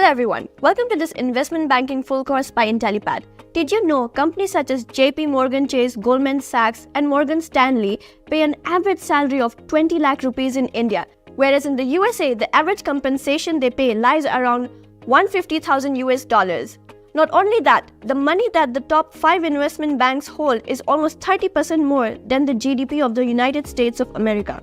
Hello everyone, welcome to this investment banking full course by Intellipaat. Did you know companies such as JP Morgan Chase, Goldman Sachs and Morgan Stanley pay an average salary of 20 lakh rupees in India, whereas in the USA the average compensation they pay lies around 150,000 US dollars. Not only that, the money that the top 5 investment banks hold is almost 30% more than the GDP of the United States of America.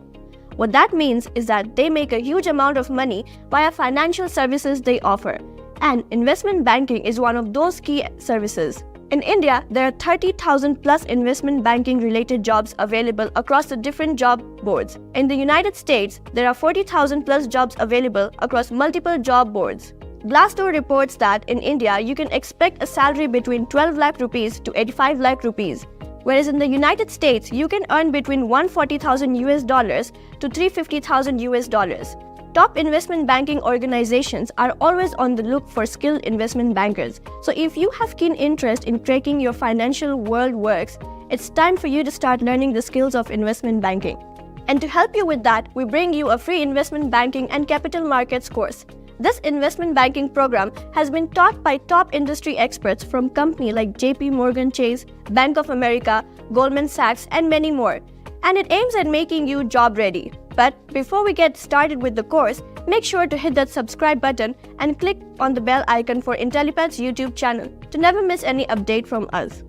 What that means is that they make a huge amount of money via financial services they offer, and investment banking is one of those key services. In India, there are 30,000 plus investment banking related jobs available across the different job boards. In the United States, there are 40,000 plus jobs available across multiple job boards. Glassdoor reports that in India, you can expect a salary between 12 lakh rupees to 85 lakh rupees. Whereas in the United States, you can earn between 140,000 US dollars to 350,000 US dollars. Top investment banking organizations are always on the look for skilled investment bankers. So if you have keen interest in cracking your financial world works, it's time for you to start learning the skills of investment banking. And to help you with that, we bring you a free investment banking and capital markets course. This investment banking program has been taught by top industry experts from companies like JP Morgan Chase, Bank of America, Goldman Sachs, and many more. And it aims at making you job ready. But before we get started with the course, make sure to hit that subscribe button and click on the bell icon for Intellipaat's YouTube channel to never miss any update from us.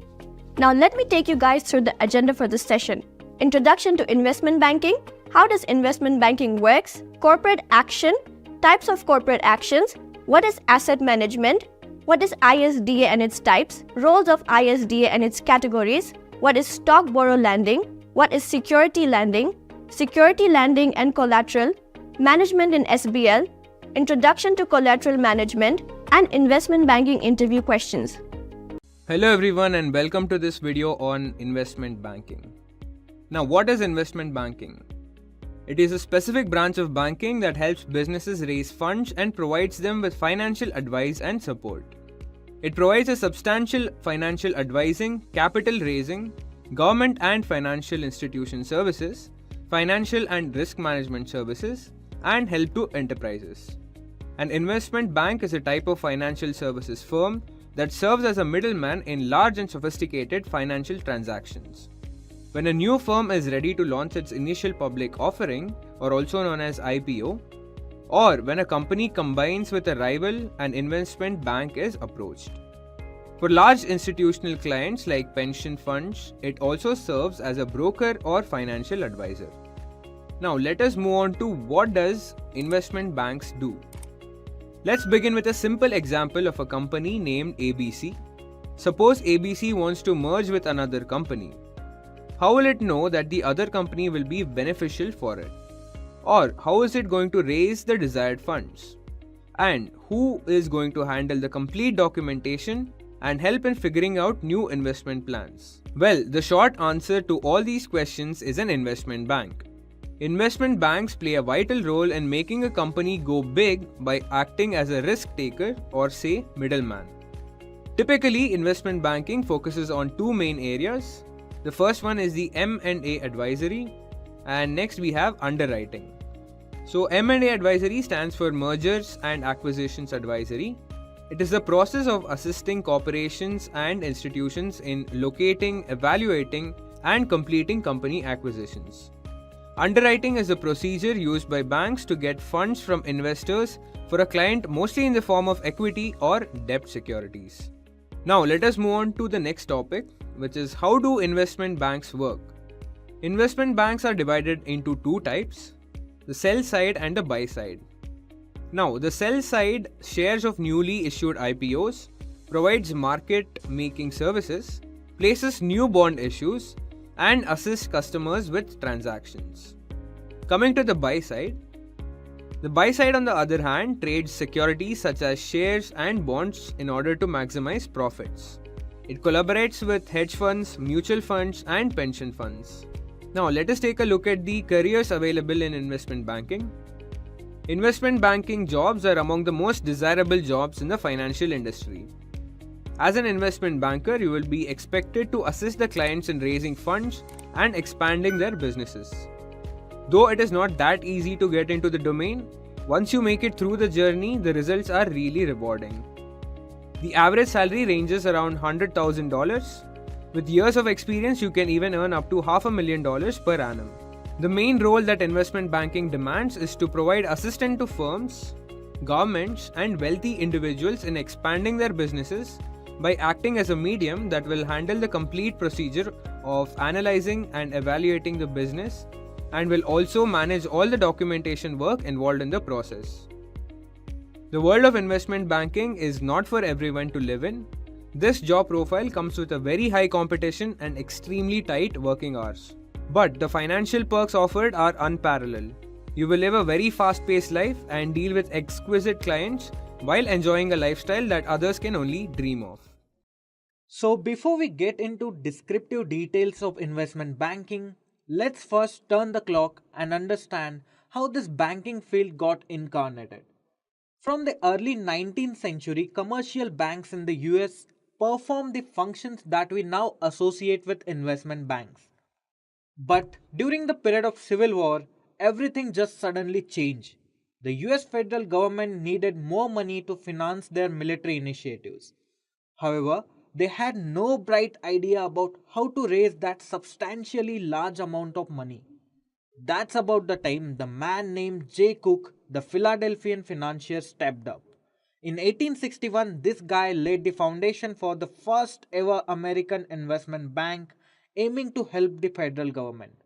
Now let me take you guys through the agenda for this session. Introduction to investment banking, how does investment banking works, corporate action, types of corporate actions, what is asset management, what is ISDA and its types, roles of ISDA and its categories, what is stock borrow lending, what is security lending and collateral, management in SBL, introduction to collateral management, and investment banking interview questions. Hello everyone and welcome to this video on investment banking. Now what is investment banking? It is a specific branch of banking that helps businesses raise funds and provides them with financial advice and support. It provides a substantial financial advising, capital raising, government and financial institution services, financial and risk management services, and help to enterprises. An investment bank is a type of financial services firm that serves as a middleman in large and sophisticated financial transactions. When a new firm is ready to launch its initial public offering, or also known as IPO, or when a company combines with a rival, an investment bank is approached. For large institutional clients like pension funds, it also serves as a broker or financial advisor. Now let us move on to what does investment banks do. Let's begin with a simple example of a company named ABC. Suppose ABC wants to merge with another company. How will it know that the other company will be beneficial for it? Or how is it going to raise the desired funds? And who is going to handle the complete documentation and help in figuring out new investment plans? Well, the short answer to all these questions is an investment bank. Investment banks play a vital role in making a company go big by acting as a risk taker or say middleman. Typically, investment banking focuses on two main areas. The first one is the M&A advisory, and next we have underwriting. So M&A advisory stands for Mergers and Acquisitions Advisory. It is the process of assisting corporations and institutions in locating, evaluating, and completing company acquisitions. Underwriting is a procedure used by banks to get funds from investors for a client, mostly in the form of equity or debt securities. Now let us move on to the next topic, which is how do investment banks work? Investment banks are divided into two types, the sell side and the buy side. Now the sell side shares of newly issued IPOs, provides market making services, places new bond issues, and assists customers with transactions. Coming to the buy side on the other hand trades securities such as shares and bonds in order to maximize profits. It collaborates with hedge funds, mutual funds, and pension funds. Now let us take a look at the careers available in investment banking. Investment banking jobs are among the most desirable jobs in the financial industry. As an investment banker, you will be expected to assist the clients in raising funds and expanding their businesses. Though it is not that easy to get into the domain, Once you make it through the journey, the results are really rewarding. The average salary ranges around $100,000. With years of experience, you can even earn up to $500,000 per annum. The main role that investment banking demands is to provide assistance to firms, governments, and wealthy individuals in expanding their businesses by acting as a medium that will handle the complete procedure of analyzing and evaluating the business and will also manage all the documentation work involved in the process. The world of investment banking is not for everyone to live in. This job profile comes with a very high competition and extremely tight working hours. But the financial perks offered are unparalleled. You will live a very fast-paced life and deal with exquisite clients while enjoying a lifestyle that others can only dream of. So before we get into descriptive details of investment banking, let's first turn the clock and understand how this banking field got incarnated. From the early 19th century, commercial banks in the US performed the functions that we now associate with investment banks. But during the period of Civil War, everything just suddenly changed. The US federal government needed more money to finance their military initiatives. However, they had no bright idea about how to raise that substantially large amount of money. That's about the time the man named J. Cook, the Philadelphian financier, stepped up. In 1861, this guy laid the foundation for the first ever American investment bank aiming to help the federal government.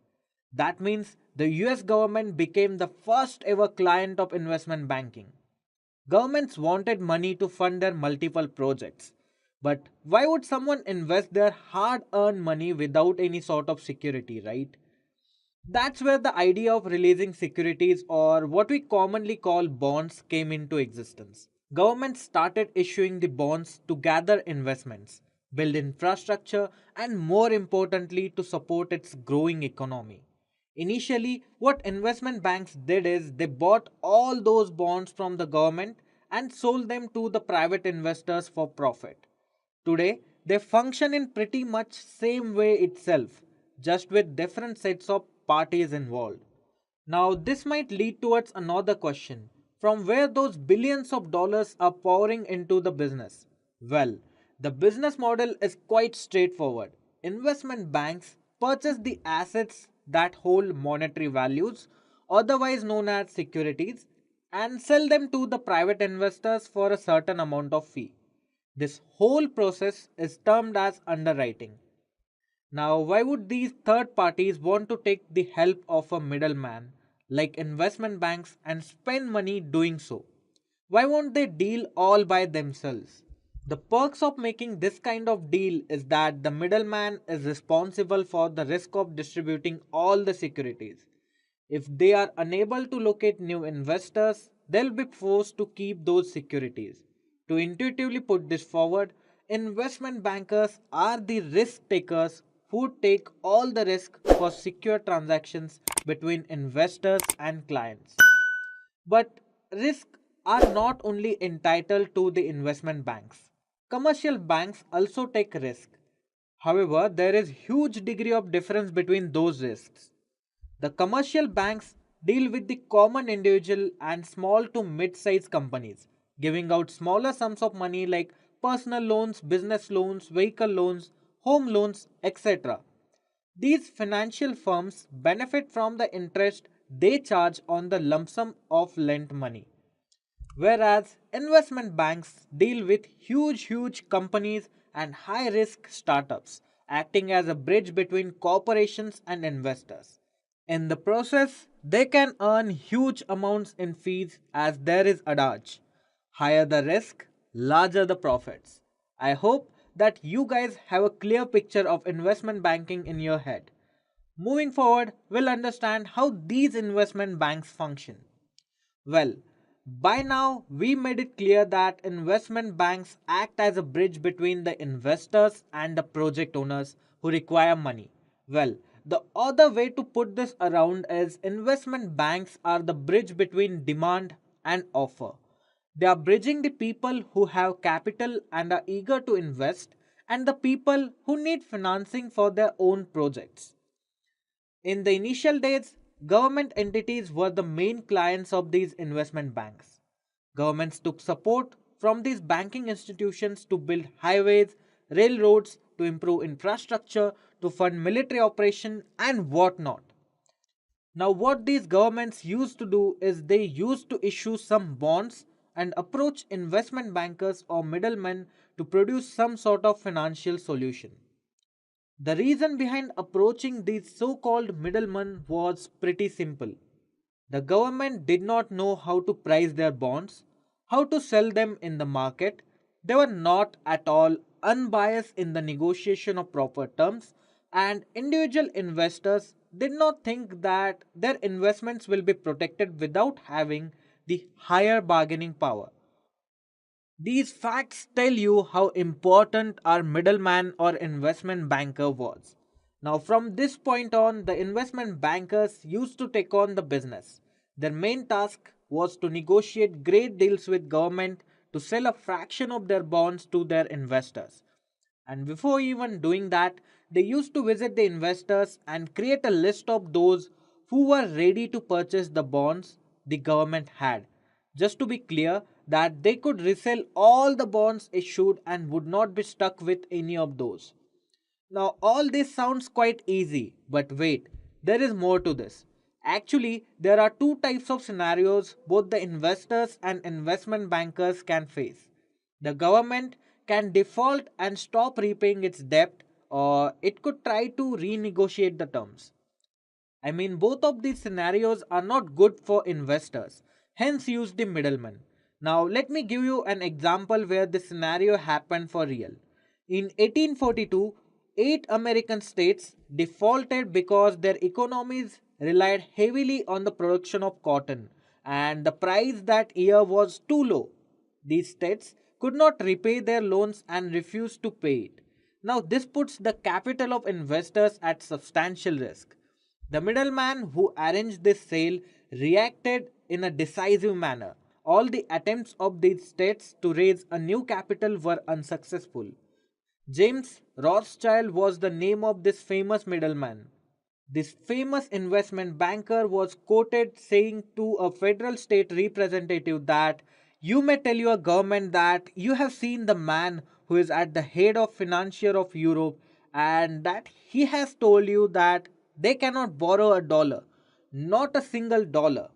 That means the US government became the first ever client of investment banking. Governments wanted money to fund their multiple projects. But why would someone invest their hard earned money without any sort of security, right? That's where the idea of releasing securities, or what we commonly call bonds, came into existence. Governments started issuing the bonds to gather investments, build infrastructure, and more importantly, to support its growing economy. Initially, what investment banks did is they bought all those bonds from the government and sold them to the private investors for profit. Today, they function in pretty much same way itself, just with different sets of parties involved. Now, this might lead towards another question: from where those billions of dollars are pouring into the business? Well, the business model is quite straightforward. Investment banks purchase the assets that hold monetary values, otherwise known as securities, and sell them to the private investors for a certain amount of fee. This whole process is termed as underwriting. Now, why would these third parties want to take the help of a middleman like investment banks and spend money doing so? Why won't they deal all by themselves? The perks of making this kind of deal is that the middleman is responsible for the risk of distributing all the securities. If they are unable to locate new investors, they'll be forced to keep those securities. To intuitively put this forward, investment bankers are the risk takers who take all the risk for secure transactions between investors and clients. But risks are not only entitled to the investment banks. Commercial banks also take risk. However, there is huge degree of difference between those risks. The commercial banks deal with the common individual and small to mid-sized companies, giving out smaller sums of money like personal loans, business loans, vehicle loans, home loans, etc. These financial firms benefit from the interest they charge on the lump sum of lent money. Whereas investment banks deal with huge companies and high risk startups, acting as a bridge between corporations and investors. In the process, they can earn huge amounts in fees as there is adage. Higher the risk, larger the profits. I hope that you guys have a clear picture of investment banking in your head. Moving forward, we'll understand how these investment banks function. Well, by now we made it clear that investment banks act as a bridge between the investors and the project owners who require money. Well, the other way to put this around is investment banks are the bridge between demand and offer. They are bridging the people who have capital and are eager to invest and the people who need financing for their own projects. In the initial days, government entities were the main clients of these investment banks. Governments took support from these banking institutions to build highways, railroads, to improve infrastructure, to fund military operation and whatnot. Now, what these governments used to do is they used to issue some bonds and approach investment bankers or middlemen to produce some sort of financial solution. The reason behind approaching these so called middlemen was pretty simple. The government did not know how to price their bonds, how to sell them in the market. They were not at all unbiased in the negotiation of proper terms, and individual investors did not think that their investments will be protected without having the higher bargaining power. These facts tell you how important our middleman or investment banker was. Now, from this point on, the investment bankers used to take on the business. Their main task was to negotiate great deals with government to sell a fraction of their bonds to their investors. And before even doing that, they used to visit the investors and create a list of those who were ready to purchase the bonds the government had. Just to be clear, that they could resell all the bonds issued and would not be stuck with any of those. Now, all this sounds quite easy, but wait, there is more to this. Actually, there are two types of scenarios both the investors and investment bankers can face. The government can default and stop repaying its debt, or it could try to renegotiate the terms. I mean, both of these scenarios are not good for investors, hence, use the middleman. Now, let me give you an example where this scenario happened for real. In 1842, 8 American states defaulted because their economies relied heavily on the production of cotton, and the price that year was too low. These states could not repay their loans and refused to pay it. Now, this puts the capital of investors at substantial risk. The middleman who arranged this sale reacted in a decisive manner. All the attempts of these states to raise a new capital were unsuccessful. James Rothschild was the name of this famous middleman. This famous investment banker was quoted saying to a federal state representative that you may tell your government that you have seen the man who is at the head of financier of Europe and that he has told you that they cannot borrow a dollar, not a single dollar.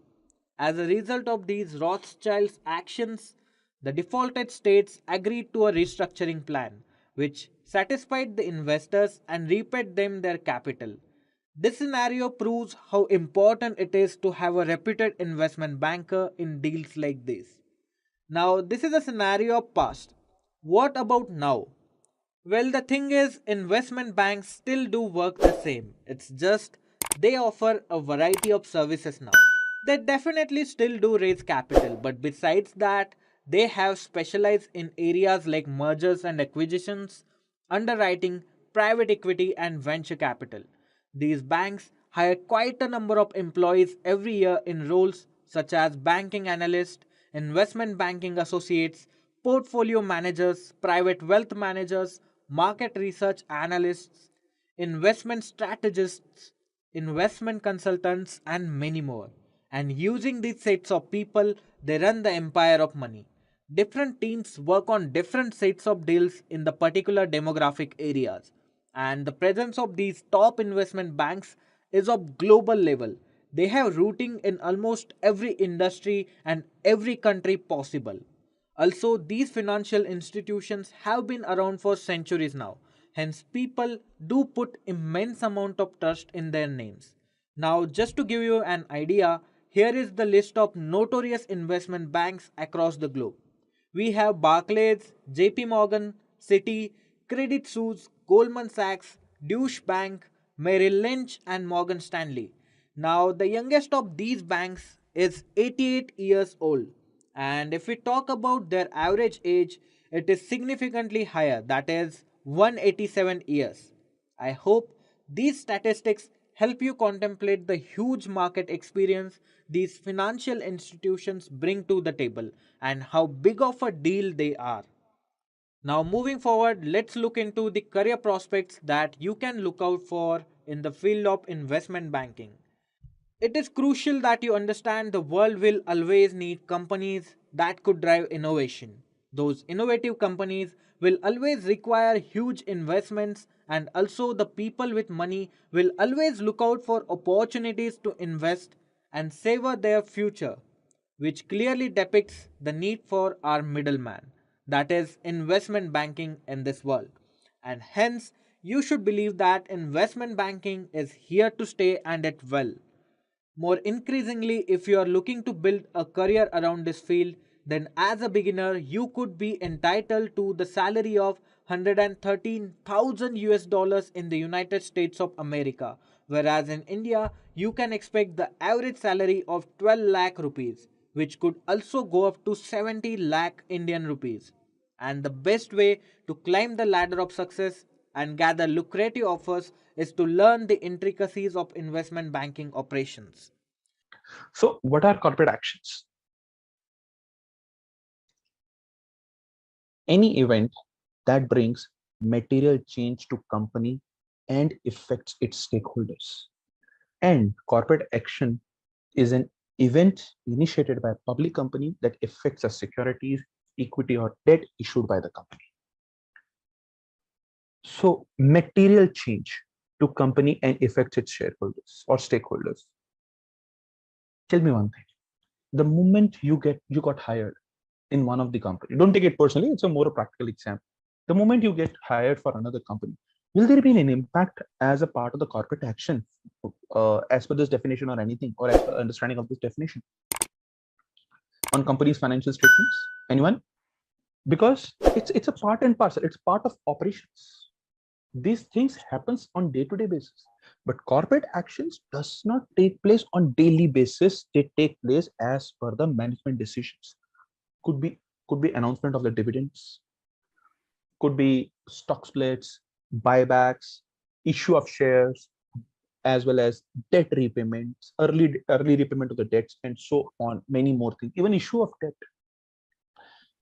As a result of these Rothschild's actions, the defaulted states agreed to a restructuring plan, which satisfied the investors and repaid them their capital. This scenario proves how important it is to have a reputed investment banker in deals like this. Now, this is a scenario of past. What about now? Well, the thing is, investment banks still do work the same. It's just they offer a variety of services now. They definitely still do raise capital, but besides that, they have specialized in areas like mergers and acquisitions, underwriting, private equity, and venture capital. These banks hire quite a number of employees every year in roles such as banking analyst, investment banking associates, portfolio managers, private wealth managers, market research analysts, investment strategists, investment consultants, and many more. And using these sets of people, they run the empire of money. Different teams work on different sets of deals in the particular demographic areas. And the presence of these top investment banks is of global level. They have rooting in almost every industry and every country possible. Also, these financial institutions have been around for centuries now. Hence, people do put immense amount of trust in their names. Now, just to give you an idea, here is the list of notorious investment banks across the globe. We have Barclays, JP Morgan, Citi, Credit Suisse, Goldman Sachs, Deutsche Bank, Merrill Lynch, and Morgan Stanley. Now, the youngest of these banks is 88 years old. And if we talk about their average age, it is significantly higher, that is 187 years. I hope these statistics help you contemplate the huge market experience these financial institutions bring to the table and how big of a deal they are. Now, moving forward, let's look into the career prospects that you can look out for in the field of investment banking. It is crucial that you understand the world will always need companies that could drive innovation. Those innovative companies will always require huge investments, and also the people with money will always look out for opportunities to invest and savor their future, which clearly depicts the need for our middleman, that is, investment banking in this world. And hence, you should believe that investment banking is here to stay and it will. More increasingly, if you are looking to build a career around this field, then as a beginner, you could be entitled to the salary of 113,000 US dollars in the United States of America, whereas in India, you can expect the average salary of 12 lakh rupees, which could also go up to 70 lakh Indian rupees. And the best way to climb the ladder of success and gather lucrative offers is to learn the intricacies of investment banking operations. So what are corporate actions? Any event that brings material change to company and affects its stakeholders. And corporate action is an event initiated by a public company that affects a securities, equity, or debt issued by the company. So material change to company and affects its shareholders or stakeholders. Tell me one thing. The moment you got hired in one of the company, don't take it personally, it's a more practical example. The moment you get hired for another company, will there be an impact as a part of the corporate action as per this definition or anything, or as per understanding of this definition on company's financial statements? Anyone? Because it's a part and parcel, it's part of operations. These things happens on day-to-day basis, but corporate actions does not take place on daily basis. They take place as per the management decisions. Could be announcement of the dividends, could be stock splits, buybacks, issue of shares, as well as debt repayments, early repayment of the debts, and so on. Many more things, even issue of debt.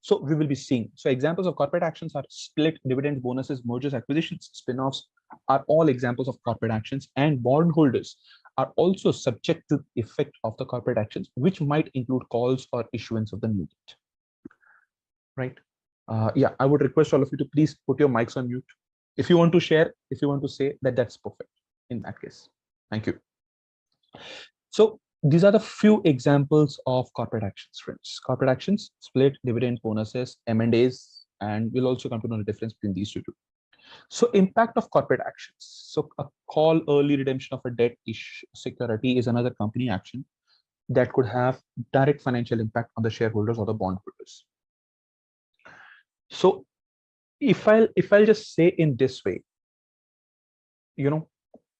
So we will be seeing. So examples of corporate actions are split, dividends, bonuses, mergers, acquisitions, spin-offs are all examples of corporate actions, and bondholders are also subject to the effect of the corporate actions, which might include calls or issuance of the new debt. Right? Yeah, I would request all of you to please put your mics on mute. If you want to share, if you want to say that, that's perfect in that case. Thank you. So these are the few examples of corporate actions, friends. Corporate actions, split, dividend, bonuses, M&As, and we'll also come to know the difference between these two. So impact of corporate actions. So a call, early redemption of a debt security is another company action that could have direct financial impact on the shareholders or the bondholders. So if I'll just say in this way,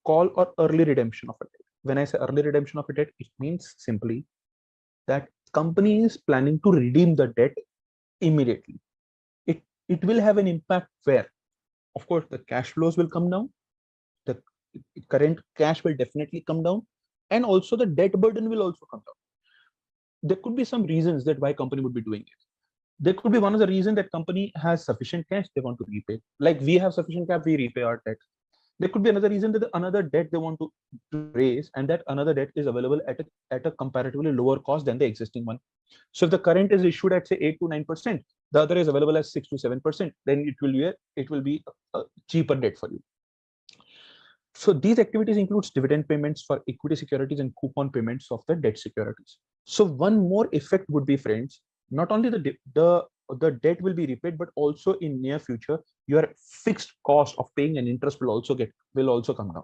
call or early redemption of a debt. When I say early redemption of a debt, it means simply that company is planning to redeem the debt immediately. It will have an impact where, of course, the cash flows will come down, the current cash will definitely come down, and also the debt burden will also come down. There could be some reasons that why company would be doing it. There could be one of the reason that company has sufficient cash they want to repay. Like we have sufficient cash, we repay our debt. There could be another reason that another debt they want to raise, and that another debt is available at a comparatively lower cost than the existing one. So if the current is issued at say 8 to 9%, the other is available at 6 to 7%, then it will be a cheaper debt for you. So these activities includes dividend payments for equity securities and coupon payments of the debt securities. So one more effect would be, friends, not only the debt will be repaid, but also in near future, your fixed cost of paying an interest will also come down.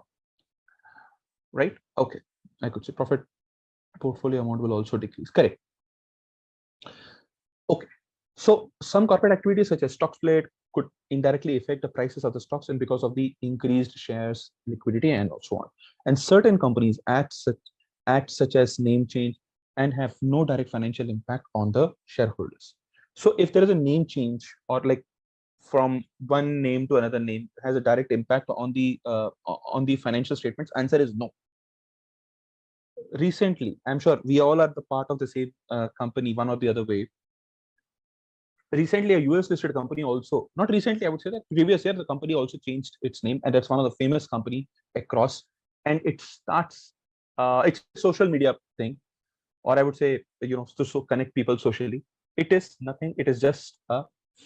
Right? Okay. I could say profit portfolio amount will also decrease. Correct. Okay. So some corporate activities such as stock split could indirectly affect the prices of the stocks, and because of the increased shares, liquidity, and so on. And certain companies act such as name change and have no direct financial impact on the shareholders. So if there is a name change, or like from one name to another name, has a direct impact on the financial statements, answer is no. Recently, I'm sure we all are the part of the same company, one or the other way. Recently, a US listed company also, not recently, I would say that previous year, the company also changed its name, and that's one of the famous company across, and it starts It's a social media thing, or I would say, to connect people socially. It is nothing. It is just a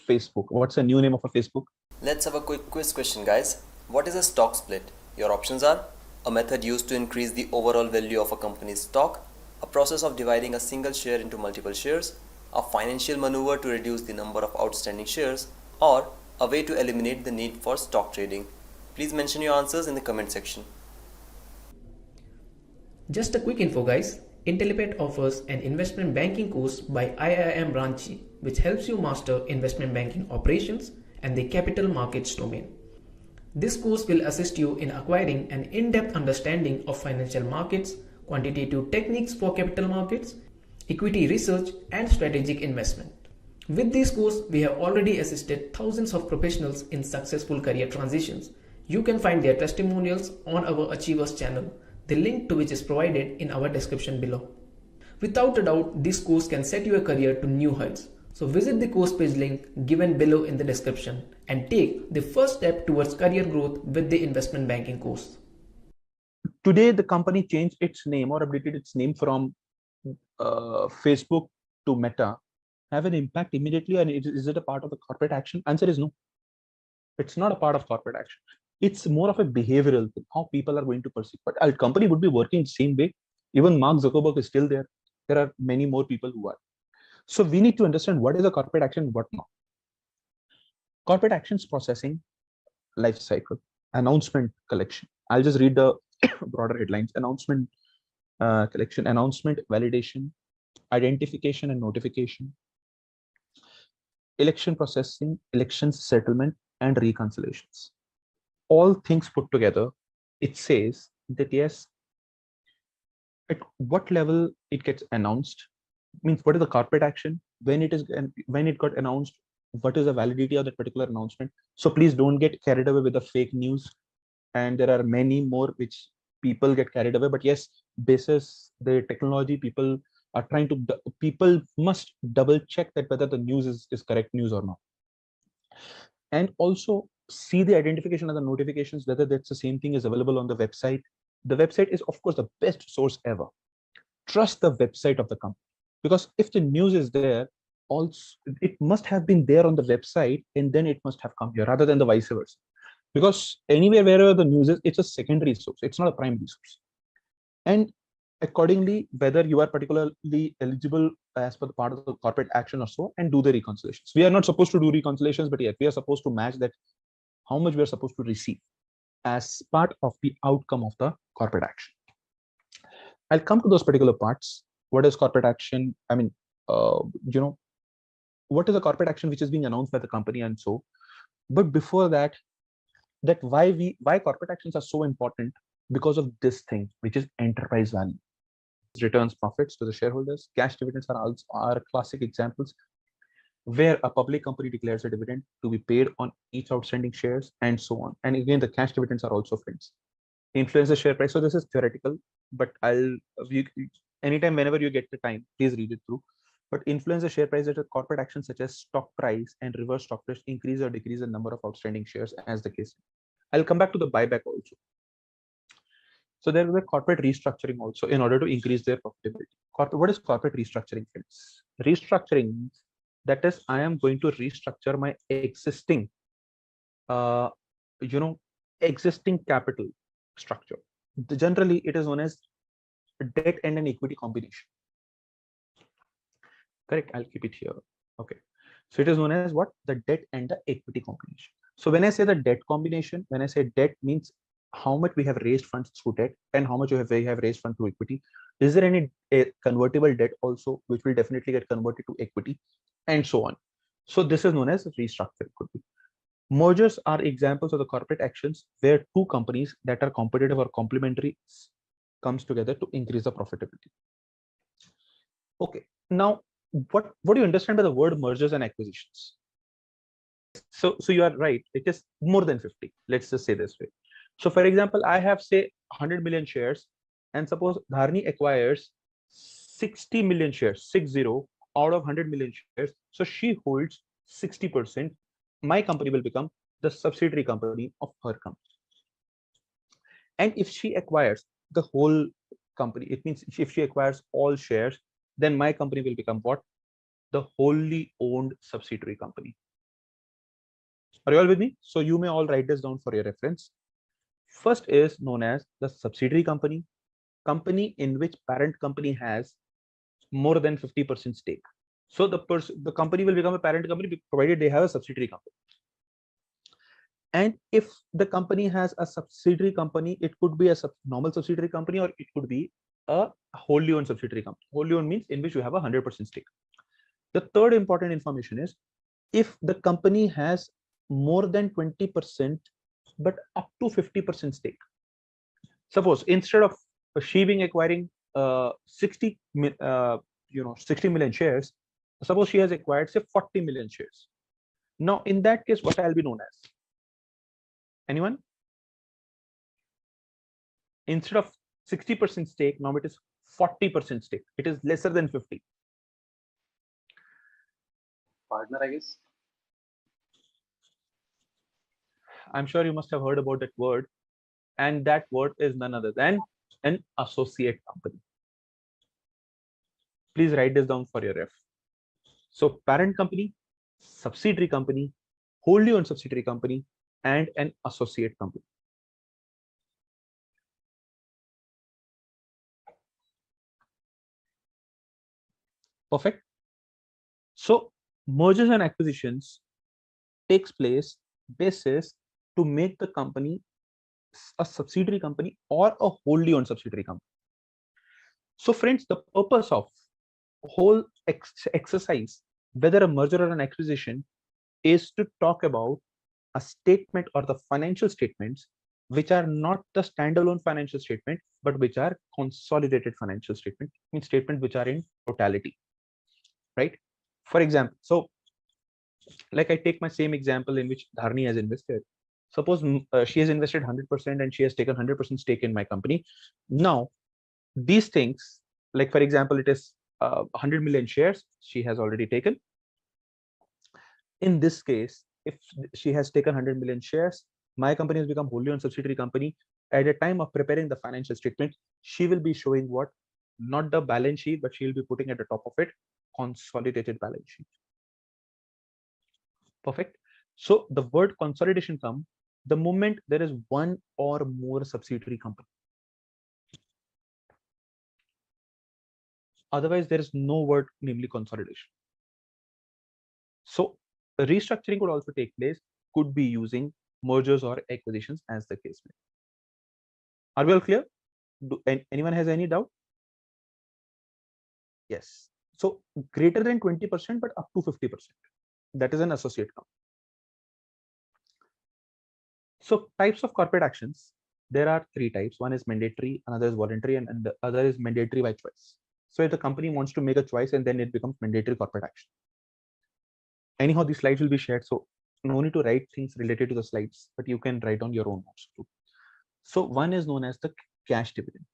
Facebook. What's the new name of a Facebook? Let's have a quick quiz question, guys. What is a stock split? Your options are a method used to increase the overall value of a company's stock, a process of dividing a single share into multiple shares, a financial maneuver to reduce the number of outstanding shares, or a way to eliminate the need for stock trading. Please mention your answers in the comment section. Just a quick info, guys. Intellipaat offers an investment banking course by IIM Ranchi, which helps you master investment banking operations and the capital markets domain. This course will assist you in acquiring an in-depth understanding of financial markets, quantitative techniques for capital markets, equity research, and strategic investment. With this course, we have already assisted thousands of professionals in successful career transitions. You can find their testimonials on our Achievers channel, the link to which is provided in our description below. Without a doubt, this course can set your career to new heights. So visit the course page link given below in the description and take the first step towards career growth with the investment banking course. Today, the company changed its name or updated its name from Facebook to Meta. Have an impact immediately, and is it a part of the corporate action? Answer is no. It's not a part of corporate action. It's more of a behavioral thing, how people are going to perceive. But a company would be working the same way. Even Mark Zuckerberg is still there. There are many more people who are. So we need to understand what is a corporate action, what not. Corporate actions processing, life cycle, announcement collection. I'll just read the broader headlines. Announcement collection, announcement, validation, identification and notification, election processing, elections settlement, and reconciliations. All things put together, it says that yes, at what level it gets announced, means what is the corporate action, when it got announced, what is the validity of that particular announcement. So please don't get carried away with the fake news, and there are many more which people get carried away. But yes, basis the technology, people must double check that whether the news is correct news or not, and also see the identification of the notifications, whether that's the same thing is available on the website. The website is of course the best source ever. Trust the website of the company, because if the news is there, also it must have been there on the website and then it must have come here, rather than the vice versa. Because anywhere wherever the news is, it's a secondary source, it's not a primary source. And accordingly, whether you are particularly eligible as per the part of the corporate action or so, and do the reconciliations. We are not supposed to do reconciliations, but yet we are supposed to match that, how much we are supposed to receive as part of the outcome of the corporate action. I'll come to those particular parts. What is corporate action? I mean, what is a corporate action which is being announced by the company and so. But before that why corporate actions are so important, because of this thing, which is enterprise value. Returns profits to the shareholders. Cash dividends are classic examples, where a public company declares a dividend to be paid on each outstanding shares and so on. And again, the cash dividends are also friends. Influence the share price. So this is theoretical, but anytime, whenever you get the time, please read it through. But influence the share price that a corporate action such as stock price and reverse stock split increase or decrease the number of outstanding shares as the case. I'll come back to the buyback also. So there is a corporate restructuring also in order to increase their profitability. What is corporate restructuring, friends? Restructuring means that is, I am going to restructure my existing, existing capital structure. Generally, it is known as debt and an equity combination. Correct. I'll keep it here. Okay. So it is known as what? The debt and the equity combination. So when I say the debt combination, when I say debt, means how much we have raised funds through debt and how much we have raised funds through equity. Is there any convertible debt also, which will definitely get converted to equity, and so on. So this is known as restructuring. Could be. Mergers are examples of the corporate actions where two companies that are competitive or complementary comes together to increase the profitability. Okay. Now, what do you understand by the word mergers and acquisitions? So you are right. It is more than 50. Let's just say this way. So for example, I have say 100 million shares, and suppose Dharni acquires 60 million shares, 60 out of 100 million shares. So she holds 60%. My company will become the subsidiary company of her company. And if she acquires the whole company. It means if she acquires all shares, then my company will become what? The wholly owned subsidiary company. Are you all with me? So you may all write this down for your reference. First is known as the subsidiary company, company in which parent company has more than 50% stake. So the company will become a parent company provided they have a subsidiary company. And if the company has a subsidiary company, it could be a normal subsidiary company, or it could be a wholly owned subsidiary company. Wholly owned means in which you have a 100% stake. The third important information is if the company has more than 20%, but up to 50% stake. Suppose instead of she being acquiring 60 million shares, suppose she has acquired say 40 million shares. Now in that case, what I'll be known as? Anyone? Instead of 60% stake, now it is 40% stake. It is lesser than 50. Partner, I guess. I'm sure you must have heard about that word, and that word is none other than an associate company. Please write this down for your ref. So parent company, subsidiary company, wholly owned subsidiary company, and an associate company. Perfect. So mergers and acquisitions takes place basis to make the company a subsidiary company or a wholly owned subsidiary company. So friends, the purpose of whole exercise, whether a merger or an acquisition, is to talk about a statement or the financial statements which are not the standalone financial statement, but which are consolidated financial statement, means statements which are in totality, right? For example, so like I take my same example in which Dharni has invested. Suppose she has invested 100% and she has taken 100% stake in my company. Now, these things, like for example, it is 100 million shares she has already taken. In this case, if she has taken 100 million shares, my company has become wholly owned subsidiary company. At the time of preparing the financial statement, she will be showing what? Not the balance sheet, but she will be putting at the top of it consolidated balance sheet. Perfect. So the word consolidation comes the moment there is one or more subsidiary company. Otherwise, there is no word, namely consolidation. So restructuring could also take place, could be using mergers or acquisitions as the case may. Are we all clear? Anyone has any doubt? Yes. So greater than 20%, but up to 50%. That is an associate company. So types of corporate actions, there are three types. One is mandatory, another is voluntary, and the other is mandatory by choice. So if the company wants to make a choice, and then it becomes mandatory corporate action. Anyhow, these slides will be shared, so no need to write things related to the slides, but you can write on your own notes too. So one is known as the cash dividend.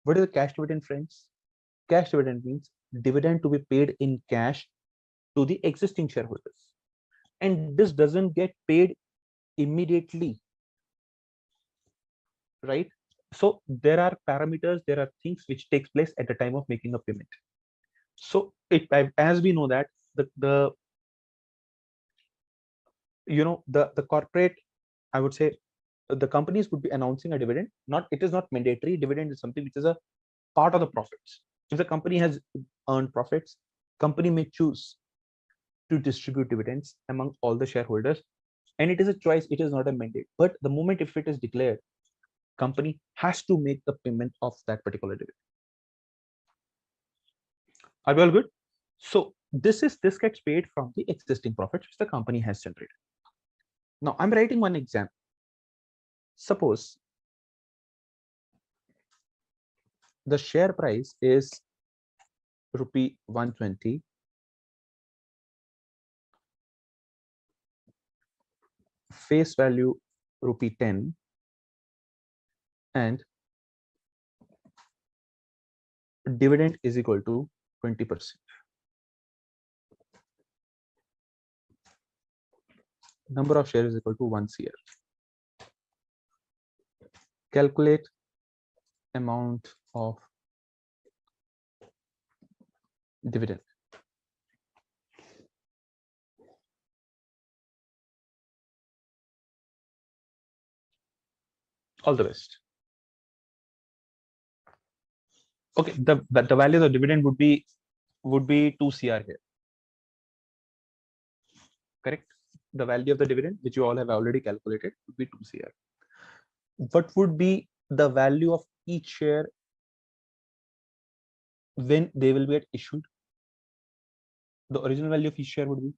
What is a cash dividend, friends? Cash dividend means dividend to be paid in cash to the existing shareholders. And this doesn't get paid immediately, right? So there are parameters, there are things which takes place at the time of making a payment. So as we know that the corporate, I would say, the companies would be announcing a dividend. It is not mandatory. Dividend is something which is a part of the profits. If the company has earned profits, company may choose to distribute dividends among all the shareholders, and it is a choice. It is not a mandate. But the moment if it is declared, company has to make the payment of that particular dividend. Are we all good? So this gets paid from the existing profits which the company has generated. Now I'm writing one example. Suppose the share price is rupee 120, face value rupee 10, and dividend is equal to 20%. Number of shares is equal to 1 CR. Calculate amount of dividend. All the best. Okay, the value of the dividend would be 2 CR here. Correct? The value of the dividend, which you all have already calculated, would be 2 CR. What would be the value of each share when they will get issued? The original value of each share would be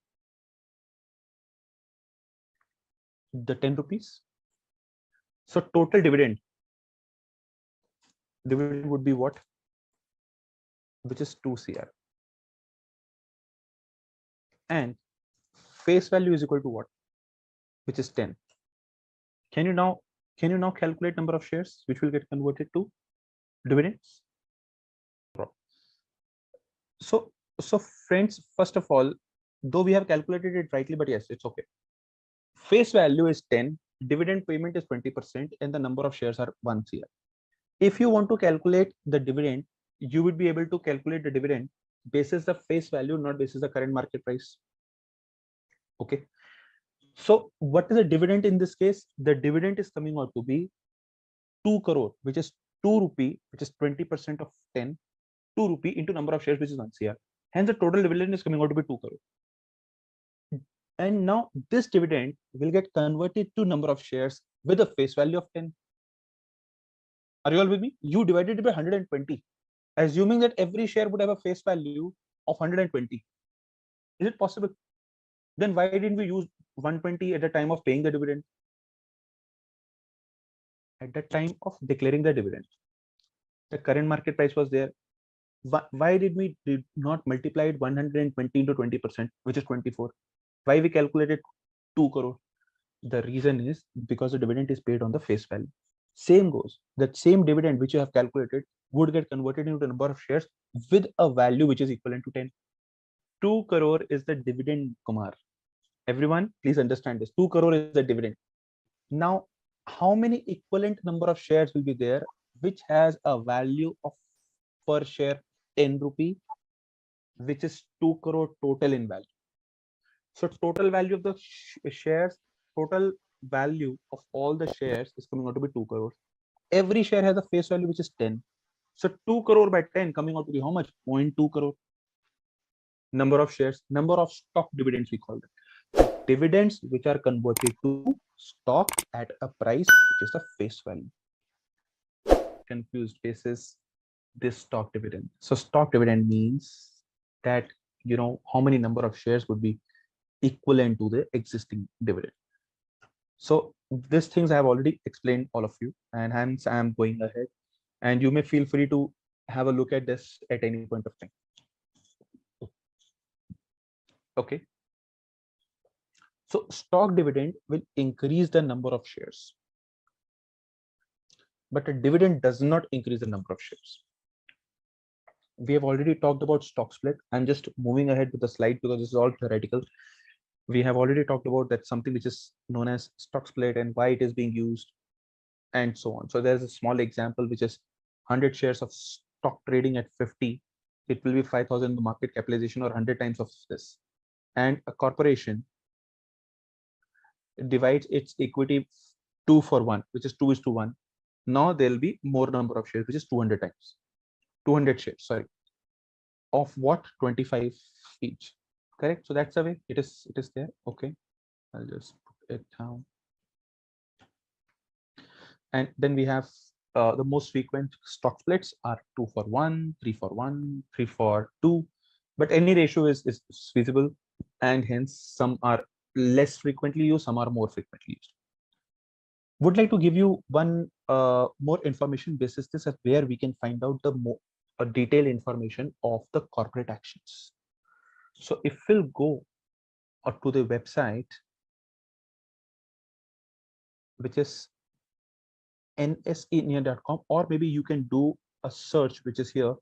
the 10 rupees. So total dividend would be what? Which is 2 CR. And face value is equal to what? Which is 10. Can you now calculate number of shares which will get converted to dividends? So friends, first of all, though we have calculated it rightly, but yes, it's okay. Face value is 10, dividend payment is 20%, and the number of shares are 1 CR. If you want to calculate the dividend, you would be able to calculate the dividend basis the face value, not basis the current market price. Okay. So what is the dividend in this case? The dividend is coming out to be 2 crore, which is 2 rupee, which is 20% of 10, 2 rupee into number of shares, which is 1 CR. Hence the total dividend is coming out to be 2 crore. And now this dividend will get converted to number of shares with a face value of 10. Are you all with me? You divided it by 120, assuming that every share would have a face value of 120. Is it possible? Then why didn't we use 120 at the time of paying the dividend? At the time of declaring the dividend, the current market price was there. Why did we not multiply it 120 into 20%, which is 24? Why we calculated 2 crore? The reason is because the dividend is paid on the face value. Same goes. That same dividend which you have calculated would get converted into the number of shares with a value which is equivalent to 10. 2 crore is the dividend, Kumar. Everyone, please understand this. 2 crore is the dividend. Now, how many equivalent number of shares will be there which has a value of per share 10 rupee, which is 2 crore total in value? So total value of the shares, total value of all the shares is coming out to be 2 crore. Every share has a face value which is 10. So 2 crore by 10 coming out to be how much? 0.2 crore. Number of shares, number of stock dividends we call them. Dividends which are converted to stock at a price which is the face value. Confused basis this stock dividend. So stock dividend means that how many number of shares would be equivalent to the existing dividend. So these things I have already explained all of you, and hence I am going ahead, and you may feel free to have a look at this at any point of time. Okay. So stock dividend will increase the number of shares, but a dividend does not increase the number of shares. We have already talked about stock split. I'm just moving ahead with the slide because this is all theoretical. We have already talked about that something which is known as stock split and why it is being used and so on. So there's a small example which is 100 shares of stock trading at 50. It will be 5,000 market capitalization or 100 times of this. And a corporation divides its equity 2 for 1, which is 2:1. Now there'll be more number of shares, which is 200 times. 200 shares, sorry. Of what? 25 each. Correct? So that's the way it is there. Okay. I'll just put it down. And then we have the most frequent stock splits are 2 for 1, 3 for 1, 3 for 2. But any ratio is feasible, and hence some are less frequently used, some are more frequently used. Would like to give you one more information basis this as where we can find out the more detailed information of the corporate actions. So if we'll go to the website, which is nseindia.com, or maybe you can do a search which is here.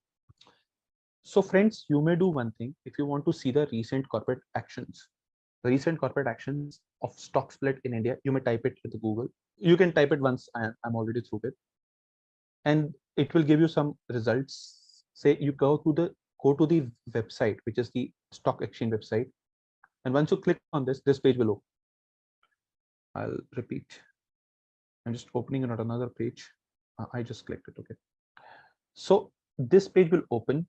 So friends, you may do one thing. If you want to see the recent corporate actions of stock split in India, you may type it with Google. You can type it once. I'm already through it, and it will give you some results. Say you go to the go to the website, which is the stock exchange website. And once you click on this page will open. I'll repeat. I'm just opening it on another page. I just clicked it. Okay. So this page will open,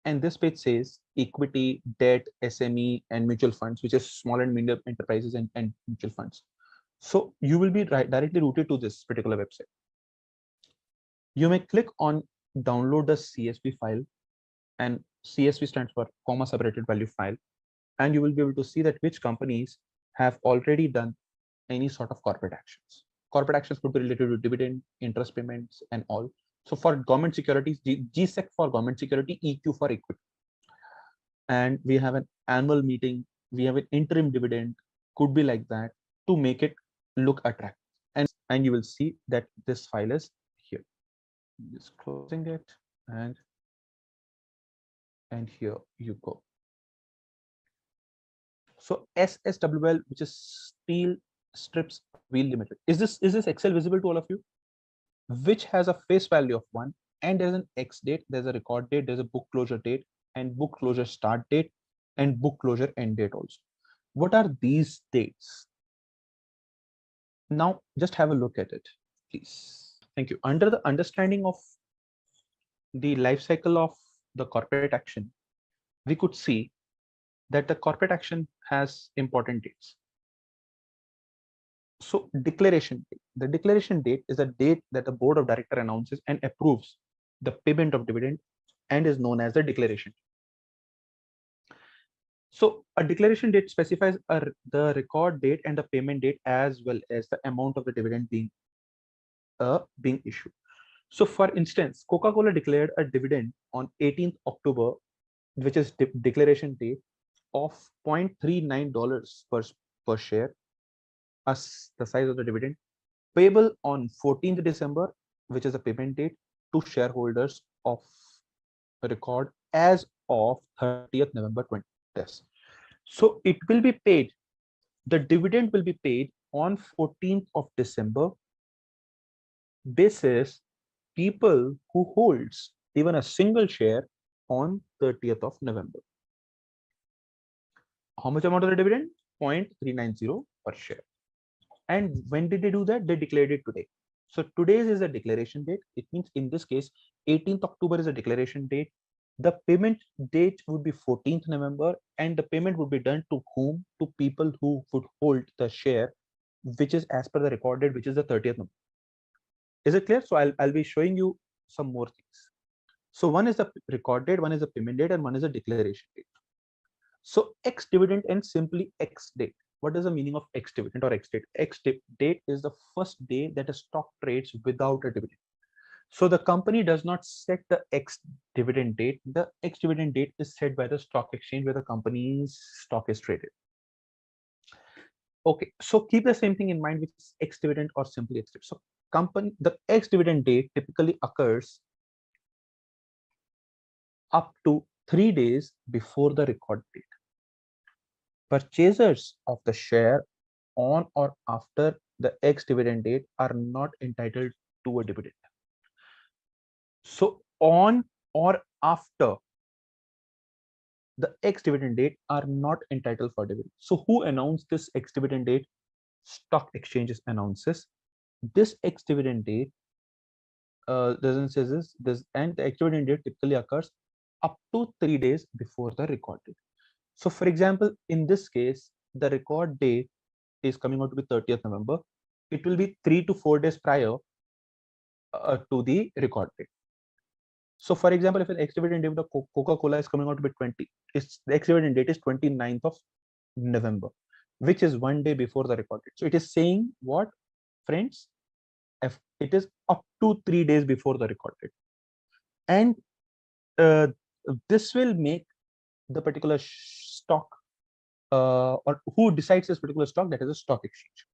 and this page says equity, debt, SME, and mutual funds, which is small and medium enterprises and mutual funds. So you will be directly routed to this particular website. You may click on download the CSV file, and CSV stands for comma separated value file, and you will be able to see that which companies have already done any sort of corporate actions. Corporate actions could be related to dividend, interest payments, and all. So for government securities, GSEC for government security, EQ for equity. And we have an annual meeting, we have an interim dividend, could be like that, to make it look attractive. And you will see that this file is here. Just closing it, and here you go. So SSWL, which is Steel Strips Wheel Limited. Is this Excel visible to all of you? Which has a face value of 1, and there's an X date, there's a record date, there's a book closure date, and book closure start date, and book closure end date also. What are these dates? Now just have a look at it, please. Thank you. Under the understanding of the life cycle of the corporate action, we could see that the corporate action has important dates. So declaration date. The declaration date is a date that the board of directors announces and approves the payment of dividend, and is known as the declaration. So a declaration date specifies the record date and the payment date, as well as the amount of the dividend being issued. So for instance, Coca-Cola declared a dividend on 18th October, which is declaration date, of $0.39 per share as the size of the dividend, payable on 14th December, which is the payment date, to shareholders of record as of 30th November 2020. So it will be paid, the dividend will be paid on 14th of December. This is people who holds even a single share on 30th of November. How much amount of the dividend? 0.390 per share. And when did they do that? They declared it today. So today's is a declaration date. It means in this case, 18th October is a declaration date. The payment date would be 14th November, and the payment would be done to whom? To people who would hold the share, which is as per the record date, which is the 30th November. Is it clear? So I'll be showing you some more things. So one is the record date, one is the payment date, and one is the declaration date. So X dividend and simply X date. What is the meaning of X dividend or X date? X date is the first day that a stock trades without a dividend. So the company does not set the X dividend date. The X dividend date is set by the stock exchange where the company's stock is traded. Okay, so keep the same thing in mind with X dividend or simply X dividend. So the X dividend date typically occurs up to 3 days before the record date. Purchasers of the share on or after the X dividend date are not entitled to a dividend. So on or after the X dividend date are not entitled for dividend. So who announced this X dividend date? Stock exchanges announces this X dividend date. Doesn't say this, and the X dividend date typically occurs up to 3 days before the record date. So for example, in this case, the record date is coming out to be 30th November. It will be 3 to 4 days prior to the record date. So for example, if an X dividend date of Coca-Cola is coming out to be the X dividend date is 29th of November, which is 1 day before the record date. So it is saying what, friends? If it is up to 3 days before the record date. And this will make the particular stock or who decides this particular stock, that is a stock exchange.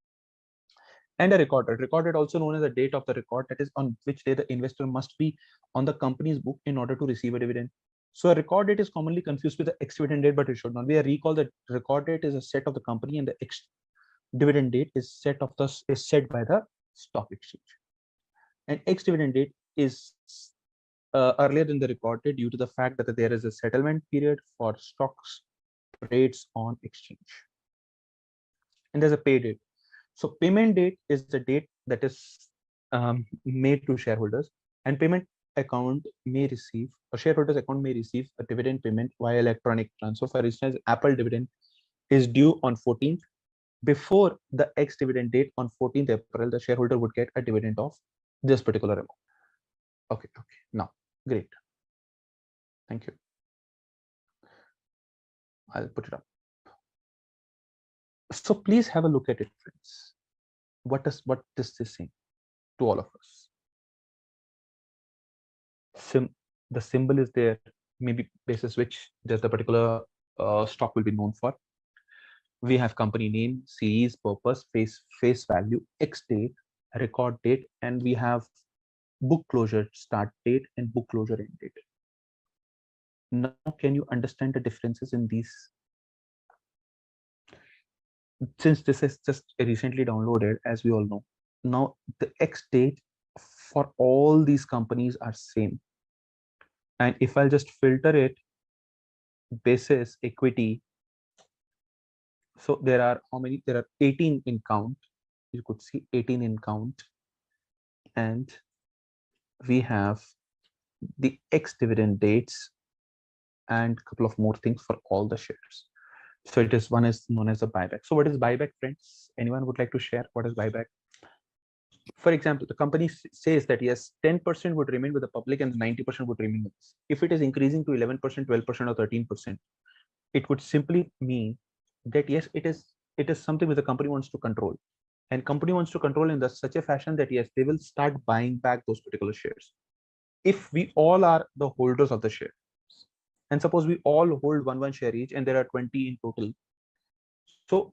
And a record date also known as the date of the record, that is on which day the investor must be on the company's book in order to receive a dividend. So a record date is commonly confused with the ex dividend date, but it should not be. Recall that record date is a set of the company, and the ex dividend date is set by the stock exchange. And ex dividend date is earlier than the record date due to the fact that there is a settlement period for stocks trades on exchange. And there's a pay date. So payment date is the date that is made to shareholders, and payment account may receive, a shareholder's account may receive a dividend payment via electronic transfer. For instance, Apple dividend is due on 14th. Before the X dividend date on 14th April, the shareholder would get a dividend of this particular amount. Okay, now, great. Thank you. I'll put it up. So please have a look at it, friends. What does this saying to all of us? The symbol is there, maybe basis which just the particular stock will be known for. We have company name, series, purpose, face value, X date, record date, and we have book closure start date and book closure end date. Now, can you understand the differences in these? Since this is just recently downloaded, as we all know, now the X date for all these companies are same. And if I'll just filter it basis equity, so there are how many? There are 18 in count. You could see 18 in count, and we have the X dividend dates and a couple of more things for all the shares. So it is, one is known as a buyback. So what is buyback, friends? Anyone would like to share what is buyback? For example, the company says that yes, 10% would remain with the public and 90% would remain with us. If it is increasing to 11%, 12%, or 13%, it would simply mean that yes, it is something that the company wants to control, and company wants to control in such a fashion that yes, they will start buying back those particular shares. If we all are the holders of the share, and suppose we all hold one share each, and there are 20 in total, so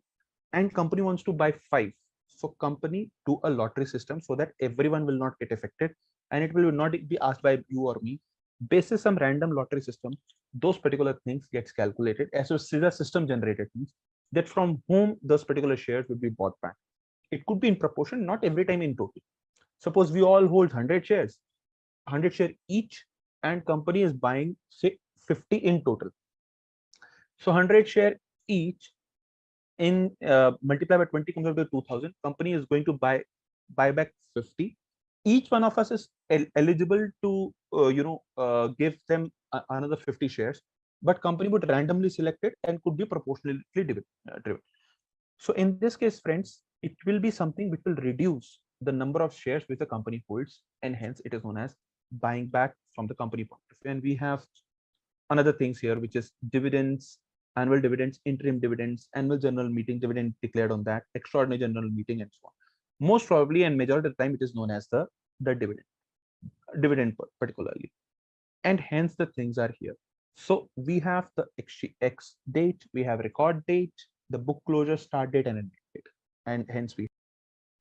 and company wants to buy 5, so company do a lottery system so that everyone will not get affected, and it will not be asked by you or me. Basis some random lottery system, those particular things gets calculated as a system generated things, that from whom those particular shares will be bought back. It could be in proportion, not every time in total. Suppose we all hold 100 shares, 100 share each, and company is buying say 50 in total. So 100 share each in multiply by 20 comes out to 2000. Company is going to buy back 50. Each one of us is eligible to give them another 50 shares, but company would randomly select it and could be proportionally driven. So in this case, friends, it will be something which will reduce the number of shares which the company holds, and hence it is known as buying back from the company point of view. And we have another things here, which is dividends, annual dividends, interim dividends, annual general meeting, dividend declared on that, extraordinary general meeting, and so on. Most probably, and majority of the time, it is known as the dividend particularly, and hence the things are here. So we have the X date, we have record date, the book closure start date, and end date, and hence we.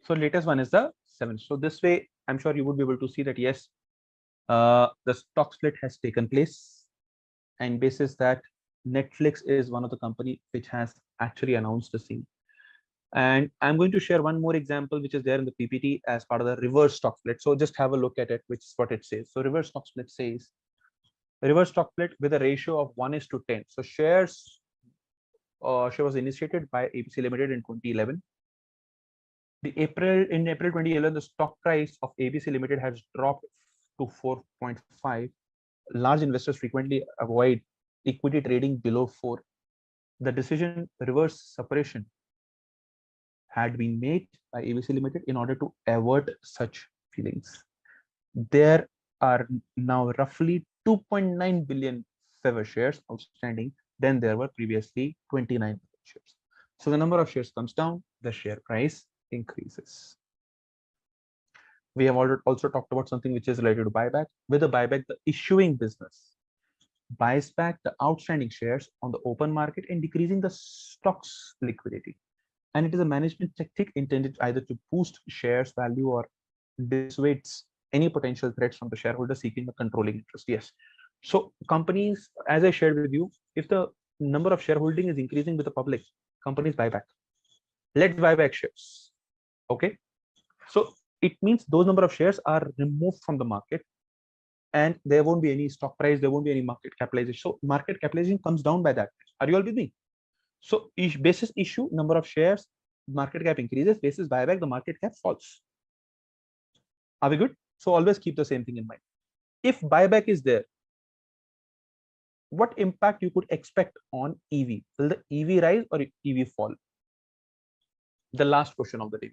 So latest one is the 7th. So this way, I'm sure you would be able to see that yes, the stock split has taken place, and basis that Netflix is one of the company which has actually announced the same. And I'm going to share one more example which is there in the PPT as part of the reverse stock split. So just have a look at it, which is what it says. So reverse stock split says reverse stock split with a ratio of 1:10. So share was initiated by ABC Limited in 2011. In April 2011, the stock price of ABC Limited has dropped to 4.5. Large investors frequently avoid equity trading below 4. The decision reverse separation had been made by ABC Limited in order to avert such feelings. There are now roughly 2.9 billion fewer shares outstanding than there were previously 29 billion shares. So the number of shares comes down, the share price increases. We have also talked about something which is related to buyback. With a buyback, the issuing business buys back the outstanding shares on the open market and decreasing the stock's liquidity. And it is a management tactic intended either to boost shares value or dissuades any potential threats from the shareholder seeking a controlling interest. Yes. So companies, as I shared with you, if the number of shareholding is increasing with the public, companies buy back. Let's buy back shares. Okay. So it means those number of shares are removed from the market, and there won't be any stock price, there won't be any market capitalization. So market capitalization comes down by that. Are you all with me? So basis issue, number of shares, market cap increases. Basis buyback, the market cap falls. Are we good? So always keep the same thing in mind. If buyback is there, what impact you could expect on EV? Will the EV rise or EV fall? The last question of the day.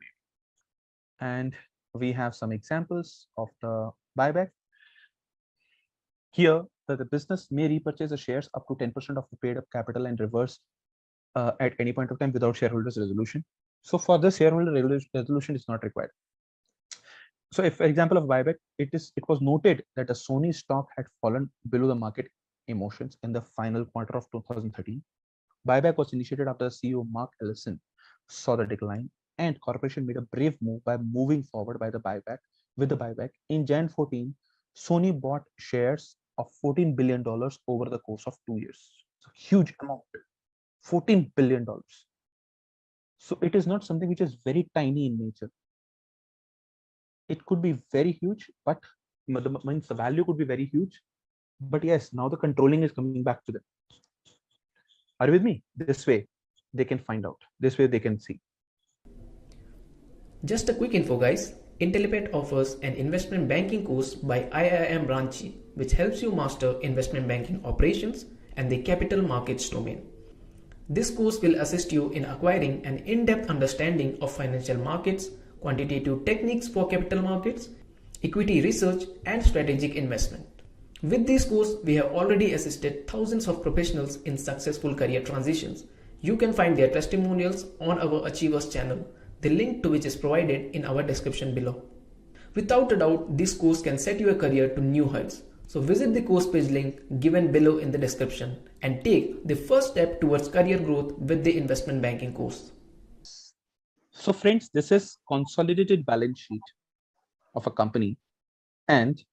And we have some examples of the buyback. Here, the business may repurchase the shares up to 10% of the paid up capital and reverse at any point of time without shareholders resolution. So for this, shareholder resolution is not required. So if, for example, of buyback, it was noted that the Sony stock had fallen below the market emotions in the final quarter of 2013. Buyback was initiated after the CEO Mark Ellison saw the decline, and corporation made a brave move by moving forward by the buyback. With the buyback in Jan 14, Sony bought shares of $14 billion over the course of 2 years. It's a huge amount, $14 billion. So it is not something which is very tiny in nature. It could be very huge, but means the value could be very huge. But yes, now the controlling is coming back to them. Are you with me? This way they can find out. This way they can see. Just a quick info guys, Intellipaat offers an investment banking course by IIM Ranchi which helps you master investment banking operations and the capital markets domain. This course will assist you in acquiring an in-depth understanding of financial markets, quantitative techniques for capital markets, equity research and strategic investment. With this course, we have already assisted thousands of professionals in successful career transitions. You can find their testimonials on our Achievers channel, the link to which is provided in our description below. Without a doubt, this course can set your career to new heights. So visit the course page link given below in the description and take the first step towards career growth with the investment banking course. So friends, this is consolidated balance sheet of a company, and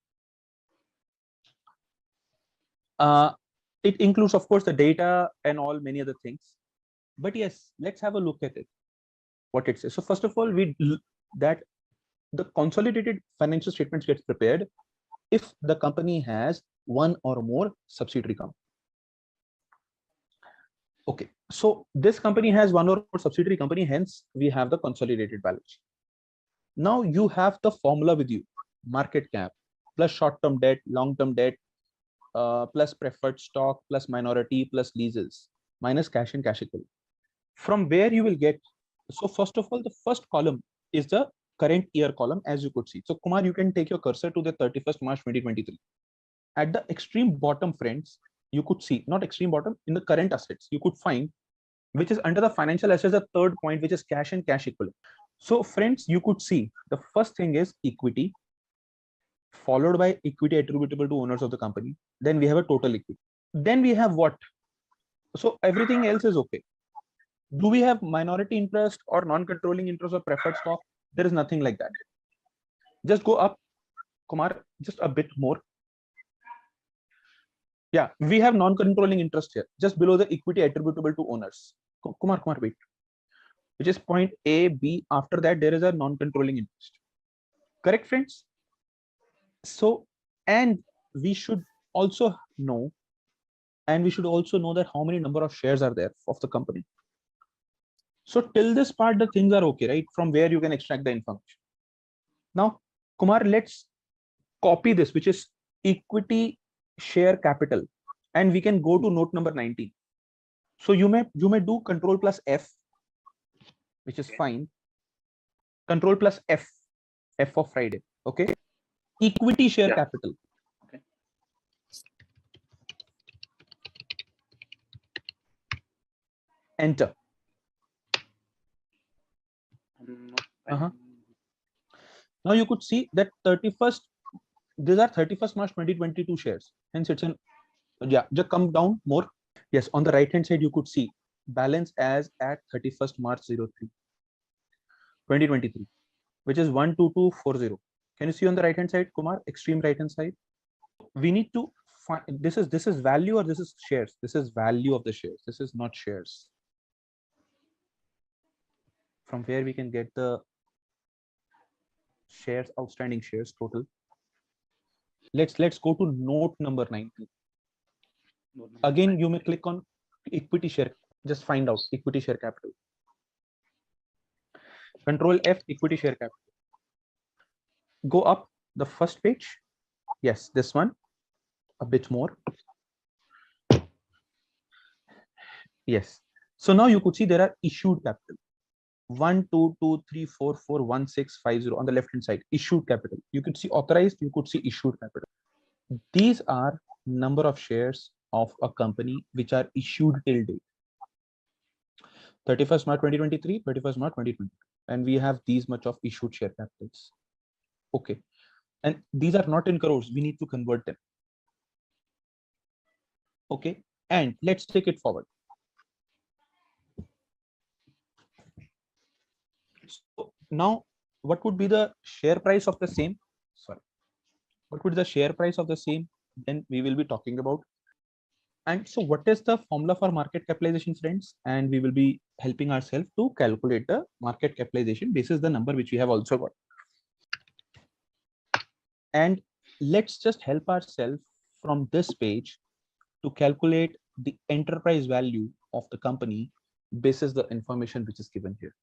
it includes, of course, the data and all many other things. But yes, let's have a look at it. What it says. So first of all, that the consolidated financial statements gets prepared if the company has one or more subsidiary company. Okay, so this company has one or more subsidiary company, hence we have the consolidated balance sheet. Now you have the formula with you: market cap plus short-term debt, long-term debt, plus preferred stock, plus minority, plus leases, minus cash and cash equivalent. From where you will get, so first of all, the first column is the current year column, as you could see. So Kumar, you can take your cursor to the 31st March 2023. At the extreme bottom, friends, you could see, not extreme bottom, in the current assets, you could find, which is under the financial assets, the third point, which is cash and cash equivalent. So friends, you could see the first thing is equity, followed by equity attributable to owners of the company. Then we have a total equity. Then we have what? So everything else is okay. Do we have minority interest or non-controlling interest or preferred stock? There is nothing like that. Just go up, Kumar, just a bit more. Yeah, we have non-controlling interest here, just below the equity attributable to owners. Kumar, wait. Which is point A, B. After that, there is a non-controlling interest. Correct, friends? So, and we should also know, that how many number of shares are there of the company. So till this part, the things are okay, right? From where you can extract the information. Now, Kumar, let's copy this, which is equity share capital, and we can go to note number 19. So you may do control plus F, which is fine. Control plus F of Friday. Okay. Equity share capital. Okay. Enter. Now you could see that 31st, these are 31st March 2022 shares. Hence it's just come down more. Yes, on the right hand side, you could see balance as at 31st March 2023, which is 12240. Can you see on the right hand side, Kumar? Extreme right hand side. We need to find, this is value or this is shares? This is value of the shares. This is not shares. From where we can get the shares, outstanding shares total. Let's go to note number 19. Again, you may click on equity share. Just find out equity share capital. Control F, equity share capital. Go up the first page. Yes, this one. A bit more. Yes. So now you could see there are issued capital. 1, 2, 2, 3, 4, 4, 1, 6, 5, 0 on the left hand side. Issued capital. You could see authorized, you could see issued capital. These are number of shares of a company which are issued till date. 31st March 2023, 31st March 2020. And we have these much of issued share capitals. Okay. And these are not in crores. We need to convert them. Okay. And let's take it forward. So now, what would be the share price of the same? Sorry. What would be the share price of the same? Then we will be talking about. And so what is the formula for market capitalization, friends? And we will be helping ourselves to calculate the market capitalization. This is the number which we have also got. And let's just help ourselves from this page to calculate the enterprise value of the company basis the information which is given here.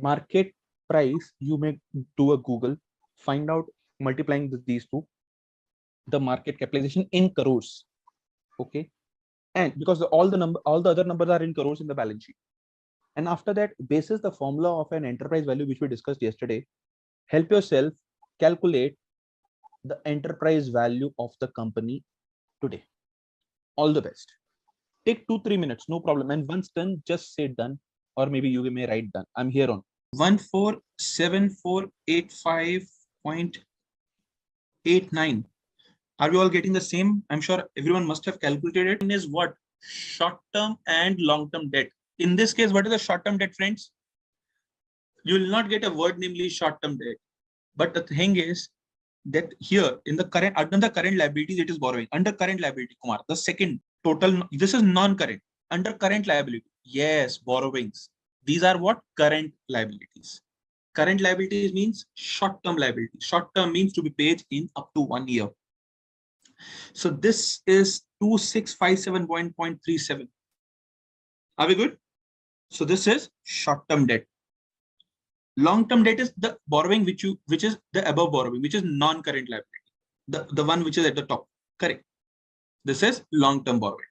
Market price, you may do a Google, find out multiplying these two, the market capitalization in crores. Okay. And because all the other numbers are in crores in the balance sheet. And after that, basis the formula of an enterprise value which we discussed yesterday, help yourself calculate the enterprise value of the company today. All the best. Take 2-3 minutes, no problem. And once done, just say done, or maybe you may write done. I'm here on 147485.89. Are we all getting the same? I'm sure everyone must have calculated it. Is what? Short-term and long-term debt. In this case, what is the short-term debt, friends? You will not get a word namely short-term debt. But the thing is that here in the current, under the current liabilities, it is borrowing. Under current liability, Kumar, the second total, this is non-current. Under current liability, yes, borrowings. These are what? Current liabilities. Current liabilities means short-term liability. Short-term means to be paid in up to 1 year. So this is 2657.37. Are we good? So this is short-term debt. Long-term debt is the borrowing which is the above borrowing, which is non-current liability. The one which is at the top. Correct. This is long-term borrowing.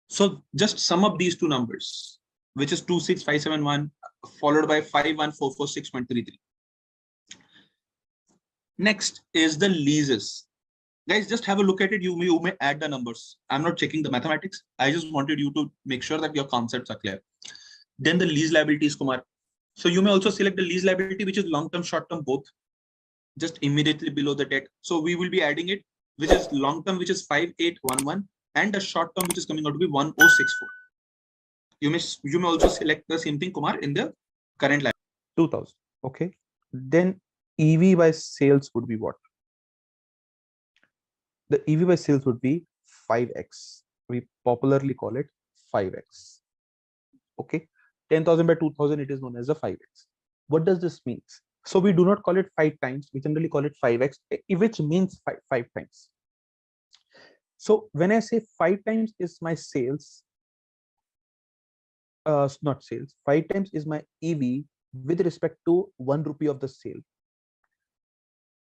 So just sum up these two numbers, which is 26571 followed by 51446.33. Next is the leases. Guys, just have a look at it. You may add the numbers. I'm not checking the mathematics. I just wanted you to make sure that your concepts are clear. Then the lease liabilities, Kumar. So you may also select the lease liability, which is long-term, short-term, both, just immediately below the debt. So we will be adding it, which is long-term, which is 5811, and the short-term, which is coming out to be 1064. You may also select the same thing, Kumar, in the current liability. 2000. Okay. Then EV by sales would be what? The EV by sales would be 5x. We popularly call it 5x. Okay. 10,000 by 2000, it is known as a 5x. What does this mean? So we do not call it 5 times. We generally call it 5x, which means 5 times. So when I say 5 times is my sales, not sales, 5 times is my EV with respect to 1 rupee of the sale.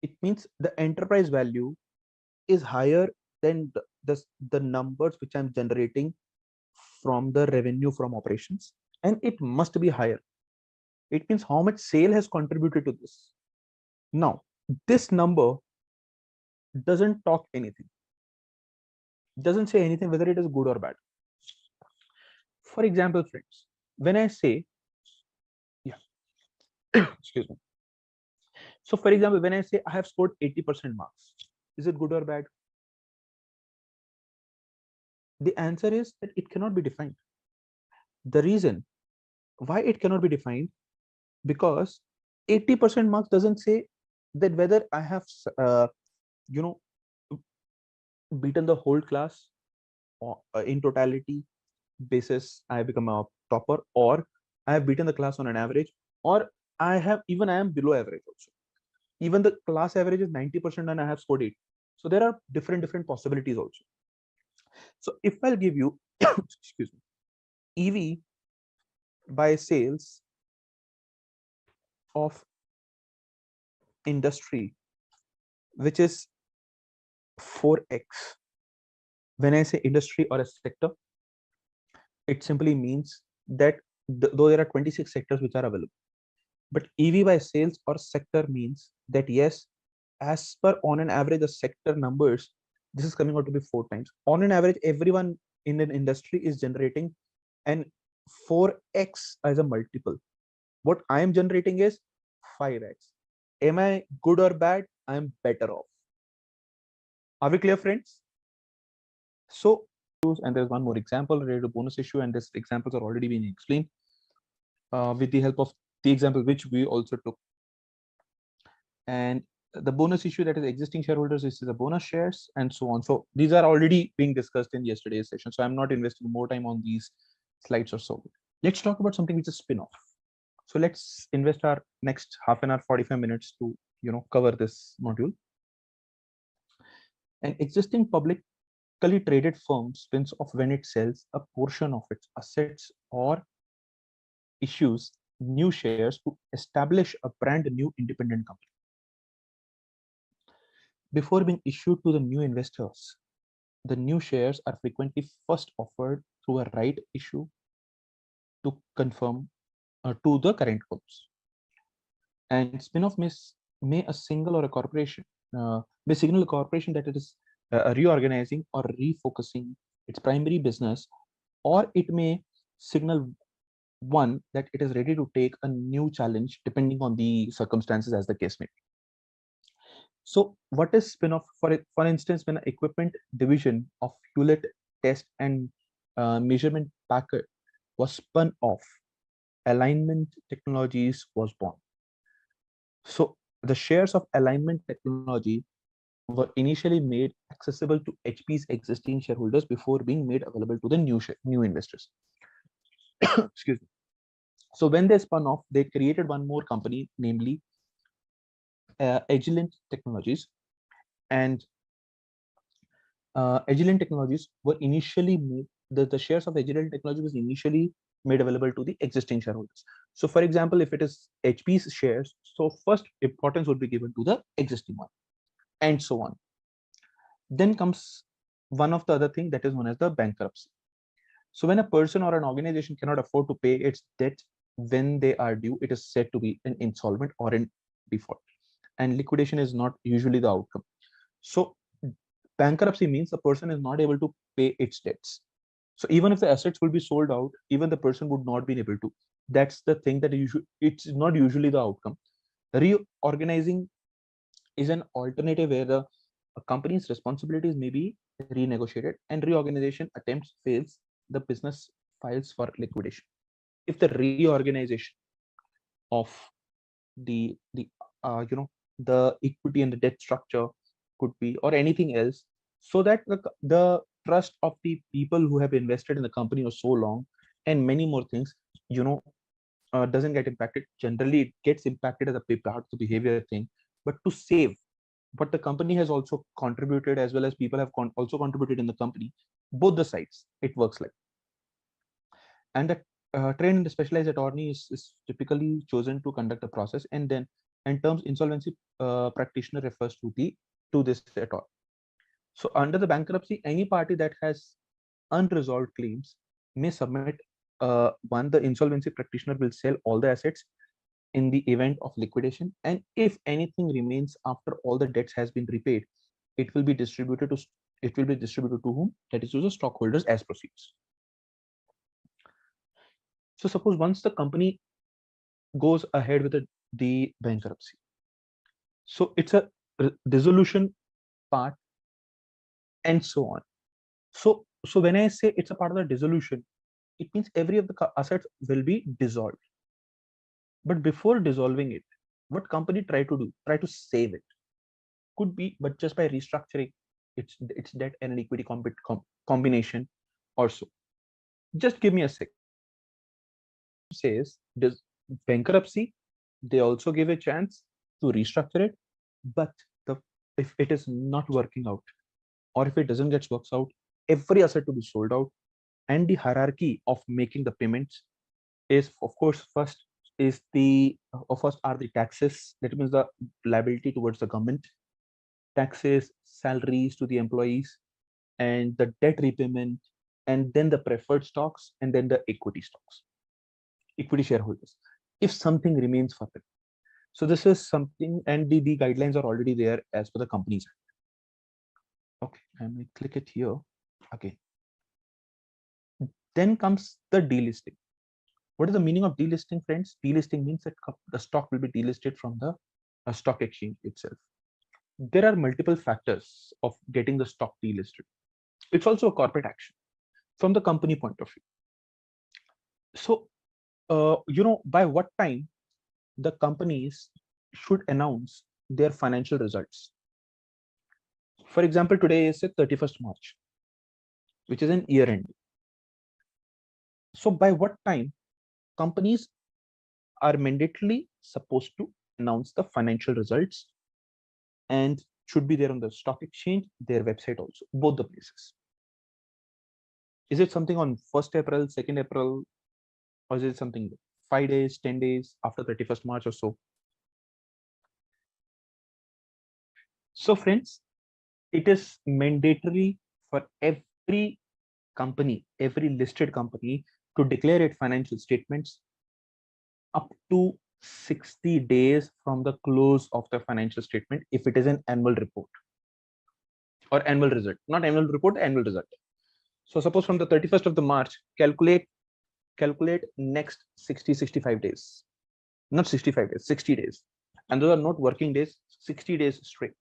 It means the enterprise value is higher than the numbers which I'm generating from the revenue from operations, and it must be higher. It means how much sale has contributed to this. Now, this number doesn't talk anything. Doesn't say anything whether it is good or bad. For example, friends, when I say, excuse me. So for example, when I say I have scored 80% marks, is it good or bad? The answer is that it cannot be defined. The reason why it cannot be defined, because 80% marks doesn't say that whether I have beaten the whole class or in totality basis I have become a topper, or I have beaten the class on an average, or I am below average also. Even the class average is 90% and I have scored 8. So there are different possibilities also. So if I'll give you excuse me, EV by sales of industry, which is 4x. When I say industry or a sector, it simply means that though there are 26 sectors which are available, but EV by sales or sector means that yes, as per on an average the sector numbers, this is coming out to be 4 times. On an average, everyone in an industry is generating an 4x as a multiple. What I am generating is 5x. Am I good or bad? I am better off. Are we clear, friends? So, and there's one more example related to bonus issue, and these examples are already being explained with the help of the example which we also took. And the bonus issue, that is existing shareholders, is the bonus shares and so on. So these are already being discussed in yesterday's session. So I'm not investing more time on these slides or so. Let's talk about something which is spin-off. So let's invest our next half an hour, 45 minutes to cover this module. An existing publicly traded firm spins off when it sells a portion of its assets or issues new shares to establish a brand new independent company. Before being issued to the new investors, the new shares are frequently first offered through a right issue to confirm to the current holders. And spin-off may a single or a corporation may signal a corporation that it is reorganizing or refocusing its primary business, or it may signal one that it is ready to take a new challenge depending on the circumstances as the case may be. So what is spin-off? For instance, when an equipment division of Hewlett Test and Measurement Packard was spun off, Alignment Technologies was born. So the shares of Alignment Technology were initially made accessible to HP's existing shareholders before being made available to the new investors. Excuse me. So when they spun off, they created one more company, namely Agilent Technologies. And Agilent Technologies were initially made, the shares of Agilent Technology was initially made available to the existing shareholders. So for example, if it is HP's shares, so first importance would be given to the existing one, and so on. Then comes one of the other thing that is known as the bankruptcy. So when a person or an organization cannot afford to pay its debt when they are due, it is said to be an insolvent or in default, and liquidation is not usually the outcome. So bankruptcy means the person is not able to pay its debts. So even if the assets will be sold out, even the person would not be able to. That's the thing that it's not usually the outcome. Reorganizing is an alternative where a company's responsibilities may be renegotiated, and reorganization attempts fails, the business files for liquidation. If the reorganization of the the equity and the debt structure could be, or anything else, so that the trust of the people who have invested in the company for so long and many more things doesn't get impacted. Generally it gets impacted as a part of the behavior thing, but to save what the company has also contributed, as well as people have also contributed in the company, both the sides, it works like. And the trained and specialized attorney is typically chosen to conduct the process, and then in terms insolvency practitioner refers to this attorney. So under the bankruptcy, any party that has unresolved claims may submit one. The insolvency practitioner will sell all the assets in the event of liquidation, and if anything remains after all the debts has been repaid, it will be distributed to whom? That is to the stockholders as proceeds. So suppose once the company goes ahead with the bankruptcy, so it's a dissolution part and so on. So when I say it's a part of the dissolution, it means every of the assets will be dissolved. But before dissolving it, what company try to do? Try to save it. Could be, but just by restructuring its debt and an equity combination or so. Just give me a sec. Says this bankruptcy, they also give a chance to restructure it, But if it is not working out, or if it doesn't get works out, every asset to be sold out, and the hierarchy of making the payments is, of course, first are the taxes. That means the liability towards the government, taxes, salaries to the employees, and the debt repayment, and then the preferred stocks, and then the equity stocks, equity shareholders, if something remains for them. So this is something, and the guidelines are already there as per the companies. Okay, I may click it here again. Then comes the delisting. What is the meaning of delisting, friends? Delisting means that the stock will be delisted from the stock exchange itself. There are multiple factors of getting the stock delisted. It's also a corporate action from the company point of view. So, by what time the companies should announce their financial results? For example, today is the 31st March, which is an year end. So by what time companies are mandatorily supposed to announce the financial results, and should be there on the stock exchange, their website also, both the places? Is it something on 1st April, 2nd April, or is it something 5 days, 10 days after 31st March or so? So friends, it is mandatory for every company, every listed company, to declare its financial statements up to 60 days from the close of the financial statement if it is an annual report or annual result, not annual report, annual result. So suppose from the 31st of the March, calculate next 65 days, not 65 days, 60 days. And those are not working days, 60 days straight.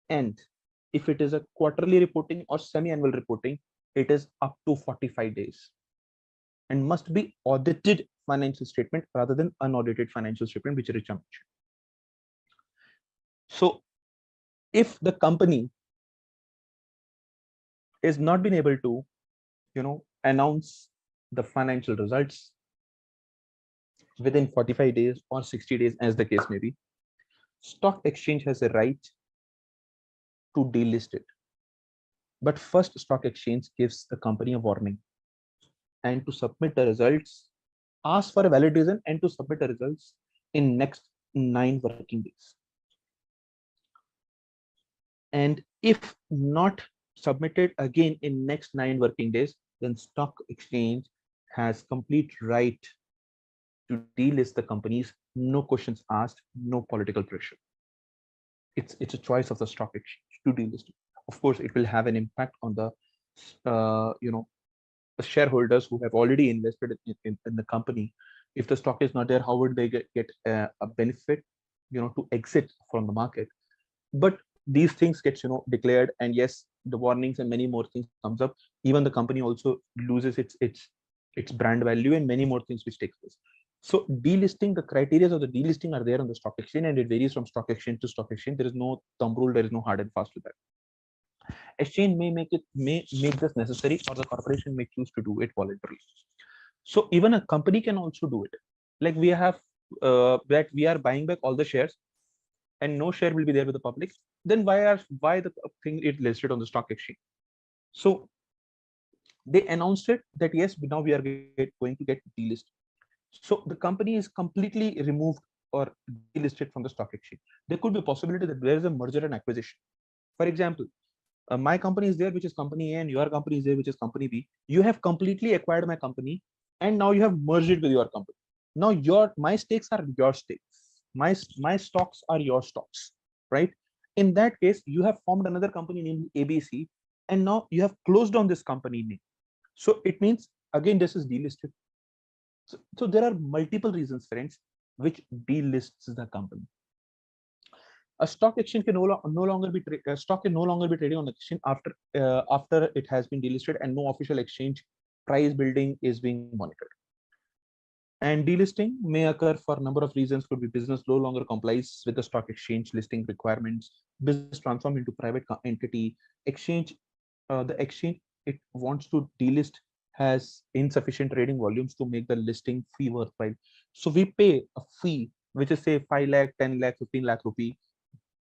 And if it is a quarterly reporting or semi-annual reporting, it is up to 45 days and must be audited financial statement rather than unaudited financial statement, which Richa mentioned. So if the company is not been able to, announce the financial results within 45 days or 60 days, as the case may be, stock exchange has a right to delist it. But first, stock exchange gives the company a warning and to submit the results, ask for a valid reason, and to submit the results in next 9 working days. And if not submitted again in next 9 working days, then stock exchange has complete right to delist the companies, no questions asked, no political pressure. It's a choice of the stock exchange to delist it. Of course, it will have an impact on the the shareholders who have already invested in the company. If the stock is not there, how would they get a benefit, to exit from the market? But these things get declared, and yes, the warnings and many more things comes up. Even the company also loses its brand value and many more things which takes place. So delisting, the criteria of the delisting are there on the stock exchange, and it varies from stock exchange to stock exchange. There is no thumb rule, there is no hard and fast to that. Exchange may make this necessary, or the corporation may choose to do it voluntarily. So even a company can also do it. Like we have that we are buying back all the shares, and no share will be there with the public. Then why the thing is listed on the stock exchange? So they announced it that yes, now we are going to get delisted. So the company is completely removed or delisted from the stock exchange. There could be a possibility that there is a merger and acquisition. For example, my company is there, which is company A, and your company is there, which is company B. You have completely acquired my company, and now you have merged it with your company. Now my stakes are your stakes. My stocks are your stocks, right? In that case, you have formed another company named ABC, and now you have closed down this company name. So it means again this is delisted. So there are multiple reasons, friends, which delists the company. A stock exchange can no longer be stock can no longer be traded on the exchange after it has been delisted, and no official exchange price building is being monitored. And delisting may occur for a number of reasons. Could be business no longer complies with the stock exchange listing requirements, business transform into private entity, exchange the exchange it wants to delist has insufficient trading volumes to make the listing fee worthwhile. So we pay a fee which is say 5 lakh, 10 lakh, 15 lakh rupee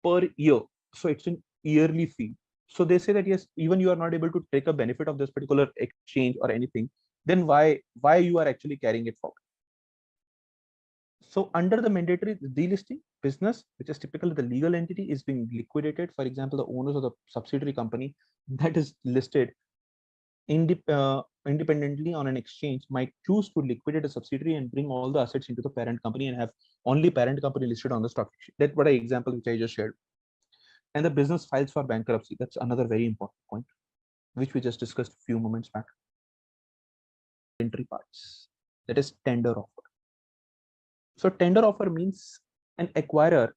per year. So it's an yearly fee. So they say that yes, even you are not able to take a benefit of this particular exchange or anything, then why you are actually carrying it forward? So under the mandatory delisting, business, which is typically the legal entity, is being liquidated. For example, the owners of the subsidiary company that is listed independently on an exchange might choose to liquidate a subsidiary and bring all the assets into the parent company and have only parent company listed on the stock exchange. That's what an example which I just shared. And the business files for bankruptcy. That's another very important point, which we just discussed a few moments back. Entry parts, that is tender offer. So tender offer means an acquirer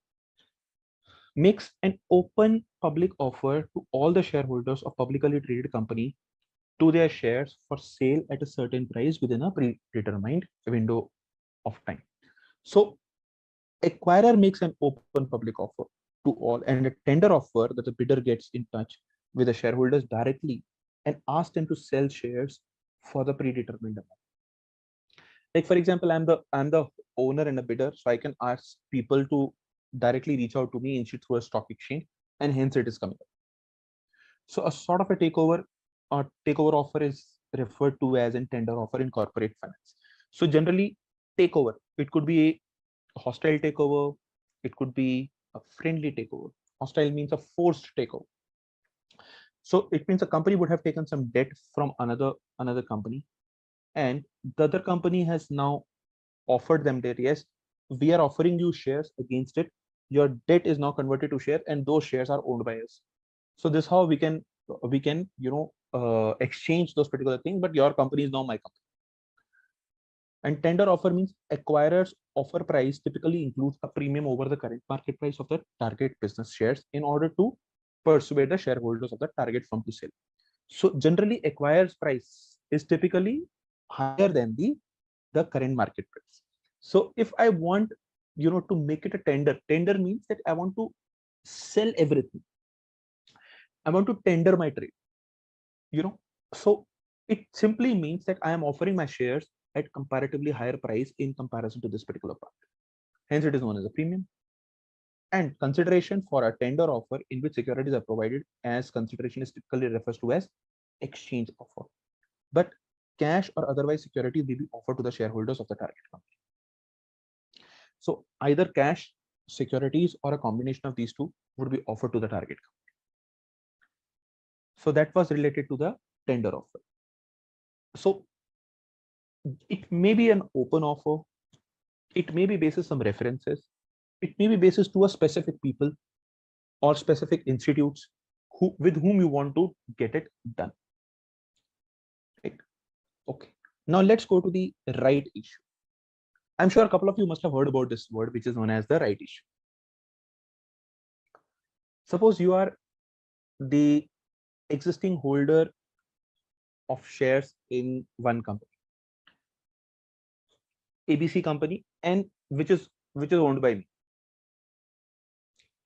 makes an open public offer to all the shareholders of publicly traded company to their shares for sale at a certain price within a predetermined window of time. So acquirer makes an open public offer to all, and a tender offer that the bidder gets in touch with the shareholders directly and asks them to sell shares for the predetermined amount. Like for example, I'm the owner and a bidder, so I can ask people to directly reach out to me instead through a stock exchange, and hence it is coming up. So a sort of a takeover offer is referred to as a tender offer in corporate finance. So generally, takeover, it could be a hostile takeover, it could be a friendly takeover. Hostile means a forced takeover. So it means a company would have taken some debt from another company, and the other company has now offered them that yes, we are offering you shares against it. Your debt is now converted to share, and those shares are owned by us. So this is how we can exchange those particular things, but your company is now my company. And tender offer means acquirers offer price typically includes a premium over the current market price of the target business shares in order to persuade the shareholders of the target firm to sell. So generally acquirer's price is typically higher than the current market price. So if I want to make it a tender means that I want to sell everything. I want to tender my trade. So it simply means that I am offering my shares at comparatively higher price in comparison to this particular part. Hence it is known as a premium. And consideration for a tender offer in which securities are provided as consideration is typically refers to as exchange offer. But cash or otherwise securities will be offered to the shareholders of the target company. So either cash, securities, or a combination of these two would be offered to the target company. So that was related to the tender offer. So it may be an open offer. It may be basis some references. It may be basis to a specific people or specific institutes with whom you want to get it done. Right? Okay. Now let's go to the right issue. I'm sure a couple of you must have heard about this word, which is known as the right issue. Suppose you are the existing holder of shares in one company, ABC company, and which is owned by me.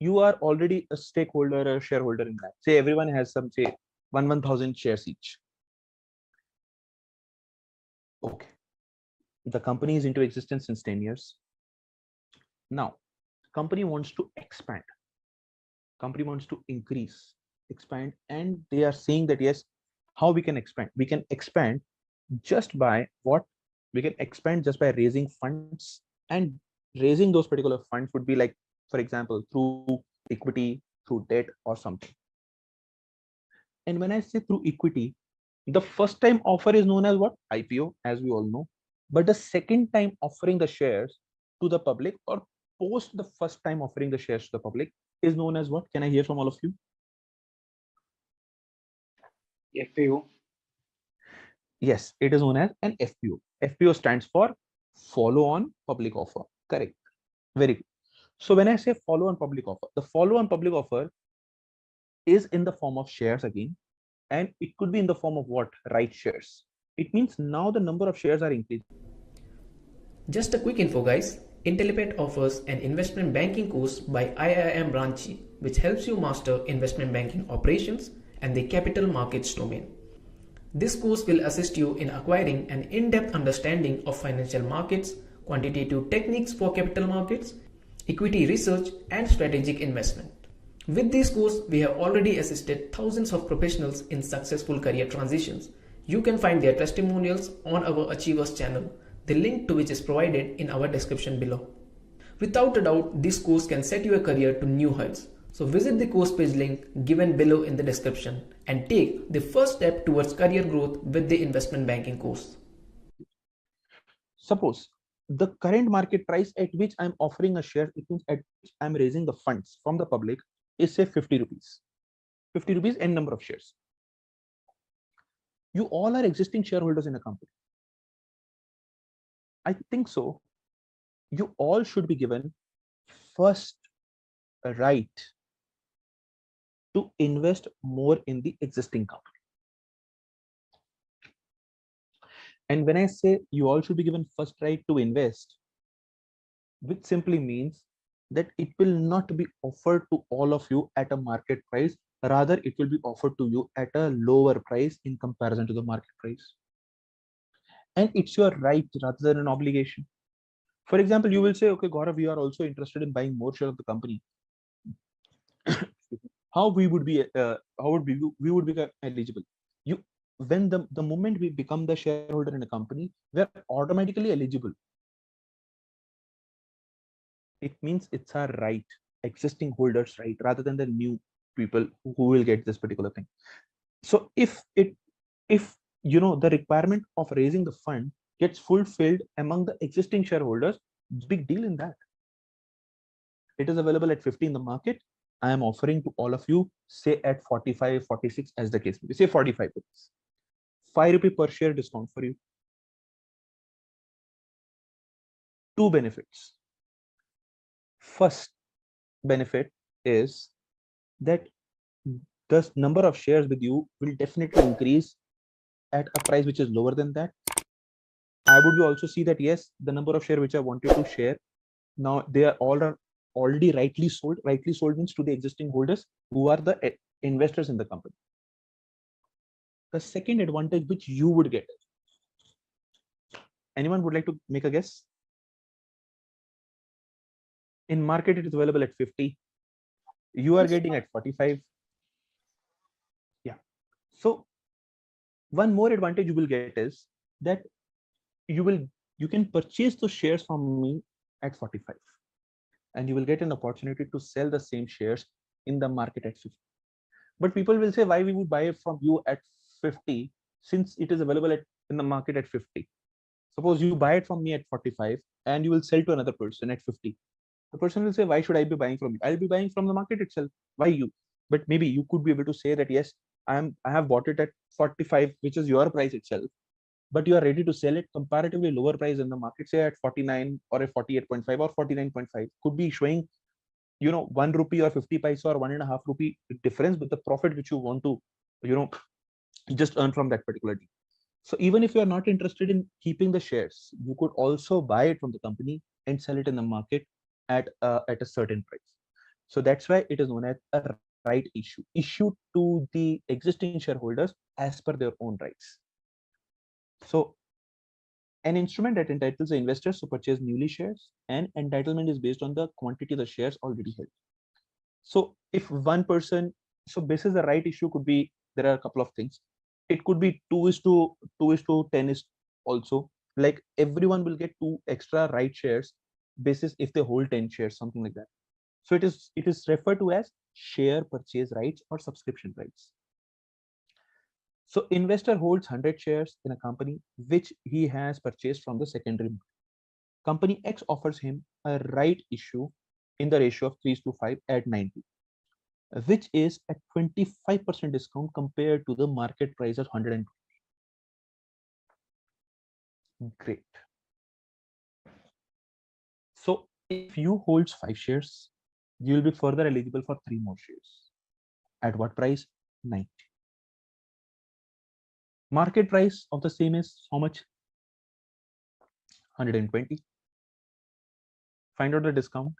You are already a stakeholder, a shareholder in that. Say everyone has some, say 1,000 shares each. Okay. The company is into existence since 10 years. Now, company wants to expand. Company wants to increase, expand, and they are saying that yes, how we can expand? We can expand just by what? We can expand just by raising funds, and raising those particular funds would be like, for example, through equity, through debt, or something. And when I say through equity, the first time offer is known as what? IPO, as we all know. But the second time offering the shares to the public, or post the first time offering the shares to the public, is known as what? Can I hear from all of you? FPO. Yes, it is known as an FPO. FPO stands for follow-on public offer. Correct. Very good. So when I say follow-on public offer, the follow-on public offer is in the form of shares again, and it could be in the form of what? Right shares. It means now the number of shares are increasing. Just a quick info guys, Intellipaat offers an investment banking course by IIM Ranchi which helps you master investment banking operations and the capital markets domain. This course will assist you in acquiring an in-depth understanding of financial markets, quantitative techniques for capital markets, equity research, and strategic investment. With this course, we have already assisted thousands of professionals in successful career transitions. You can find their testimonials on our Achievers channel, the link to which is provided in our description below. Without a doubt, this course can set your career to new heights. So visit the course page link given below in the description and take the first step towards career growth with the investment banking course. Suppose the current market price at which I'm offering a share, it means at which I'm raising the funds from the public, is say 50 rupees. 50 rupees n number of shares. You all are existing shareholders in a company. I think so. You all should be given first a right to invest more in the existing company. And when I say you all should be given first right to invest, which simply means that it will not be offered to all of you at a market price, rather it will be offered to you at a lower price in comparison to the market price. And it's your right rather than an obligation. For example, you will say, okay, Gaurav, we are also interested in buying more share of the company. How we would be eligible? When the moment we become the shareholder in a company, we are automatically eligible. It means it's our right, existing holders' right, rather than the new people who will get this particular thing. So if you know the requirement of raising the fund gets fulfilled among the existing shareholders, big deal in that. It is available at 50 in the market. I am offering to all of you, say at 45, 46 as the case may be, say 45 rupees. 5 rupee per share discount for you. Two benefits. First benefit is that the number of shares with you will definitely increase at a price which is lower than that. I would also see that yes, the number of shares which I wanted to share, now they are already rightly sold. Rightly sold means to the existing holders who are the investors in the company. The second advantage which you would get. Anyone would like to make a guess? In market, it is available at 50. You are getting at 45. Yeah. So one more advantage you will get is that you can purchase those shares from me at 45, and you will get an opportunity to sell the same shares in the market at 50. But people will say, why we would buy it from you at 50 since it is available in the market at 50? Suppose you buy it from me at 45 and you will sell to another person at 50. The person will say, why should I be buying from you? I'll be buying from the market itself. Why you? But maybe you could be able to say that, yes, I have bought it at 45, which is your price itself, but you are ready to sell it comparatively lower price in the market, say at 49 or at 48.5 or 49.5. Could be showing, 1 rupee or 50 paisa or 1.5 rupee difference with the profit which you want to, just earn from that particular deal. So even if you are not interested in keeping the shares, you could also buy it from the company and sell it in the market at a certain price. So that's why it is known as a right issue, issued to the existing shareholders as per their own rights. So an instrument that entitles the investors to purchase newly shares, and entitlement is based on the quantity of the shares already held. So if one person, so basis the right issue could be, there are a couple of things. It could be 2:10 is also, like everyone will get 2 extra right shares basis if they hold 10 shares, something like that. So it is referred to as share purchase rights or subscription rights. So investor holds 100 shares in a company which he has purchased from the secondary market. Company X offers him a right issue in the ratio of 3:5 at 90, which is at 25% discount compared to the market price of 120. Great. So if you hold 5 shares, you will be further eligible for 3 more shares. At what price? 90. Market price of the same is how much? 120. Find out the discount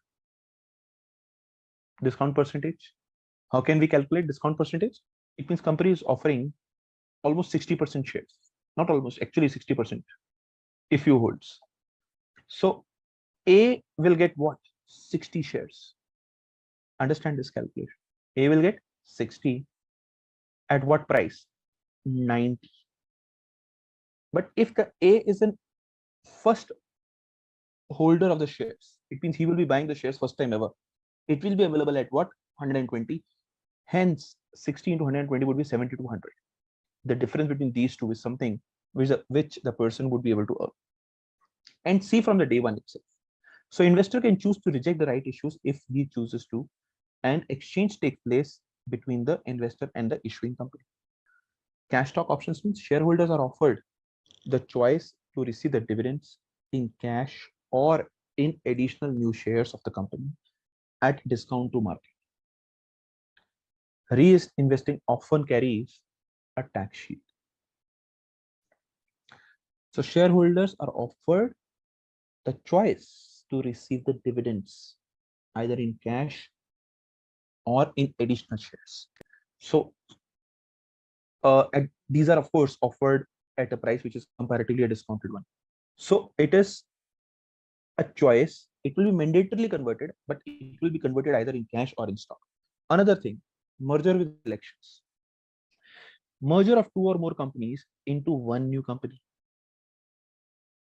percentage. How can we calculate discount percentage? It means company is offering almost 60% shares, not almost, actually 60% if you holds. So A will get what? 60 shares. Understand this calculation. A will get 60 at what price? 90. But if the A is an first holder of the shares, it means he will be buying the shares first time ever. It will be available at what? 120. Hence, 60 into 120 would be 70 to 100. The difference between these two is something which the person would be able to earn and see from the day one itself. So investor can choose to reject the right issues if he chooses to, and exchange takes place between the investor and the issuing company. Cash stock options means shareholders are offered the choice to receive the dividends in cash or in additional new shares of the company at discount to market. Reinvesting often carries a tax shield. So shareholders are offered the choice to receive the dividends either in cash or in additional shares. So these are of course offered at a price which is comparatively a discounted one. So it is a choice. It will be mandatorily converted, but it will be converted either in cash or in stock. Another thing, merger with elections. Merger of two or more companies into one new company.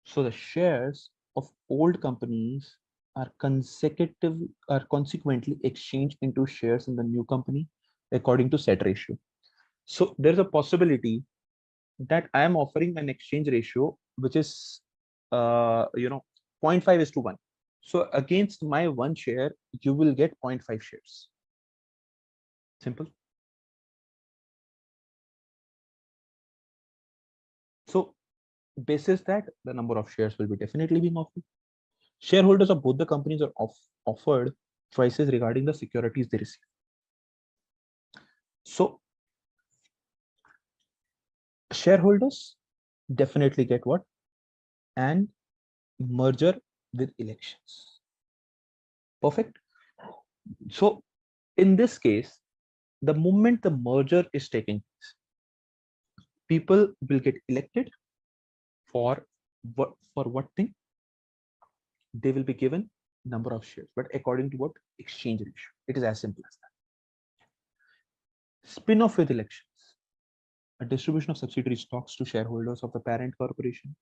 So the shares of old companies are consequently exchanged into shares in the new company according to set ratio. So there's a possibility that I am offering an exchange ratio which is 0.5:1. So against my one share, you will get 0.5 shares. Simple. So basis that, the number of shares will be definitely being offered. Shareholders of both the companies are offered choices regarding the securities they receive. So shareholders definitely get what? And merger with elections. Perfect. So in this case, the moment the merger is taking place, people will get elected for what thing? They will be given number of shares, but according to what? Exchange ratio. It is as simple as that. Spin-off with elections. A distribution of subsidiary stocks to shareholders of the parent corporation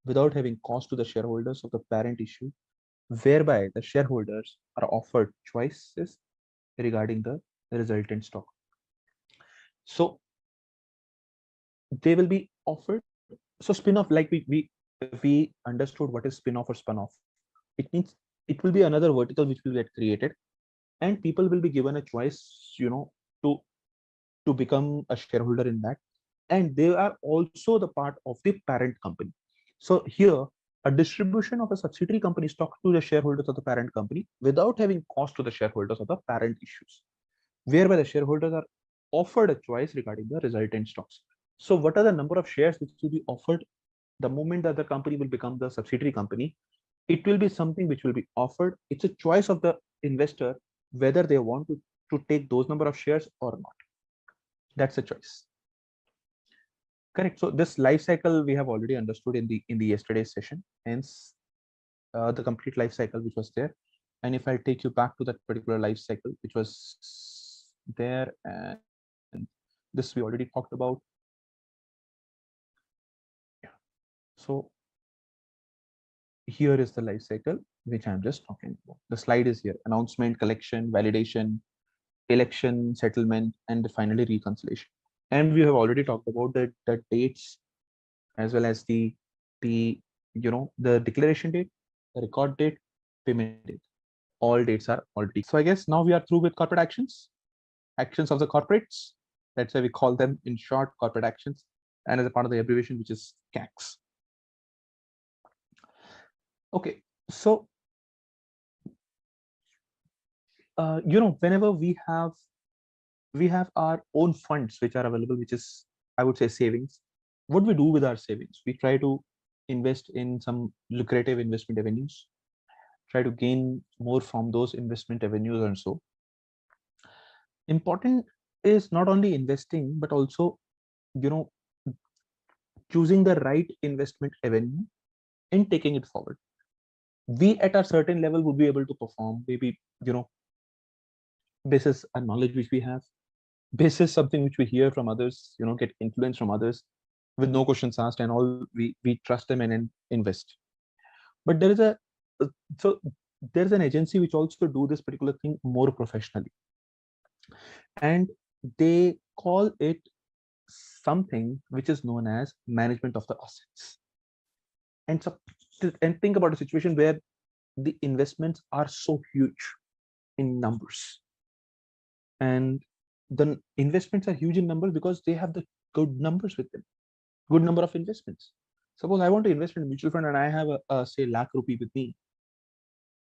without having cost to the shareholders of the parent issue, whereby the shareholders are offered choices regarding the resultant stock. So they will be offered. So spin-off, like we understood what is spin-off or spun-off. It means it will be another vertical which will get created, and people will be given a choice, to become a shareholder in that, and they are also the part of the parent company. So here, a distribution of a subsidiary company stock to the shareholders of the parent company without having cost to the shareholders of the parent issues, whereby the shareholders are offered a choice regarding the resultant stocks. So what are the number of shares which will be offered the moment that the company will become the subsidiary company? It will be something which will be offered. It's a choice of the investor whether they want to take those number of shares or not. That's a choice. Correct. So this life cycle we have already understood in the yesterday's session, hence the complete life cycle which was there. And if I take you back to that particular life cycle which was there, and this we already talked about. Yeah. So here is the life cycle which I'm just talking about. The slide is here: announcement, collection, validation, election, settlement, and finally reconciliation. And we have already talked about the dates as well as the declaration date, the record date, payment date. All dates are already. So I guess now we are through with corporate actions of the corporates. That's why we call them in short corporate actions, and as a part of the abbreviation which is CACs. Okay, so whenever we have our own funds which are available, which is, I would say, savings. What we do with our savings? We try to invest in some lucrative investment avenues, try to gain more from those investment avenues, and so important is not only investing but also choosing the right investment avenue and taking it forward. we at a certain level would be able to perform, maybe, basis a knowledge which we have, basis something which we hear from others, get influence from others with no questions asked, and all we trust them and then invest. But there is so there's an agency which also do this particular thing more professionally, and they call it something which is known as management of the assets. And so, and think about a situation where the investments are so huge in numbers, and the investments are huge in numbers because they have the good numbers with them, good number of investments. Suppose I want to invest in a mutual fund and I have a say lakh rupee with me.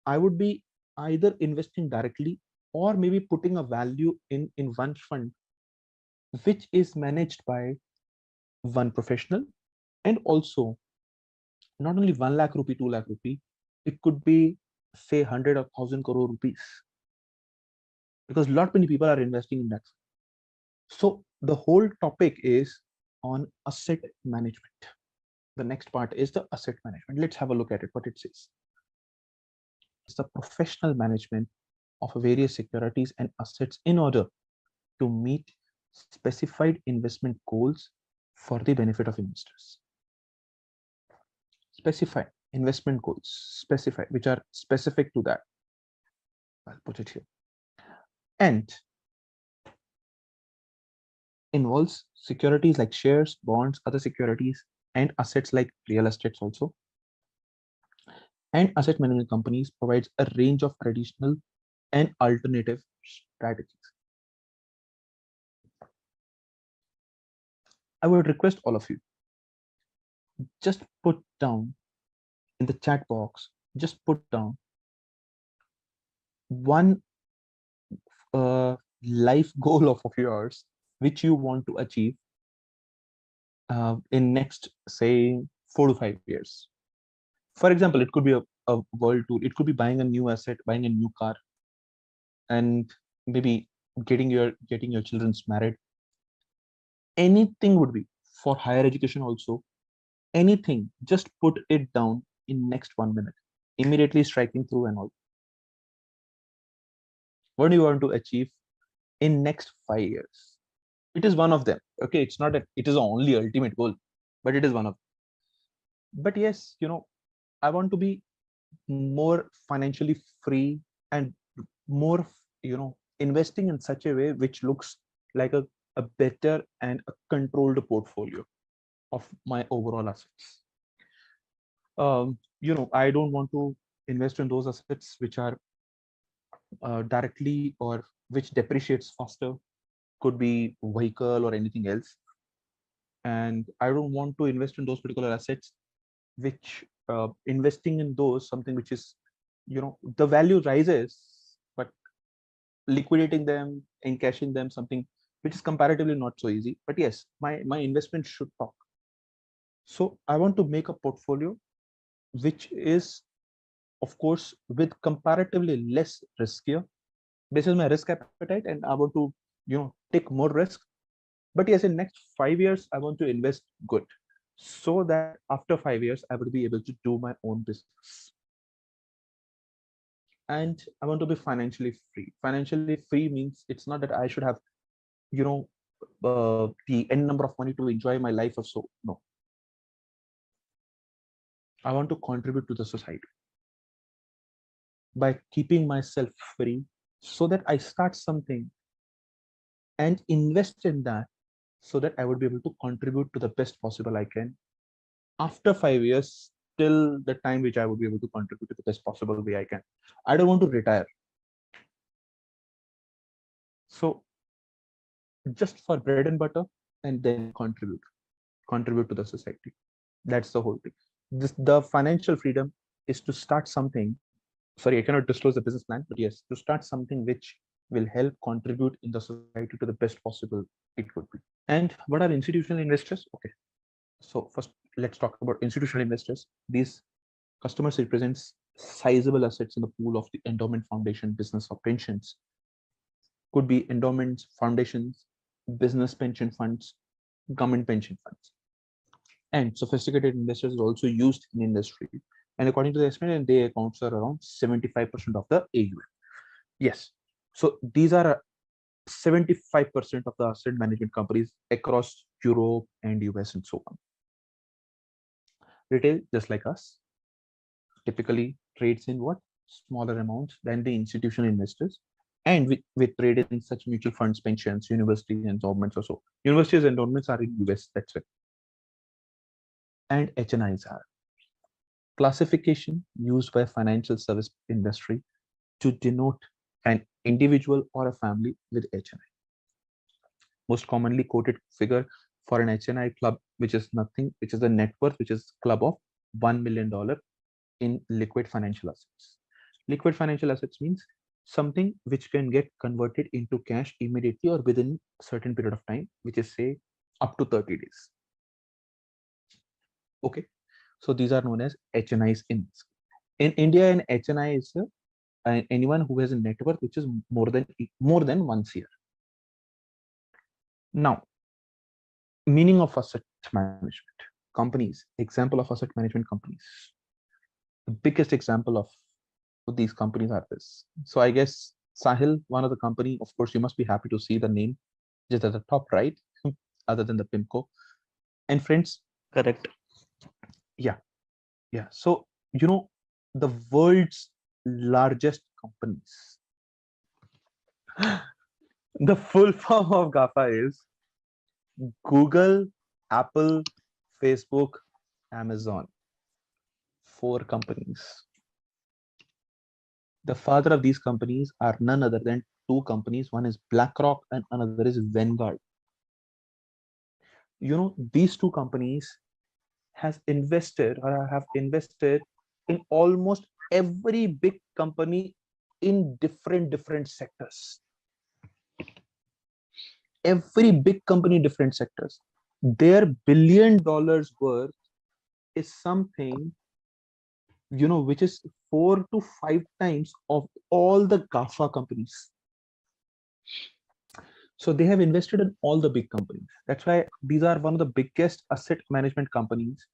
I would be either investing directly or maybe putting a value in one fund which is managed by one professional, and also not only 1 lakh rupee, 2 lakh rupee, it could be say 100 or 1000 crore rupees, because lot many people are investing in that. So the whole topic is on asset management. The next part is the asset management. Let's have a look at it, what it says. It's the professional management of various securities and assets in order to meet specified investment goals for the benefit of investors. Specify investment goals, specify, which are specific to that. I'll put it here. And involves securities like shares, bonds, other securities, and assets like real estates also. And asset management companies provides a range of traditional and alternative strategies. I would request all of you, just put down in the chat box, just put down one life goal of yours which you want to achieve in next, say, 4 to 5 years. For example, it could be a world tour, it could be buying a new asset, buying a new car, and maybe getting your children's married. Anything would be, for higher education also, anything, just put it down in next 1 minute, immediately striking through and all. What do you want to achieve in next 5 years? It is one of them. Okay, it's not that it is the only ultimate goal, but it is one of them. But yes, I want to be more financially free and more, investing in such a way which looks like a better and a controlled portfolio of my overall assets. I don't want to invest in those assets which are directly or which depreciates faster, could be vehicle or anything else. And I don't want to invest in those particular assets which investing in those something which is, the value rises, but liquidating them, encashing them, something which is comparatively not so easy. But yes, my investment should talk. So I want to make a portfolio which is, of course, with comparatively less riskier. This is my risk appetite, and I want to, take more risk. But yes, in next 5 years, I want to invest good, so that after 5 years, I would be able to do my own business. And I want to be financially free. Financially free means it's not that I should have, the n number of money to enjoy my life or so. No. I want to contribute to the society by keeping myself free, so that I start something and invest in that, so that I would be able to contribute to the best possible I can after 5 years, till the time which I would be able to contribute to the best possible way I can. I don't want to retire. So just for bread and butter, and then contribute to the society. That's the whole thing. The financial freedom is to start something. Sorry, I cannot disclose the business plan, but yes, to start something which will help contribute in the society to the best possible it would be. And what are institutional investors? Okay, so first let's talk about institutional investors. These customers represents sizable assets in the pool of the endowment, foundation, business, or pensions. Could be endowments, foundations, business pension funds, government pension funds. And sophisticated investors is also used in industry, And according to the estimate, they account for around 75% of the AUM. Yes. So these are 75% of the asset management companies across Europe and US and so on. Retail, just like us, typically trades in what? Smaller amounts than the institutional investors. And we trade in such mutual funds, pensions, universities, endowments or so. Universities and endowments are in US, that's it. And HNIs are classification used by financial service industry to denote an individual or a family with HNI. Most commonly quoted figure for an HNI club, which is nothing, which is the net worth, which is club of $1 million in liquid financial assets. Liquid financial assets means something which can get converted into cash immediately or within a certain period of time, which is say up to 30 days. Okay, so these are known as HNIs in India. An HNI is anyone who has a net worth which is more than 1 year. Now, meaning of asset management companies. Example of asset management companies. The biggest example of these companies are this. So I guess Sahil, one of the company, of course, you must be happy to see the name just at the top right, other than the PIMCO. And friends, correct. Yeah. So, the world's largest companies. The full form of GAFA is Google, Apple, Facebook, Amazon. 4 companies. The father of these companies are none other than 2 companies. One is BlackRock and another is Vanguard. These 2 companies have invested in almost every big company in different sectors. Every big company, different sectors. Their $1 billion worth is something, which is 4 to 5 times of all the GAFA companies. So they have invested in all the big companies. That's why these are one of the biggest asset management companies.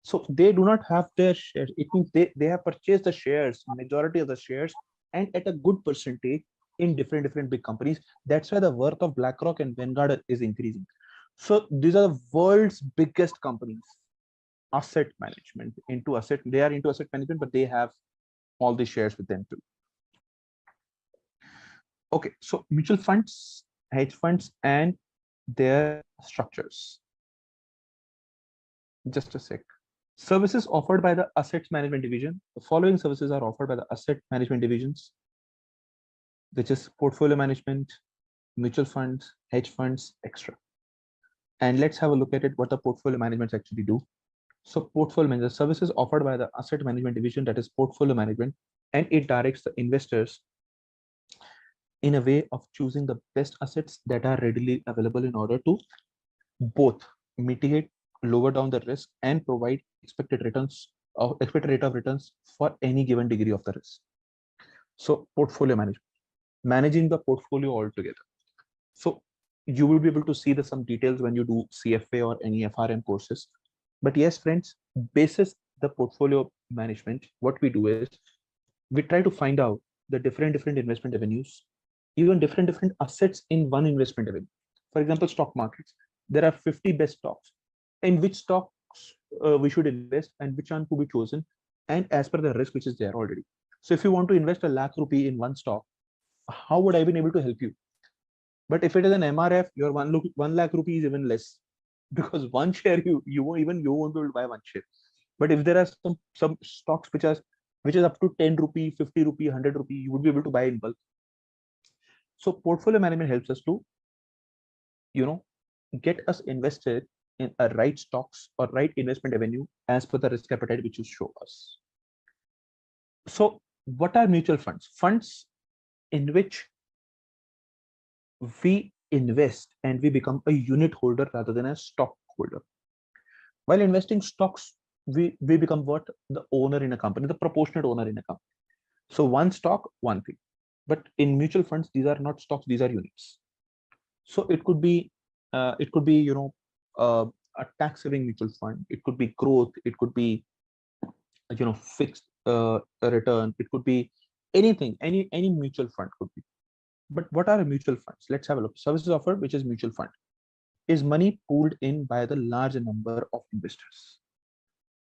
So they do not have their shares. It means they have purchased the shares, majority of the shares, and at a good percentage in different big companies. That's why the worth of BlackRock and Vanguard is increasing. So these are the world's biggest companies. Asset management they are into asset management, but they have all the shares with them too. Okay, so mutual funds, hedge funds, and their structures. Just a sec. Services offered by the asset management division. The following services are offered by the asset management divisions, which is portfolio management, mutual funds, hedge funds, extra. And let's have a look at it, what the portfolio management actually do. So portfolio management services offered by the asset management division, that is portfolio management, and it directs the investors in a way of choosing the best assets that are readily available in order to both mitigate, lower down the risk, and provide expected rate of returns for any given degree of the risk. So portfolio management, managing the portfolio altogether. So you will be able to see some details when you do CFA or any FRM courses. But yes, friends, basis the portfolio management, what we do is we try to find out the different investment avenues, even different assets in one investment avenue. For example, stock markets. There are 50 best stocks. In which stocks we should invest and which one to be chosen, and as per the risk which is there already. So if you want to invest ₹1 lakh in one stock, how would I be able to help you? But if it is an MRF, your 1 lakh rupee is even less, because one share you won't be able to buy one share. But if there are some stocks which is up to 10 rupee, 50 rupee, 100 rupee, you would be able to buy in bulk. So portfolio management helps us to, get us invested in a right stocks or right investment avenue as per the risk appetite which you show us. So what are mutual funds? Funds in which we invest and we become a unit holder rather than a stockholder. While investing stocks, we become what? The owner in a company, the proportionate owner in a company. So one stock, one thing. But in mutual funds, these are not stocks, these are units. So it could be a tax saving mutual fund, it could be growth, it could be fixed return. It could be anything, any mutual fund could be. But what are mutual funds? Let's have a look. Services offered, which is mutual fund, is money pooled in by the large number of investors.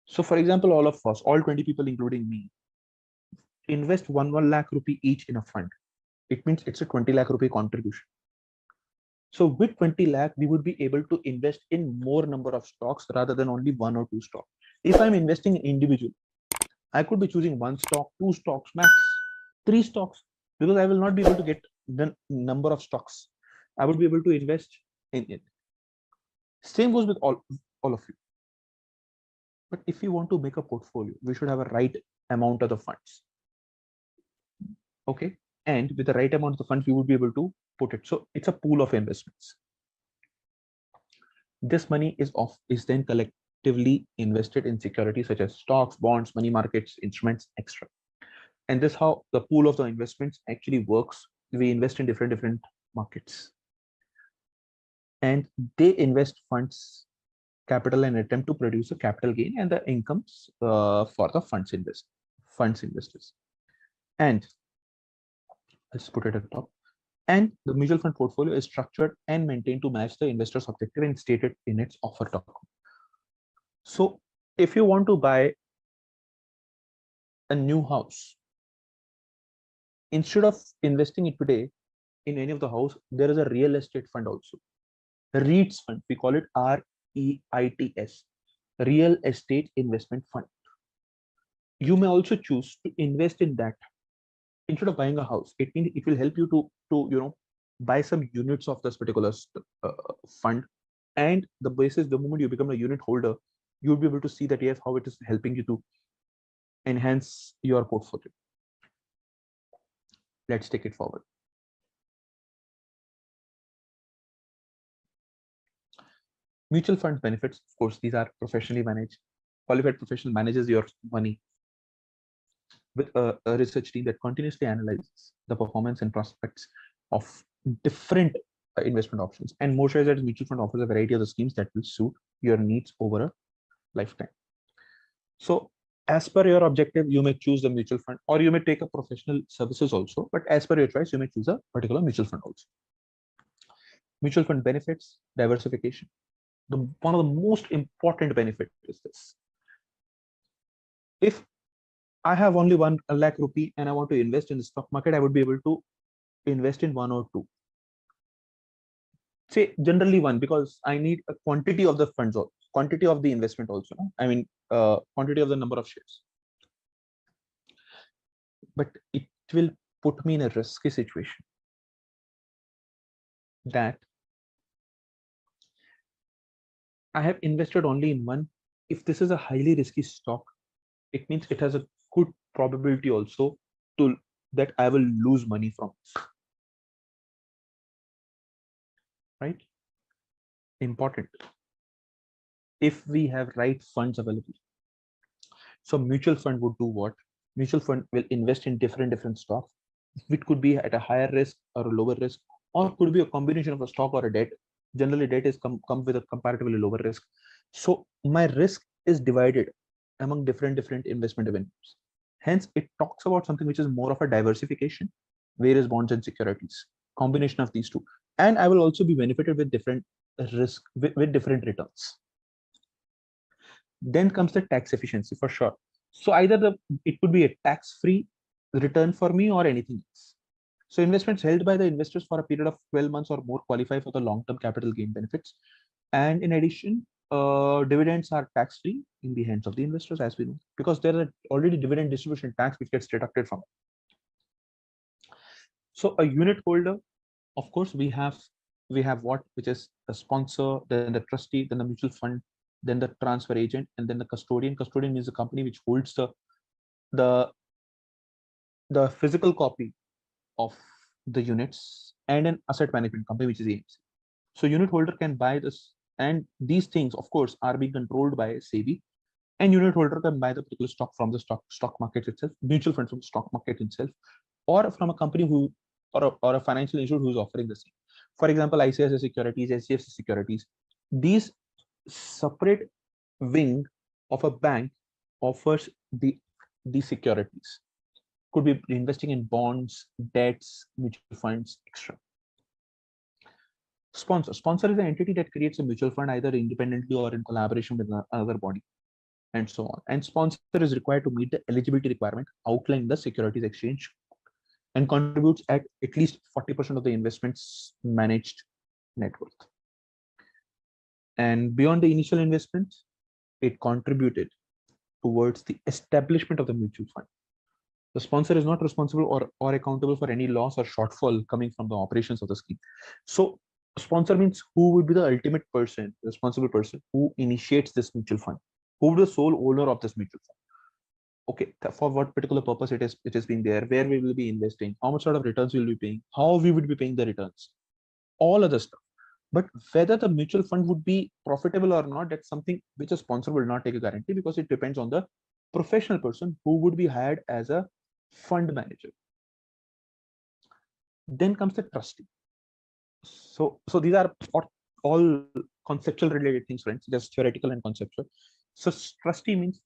So, for example, all of us, all 20 people, including me, invest 1 lakh rupee each in a fund. It means it's a 20 lakh rupee contribution. So with 20 lakh, we would be able to invest in more number of stocks rather than only one or two stocks. If I'm investing in individual, I could be choosing one stock, two stocks, max three stocks, because I will not be able to get the number of stocks. I would be able to invest in it. Same goes with all of you. But if you want to make a portfolio, we should have a right amount of the funds. Okay. And with the right amount of the funds, we would be able to put it. So it's a pool of investments. This money is then collectively invested in securities such as stocks, bonds, money markets, instruments, etc. And this is how the pool of the investments actually works. We invest in different markets, and they invest funds capital and attempt to produce a capital gain and the incomes for the funds investors. And let's put it at the top. And the mutual fund portfolio is structured and maintained to match the investor's objective and stated in its offer document. So if you want to buy a new house, instead of investing it today in any of the house, there is a real estate fund also. The REITs fund, we call it REITs, Real Estate Investment Fund. You may also choose to invest in that instead of buying a house. It means it will help you to buy some units of this particular fund, and the moment you become a unit holder, you'll be able to see that yes, how it is helping you to enhance your portfolio. Let's take it forward. Mutual fund benefits, of course, these are professionally managed. Qualified professional manages your money with a research team that continuously analyzes the performance and prospects of different investment options. And moisturized mutual fund offers a variety of the schemes that will suit your needs over a lifetime. So as per your objective, you may choose the mutual fund, or you may take a professional services also, but as per your choice, you may choose a particular mutual fund also. Mutual fund benefits, diversification. One of the most important benefits is this. If I have only 1 lakh rupee and I want to invest in the stock market, I would be able to invest in one or two. Say generally one, because I need a quantity of the funds, also, quantity of the investment also. No? I mean, quantity of the number of shares. But it will put me in a risky situation that I have invested only in one. If this is a highly risky stock, it means it has a good probability also that I will lose money from. Right? Important. If we have right funds available. So mutual fund would do what? Mutual fund will invest in different stocks. It could be at a higher risk or a lower risk, or could be a combination of a stock or a debt. Generally, debt is come with a comparatively lower risk. So my risk is divided among different investment avenues. Hence, it talks about something which is more of a diversification, various bonds and securities, combination of these two. And I will also be benefited with different risk, with different returns. Then comes the tax efficiency for sure. So either it could be a tax-free return for me or anything else. So investments held by the investors for a period of 12 months or more qualify for the long-term capital gain benefits. And in addition, dividends are tax-free in the hands of the investors, as we know, because there are already dividend distribution tax which gets deducted from it. So a unit holder, of course, we have what, which is a sponsor, then the trustee, then the mutual fund, then the transfer agent, and then the custodian. Custodian means the company which holds the physical copy of the units, and an asset management company, which is AMC. So unit holder can buy this, and these things, of course, are being controlled by SEBI. And unit holder can buy the particular stock from the stock market itself, mutual fund from the stock market itself, or from a company or a financial institute who is offering the same. For example, ICICI Securities, HDFC Securities. These separate wing of a bank offers the securities. Could be investing in bonds, debts, mutual funds, extra. Sponsor is an entity that creates a mutual fund either independently or in collaboration with another body, and so on. And sponsor is required to meet the eligibility requirement outlined in the Securities Exchange and contributes at least 40% of the investments managed net worth. And beyond the initial investment, it contributed towards the establishment of the mutual fund. The sponsor is not responsible or accountable for any loss or shortfall coming from the operations of the scheme. So sponsor means who would be the ultimate person, responsible person who initiates this mutual fund, who would be the sole owner of this mutual fund. Okay, for what particular purpose it is being there, where we will be investing, how much sort of returns we will be paying, how we would be paying the returns, all other stuff. But whether the mutual fund would be profitable or not, that's something which a sponsor will not take a guarantee, because it depends on the professional person who would be hired as a fund manager. Then comes the trustee. So these are all conceptual related things, friends, just theoretical and conceptual. So trustee means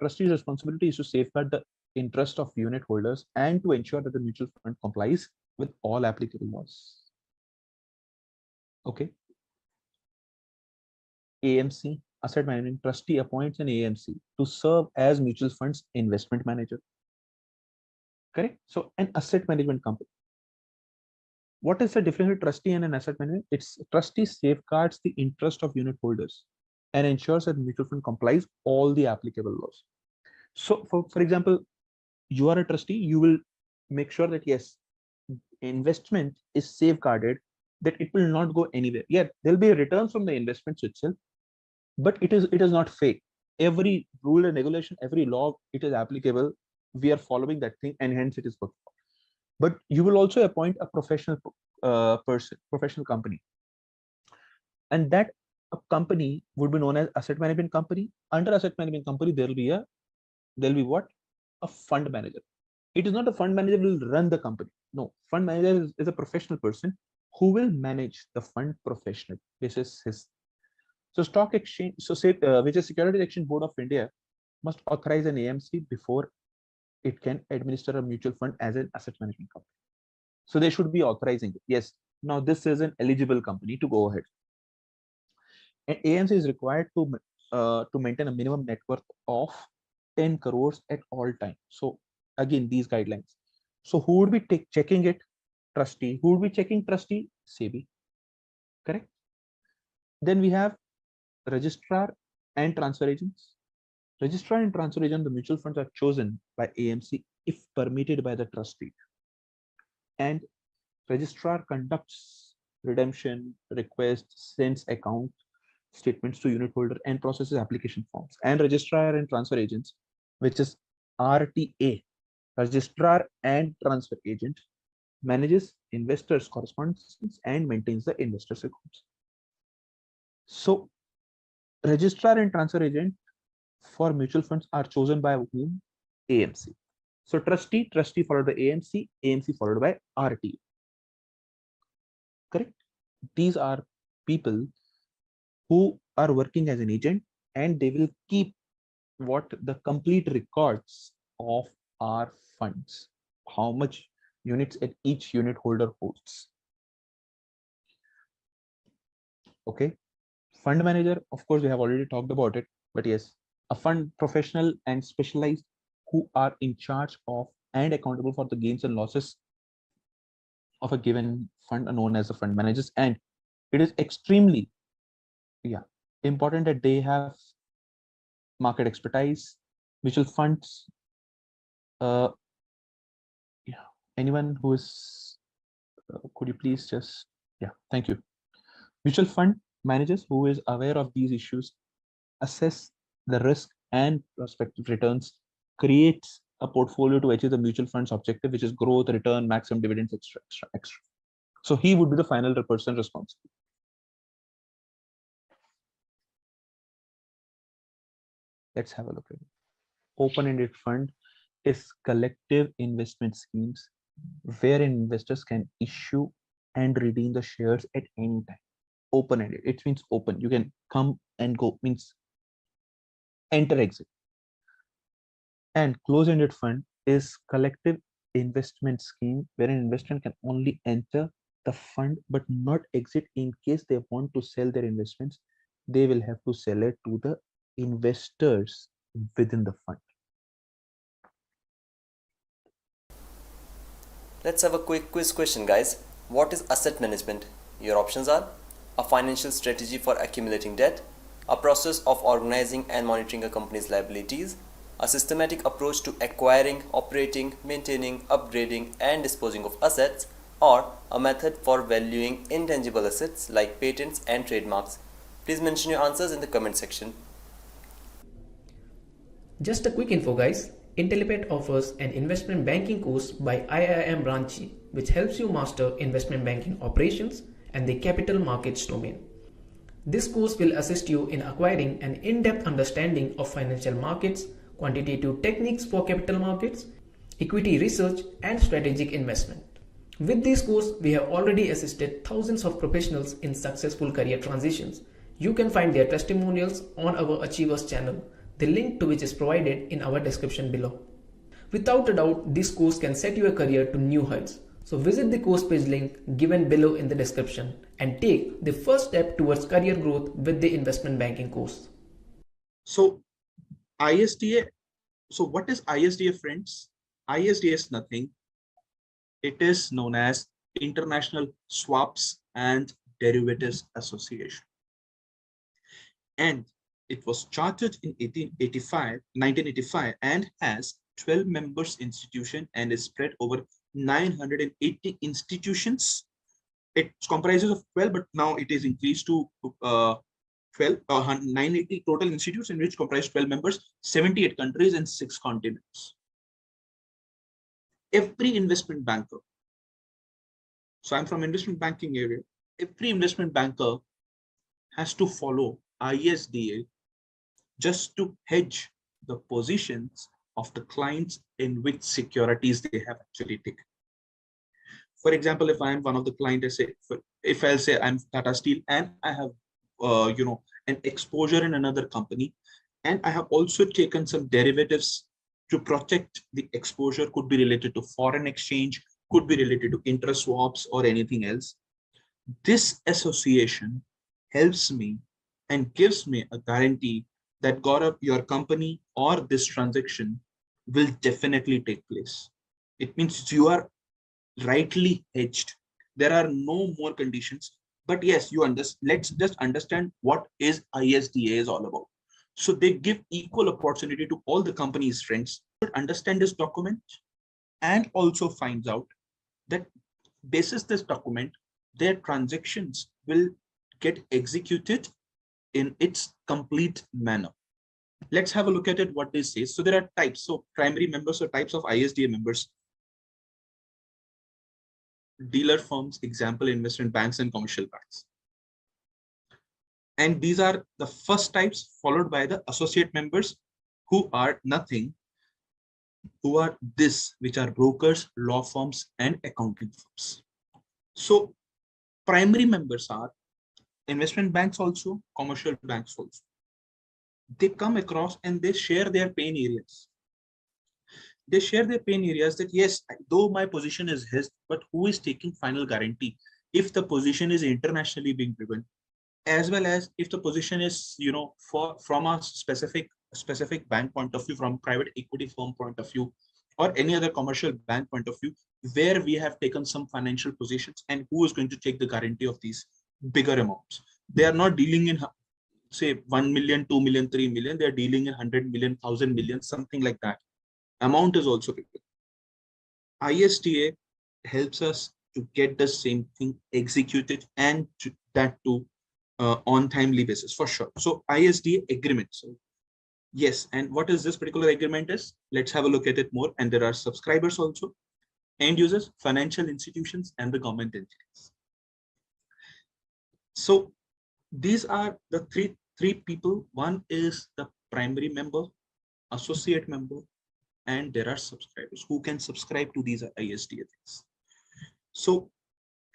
trustee's responsibility is to safeguard the interest of unit holders and to ensure that the mutual fund complies with all applicable laws. Okay. AMC, asset management trustee, appoints an AMC to serve as mutual fund's investment manager. Correct. So an asset management company. What is the difference between trustee and an asset manager? It's trustee safeguards the interest of unit holders and ensures that mutual fund complies all the applicable laws. So for example, you are a trustee, you will make sure that yes, investment is safeguarded, that it will not go anywhere. Yeah, there'll be returns from the investments itself, but it is not fake. Every rule and regulation, every law, it is applicable. We are following that thing, and hence it is working. But you will also appoint a professional professional company, and that a company would be known as asset management company. Under asset management company, there'll be what? A fund manager. It is not a fund manager will run the company. No, fund manager is a professional person who will manage the fund professionally. This is his. So stock exchange, so say which is Securities Exchange Board of India must authorize an AMC before it can administer a mutual fund as an asset management company. So they should be authorizing it. Yes, now this is an eligible company to go ahead. And AMC is required to maintain a minimum net worth of 10 crores at all times. So again, these guidelines. So who would be checking it? Trustee. Who would be checking trustee? SEBI. Correct. Then we have registrar and transfer agents. Registrar and transfer agent, the mutual funds are chosen by AMC if permitted by the trustee. And registrar conducts redemption requests, sends account statements to unit holder, and processes application forms. And registrar and transfer agents, which is RTA, registrar and transfer agent, manages investors' correspondence and maintains the investors' accounts. So registrar and transfer agent for mutual funds are chosen by whom? AMC. So trustee followed by AMC, AMC followed by RTA. Correct. These are people who are working as an agent, and they will keep what the complete records of our funds, how much units at each unit holder holds. Okay. Fund manager, of course, we have already talked about it, but yes, a fund professional and specialized who are in charge of and accountable for the gains and losses of a given fund are known as the fund managers. And it is extremely important that they have market expertise. Mutual funds, anyone who is could you please just thank you. Mutual fund managers who is aware of these issues, assess the risk and prospective returns, creates a portfolio to achieve the mutual fund's objective, which is growth, return, maximum dividends, extra. So he would be the final person responsible. Let's have a look at it. Open-ended fund is collective investment schemes wherein investors can issue and redeem the shares at any time. Open-ended, it means open. You can come and go, means enter, exit. And closed-ended fund is collective investment scheme where an investor can only enter the fund but not exit. In case they want to sell their investments, they will have to sell it to the investors within the fund. Let's have a quick quiz question, guys. What is asset management? Your options are a financial strategy for accumulating debt, a process of organizing and monitoring a company's liabilities, a systematic approach to acquiring, operating, maintaining, upgrading, and disposing of assets, or a method for valuing intangible assets like patents and trademarks. Please mention your answers in the comment section. Just a quick info, guys. Intellipaat offers an investment banking course by IIM Ranchi, which helps you master investment banking operations and the capital markets domain. This course will assist you in acquiring an in-depth understanding of financial markets, quantitative techniques for capital markets, equity research, and strategic investment. With this course, we have already assisted thousands of professionals in successful career transitions. You can find their testimonials on our Achievers channel, the link to which is provided in our description below. Without a doubt, this course can set your career to new heights. So visit the course page link given below in the description and take the first step towards career growth with the investment banking course. So ISDA, so what is ISDA, friends? ISDA is nothing. It is known as International Swaps and Derivatives Association. And it was chartered in 1985 and has 12 members institution and is spread over 980 institutions. It comprises of 12, but now it is increased to 980 total institutes in which comprise 12 members, 78 countries and 6 continents. Every investment banker, so I'm from investment banking area, every investment banker has to follow ISDA just to hedge the positions of the clients in which securities they have actually taken. For example, if I'm one of the clients, if I'll say I'm Tata Steel and I have an exposure in another company, and I have also taken some derivatives to protect the exposure, could be related to foreign exchange, could be related to interest swaps or anything else. This association helps me and gives me a guarantee that Gaurav, your company or this transaction will definitely take place. It means you are rightly hedged. There are no more conditions, but yes, let's just understand what is ISDA is all about. So they give equal opportunity to all the company's friends to understand this document and also finds out that basis this document, their transactions will get executed in its complete manner. Let's have a look at it, what they say. So there are types. So primary members or types of ISDA members. Dealer firms, example, investment banks and commercial banks. And these are the first types, followed by the associate members, who are nothing, who are this, which are brokers, law firms, and accounting firms. So primary members are investment banks also, commercial banks also. They come across and they share their pain areas. They share their pain areas that yes, though my position is his, but who is taking final guarantee if the position is internationally being driven, as well as if the position is, from a specific bank point of view, from private equity firm point of view, or any other commercial bank point of view, where we have taken some financial positions and who is going to take the guarantee of these bigger amounts. They are not dealing in, say, 1 million, 2 million, 3 million. They are dealing in 100 million, 1,000 million, something like that. Amount is also big. ISDA helps us to get the same thing executed and that too on timely basis for sure. So ISDA agreement. So yes, and what is this particular agreement is? Let's have a look at it more. And there are subscribers also, end users, financial institutions, and the government entities. So these are the three people. One is the primary member, associate member, and there are subscribers who can subscribe to these ISDA things. So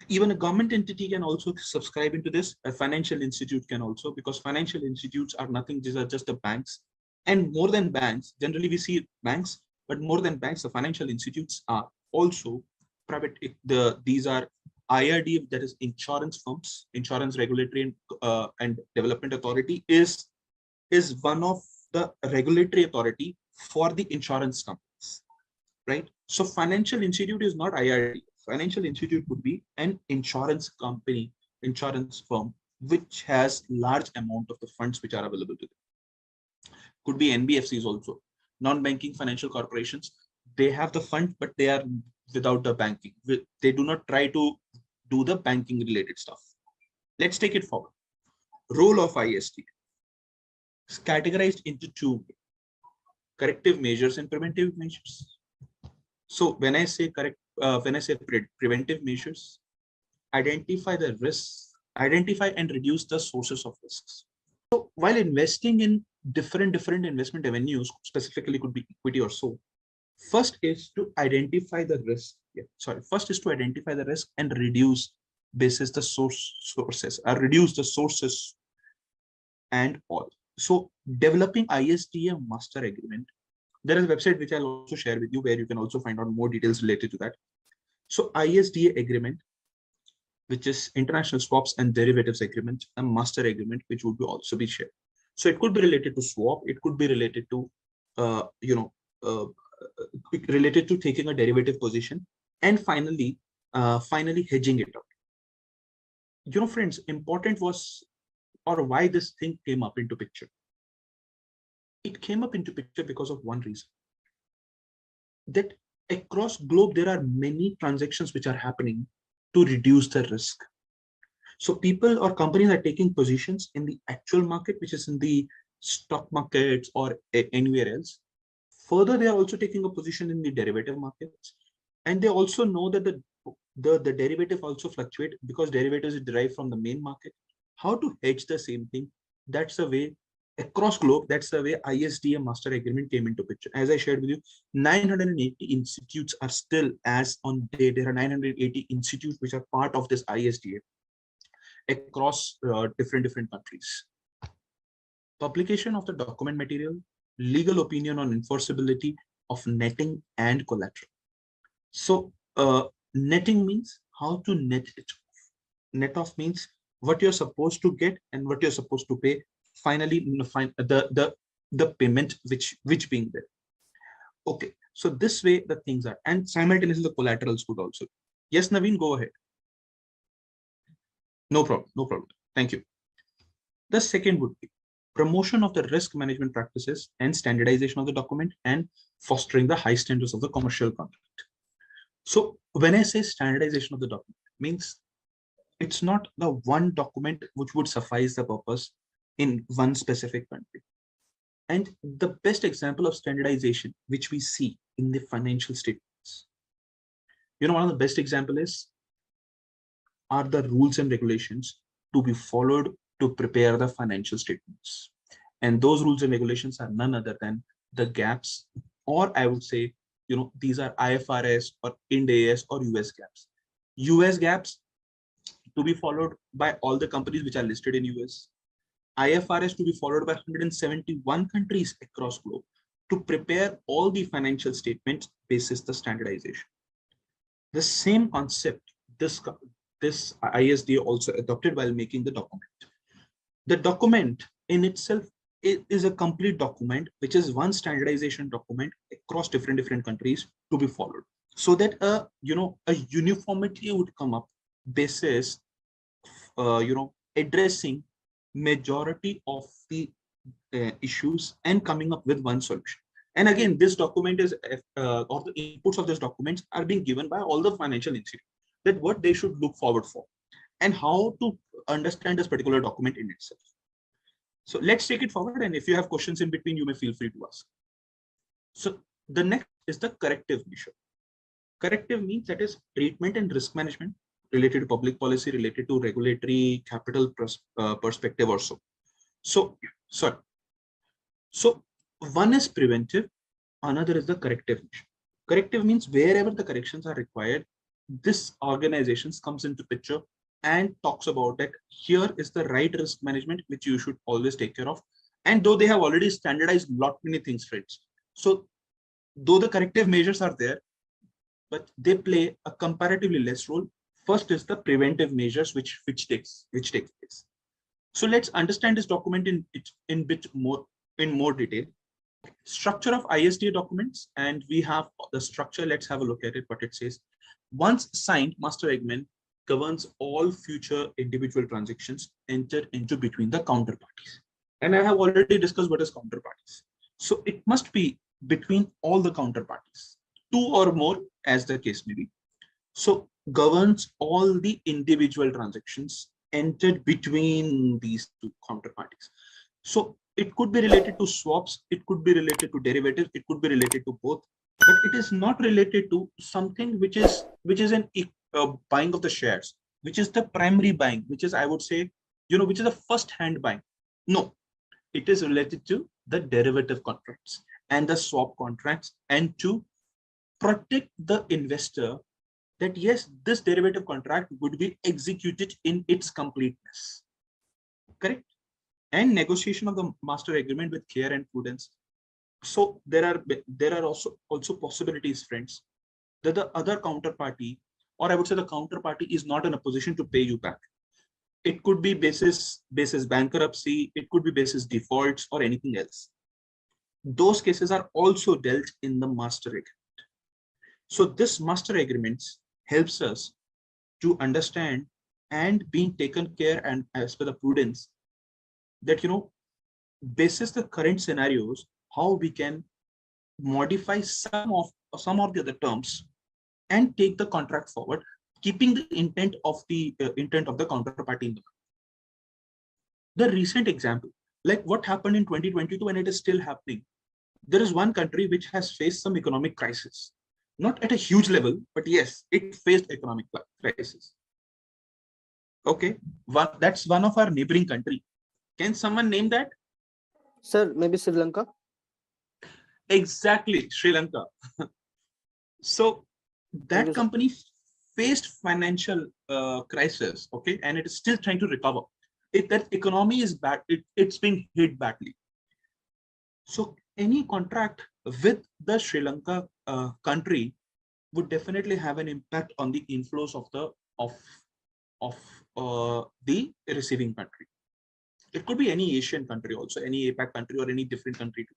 even a government entity can also subscribe into this. A financial institute can also, because financial institutes are nothing, these are just the banks And more than banks, generally we see banks, but more than banks, the financial institutes are also private. These are IRD, that is insurance firms, Insurance Regulatory and Development Authority is one of the regulatory authority for the insurance companies, right? So financial institute is not IRD. Financial institute would be an insurance company, insurance firm, which has large amount of the funds which are available to them. Could be NBFCs also, non-banking financial corporations. They have the fund, but they are without the banking. They do not try to do the banking related stuff. Let's take it forward. Role of ISDA is categorized into two: corrective measures and preventive measures. So when I say preventive measures, identify the risks, identify and reduce the sources of risks. So while investing in different investment avenues, specifically could be equity or so, first is to identify the risk. First is to identify the risk and reduce basis the reduce the sources and all. So developing ISDA master agreement. There is a website which I'll also share with you where you can also find out more details related to that. So ISDA agreement, which is International Swaps and Derivatives Agreement, a master agreement, which would also be shared. So it could be related to swap. It could be related to, related to taking a derivative position, and finally hedging it out. Friends, important was, or why this thing came up into picture. It came up into picture because of one reason, that across globe there are many transactions which are happening to reduce the risk. So people or companies are taking positions in the actual market, which is in the stock markets or anywhere else. Further, they are also taking a position in the derivative markets, and they also know that the derivative also fluctuate because derivatives is derived from the main market. How to hedge the same thing? That's the way across globe. That's the way ISDA master agreement came into picture. As I shared with you, 980 institutes are still, as on date, there are 980 institutes which are part of this ISDA across different countries. Publication of the document material, legal opinion on enforceability of netting and collateral. So netting means how to net it off. Net off means what you're supposed to get and what you're supposed to pay. Finally, the payment which being there. Okay, so this way the things are, and simultaneously the collaterals could also. Yes, Naveen, go ahead. No problem. Thank you. The second would be promotion of the risk management practices and standardization of the document and fostering the high standards of the commercial contract. So when I say standardization of the document, means it's not the one document which would suffice the purpose in one specific country. And the best example of standardization, which we see in the financial statements, one of the best example are the rules and regulations to be followed to prepare the financial statements. And those rules and regulations are none other than the GAAPs, or I would say, these are IFRS or Ind AS or US GAAPs. US GAAPs to be followed by all the companies which are listed in US. IFRS to be followed by 171 countries across globe to prepare all the financial statements basis the standardization. The same concept, this ISDA also adopted while making the document. The document in itself is a complete document, which is one standardization document across different countries to be followed, so that a uniformity would come up basis addressing majority of the issues and coming up with one solution. And again, this document is or the inputs of this documents are being given by all the financial institutions, that what they should look forward for and how to understand this particular document in itself. So let's take it forward, and if you have questions in between, you may feel free to ask. So the next is the corrective measure. Corrective means that is treatment and risk management related to public policy, related to regulatory capital perspective or so. So one is preventive, another is the corrective measure. Corrective means wherever the corrections are required, this organization comes into picture and talks about that here is the right risk management which you should always take care of, And though they have already standardized lot many things, friends. So though the corrective measures are there, but they play a comparatively less role. First is the preventive measures which takes place. So let's understand this document in more detail. Structure of ISDA documents, and we have the structure. Let's have a look at it. What it says: once signed, master agreement governs all future individual transactions entered into between the counterparties. And I have already discussed what is counterparties. So it must be between all the counterparties, two or more as the case may be. So governs all the individual transactions entered between these two counterparties. So it could be related to swaps, it could be related to derivatives, it could be related to both, but it is not related to something which is an buying of the shares, which is the primary buying, which is, I would say, which is a first hand buying. No, it is related to the derivative contracts and the swap contracts, and to protect the investor that yes, this derivative contract would be executed in its completeness. Correct? And negotiation of the master agreement with care and prudence. So there are also possibilities, friends, that the other counterparty, or I would say the counterparty, is not in a position to pay you back. It could be basis bankruptcy, it could be basis defaults, or anything else. Those cases are also dealt in the master agreement. So this master agreements helps us to understand and being taken care, and as per the prudence, that basis the current scenarios, how we can modify some of the other terms and take the contract forward, keeping the intent of the counterparty in mind. The recent example, like what happened in 2022, and it is still happening. There is one country which has faced some economic crisis, not at a huge level, but yes, it faced economic crisis. Okay, that's one of our neighboring country. Can someone name that? Sir, maybe Sri Lanka? Exactly, Sri Lanka. So that company faced financial crisis, okay, and it is still trying to recover. That economy is bad, it's being hit badly. So any contract with the Sri Lanka country would definitely have an impact on the inflows of the receiving country. It could be any Asian country also, any APAC country, or any different country too.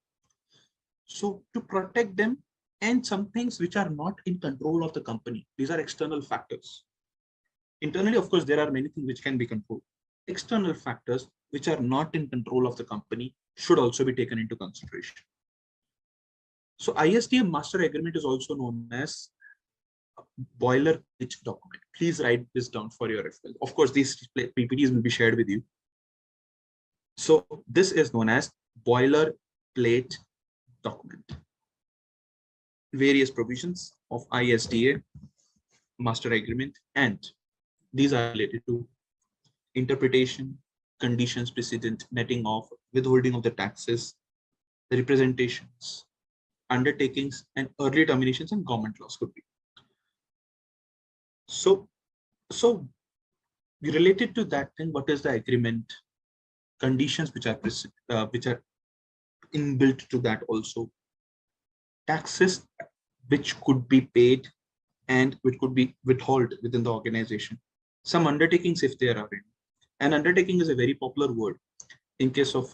So to protect them, and some things which are not in control of the company, these are external factors. Internally, of course, there are many things which can be controlled. External factors which are not in control of the company should also be taken into consideration. So ISDA master agreement is also known as boilerplate document. Please write this down for your reference. Of course, these PPTs will be shared with you. So this is known as boilerplate document. Various provisions of ISDA master agreement, and these are related to interpretation, conditions precedent, netting off, withholding of the taxes, the representations, undertakings, and early terminations, and government laws could be. So related to that thing, what is the agreement? Conditions which are inbuilt to that also. Taxes which could be paid and which could be withheld within the organization. Some undertakings, if there are any. An undertaking is a very popular word in case of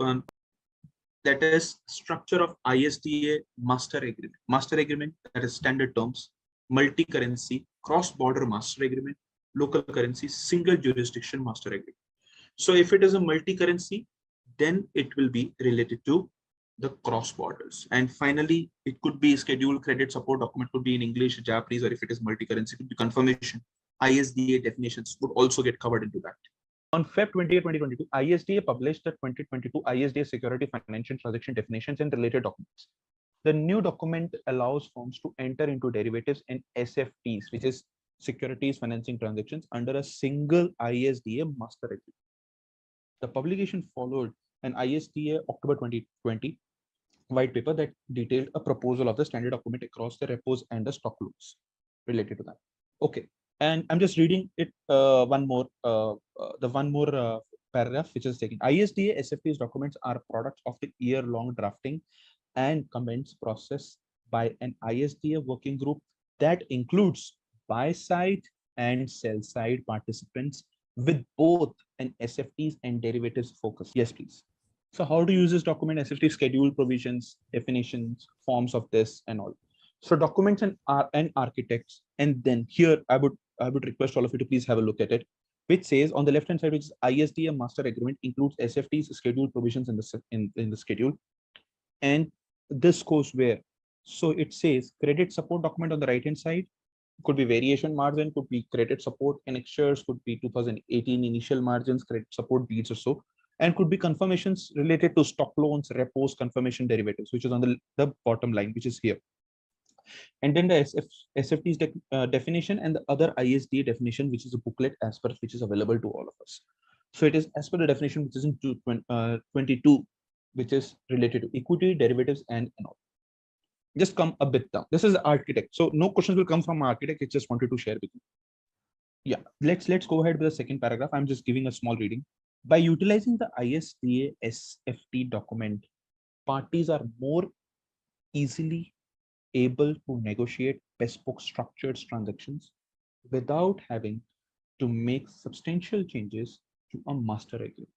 that is structure of ISDA master agreement. Master agreement, that is standard terms, multi-currency, cross-border master agreement, local currency, single jurisdiction master agreement. So if it is a multi-currency, then it will be related to the cross borders. And finally, it could be schedule credit support document, could be in English, Japanese, or if it is multi-currency, it could be confirmation. ISDA definitions would also get covered into that. On Feb 28, 2022, ISDA published the 2022 ISDA Security Financial Transaction Definitions and related documents. The new document allows firms to enter into derivatives and SFTs, which is Securities Financing Transactions, under a single ISDA master agreement. The publication followed an ISDA October 2020 white paper that detailed a proposal of the standard document across the repos and the stock loans related to that. Okay, and I'm just reading it one more paragraph which is taken. ISDA SFTs documents are products of the year-long drafting and comments process by an ISDA working group that includes buy-side and sell-side participants with both an SFTs and derivatives focus. Yes, please. So how to use this document? SFT schedule, provisions, definitions, forms of this and all. So documents and architects, and then here I would request all of you to please have a look at it, which says on the left hand side, which is ISDA master agreement includes SFT's schedule provisions in the schedule, and this goes where. So it says credit support document on the right hand side, could be variation margin, could be credit support annexures, could be 2018 initial margins, credit support deeds or so, and could be confirmations related to stock loans, repos, confirmation derivatives, which is on the bottom line, which is here. And then the SFT's definition and the other ISDA definition, which is a booklet as per which is available to all of us. So it is as per the definition, which is in 22, which is related to equity, derivatives, and all. Just come a bit down. This is architect. So no questions will come from architect. I just wanted to share with you. Yeah, let's go ahead with the second paragraph. I'm just giving a small reading. By utilizing the ISDA SFT document, parties are more easily able to negotiate bespoke structured transactions without having to make substantial changes to a master agreement.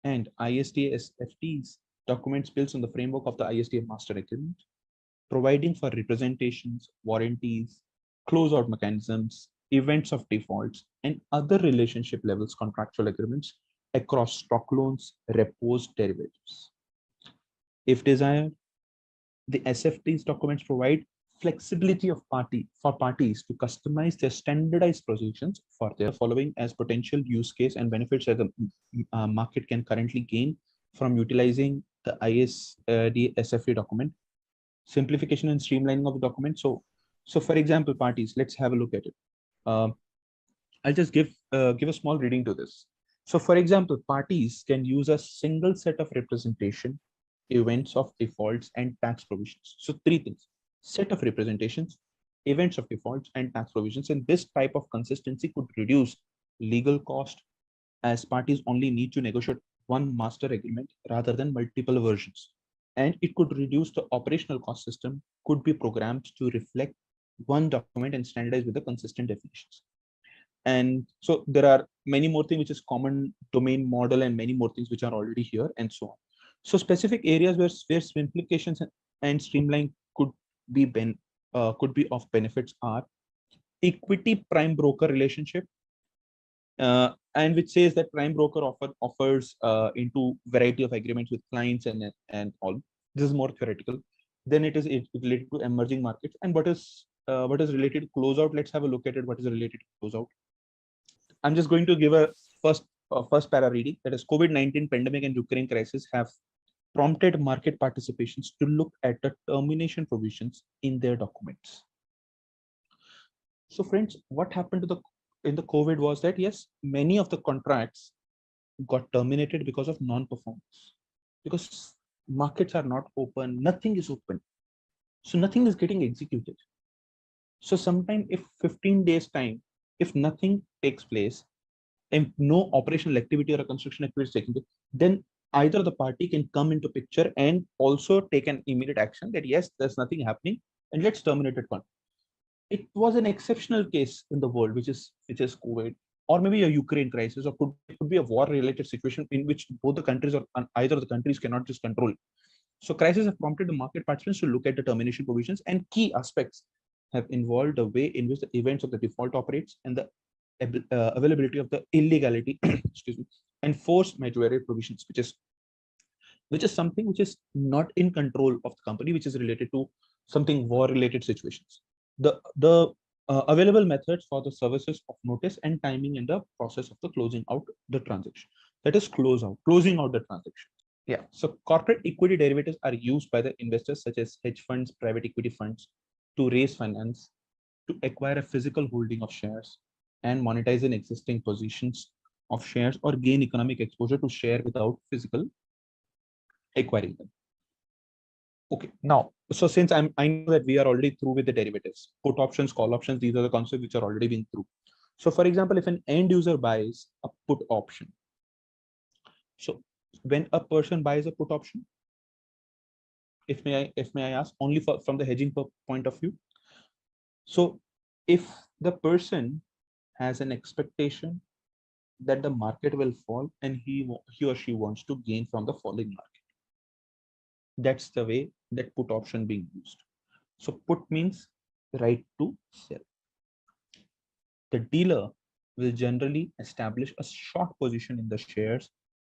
And ISDA SFTs documents built on the framework of the ISDA master agreement, providing for representations, warranties, closeout mechanisms, events of defaults, and other relationship levels contractual agreements across stock loans, repos, derivatives. If desired, the SFTs documents provide flexibility of parties to customize their standardized positions for their following as potential use case and benefits that the market can currently gain from utilizing the ISDA SFT document. Simplification and streamlining of the document. So for example, parties, let's have a look at it. I'll just give a small reading to this. So for example, parties can use a single set of representation, events of defaults, and tax provisions. So three things: set of representations, events of defaults, and tax provisions. And this type of consistency could reduce legal cost, as parties only need to negotiate one master agreement rather than multiple versions. And it could reduce the operational cost. System could be programmed to reflect one document and standardize with the consistent definitions. And so there are many more things which is common domain model and many more things which are already here and so on. So specific areas where simplifications and streamline could be of benefits are equity prime broker relationship, and which says that prime broker offers into variety of agreements with clients and all. This is more theoretical. Then it is related to emerging markets. And what is related to closeout? Let's have a look at it. What is related to closeout? I'm just going to give a first para reading. That is, COVID-19 pandemic and Ukraine crisis have prompted market participations to look at the termination provisions in their documents. So friends, what happened in the COVID was that, yes, many of the contracts got terminated because of non-performance, because markets are not open, nothing is open. So nothing is getting executed. So sometime if 15 days time, if nothing takes place, and no operational activity or a construction activity is taking place, then either the party can come into picture and also take an immediate action that yes, there's nothing happening and let's terminate it. It was an exceptional case in the world, which is COVID, or maybe a Ukraine crisis, or could be a war-related situation in which both the countries or either of the countries cannot just control. So crises have prompted the market participants to look at the termination provisions, and key aspects have involved the way in which the events of the default operates and the availability of the illegality, excuse me, and force majeure provisions, which is something which is not in control of the company, which is related to something war-related situations. The available methods for the services of notice and timing in the process of the closing out the transaction. That is closing out the transaction. Yeah. So corporate equity derivatives are used by the investors such as hedge funds, private equity funds, to raise finance, to acquire a physical holding of shares, and monetize in existing positions of shares, or gain economic exposure to share without physical acquiring them. Okay, now, so since I know that we are already through with the derivatives, put options, call options, these are the concepts which are already been through. So for example, if an end user buys a put option, So when a person buys a put option, if may I ask, only from the hedging point of view. So if the person has an expectation that the market will fall and he or she wants to gain from the falling market, that's the way that put option being used. So put means right to sell. The dealer will generally establish a short position in the shares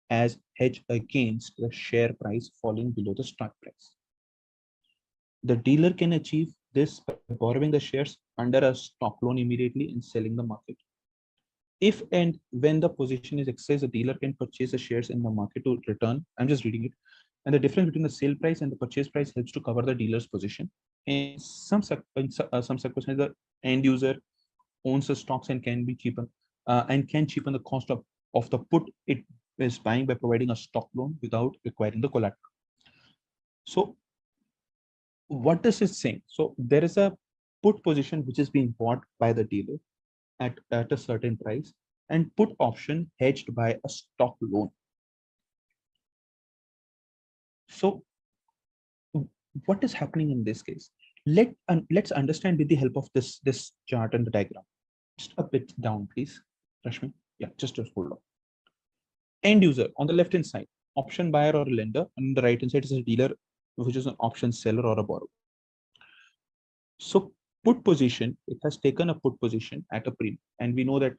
as hedge against the share price falling below the stock price. The dealer can achieve this by borrowing the shares under a stock loan immediately and selling the market. If and when the position is exercised, the dealer can purchase the shares in the market to return. I'm just reading it. And the difference between the sale price and the purchase price helps to cover the dealer's position. In some circumstances, the end user owns the stocks and can be cheaper and can cheapen the cost of the put it is buying by providing a stock loan without requiring the collateral. So what does it say? So there is a put position which is being bought by the dealer at a certain price and put option hedged by a stock loan. So what is happening in this case? Let's understand with the help of this chart and the diagram. Just a bit down, please, Rashmi. Yeah, just hold on. End user on the left hand side, option buyer or a lender, and on the right hand side is a dealer, which is an option seller or a borrower. So put position, it has taken a put position at a premium, and we know that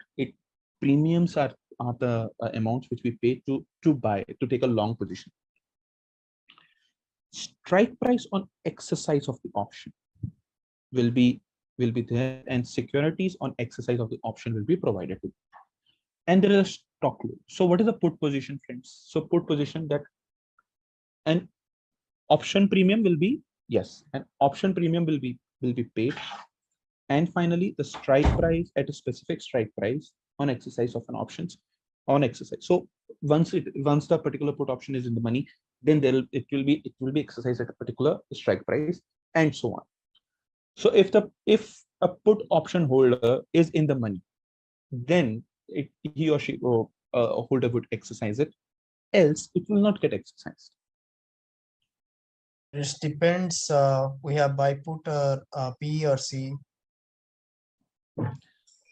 premiums are the amounts which we pay to buy, to take a long position. Strike price on exercise of the option will be there, and securities on exercise of the option will be provided to. And there is a stock loan. So what is a put position, friends? So put position that an option premium will be, yes, an option premium will be paid. And finally, the strike price at a specific strike price on exercise of an options on exercise. So once the particular put option is in the money, then it will be exercised at a particular strike price, and so on. So if a put option holder is in the money, then he or she holder would exercise it, else it will not get exercised. It depends. We have buy put P or C.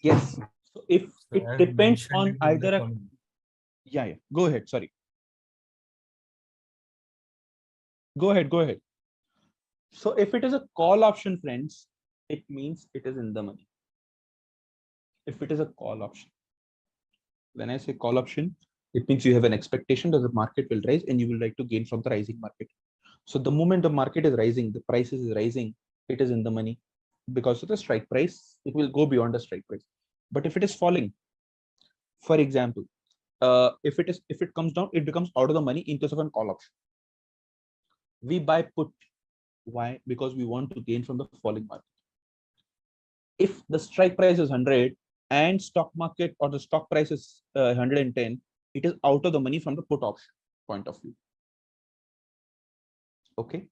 Yes. So if it depends on either a, yeah, go ahead. Sorry. Go ahead. So if it is a call option, friends, it means it is in the money. If it is a call option, when I say call option, it means you have an expectation that the market will rise and you will like to gain from the rising market. So the moment the market is rising, the prices is rising, it is in the money. Because of the strike price, it will go beyond the strike price. But if it is falling, for example, if it comes down, it becomes out of the money in case of a call option. We buy put. Why? Because we want to gain from the falling market. If the strike price is 100 and stock market or the stock price is 110, it is out of the money from the put option point of view. Okay.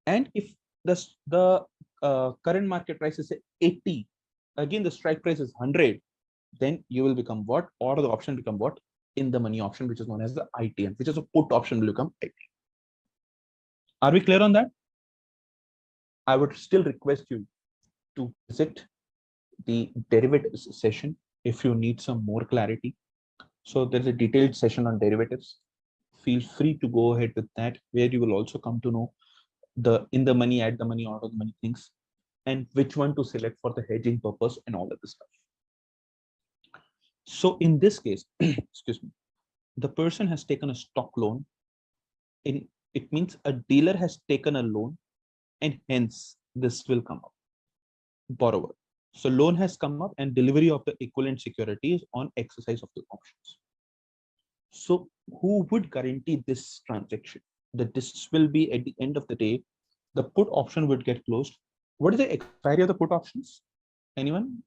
And if the current market price is 80, again the strike price is 100, then you will become what, or the option become what, in the money option, which is known as the ITM, which is a put option will become IT. Are we clear on that? I would still request you to visit the derivatives session if you need some more clarity. So there's a detailed session on derivatives. Feel free to go ahead with that, where you will also come to know the in the money, at the money, out of the money things, and which one to select for the hedging purpose and all of this stuff. So in this case, excuse me, the person has taken a stock loan. It means a dealer has taken a loan, and hence this will come up. Borrower. So loan has come up and delivery of the equivalent securities on exercise of the options. So who would guarantee this transaction? That this will be at the end of the day, the put option would get closed. What is the expiry of the put options? Anyone?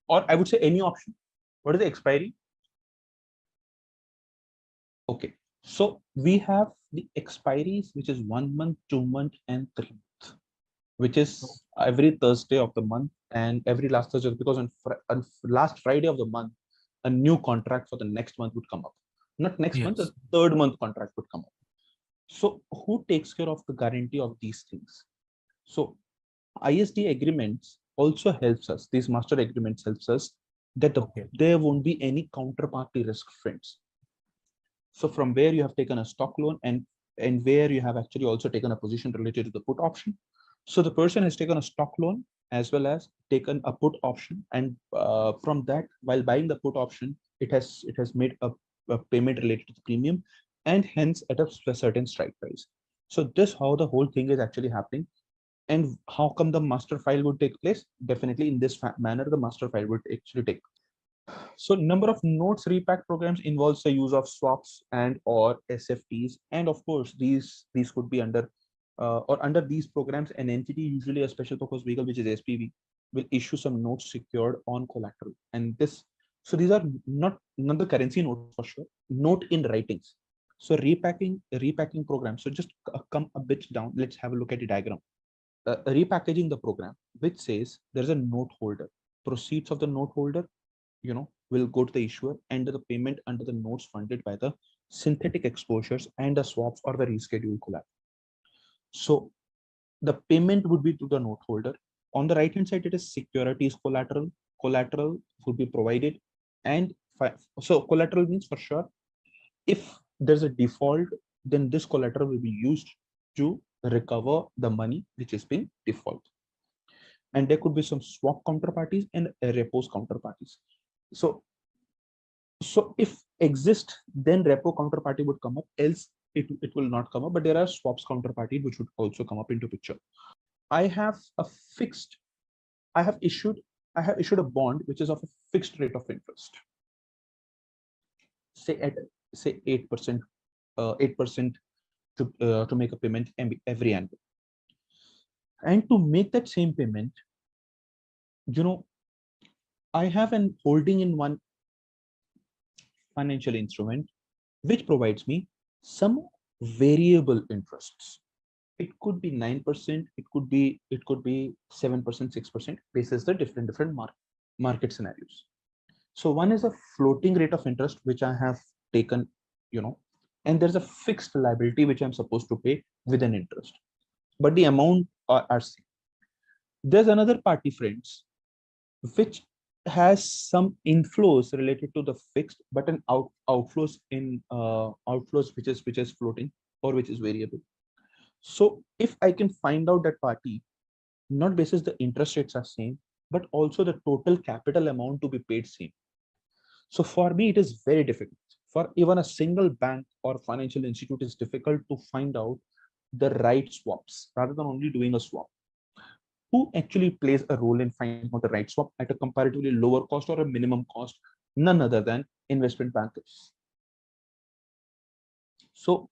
Or I would say any option. What is the expiry? Okay. So we have the expiries, which is 1 month, 2 month, and 3 months, which is every Thursday of the month and every last Thursday, because on last Friday of the month, a new contract for the next month would come up. Not next month, the third month contract would come up. So who takes care of the guarantee of these things? So ISD agreements also helps us. These master agreements helps us that there won't be any counterparty risk, friends. So from where you have taken a stock loan and where you have actually also taken a position related to the put option. So the person has taken a stock loan as well as taken a put option, and from that, while buying the put option, it has made a payment related to the premium, and hence at a certain strike price. So this how the whole thing is actually happening. And how come the master file would take place? Definitely in this manner, the master file would actually take. So number of notes repack programs involves the use of swaps and or SFTs, and of course these could be under or under these programs, an entity, usually a special purpose vehicle, which is SPV, will issue some notes secured on collateral. And this, so these are not the currency notes for sure, note in writings. So repacking program. So just come a bit down. Let's have a look at the diagram. Repackaging the program, which says there's a note holder. Proceeds of the note holder, will go to the issuer, and the payment under the notes funded by the synthetic exposures and the swaps or the rescheduled collateral. So the payment would be to the note holder. On the right hand side, it is securities collateral. Collateral would be provided, and so collateral means for sure if there's a default, then this collateral will be used to recover the money which has been default. And there could be some swap counterparties and repos counterparties. So if exist, then repo counterparty would come up, else it will not come up. But there are swaps counterparty which would also come up into picture. I have issued a bond which is of a fixed rate of interest, say at 8%, 8% to make a payment every annual. And to make that same payment, I have an holding in one financial instrument which provides me some variable interests. It could be 9%, it could be 7%, 6%, basis the different market scenarios. So one is a floating rate of interest which I have taken, and there's a fixed liability which I'm supposed to pay with an interest, but the amount are same. There's another party, friends, which has some inflows related to the fixed, but an outflows which is floating or which is variable. So if I can find out that party, not basis the interest rates are same, but also the total capital amount to be paid same. So for me, it is very difficult. For even a single bank or financial institute, is difficult to find out the right swaps rather than only doing a swap. Who actually plays a role in finding out the right swap at a comparatively lower cost or a minimum cost? None other than investment bankers. So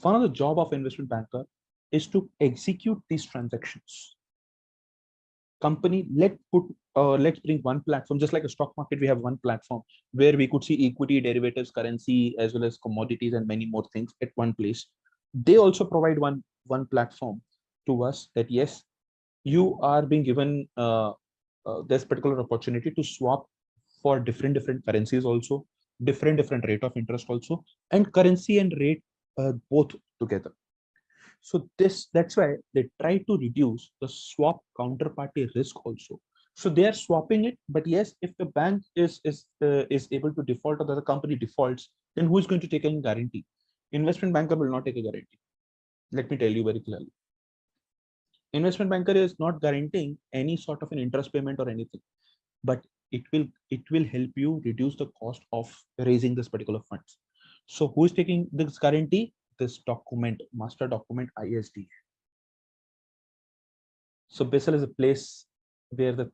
one of the job of investment banker is to execute these transactions. Company, let's bring one platform. Just like a stock market, we have one platform where we could see equity, derivatives, currency, as well as commodities and many more things at one place. They also provide one platform to us that yes, you are being given this particular opportunity to swap for different currencies also, different rate of interest also, and currency and rate both together. So that's why they try to reduce the swap counterparty risk also. So they are swapping it, but yes, if the bank is able to default or the company defaults, then who is going to take any guarantee? Investment banker will not take a guarantee. Let me tell you very clearly. Investment banker is not guaranteeing any sort of an interest payment or anything, but it will help you reduce the cost of raising this particular funds. So who is taking this guarantee? This document, master document, ISDA. So Basel is a place where the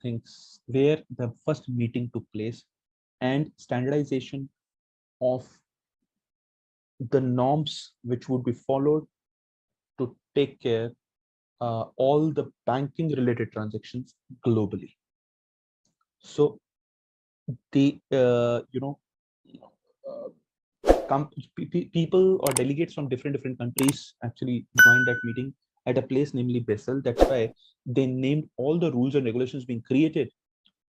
first meeting took place, and standardization of the norms which would be followed to take care all the banking related transactions globally. So the people or delegates from different countries actually joined that meeting at a place namely Basel. That's why they named all the rules and regulations being created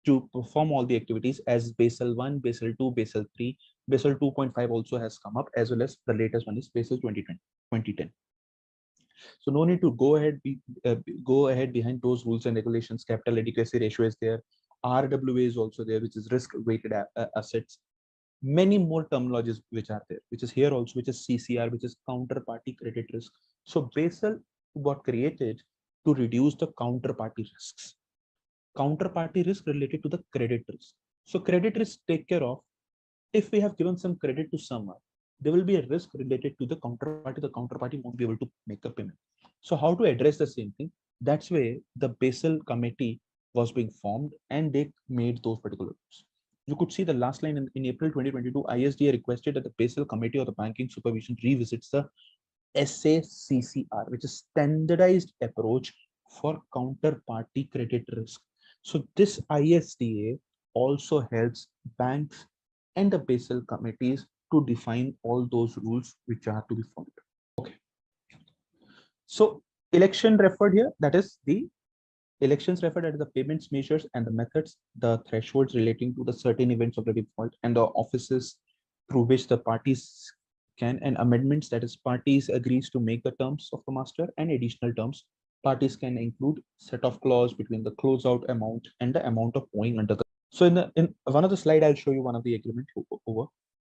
to perform all the activities as Basel 1, Basel 2, Basel 3. Basel 2.5 also has come up, as well as the latest one is Basel 2010. So no need to go ahead behind those rules and regulations. Capital adequacy ratio is there. RWA is also there, which is risk weighted assets. Many more terminologies which are there, which is here also, which is CCR, which is counterparty credit risk. So Basel got created to reduce the counterparty risks. Counterparty risk related to the credit risk. So credit risk take care of, if we have given some credit to someone, there will be a risk related to the counterparty. The counterparty won't be able to make a payment. So how to address the same thing? That's why the Basel committee was being formed, and they made those particular rules. You could see the last line in April 2022, ISDA requested that the Basel Committee of the Banking Supervision revisits the SACCR, which is standardized approach for counterparty credit risk. So this ISDA also helps banks and the Basel committees to define all those rules which are to be followed. Okay. So election referred here, that is the elections referred at the payments measures and the methods, the thresholds relating to the certain events of the default, and the offices through which the parties can, and amendments, that is parties agrees to make the terms of the master, and additional terms parties can include set of clause between the closeout amount and the amount of owing under the. So in one of the slide, I'll show you one of the agreement over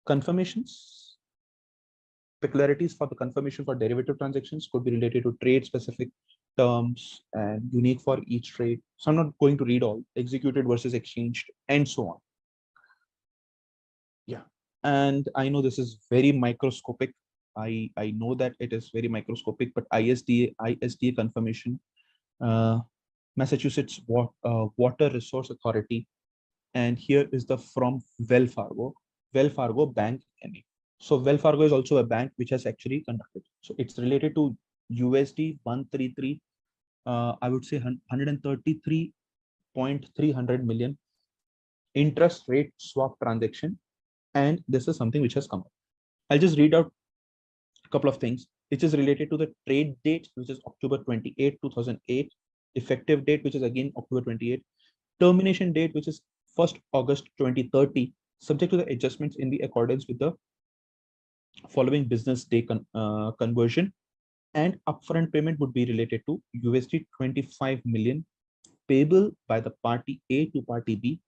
confirmations. Peculiarities for the confirmation for derivative transactions could be related to trade specific terms and unique for each trade. So I'm not going to read all, executed versus exchanged, and so on. Yeah, and I know this is very microscopic. I know that it is very microscopic, but ISDA confirmation, Massachusetts Water Resource Authority, and here is the from Wells Fargo Bank NA. So Wells Fargo is also a bank which has actually conducted. So it's related to USD 133, I would say 133.300 million interest rate swap transaction, and this is something which has come up. I'll just read out a couple of things. It is related to the trade date, which is October 28, 2008, effective date, which is again October 28, termination date, which is 1st August 2030, subject to the adjustments in the accordance with the following business day conversion, and upfront payment would be related to USD 25 million payable by the party A to party B,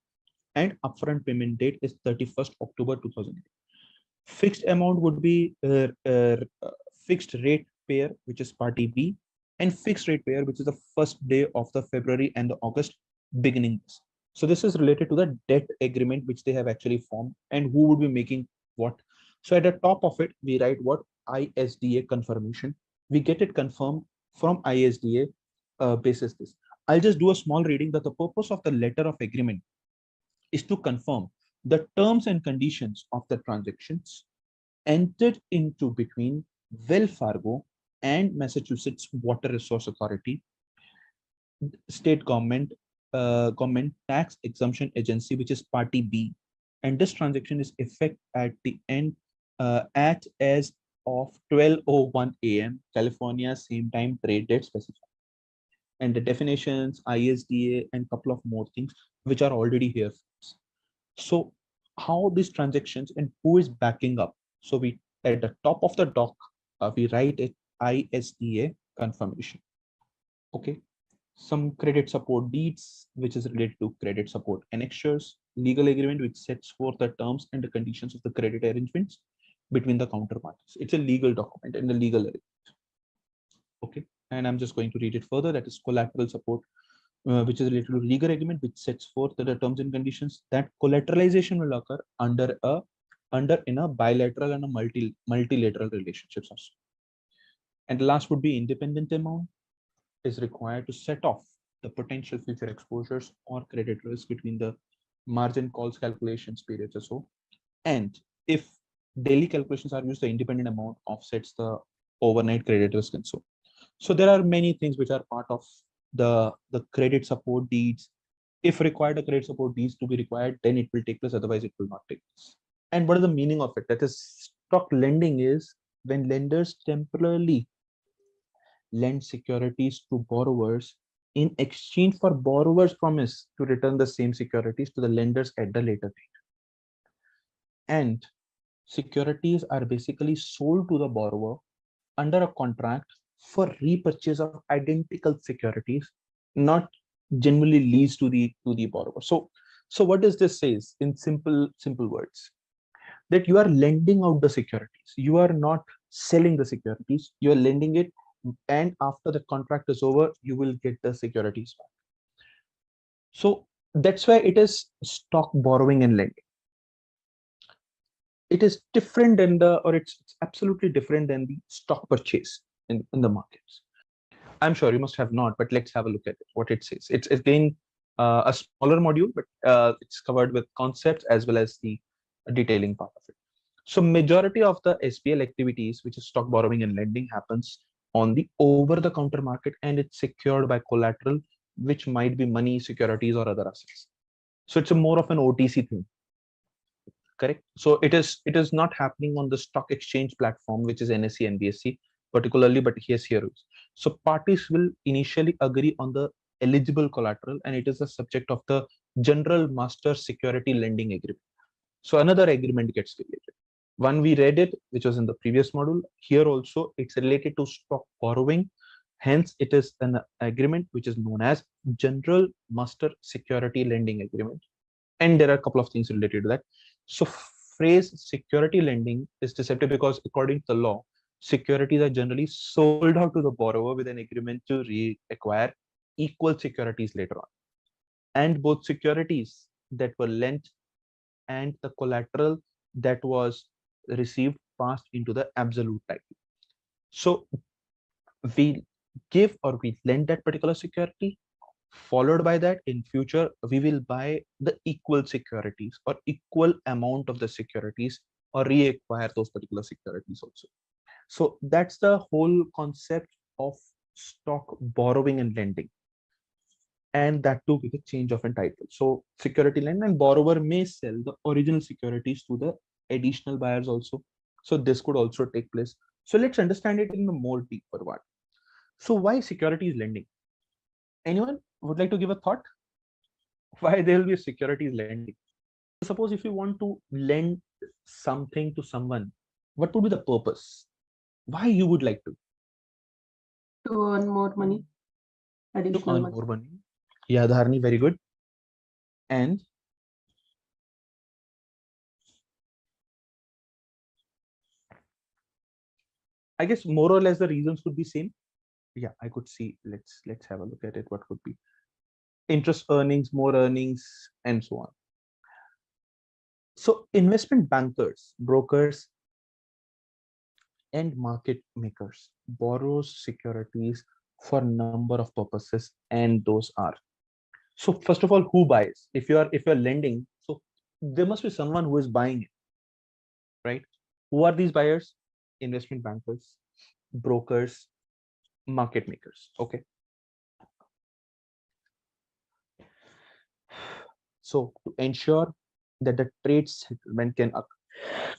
and upfront payment date is 31st October 2008. Fixed amount would be fixed rate payer, which is party B, and fixed rate payer, which is the first day of the February and the August beginnings. So this is related to the debt agreement which they have actually formed, and who would be making what. So at the top of it, we write what ISDA confirmation. We get it confirmed from ISDA basis this. I'll just do a small reading that the purpose of the letter of agreement is to confirm the terms and conditions of the transactions entered into between Wells Fargo and Massachusetts Water Resource Authority, state government tax exemption agency, which is party B, and this transaction is effect at the end at as of 12:01 a.m. California same time trade date specified, and the definitions, ISDA, and couple of more things which are already here. So how these transactions and who is backing up? So we at the top of the doc we write it ISDA confirmation. Okay, some credit support deeds which is related to credit support annexures, legal agreement which sets forth the terms and the conditions of the credit arrangements between the counterparties. It's a legal document and a legal arrangement. Okay, and I'm just going to read it further. That is collateral support, which is related to legal agreement which sets forth the terms and conditions that collateralization will occur under in a bilateral and a multilateral relationships also. And the last would be independent amount is required to set off the potential future exposures or credit risk between the margin calls calculations periods or so. And if daily calculations are used, the independent amount offsets the overnight credit risk and so. So there are many things which are part of the credit support deeds. If required, a credit support deeds to be required, then it will take place, otherwise it will not take place. And what is the meaning of it? That is, stock lending is when lenders temporarily lend securities to borrowers in exchange for borrower's promise to return the same securities to the lenders at the later date. And securities are basically sold to the borrower under a contract for repurchase of identical securities, not generally leads to the borrower. So what does this say in simple words? That you are lending out the securities. You are not selling the securities. You are lending it, and after the contract is over, you will get the securities back. So that's why it is stock borrowing and lending. It is different than it's absolutely different than the stock purchase in the markets. I'm sure you must have not, but let's have a look at it, what it says. It's again a smaller module, but it's covered with concepts as well as the detailing part of it. So majority of the SBL activities, which is stock borrowing and lending, happens on the over-the-counter market, and it's secured by collateral, which might be money, securities, or other assets. So it's a more of an OTC thing. Correct. So it is not happening on the stock exchange platform, which is NSE and BSE particularly, but here is. So parties will initially agree on the eligible collateral, and it is the subject of the General Master Security Lending Agreement. So another agreement gets created. One we read it, which was in the previous module. Here also it's related to stock borrowing. Hence, it is an agreement which is known as General Master Security Lending Agreement. And there are a couple of things related to that. So phrase security lending is deceptive because according to the law, securities are generally sold out to the borrower with an agreement to reacquire equal securities later on. And both securities that were lent and the collateral that was received passed into the absolute title. So we give or we lend that particular security. Followed by that, in future, we will buy the equal securities or equal amount of the securities or reacquire those particular securities also. So that's the whole concept of stock borrowing and lending. And that too with a change of a title. So security lend and borrower may sell the original securities to the additional buyers also. So this could also take place. So let's understand it in the more deeper one. So why securities lending? Anyone would like to give a thought? Why there will be securities lending? Suppose if you want to lend something to someone, what would be the purpose? Why you would like to? To earn more money. To earn more money. Yeah, Dharani, very good. And I guess more or less the reasons would be same. Yeah, I could see. Let's have a look at it. What would be interest earnings, more earnings, and so on. So investment bankers, brokers, and market makers borrows securities for a number of purposes, and those are. So first of all, who buys? If you're lending, so there must be someone who is buying it, right? Who are these buyers? Investment bankers, brokers, market makers. Okay. So to ensure that the trade settlement can occur,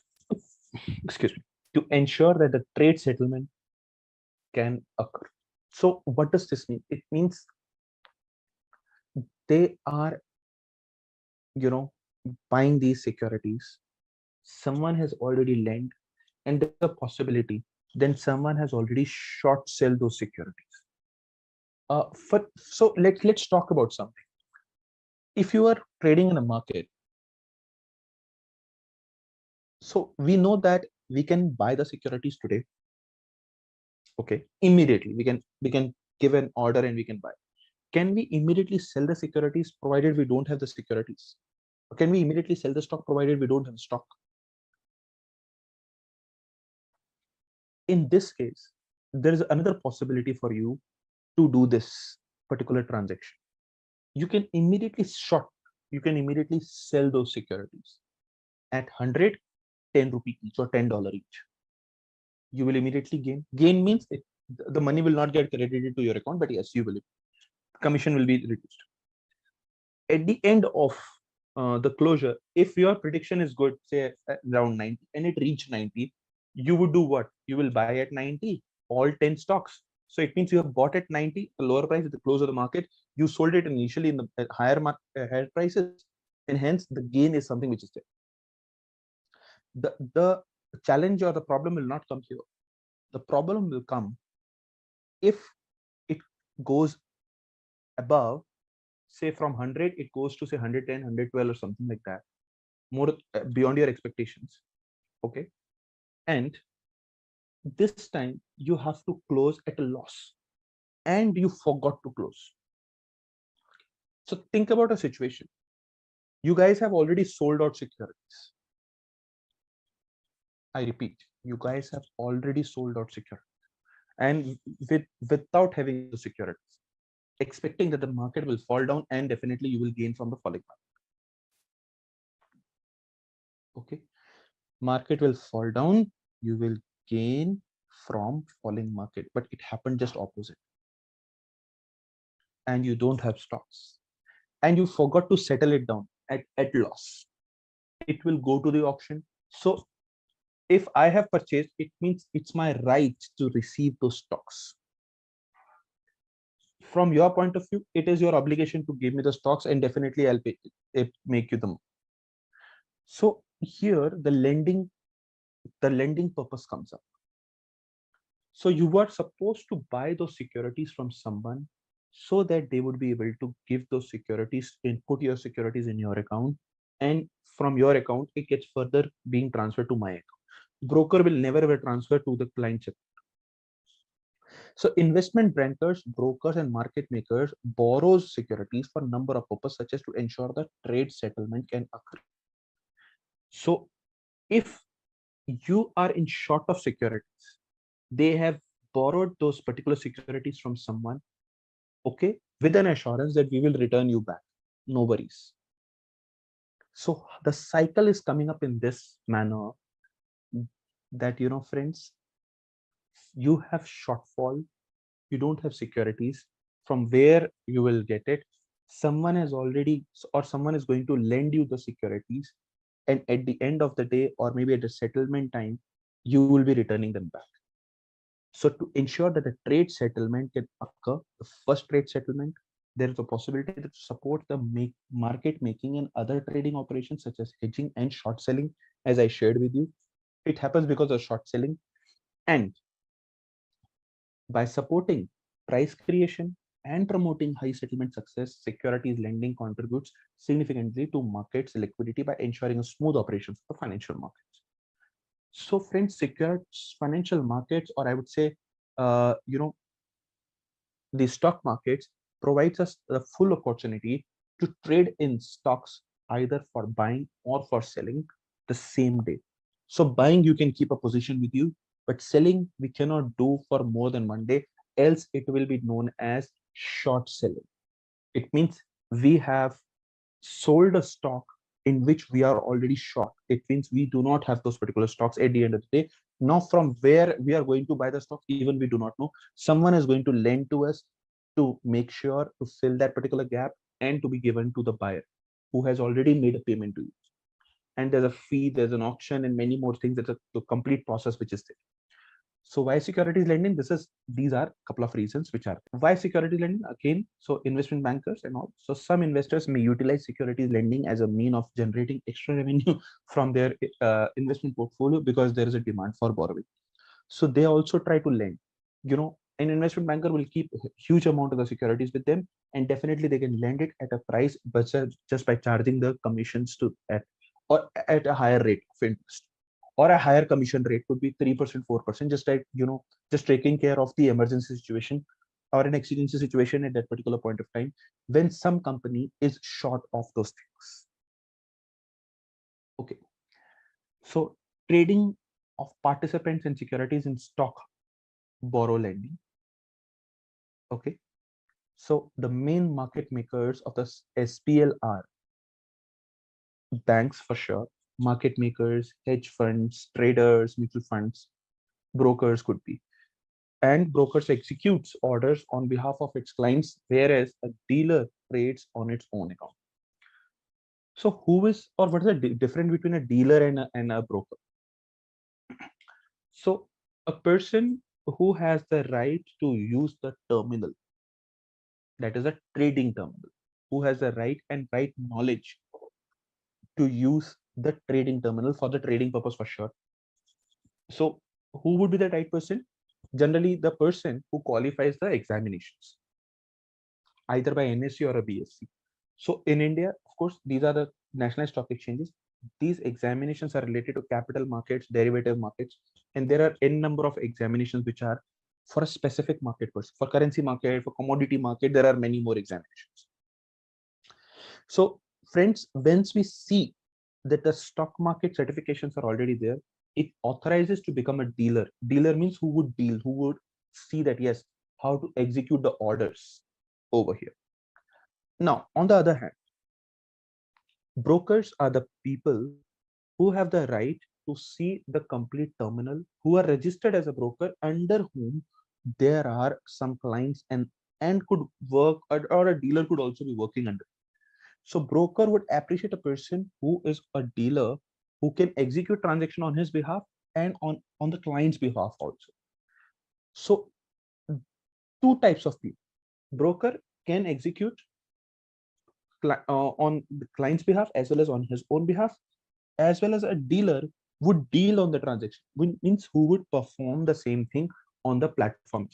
excuse me, to ensure that the trade settlement can occur. So what does this mean? It means they are, buying these securities. Someone has already lent, and there's a possibility then someone has already short sell those securities. So let's talk about something. If you are trading in a market, so we know that we can buy the securities today. Okay, immediately we can give an order and we can buy. Can we immediately sell the securities provided we don't have the securities? Or can we immediately sell the stock provided we don't have stock? In this case, there is another possibility for you to do this particular transaction. You can immediately sell those securities at 100, 10 rupee each or $10 each. You will immediately gain. Gain means the money will not get credited to your account, but yes, you will. Commission will be reduced. At the end of the closure, if your prediction is good, say around 90, and it reached 90, you would do what? You will buy at 90 all 10 stocks. So it means you have bought at 90, the lower price at the close of the market. You sold it initially in the higher prices, and hence the gain is something which is there. The challenge or the problem will not come here. The problem will come if it goes above, say from 100, it goes to say 110, 112 or something like that, more beyond your expectations. Okay. And this time you have to close at a loss and you forgot to close. So think about a situation. You guys have already sold out securities. I repeat, you guys have already sold out securities, and without having the securities, expecting that the market will fall down and definitely you will gain from the falling market. Okay, market will fall down, you will gain from falling market, but it happened just opposite. And you don't have stocks, and you forgot to settle it down at loss. It will go to the auction. So if I have purchased, it means it's my right to receive those stocks. From your point of view, it is your obligation to give me the stocks, and definitely I'll make you the money. So here the lending purpose comes up. So you were supposed to buy those securities from someone so that they would be able to give those securities and put your securities in your account, and from your account it gets further being transferred to my account. Broker will never ever transfer to the client's account. So investment bankers, brokers, and market makers borrows securities for a number of purposes, such as to ensure that trade settlement can occur. So if you are in short of securities, they have borrowed those particular securities from someone, okay, with an assurance that we will return you back. No worries. So the cycle is coming up in this manner that, friends, you have shortfall, you don't have securities. From where you will get it? Someone has already, or someone is going to lend you the securities, and at the end of the day, or maybe at the settlement time, you will be returning them back. So to ensure that a trade settlement can occur, the first trade settlement, there is a possibility to support the market making and other trading operations such as hedging and short selling, as I shared with you. It happens because of short selling. And by supporting price creation and promoting high settlement success, securities lending contributes significantly to markets liquidity by ensuring a smooth operation for the financial markets. So friends, securities, financial markets, or I would say, the stock markets provides us the full opportunity to trade in stocks either for buying or for selling the same day. So buying, you can keep a position with you, but selling we cannot do for more than one day, else it will be known as short selling. It means we have sold a stock in which we are already short. It means we do not have those particular stocks at the end of the day. Now, from where we are going to buy the stock, even we do not know. Someone is going to lend to us to make sure to fill that particular gap and to be given to the buyer who has already made a payment to you. And there's a fee, there's an auction, and many more things. It's a complete process which is there. So why securities lending? These are a couple of reasons which are why securities lending again. So investment bankers and all. So some investors may utilize securities lending as a mean of generating extra revenue from their investment portfolio because there is a demand for borrowing. So they also try to lend. An investment banker will keep a huge amount of the securities with them, and definitely they can lend it at a price, but just by charging the commissions or at a higher rate of interest. Or a higher commission rate could be 3%, 4%, just like, just taking care of the emergency situation or an exigency situation at that particular point of time when some company is short of those things. Okay. So trading of participants and securities in stock borrow lending. Okay. So the main market makers of the SPL are banks for sure, market makers, hedge funds, traders, mutual funds, brokers could be. And brokers executes orders on behalf of its clients, whereas a dealer trades on its own account. So who is, or what is the difference between a dealer and a broker? So a person who has the right to use the terminal, that is a trading terminal, who has the right knowledge to use the trading terminal for the trading purpose for sure. So who would be the right person? Generally the person who qualifies the examinations, either by NSE or a BSc. So in India, of course, these are the national stock exchanges. These examinations are related to capital markets, derivative markets, and there are n number of examinations which are for a specific market. For currency market, for commodity market, there are many more examinations. So friends, once we see that the stock market certifications are already there, it authorizes to become a dealer. Dealer means who would deal, who would see that, yes, how to execute the orders over here. Now, on the other hand, brokers are the people who have the right to see the complete terminal, who are registered as a broker, under whom there are some clients and could work, or a dealer could also be working under. So broker would appreciate a person who is a dealer, who can execute transaction on his behalf and on the client's behalf also. So two types of people. Broker can execute on the client's behalf as well as on his own behalf, as well as a dealer would deal on the transaction, which means who would perform the same thing on the platform.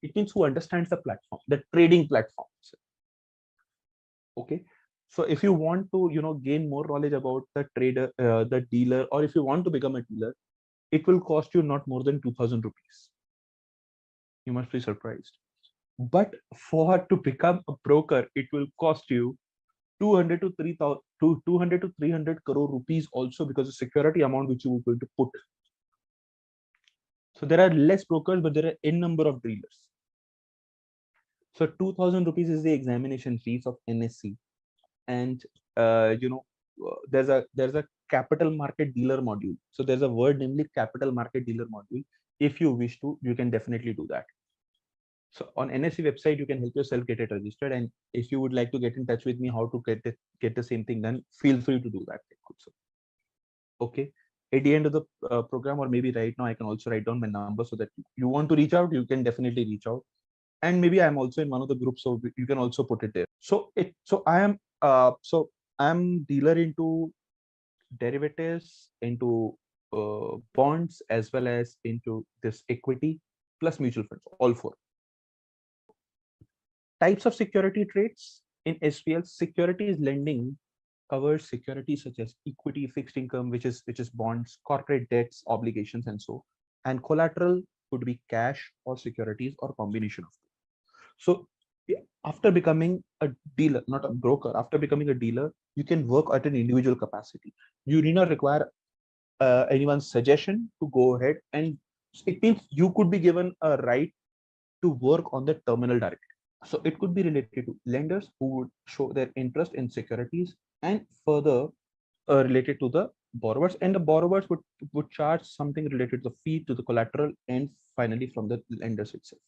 It means who understands the platform, the trading platform. Okay. So if you want to, gain more knowledge about the trader, the dealer, or if you want to become a dealer, it will cost you not more than 2,000 rupees. You must be surprised. But for to become a broker, it will cost you 200 to 3,000 to 200 to 300 crore rupees also, because the security amount which you are going to put. So there are less brokers, but there are n number of dealers. So 2,000 rupees is the examination fees of NSE, and there's a capital market dealer module. So there's a word, namely capital market dealer module. If you wish to, you can definitely do that. So on NSE website, you can help yourself get it registered. And if you would like to get in touch with me, how to get the same thing done, feel free to do that. Okay. At the end of the program, or maybe right now, I can also write down my number, so that you want to reach out, you can definitely reach out. And maybe I'm also in one of the groups, so you can also put it there. So I'm dealer into derivatives, into bonds, as well as into this equity plus mutual funds, all four. Types of security trades in SPL. Securities lending covers securities such as equity, fixed income, which is bonds, corporate debts, obligations, and so. And collateral could be cash or securities or combination of two. So after becoming a dealer, not a broker, after becoming a dealer, you can work at an individual capacity. You do not require anyone's suggestion to go ahead, and it means you could be given a right to work on the terminal directly. So it could be related to lenders who would show their interest in securities, and further related to the borrowers, and the borrowers would charge something related to the fee, to the collateral, and finally from the lenders itself.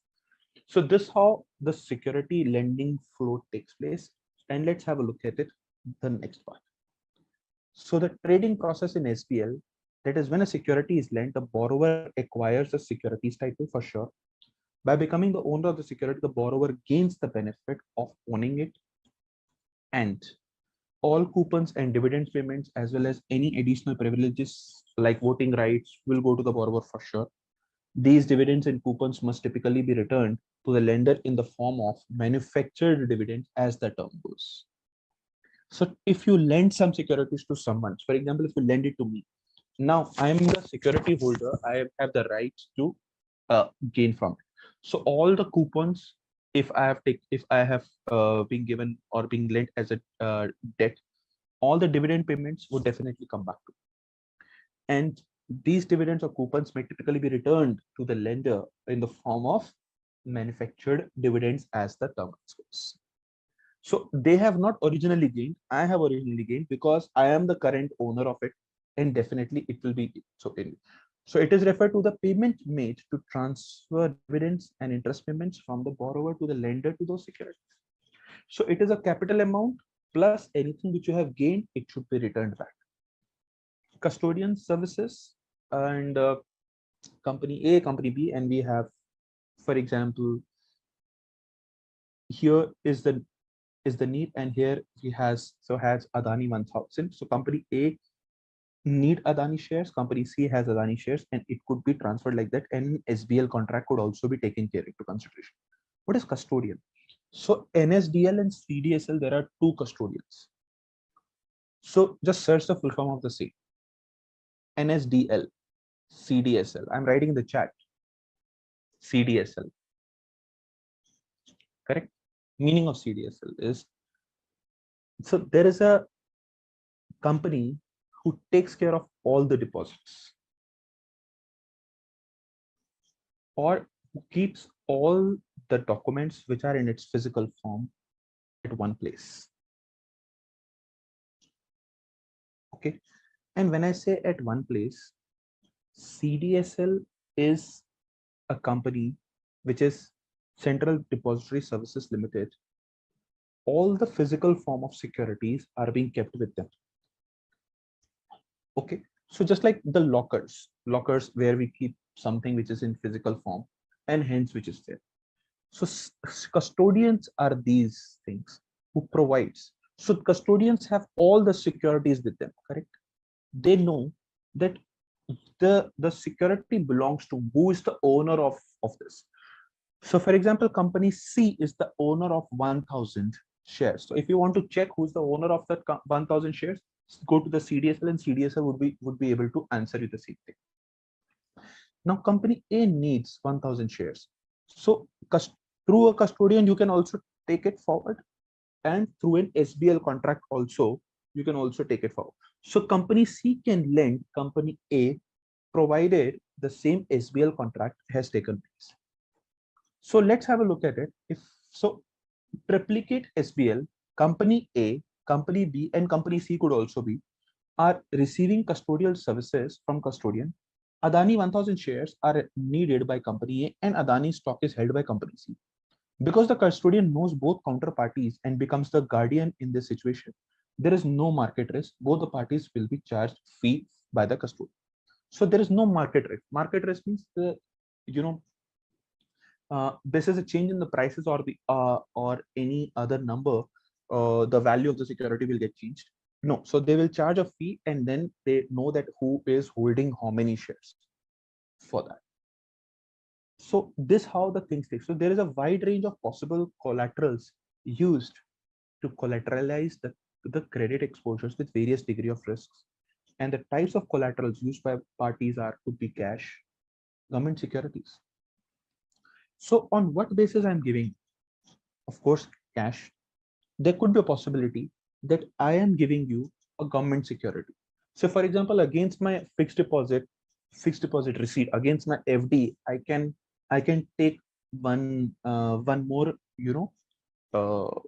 So this how the security lending flow takes place. And let's have a look at it, the next part. So the trading process in SPL, that is when a security is lent, the borrower acquires a securities title for sure. By becoming the owner of the security, the borrower gains the benefit of owning it, and all coupons and dividend payments, as well as any additional privileges like voting rights, will go to the borrower for sure. These dividends and coupons must typically be returned to the lender in the form of manufactured dividends as the term goes. So if you lend some securities to someone, for example, if you lend it to me, now I'm the security holder, I have the right to gain from it. So all the coupons, if I have been given or being lent as a debt, all the dividend payments would definitely come back to me. And these dividends or coupons may typically be returned to the lender in the form of manufactured dividends as the term goes. So they have not originally gained, I have originally gained, because I am the current owner of it, and definitely it will be so. So it is referred to the payment made to transfer dividends and interest payments from the borrower to the lender to those securities. So it is a capital amount plus anything which you have gained, it should be returned back. Custodian services, and company A, company B, and we have For example, here is the need, and here he has Adani 1000. So company A need Adani shares, company C has Adani shares, and it could be transferred like that, and SBL contract could also be taken care into consideration. What is custodian? So NSDL and CDSL, there are two custodians. So just search the full form of the same. NSDL, CDSL. I'm writing in the chat. CDSL. Correct? Meaning of CDSL is, so there is a company who takes care of all the deposits, or who keeps all the documents which are in its physical form at one place. Okay. And when I say at one place, CDSL is a company which is Central Depository Services Limited. All the physical form of securities are being kept with them. Okay. So just like the lockers where we keep something which is in physical form and hence which is there. So custodians are these things who provides. So custodians have all the securities with them, correct? They know that the security belongs to who is the owner of this. So for example, company C is the owner of 1000 shares. So if you want to check who's the owner of that 1000 shares, go to the CDSL, and CDSL would be able to answer you the same thing. Now company A needs 1000 shares. So through a custodian, you can also take it forward, and through an SBL contract also, you can also take it forward. So company C can lend company A, provided the same SBL contract has taken place. So let's have a look at it. If so, replicate SBL, company A, company B, and company C could also be, are receiving custodial services from custodian. Adani 1000 shares are needed by company A, and Adani stock is held by company C. Because the custodian knows both counterparties and becomes the guardian in this situation, there is no market risk. Both the parties will be charged fee by the custodian. So there is no market risk. Market risk means this is a change in the prices or the or any other number, the value of the security will get changed. No, so they will charge a fee, and then they know that who is holding how many shares for that. So this how the things take. So there is a wide range of possible collaterals used to collateralize the credit exposures with various degree of risks. And the types of collaterals used by parties could be cash, government securities. So on what basis I'm giving? Of course, cash. There could be a possibility that I am giving you a government security. So for example, against my fixed deposit receipt, against my FD, I can take one more,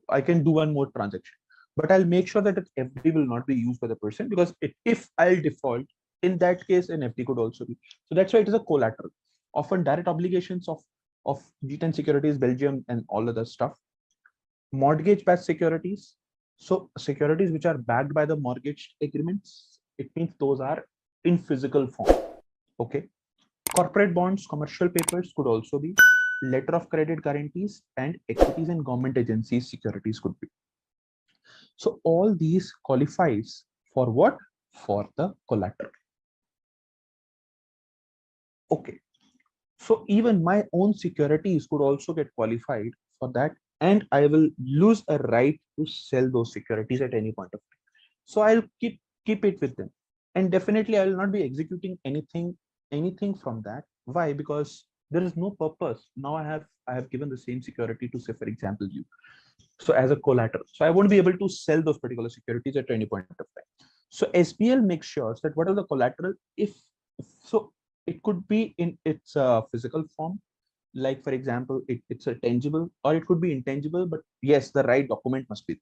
I can do one more transaction, but I'll make sure that FD will not be used by the person, because if I'll default, in that case, an FD could also be. So that's why it is a collateral. Often direct obligations of G10 securities, Belgium, and all other stuff. Mortgage-backed securities. So securities which are backed by the mortgage agreements, it means those are in physical form. Okay. Corporate bonds, commercial papers could also be. Letter of credit guarantees, and equities and government agencies securities could be. So all these qualifies for what? For the collateral. Okay. So even my own securities could also get qualified for that, and I will lose a right to sell those securities at any point of time. So I'll keep it with them, and definitely I will not be executing anything from that. Why? Because there is no purpose. Now I have given the same security to, say, for example, you. So as a collateral, so I won't be able to sell those particular securities at any point of time. So SBL makes sure that what is the collateral, if so, it could be in its physical form, like for example, it's a tangible, or it could be intangible, but yes, the right document must be.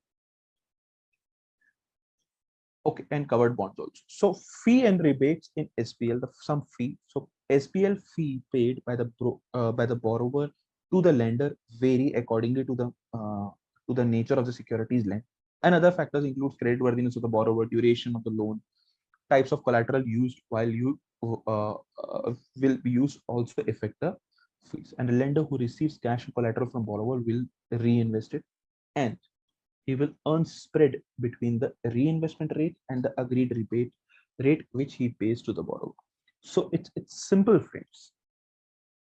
Okay, and covered bonds also. So fee and rebates in SBL, some fee. So SBL fee paid by the borrower to the lender vary accordingly to the nature of the securities lent. And other factors include creditworthiness of the borrower, duration of the loan, types of collateral used while you will be used also affect the fees. And a lender who receives cash and collateral from borrower will reinvest it, and he will earn spread between the reinvestment rate and the agreed rebate rate which he pays to the borrower. So it's simple, friends.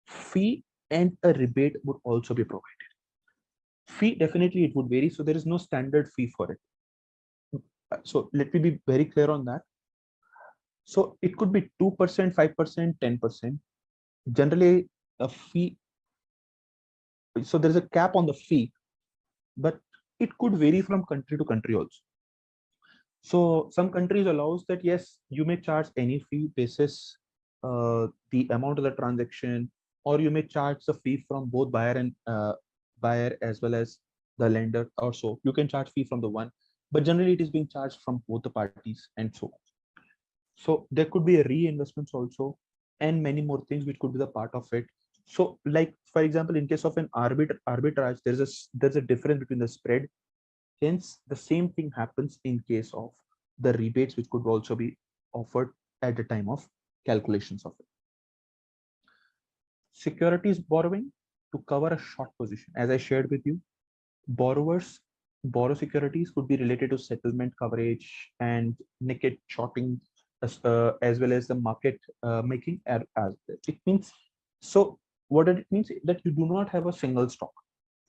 Fee and a rebate would also be provided. Fee, definitely it would vary, so there is no standard fee for it. So let me be very clear on that. So it could be 2%, 5%, 10%. Generally, a fee, so there's a cap on the fee, but it could vary from country to country also. So some countries allows that, yes, you may charge any fee basis the amount of the transaction, or you may charge the fee from both buyer and buyer as well as the lender, or so you can charge fee from the one, but generally it is being charged from both the parties and so on. So there could be a reinvestments also, and many more things which could be the part of it. So like, for example, in case of an arbitrage, there's a difference between the spread. Hence, the same thing happens in case of the rebates, which could also be offered at the time of calculations of it. Securities borrowing to cover a short position. As I shared with you, borrowers borrow securities could be related to settlement coverage and naked shorting, as well as the market making. As it means, so what it means that you do not have a single stock,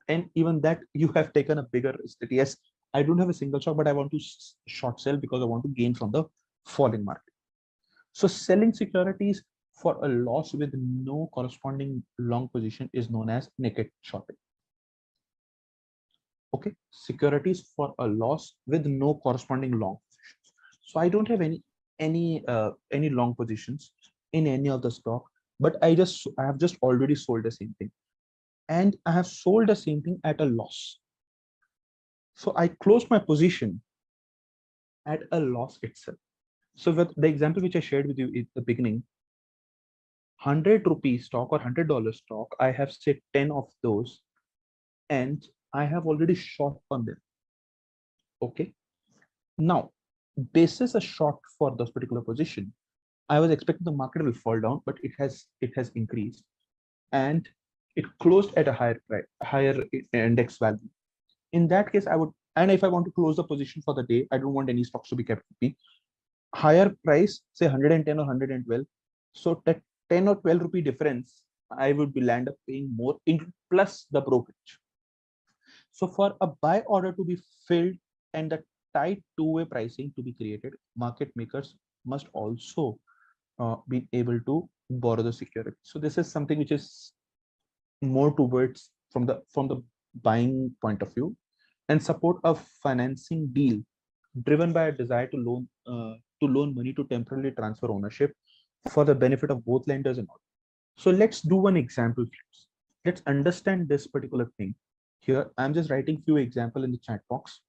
and even that you have taken a bigger risk that, yes, I don't have a single stock, but I want to short sell because I want to gain from the falling market. So selling securities for a loss with no corresponding long position is known as naked shorting. Okay, securities for a loss with no corresponding long positions. So I don't have any long positions in any of the stock, but I have just already sold the same thing, and I have sold the same thing at a loss. So I closed my position at a loss itself. So with the example which I shared with you in the beginning, 100 rupee stock or $100 stock, I have said 10 of those, and I have already short on them. Okay. Now, basis a short for this particular position, I was expecting the market will fall down, but it has increased, and it closed at a higher index value. In that case, I would, and if I want to close the position for the day, I don't want any stocks to be kept with me. Higher price, say 110 or 112. So that 10 or 12 rupee difference, I would be land up paying more in plus the brokerage. So for a buy order to be filled and the tight two-way pricing to be created, market makers must also be able to borrow the security. So this is something which is more towards from the buying point of view, and support a financing deal driven by a desire to loan money to temporarily transfer ownership for the benefit of both lenders and all. So let's do one example, please. Let's understand this particular thing. Here, I'm just writing few example in the chat box.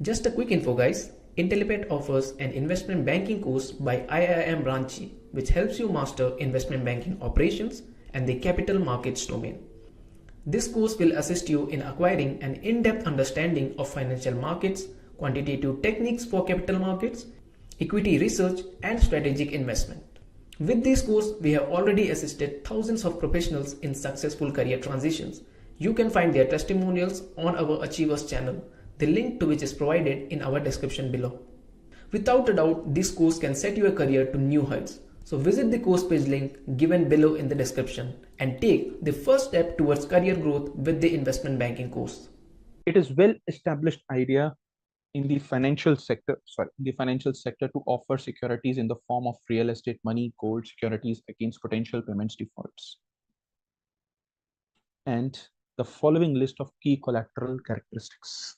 Just a quick info, guys. Intellipaat offers an investment banking course by IIM Ranchi, which helps you master investment banking operations and the capital markets domain. This course will assist you in acquiring an in-depth understanding of financial markets, quantitative techniques for capital markets, equity research, and strategic investment. With this course, we have already assisted thousands of professionals in successful career transitions. You can find their testimonials on our Achievers channel, the link to which is provided in our description below. Without a doubt, this course can set your career to new heights. So visit the course page link given below in the description and take the first step towards career growth with the investment banking course. It is well established idea in the financial sector, to offer securities in the form of real estate, money, gold securities against potential payments defaults. And the following list of key collateral characteristics.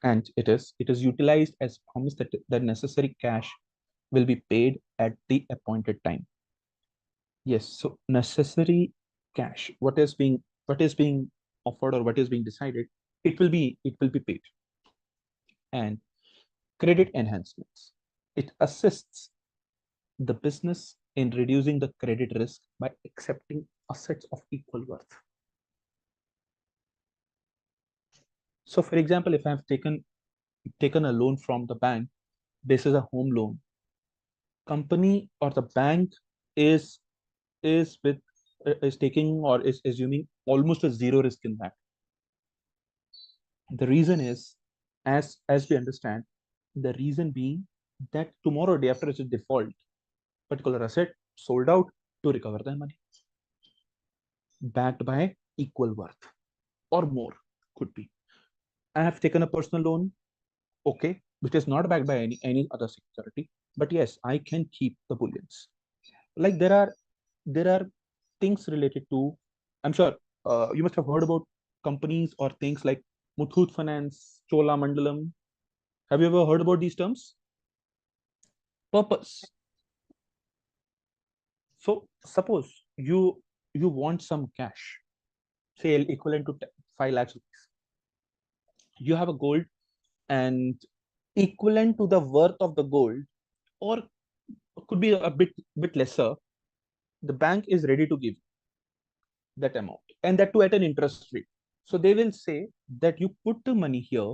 And it is utilized as promised that the necessary cash will be paid at the appointed time. Yes, so necessary cash, what is being offered or what is being decided, it will be paid. And credit enhancements, it assists the business in reducing the credit risk by accepting assets of equal worth. So for example, if I have taken a loan from the bank this is a home loan. Company or the bank is with is taking or is assuming almost a zero risk in that. The reason is, as we understand, the reason being that tomorrow day after it's a default, particular asset sold out to recover the money, backed by equal worth or more, could be. I have taken a personal loan, okay, which is not backed by any other security, but yes, I can keep the bullions. Like there are things related to, I'm sure you must have heard about companies or things like Muthoot Finance, Chola Mandalam. Have you ever heard about these terms? Purpose. So suppose you want some cash, say equivalent to 5 lakhs rupees. You have a gold and equivalent to the worth of the gold, or could be a bit lesser. The bank is ready to give that amount, and that too at an interest rate. So they will say that you put the money here,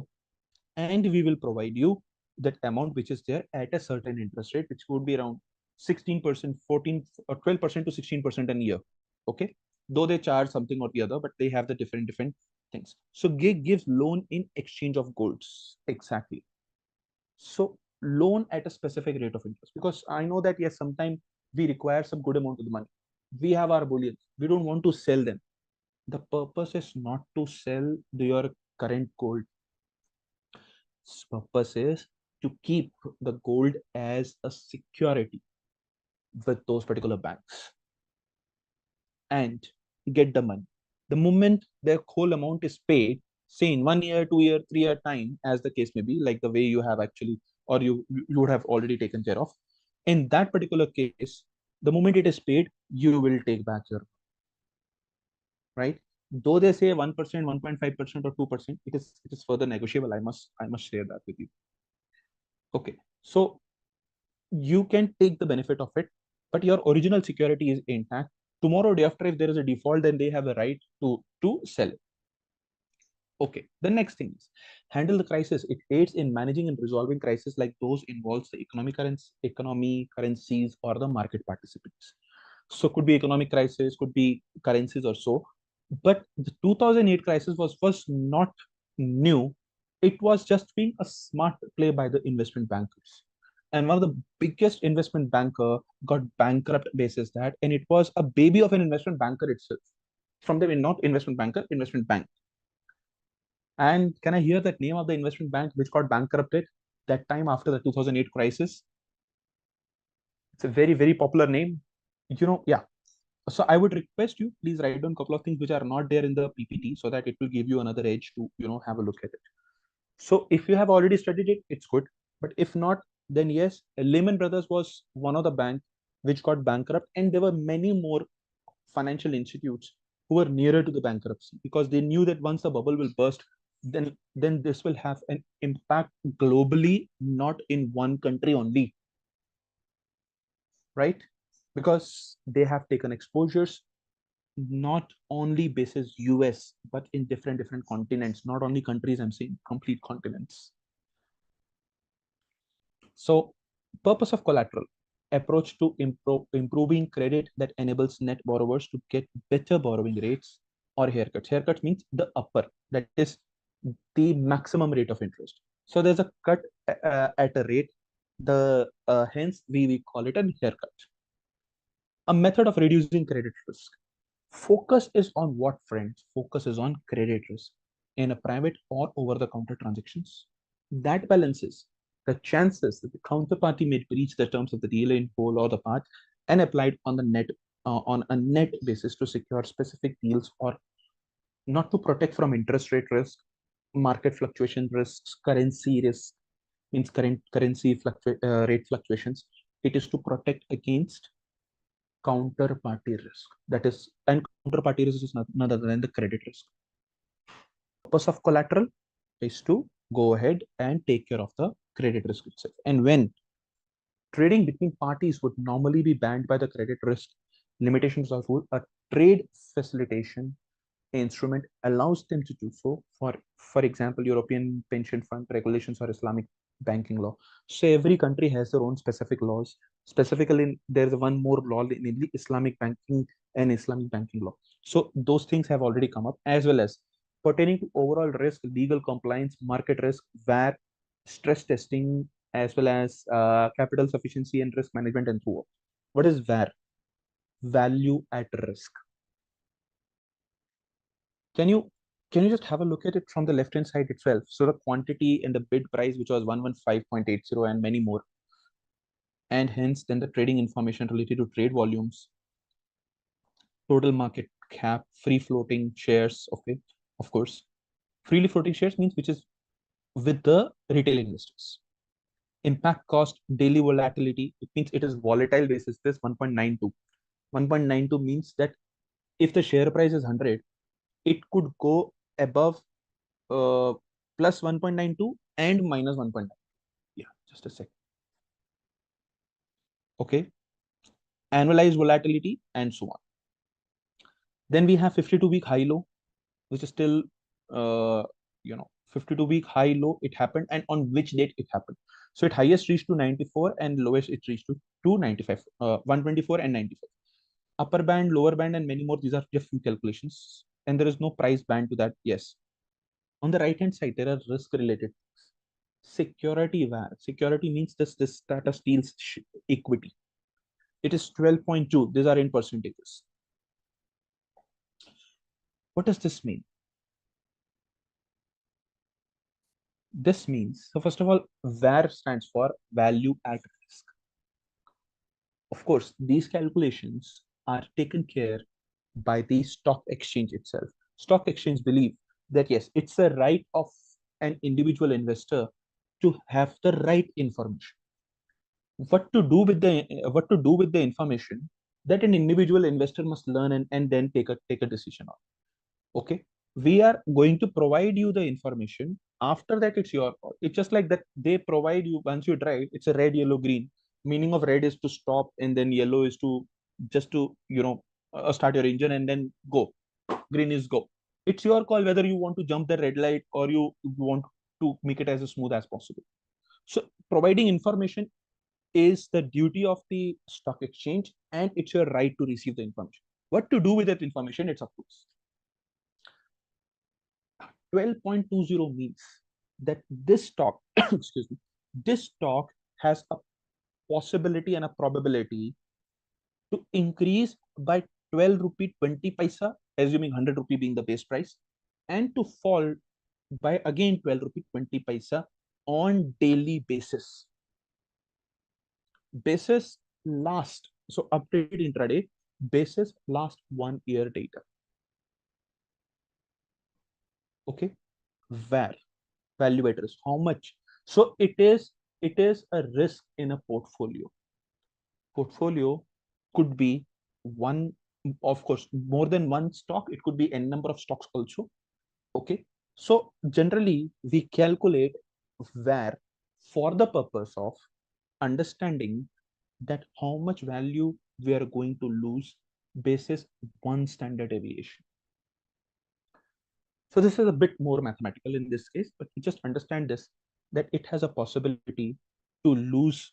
and we will provide you that amount which is there at a certain interest rate, which would be around 16%, 14 or 12% to 16% a year. Okay, though they charge something or the other, but they have the different things. So GIG gives loan in exchange of golds. Exactly. So loan at a specific rate of interest, because I know that yes, sometimes we require some good amount of the money. We have our bullions. We don't want to sell them. The purpose is not to sell your current gold. Purpose is to keep the gold as a security with those particular banks and get the money. The moment their whole amount is paid, say in 1 year, 2 year, 3 year time, as the case may be, like the way you have actually, or you would have already taken care of. In that particular case, the moment it is paid, you will take back your, right? Though they say 1%, 1.5% or 2%, it is further negotiable. I must share that with you. Okay, so you can take the benefit of it, but your original security is intact. Tomorrow, day after, if there is a default, then they have a right to sell it. Okay, the next thing is handle the crisis. It aids in managing and resolving crises like those involves the economy, currencies, or the market participants. So could be economic crisis, could be currencies or so. But the 2008 crisis was not new. It was just being a smart play by the investment bankers. And one of the biggest investment banker got bankrupt basis that, and it was a baby of an investment banker itself. From the not investment banker, investment bank. And can I hear that name of the investment bank which got bankrupted that time after the 2008 crisis? It's a very, very popular name. Yeah. So I would request you, please write down a couple of things which are not there in the PPT so that it will give you another edge to, have a look at it. So if you have already studied it, it's good. But if not, then yes, Lehman Brothers was one of the banks which got bankrupt, and there were many more financial institutes who were nearer to the bankruptcy because they knew that once the bubble will burst, then this will have an impact globally, not in one country only, right? Because they have taken exposures not only basis US, but in different continents, not only countries, I'm saying complete continents. So purpose of collateral, approach to improving credit that enables net borrowers to get better borrowing rates or haircuts. Haircuts means the upper, that is the maximum rate of interest. So there's a cut at a rate, hence we call it a haircut. A method of reducing credit risk. Focus is on what, friends? Focus is on credit risk in a private or over-the-counter transactions. That balances the chances that the counterparty may breach the terms of the deal in whole or the part and applied on a net basis to secure specific deals, or not to protect from interest rate risk, market fluctuation risks, currency risk, means currency rate fluctuations. It is to protect against counterparty risk. That is, and counterparty risk is none other than the credit risk. Purpose of collateral is to go ahead and take care of the credit risk itself. And when trading between parties would normally be banned by the credit risk limitations of rule, a trade facilitation instrument allows them to do so. For example, European pension fund regulations or Islamic banking law. So every country has their own specific laws. Specifically, there's one more law, namely Islamic banking and Islamic banking law. So those things have already come up, as well as pertaining to overall risk, legal compliance, market risk, where stress testing, as well as capital sufficiency and risk management, and so on. What is VAR? Value at risk. Can you just have a look at it from the left hand side itself? So the quantity and the bid price, which was 115.80 and many more, and hence then the trading information related to trade volumes, total market cap, free floating shares. Okay, of course, freely floating shares means which is with the retail investors. Impact cost, daily volatility, it means it is volatile basis. This 1.92. 1.92 means that if the share price is 100, it could go above plus 1.92 and minus 1.9. Yeah, just a sec. Okay, annualized volatility and so on. Then we have 52-week high low, which is still 52-week high low. It happened, and on which date it happened. So it highest reached to 94 and lowest it reached to 295, 124 and 95. Upper band, lower band, and many more. These are just few calculations, and there is no price band to that. Yes. On the right hand side, there are risk related. Security VAR. Security means this Tata Steel's equity. It is 12.2. These are in percentages. What does this mean? This means, so first of all, VAR stands for value at risk. Of course, these calculations are taken care by the stock exchange itself. Stock exchange believe that yes, it's a right of an individual investor to have the right information. What to do with the information that an individual investor must learn and then take a decision on. Okay, we are going to provide you the information. After that, it's your call. It's just like that they provide you once you drive. It's a red, yellow, green. Meaning of red is to stop, and then yellow is to just to start your engine and then go. Green is go. It's your call whether you want to jump the red light or you want to make it as smooth as possible. So providing information is the duty of the stock exchange, and it's your right to receive the information. What to do with that information, it's up to us. 12.20 means that this stock, excuse me, this stock has a possibility and a probability to increase by 12 rupee 20 paisa, assuming 100 rupee being the base price, and to fall by again 12 rupee 20 paisa on daily basis. Basis last, so updated intraday, basis last 1 year data. Okay, where value at risk, how much? So it is a risk in a portfolio. Portfolio could be one, of course, more than one stock. It could be n number of stocks also. Okay, so generally we calculate where for the purpose of understanding that how much value we are going to lose basis one standard deviation. So this is a bit more mathematical in this case, but you just understand this, that it has a possibility to lose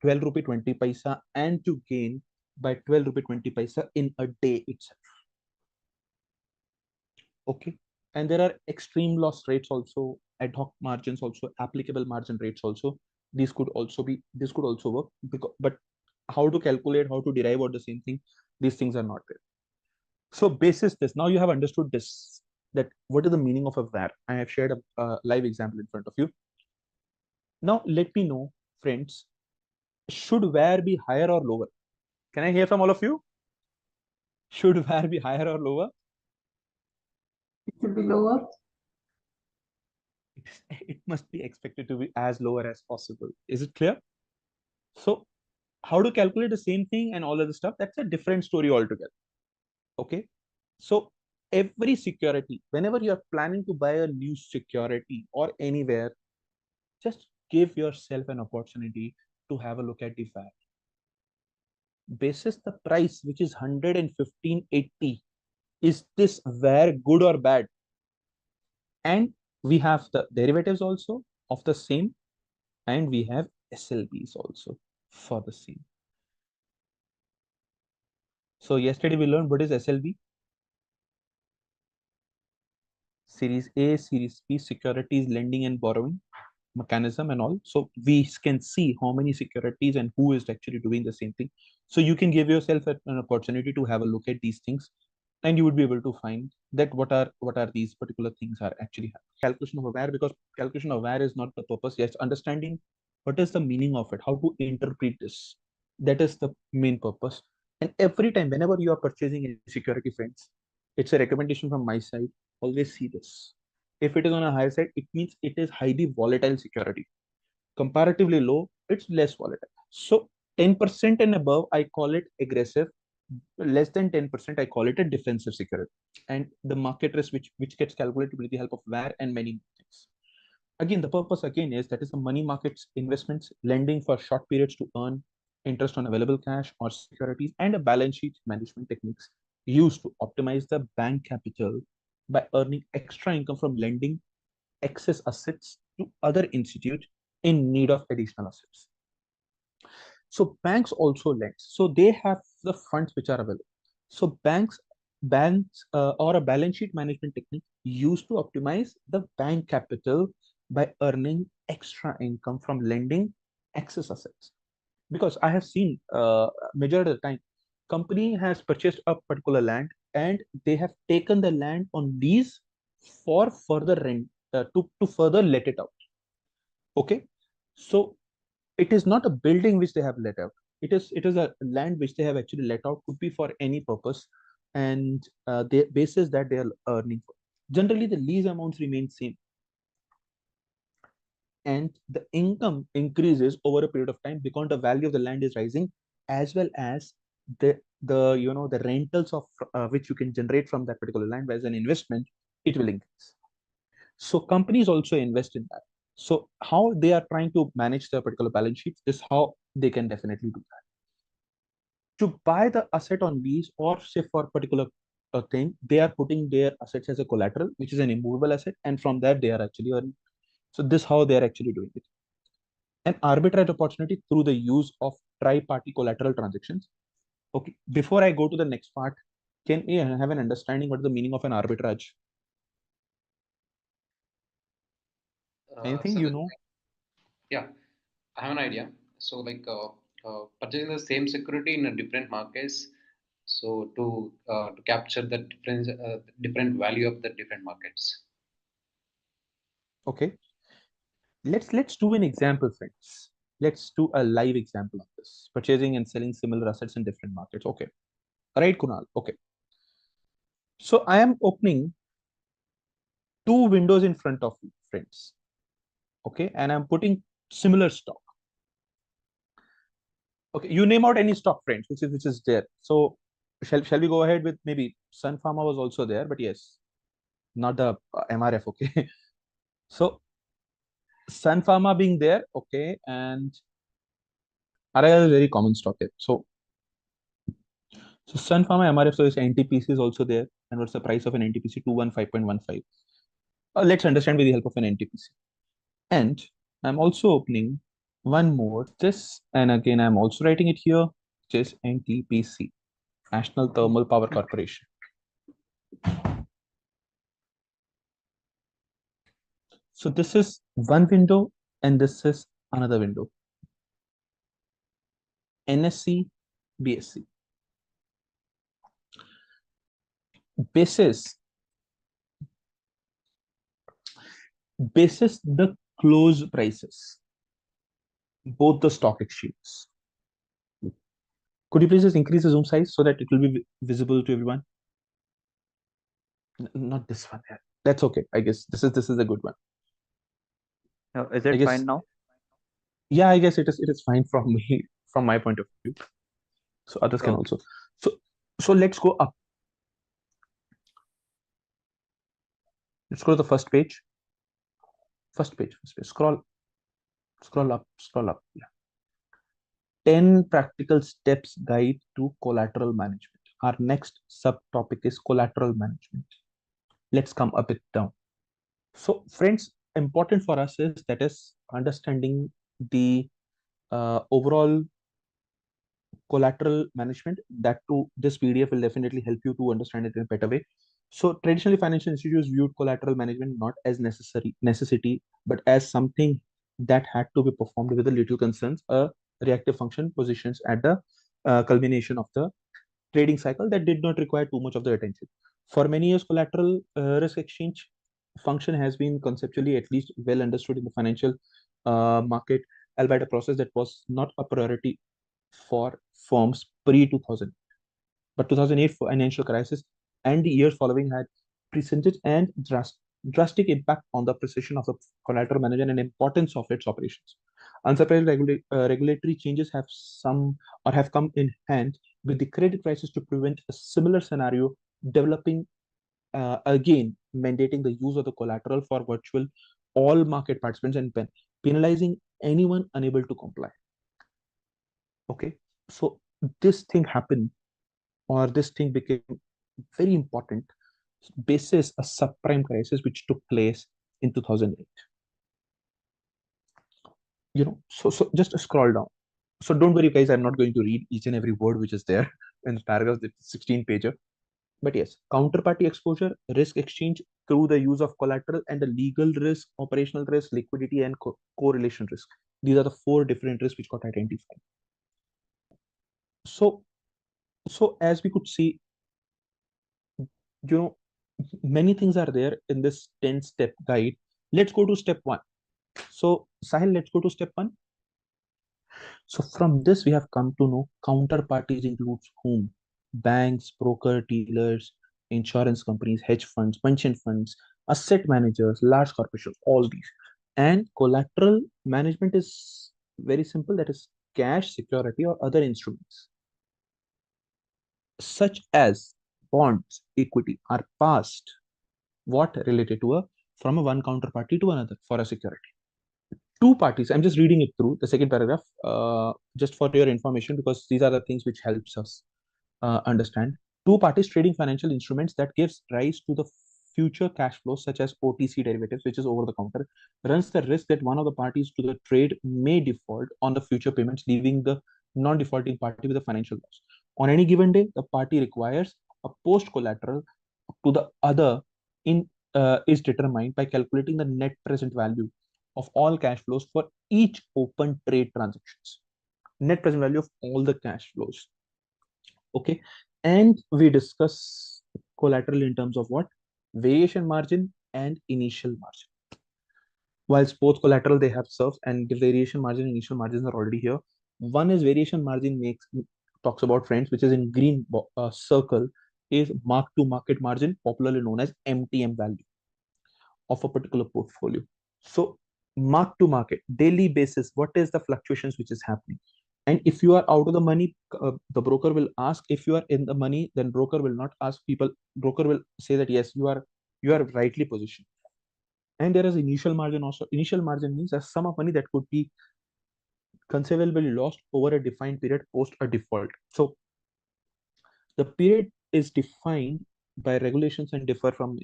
12 rupee 20 paisa and to gain by 12 rupee 20 paisa in a day itself. Okay, and there are extreme loss rates also, ad hoc margins also, applicable margin rates also. This could also work, but how to calculate, how to derive out the same thing, these things are not there. So basis this, now you have understood this, that what is the meaning of a VAR. I have shared a live example in front of you. Now let me know, friends, should VAR be higher or lower? Can I hear from all of you? Should VAR be higher or lower? It should be lower. It must be expected to be as lower as possible. Is it clear? So how to calculate the same thing and all of the stuff, that's a different story altogether. Okay, so every security, whenever you're planning to buy a new security or anywhere, just give yourself an opportunity to have a look at the VAR. Basis the price, which is 115.80, Is this where good or bad? And we have the derivatives also of the same, and we have SLBs also for the same. So yesterday we learned what is SLB. Series A, Series B, securities, lending and borrowing mechanism and all. So we can see how many securities and who is actually doing the same thing. So you can give yourself an opportunity to have a look at these things, and you would be able to find that what are these particular things are actually happening. Calculation of aware, because calculation of aware is not the purpose. Yes, understanding what is the meaning of it, how to interpret this, that is the main purpose. And every time whenever you are purchasing a security, friends, it's a recommendation from my side, always see this. If it is on a higher side, it means it is highly volatile security. Comparatively low, it's less volatile. So 10% and above, I call it aggressive. Less than 10%, I call it a defensive security. And the market risk which gets calculated with the help of VAR and many things. Again, the purpose again is that is the money markets investments, lending for short periods to earn interest on available cash or securities, and a balance sheet management techniques used to optimize the bank capital by earning extra income from lending excess assets to other institutes in need of additional assets. So banks also lend. So they have the funds which are available. So banks or a balance sheet management technique used to optimize the bank capital by earning extra income from lending excess assets. Because I have seen majority of the time, company has purchased a particular land and they have taken the land on lease for further rent to further let it out. Okay, so it is not a building which they have let out. It is a land which they have actually let out, could be for any purpose, and the basis that they are earning. Generally, the lease amounts remain same, and the income increases over a period of time because the value of the land is rising, as well as the rentals of which you can generate from that particular land as an investment, it will increase. So companies also invest in that. So how they are trying to manage their particular balance sheets is how they can definitely do that. To buy the asset on lease or say for a particular thing, they are putting their assets as a collateral, which is an immovable asset, and from that they are actually earning. So this how they are actually doing it. An arbitrage opportunity through the use of tri-party collateral transactions. Okay, before I go to the next part, can we have an understanding what is the meaning of an arbitrage? Anything So you know? yeah, I have an idea. So purchasing the same security in a different markets, so to capture the different value of the different markets. Okay, let's do an example, friends. Let's do a live example of this. Purchasing and selling similar assets in different markets. Okay. Right, Kunal. Okay. So I am opening two windows in front of you, friends. Okay, and I'm putting similar stock. Okay, you name out any stock, friends, which is there. So shall we go ahead with maybe Sun Pharma was also there, but yes, not the MRF. Okay. So Sun Pharma being there, okay, and RIL is very common stock here. So Sun Pharma MRF, so this NTPC is also there. And what's the price of an NTPC? 215.15. Let's understand with the help of an NTPC. And I'm also opening one more, this, and again, I'm also writing it here, which is NTPC, National Thermal Power Corporation. So this is one window and this is another window. NSC, BSC. Basis the close prices, both the stock exchanges. Could you please just increase the zoom size so that it will be visible to everyone? Not this one. Yeah. That's okay. I guess this is a good one. Is it fine now? Yeah, I guess it is fine from me, from my point of view. So others can also. So let's go up. Let's go to the first page. First page. Scroll up. Yeah. 10 practical steps guide to collateral management. our next subtopic is collateral management. Let's come a bit down. So, friends, important for us is that is understanding the overall collateral management. That too, this PDF will definitely help you to understand it in a better way. So, traditionally, financial institutions viewed collateral management not as necessity, but as something that had to be performed with a little concerns, a reactive function positions at the culmination of the trading cycle that did not require too much of the attention. For many years, collateral risk exchange function has been conceptually at least well understood in the financial market, albeit a process that was not a priority for firms pre 2000. But 2008 financial crisis and the years following had presented and drastic impact on the precision of the collateral management and importance of its operations. Unsurprised regulatory changes have come in hand with the credit crisis to prevent a similar scenario developing again, mandating the use of the collateral for virtual all market participants and penalizing anyone unable to comply. Okay, so this thing happened, or this thing became very important basis a subprime crisis which took place in 2008. So just scroll down. So don't worry, guys, I'm not going to read each and every word which is there in the paragraph. It's 16 pager. But yes, counterparty exposure, risk exchange through the use of collateral, and the legal risk, operational risk, liquidity, and correlation risk. These are the 4 different risks which got identified. So as we could see, many things are there in this 10-step guide. Let's go to step 1. So Sahil, let's go to step 1. So from this, we have come to know counterparties includes whom? Banks, broker, dealers, insurance companies, hedge funds, pension funds, asset managers, large corporations, all these. And collateral management is very simple. That is cash, security, or other instruments, such as bonds, equity, are passed related to from one counterparty to another for a security. 2 parties, I'm just reading it through the second paragraph, just for your information, because these are the things which helps us understand. 2 parties trading financial instruments that gives rise to the future cash flows, such as OTC derivatives, which is over the counter, runs the risk that one of the parties to the trade may default on the future payments, leaving the non-defaulting party with a financial loss. On any given day, the party requires a post collateral to the other is determined by calculating the net present value of all cash flows for each open trade transactions. Net present value of all the cash flows. Okay, and we discuss collateral in terms of what? Variation margin and initial margin. Whilst both collateral they have served, and the variation margin and initial margins are already here. One is variation margin talks about, friends, which is in green circle, is mark to market margin, popularly known as MTM value of a particular portfolio. So mark to market, daily basis, what is the fluctuations which is happening? And if you are out of the money, the broker will ask. If you are in the money, then broker will not ask people. Broker will say that yes, you are rightly positioned. And there is initial margin also. Initial margin means a sum of money that could be conceivably lost over a defined period post a default. So the period is defined by regulations and differ from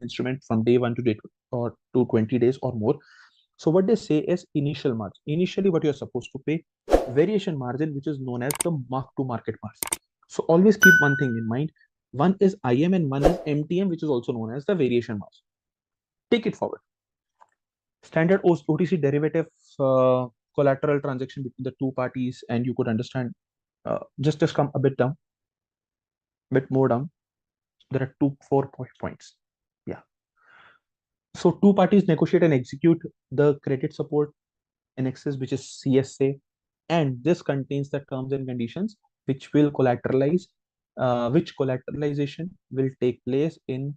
instrument from day 1 to day 2 or to 20 days or more. So what they say is initial margin. Initially, what you're supposed to pay, variation margin, which is known as the mark to market margin. So always keep one thing in mind. One is IM and one is MTM, which is also known as the variation margin. Take it forward. Standard OTC derivative collateral transaction between the 2 parties, and you could understand. Just come a bit down, bit more down. There are 4 points. Yeah. So 2 parties negotiate and execute the credit support in excess, which is CSA, and this contains the terms and conditions which will collateralize, which collateralization will take place in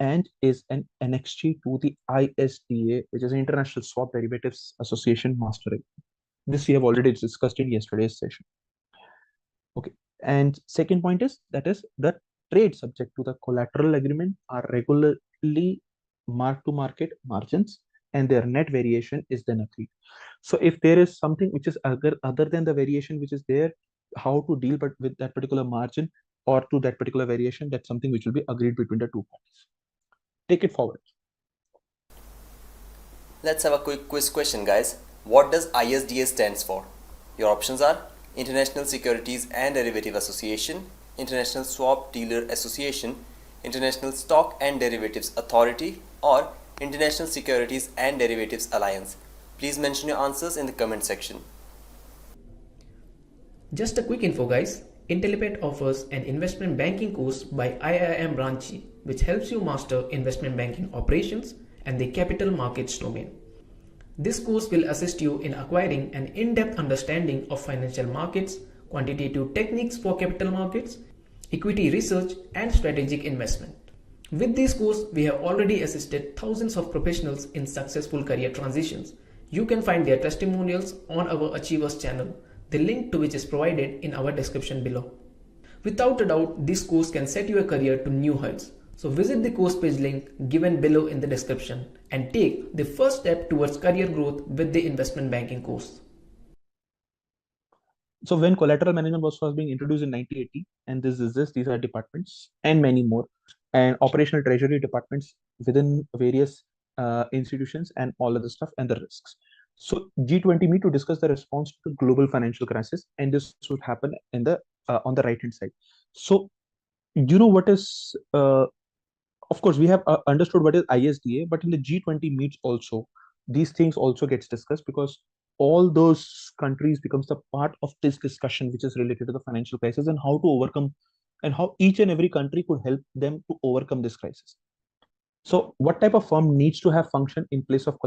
and is an annexure to the ISDA, which is International Swap Derivatives Association Master Agreement. This we have already discussed in yesterday's session. Okay, and second point is that the trade subject to the collateral agreement are regularly mark to market margins, and their net variation is then agreed. So if there is something which is other than the variation which is there, how to deal with that particular margin, or to that particular variation, that's something which will be agreed between the two parties. Take it forward. Let's have a quick quiz question, guys. What does ISDA stands for? Your options are International Securities and Derivative Association, International Swap Dealer Association, International Stock and Derivatives Authority, or International Securities and Derivatives Alliance. Please mention your answers in the comment section. Just a quick info, guys. Intellipaat offers an investment banking course by IIM Ranchi, which helps you master investment banking operations and the capital markets domain. This course will assist you in acquiring an in-depth understanding of financial markets, quantitative techniques for capital markets, equity research, and strategic investment. With this course, we have already assisted thousands of professionals in successful career transitions. You can find their testimonials on our Achievers channel, the link to which is provided in our description below. Without a doubt, this course can set your career to new heights. So visit the course page link given below in the description and take the first step towards career growth with the investment banking course. So when collateral management was first being introduced in 1980, and these are departments and many more, and operational treasury departments within various institutions and all other stuff and the risks. So G20 meet to discuss the response to the global financial crisis, and this would happen in the on the right hand side. So you know what is of course we have understood what is ISDA, but in the G20 meets also these things also gets discussed, because all those countries becomes the part of this discussion which is related to the financial crisis and how to overcome, and how each and every country could help them to overcome this crisis. So what type of firm needs to have function in place of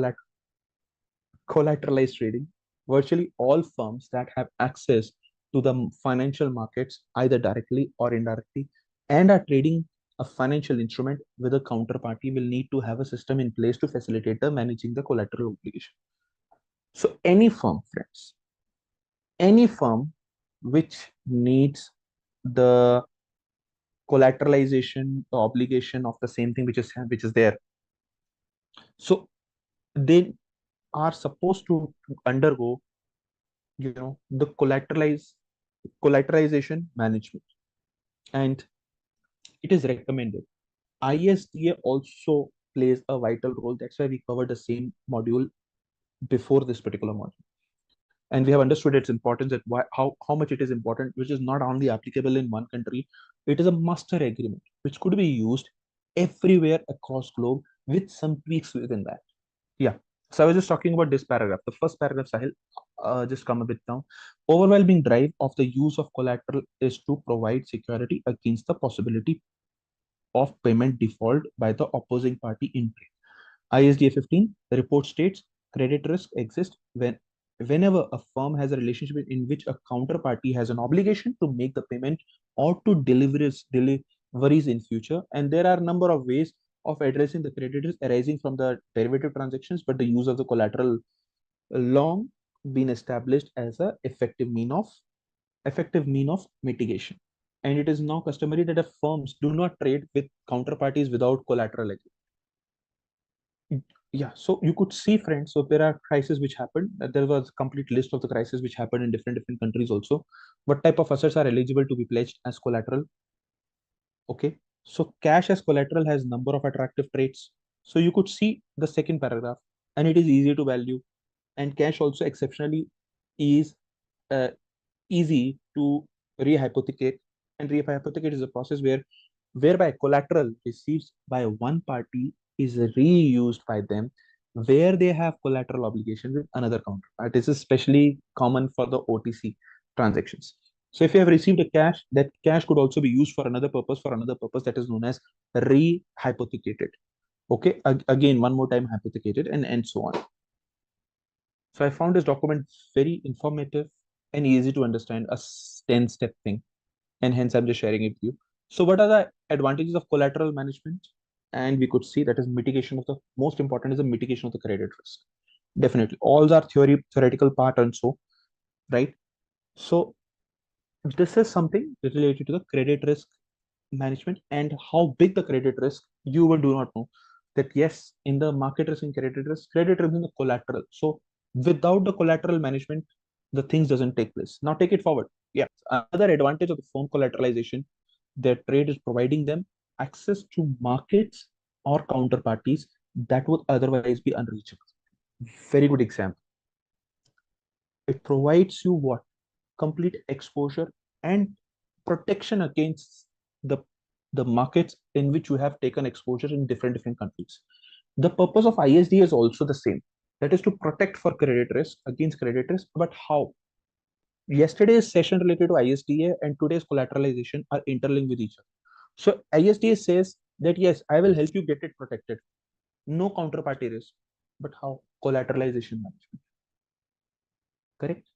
collateralized trading? Virtually all firms that have access to the financial markets, either directly or indirectly, and are trading a financial instrument with a counterparty, will need to have a system in place to facilitate the managing the collateral obligation. So any firm, friends, any firm which needs the collateralization, the obligation of the same thing which is there, so they are supposed to undergo, the collateralization management, and it is recommended. ISDA also plays a vital role. That's why we covered the same module before this particular module, and we have understood its importance, that how much it is important, which is not only applicable in one country. It is a master agreement which could be used everywhere across globe with some tweaks within that. Yeah. So I was just talking about this paragraph. The first paragraph, Sahil, just come a bit down. Overwhelming drive of the use of collateral is to provide security against the possibility of payment default by the opposing party in trade. ISDA 15, the report states credit risk exists whenever a firm has a relationship in which a counterparty has an obligation to make the payment or to deliveries in future. And there are a number of ways of addressing the credit risk arising from the derivative transactions, but the use of the collateral long been established as a effective mean of mitigation. And it is now customary that firms do not trade with counterparties without collateral agreement. Yeah, so you could see, friends, so there are crises which happened. There was a complete list of the crises which happened in different countries also. What type of assets are eligible to be pledged as collateral? Okay, so cash as collateral has number of attractive traits. So you could see the second paragraph, and it is easy to value. And cash also exceptionally is easy to rehypothecate. And rehypothecate is a process whereby collateral received by one party is reused by them, where they have collateral obligation with another counterpart. This is especially common for the OTC transactions. So if you have received a cash, that cash could also be used for another purpose, that is known as rehypothecated. Okay, again, one more time, hypothecated, and so on. So I found this document very informative and easy to understand, a 10-step thing, and hence I'm just sharing it with you. So what are the advantages of collateral management? And we could see that is mitigation of the most important is the mitigation of the credit risk. Definitely, all are theoretical part and so, right? So this is something related to the credit risk management, and how big the credit risk you will do not know. That yes, in the market risk and credit risk in the collateral. So without the collateral management, the things doesn't take place. Now take it forward. Yeah, another advantage of the firm collateralization Their trade is providing them access to markets or counterparties that would otherwise be unreachable. Very good example. It provides you what? Complete exposure and protection against the the markets in which you have taken exposure in different countries. The purpose of ISDA is also the same. That is to protect for credit risk against credit risk. But how? Yesterday's session related to ISDA and today's collateralization are interlinked with each other. So ISDA says that yes, I will help you get it protected. No counterparty risk. But how? Collateralization management. Correct?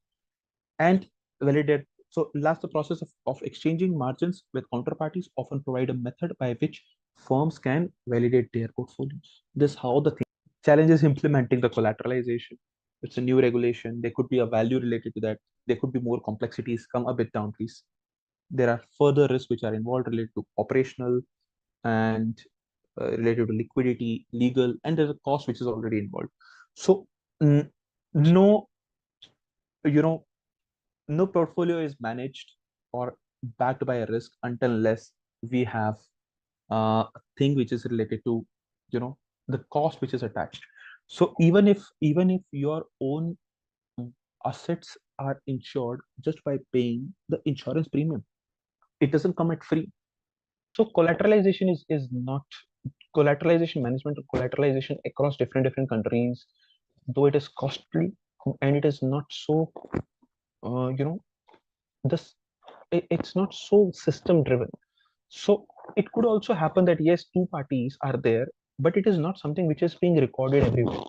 And validate. So last, the process of exchanging margins with counterparties often provide a method by which firms can validate their portfolios. This is how the challenge is implementing the collateralization. It's a new regulation. There could be a value related to that. There could be more complexities come up with boundaries. There are further risks which are involved related to operational and related to liquidity, legal, and there's a cost which is already involved. So no, you know, no portfolio is managed or backed by a risk unless we have a thing which is related to the cost which is attached. So even if your own assets are insured just by paying the insurance premium, it doesn't come at free. So collateralization is not collateralization management or collateralization across different countries, though it is costly and it is not so this it's not so system driven. So it could also happen that yes, two parties are there, but it is not something which is being recorded everywhere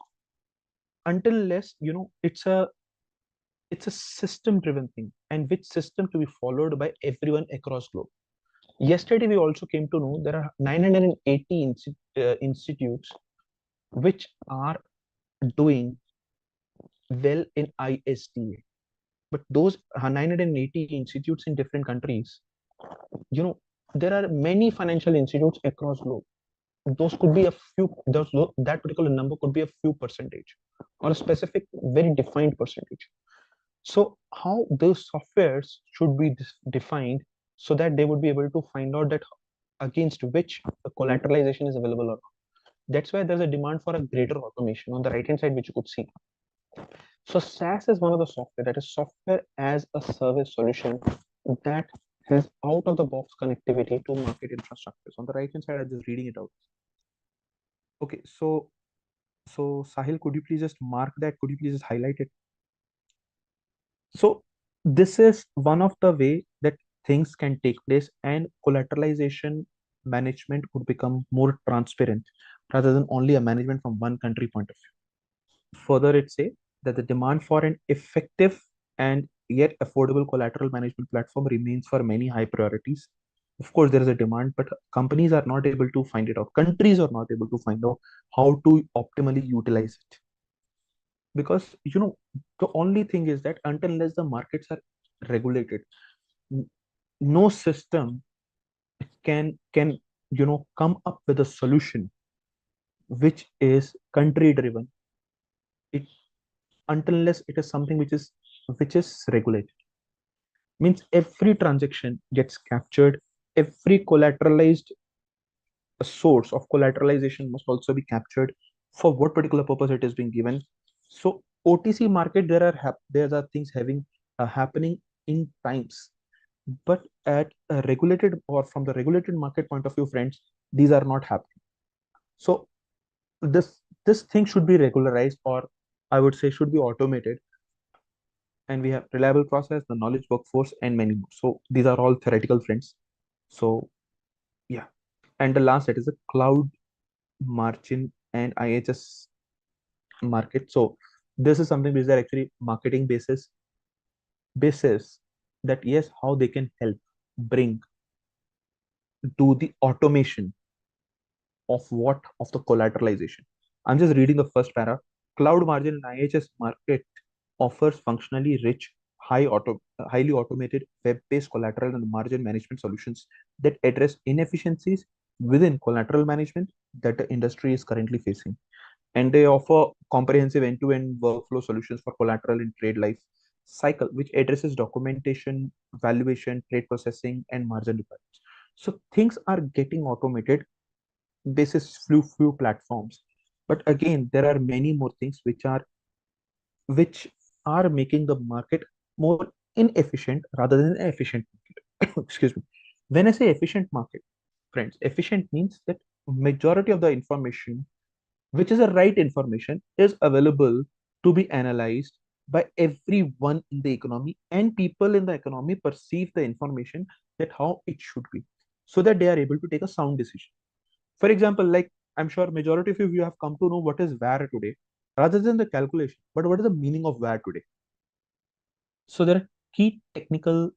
until less it's a system driven thing, and which system to be followed by everyone across globe. Yesterday we also came to know there are 980 institutes which are doing well in ISDA, but those 980 institutes in different countries, there are many financial institutes across globe. Those could be a few, that particular number could be a few percentage or a specific very defined percentage. So how those softwares should be defined so that they would be able to find out that against which the collateralization is available or not. That's why there's a demand for a greater automation on the right hand side, which you could see. So SaaS is one of the software, that is software as a service solution, that has out of the box connectivity to market infrastructures. On the right hand side, I'm just reading it out. Okay, so Sahil, could you please just mark that? Could you please just highlight it? So this is one of the way that things can take place, and collateralization management could become more transparent rather than only a management from one country point of view. Further, it say that the demand for an effective and yet affordable collateral management platform remains for many high priorities. Of course, there is a demand, but companies are not able to find it out. Countries are not able to find out how to optimally utilize it. Because the only thing is that unless the markets are regulated, no system can come up with a solution which is country driven, it unless it is something which is regulated. Means every transaction gets captured, every collateralized source of collateralization must also be captured for what particular purpose it is being given. So OTC market, there are things having happening in times, but at a regulated or from the regulated market point of view, friends, these are not happening. So this thing should be regularized, or I would say should be automated, and we have reliable process, the knowledge workforce, and many more. So these are all theoretical, friends. So yeah, and the last, that is a cloud margin and IHS market. So this is something which they're actually marketing basis that yes, how they can help bring to the automation of the collateralization. I'm just reading the first para. Cloud margin and IHS market offers functionally rich, highly automated web-based collateral and margin management solutions that address inefficiencies within collateral management that the industry is currently facing. And they offer comprehensive end-to-end workflow solutions for collateral in trade life cycle, which addresses documentation, valuation, trade processing, and margin requirements. So things are getting automated. This is few platforms, but again, there are many more things which are making the market more inefficient rather than efficient market. Excuse me. When I say efficient market, friends, efficient means that majority of the information, which is the right information, is available to be analyzed by everyone in the economy, and people in the economy perceive the information that how it should be, so that they are able to take a sound decision. For example, like I'm sure majority of you have come to know what is VAR today, rather than the calculation, but what is the meaning of VAR today. So there are key technical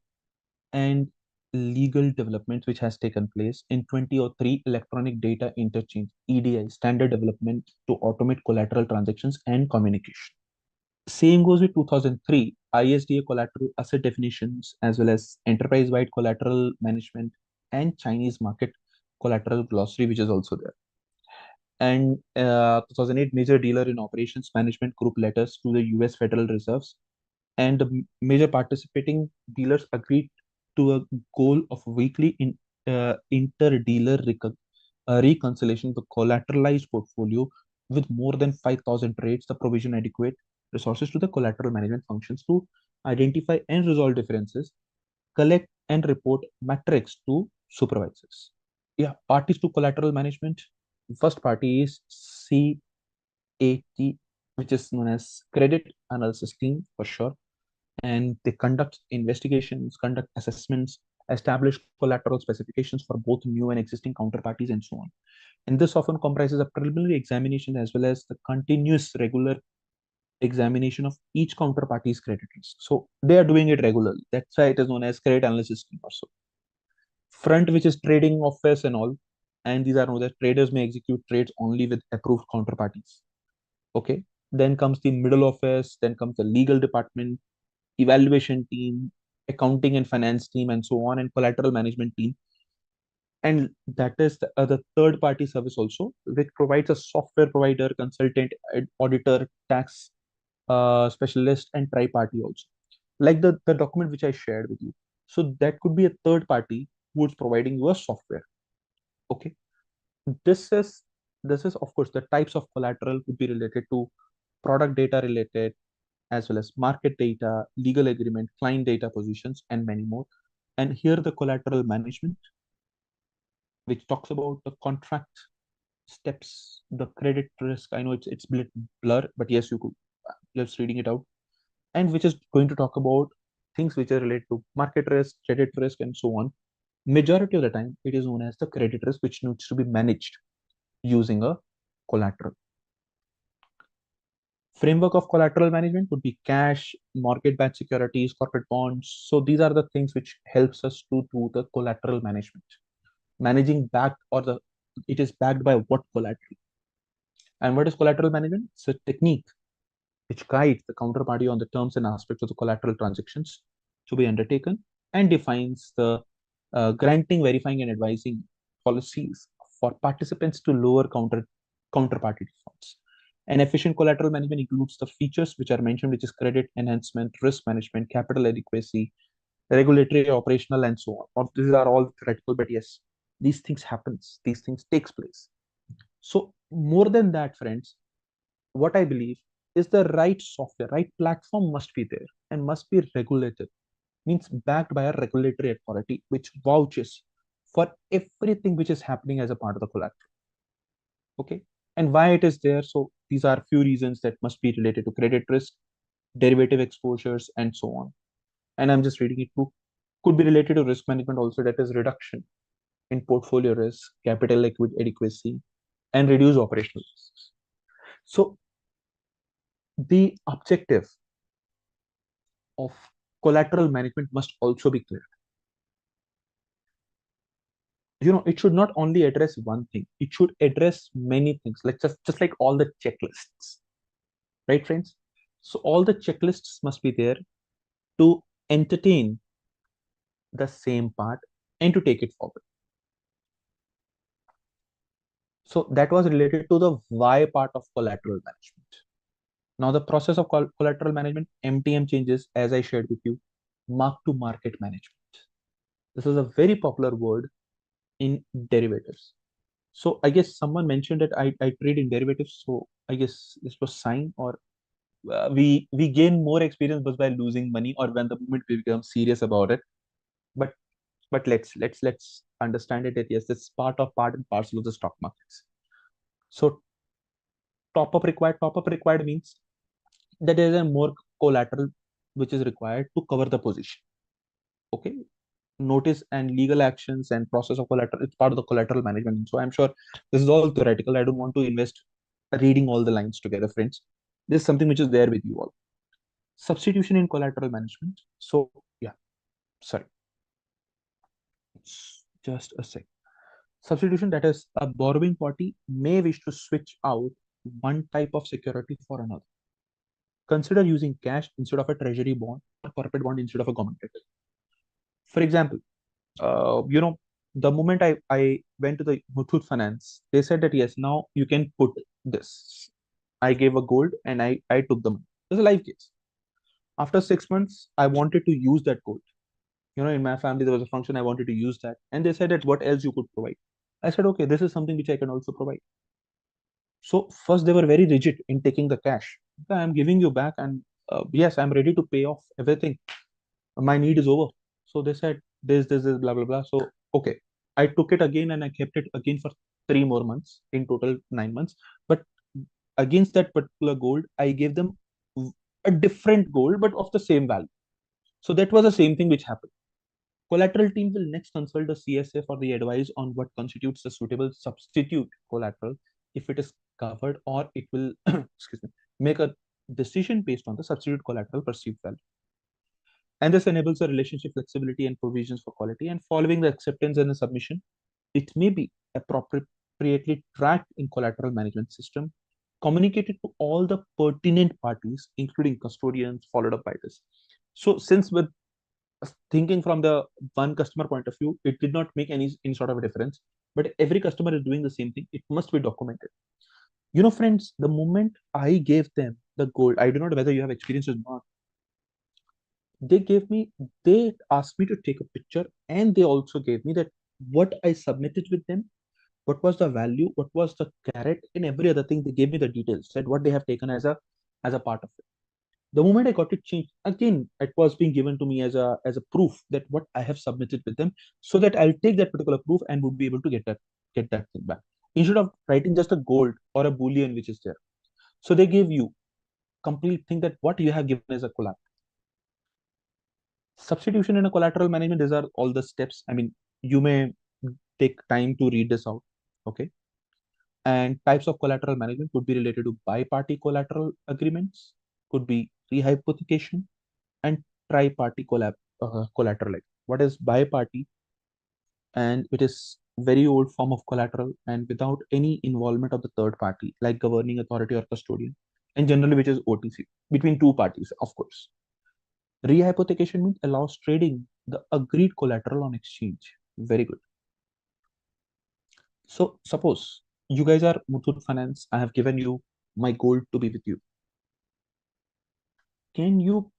and legal developments which has taken place in 2003 Electronic Data Interchange EDI standard development to automate collateral transactions and communication. Same goes with 2003 ISDA collateral asset definitions as well as enterprise-wide collateral management and Chinese market collateral glossary, which is also there. And 2008 major dealer in operations management group letters to the US Federal Reserves, and the major participating dealers agreed to a goal of weekly inter-dealer reconciliation of the collateralized portfolio with more than 5,000 trades, the provision adequate resources to the collateral management functions to identify and resolve differences, collect and report metrics to supervisors. Yeah, parties to collateral management. First party is CAT, which is known as Credit Analysis Team for sure. And they conduct investigations, conduct assessments, establish collateral specifications for both new and existing counterparties, and so on. And this often comprises a preliminary examination as well as the continuous regular examination of each counterparty's credit risk. So they are doing it regularly. That's why it is known as credit analysis team also. Front, which is trading office and all, and these are known that traders may execute trades only with approved counterparties. Okay. Then comes the middle office, then comes the legal department, evaluation team, accounting and finance team, and so on, and collateral management team. And that is the third party service also, which provides a software provider, consultant, auditor, tax specialist, and tri-party also. Like the document which I shared with you. So that could be a third party who is providing you a software. Okay. This is of course the types of collateral could be related to product data related, as well as market data, legal agreement, client data positions, and many more. And here the collateral management, which talks about the contract steps, the credit risk. I know it's blur, but yes, you could just reading it out. And which is going to talk about things which are related to market risk, credit risk, and so on. Majority of the time, it is known as the credit risk, which needs to be managed using a collateral. Framework of collateral management would be cash, mortgage-backed securities, corporate bonds. So these are the things which helps us to do the collateral management. Managing backed it is backed by what collateral? And what is collateral management? It's a technique which guides the counterparty on the terms and aspects of the collateral transactions to be undertaken and defines the granting, verifying, and advising policies for participants to lower counterparty defaults. And efficient collateral management includes the features which are mentioned, which is credit enhancement, risk management, capital adequacy, regulatory, operational, and so on. These are all theoretical, but yes, these things happens. These things takes place. So more than that, friends, what I believe is the right software, right platform must be there and must be regulated. Means backed by a regulatory authority which vouches for everything which is happening as a part of the collateral. Okay. And why it is there? So these are few reasons that must be related to credit risk, derivative exposures, and so on. And I'm just reading it through. Could be related to risk management also, that is reduction in portfolio risk, capital adequacy, and reduce operational risks. So the objective of collateral management must also be clear. It should not only address one thing, it should address many things, like just like all the checklists, right, friends? So all the checklists must be there to entertain the same part and to take it forward. So that was related to the why part of collateral management. Now the process of collateral management, MTM, changes, as I shared with you, mark to market management. This is a very popular word in derivatives. So I guess someone mentioned that I trade in derivatives. So I guess this was sign, or we gain more experience was by losing money, or when the moment we become serious about it. But let's understand it that yes, this is part and parcel of the stock markets. So top up required means that there is a more collateral which is required to cover the position. Okay, notice and legal actions and process of collateral, it's part of the collateral management. So I'm sure this is all theoretical. I don't want to invest reading all the lines together, friends. This is something which is there with you all. Substitution in collateral management. So yeah, sorry, just a sec. Substitution, that is, a borrowing party may wish to switch out one type of security for another. Consider using cash instead of a treasury bond, or corporate bond instead of a government debt. For example, the moment I went to the Muthoot Finance, they said that yes, now you can put this. I gave a gold and I took the money. It's a live case. After 6 months, I wanted to use that gold. In my family, there was a function, I wanted to use that. And they said that what else you could provide. I said, okay, this is something which I can also provide. So first, they were very rigid in taking the cash. Okay, I'm giving you back, and yes, I'm ready to pay off everything. My need is over. So they said this, blah, blah, blah. So, okay, I took it again and I kept it again for 3 more months, in total 9 months. But against that particular gold, I gave them a different gold, but of the same value. So that was the same thing which happened. Collateral team will next consult the CSA for the advice on what constitutes a suitable substitute collateral, if it is covered, or it will excuse me, make a decision based on the substitute collateral perceived value. And this enables a relationship flexibility and provisions for quality. And following the acceptance and the submission, it may be appropriately tracked in collateral management system, communicated to all the pertinent parties, including custodians, followed up by this. So since with thinking from the one customer point of view, it did not make any sort of a difference. But every customer is doing the same thing. It must be documented. Friends, the moment I gave them the gold, I don't know whether you have experience or not. They asked me to take a picture, and they also gave me that what I submitted with them, what was the value, what was the carat, and every other thing. They gave me the details, said what they have taken as a part of it. The moment I got it changed, again, it was being given to me as a proof that what I have submitted with them, so that I'll take that particular proof and would be able to get that thing back, instead of writing just a gold or a bullion which is there. So they give you complete thing that what you have given as a collateral. Substitution in a collateral management, these are all the steps. I mean, you may take time to read this out. Okay. And types of collateral management could be related to bi-party collateral agreements, could be rehypothecation, and tri-party collateral. What is bi-party? And it is very old form of collateral, and without any involvement of the third party, like governing authority or custodian, and generally which is OTC, between two parties, of course. Rehypothecation means allows trading the agreed collateral on exchange. Very good. So suppose you guys are Muthoot Finance. I have given you my gold to be with you. Can you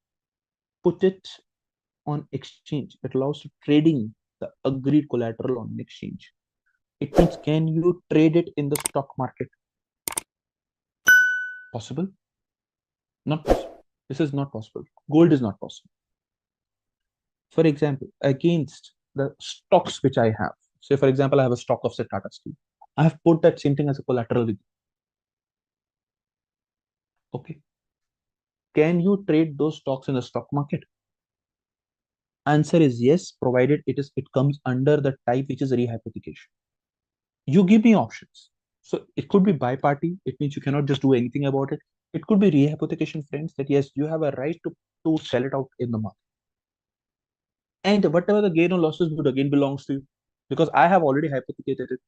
put it on exchange? It allows trading the agreed collateral on exchange. It means, can you trade it in the stock market? Possible? Not possible. This is not possible. Gold is not possible. For example, against the stocks which I have, say for example, I have a stock of say Tata Steel. I have put that same thing as a collateral with you. Okay. Can you trade those stocks in the stock market? Answer is yes, provided it comes under the type which is rehypothecation. You give me options. So it could be bi-party. It means you cannot just do anything about it. It could be rehypothecation, friends, that yes, you have a right to sell it out in the market. And whatever the gain or losses would again belongs to you, because I have already hypothecated it.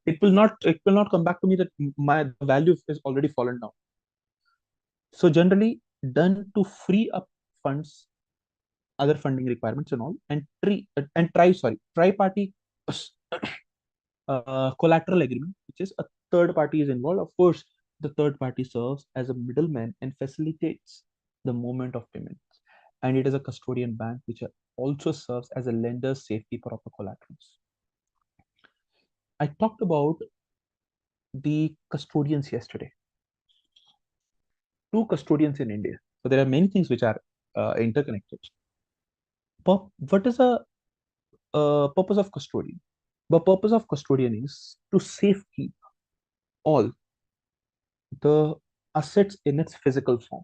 It will not come back to me that my value is already fallen down. So generally done to free up funds, other funding requirements and all, and tri-party collateral agreement, which is a third party is involved. Of course, the third party serves as a middleman and facilitates the movement of payments. And it is a custodian bank which also serves as a lender's safekeeper of the collaterals. I talked about the custodians yesterday. Two custodians in India. So there are many things which are interconnected. What is the purpose of custodian? The purpose of custodian is to safekeep all the assets in its physical form.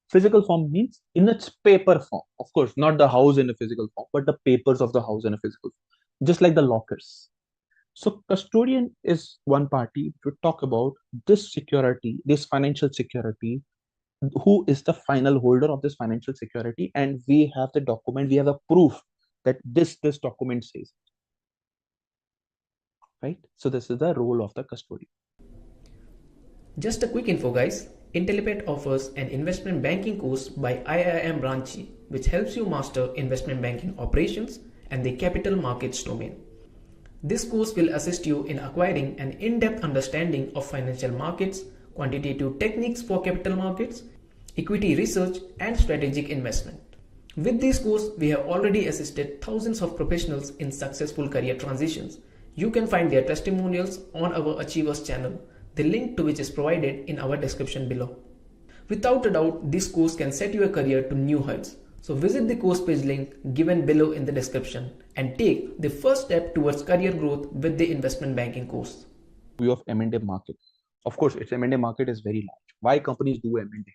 Physical form means in its paper form. Of course, not the house in a physical form, but the papers of the house in a physical form, just like the lockers. So custodian is one party to talk about this security, this financial security, who is the final holder of this financial security, and we have the document, we have a proof that this document says, right? So this is the role of the custodian. Just a quick info guys, Intellipaat offers an investment banking course by IIM Ranchi which helps you master investment banking operations and the capital markets domain. This course will assist you in acquiring an in-depth understanding of financial markets, quantitative techniques for capital markets, equity research and strategic investment. With this course, we have already assisted thousands of professionals in successful career transitions. You can find their testimonials on our Achievers channel, the link to which is provided in our description below. Without a doubt, this course can set your career to new heights. So visit the course page link given below in the description and take the first step towards career growth with the investment banking course. View of M&A market. Of course, its M&A market is very large. Why companies do M&A?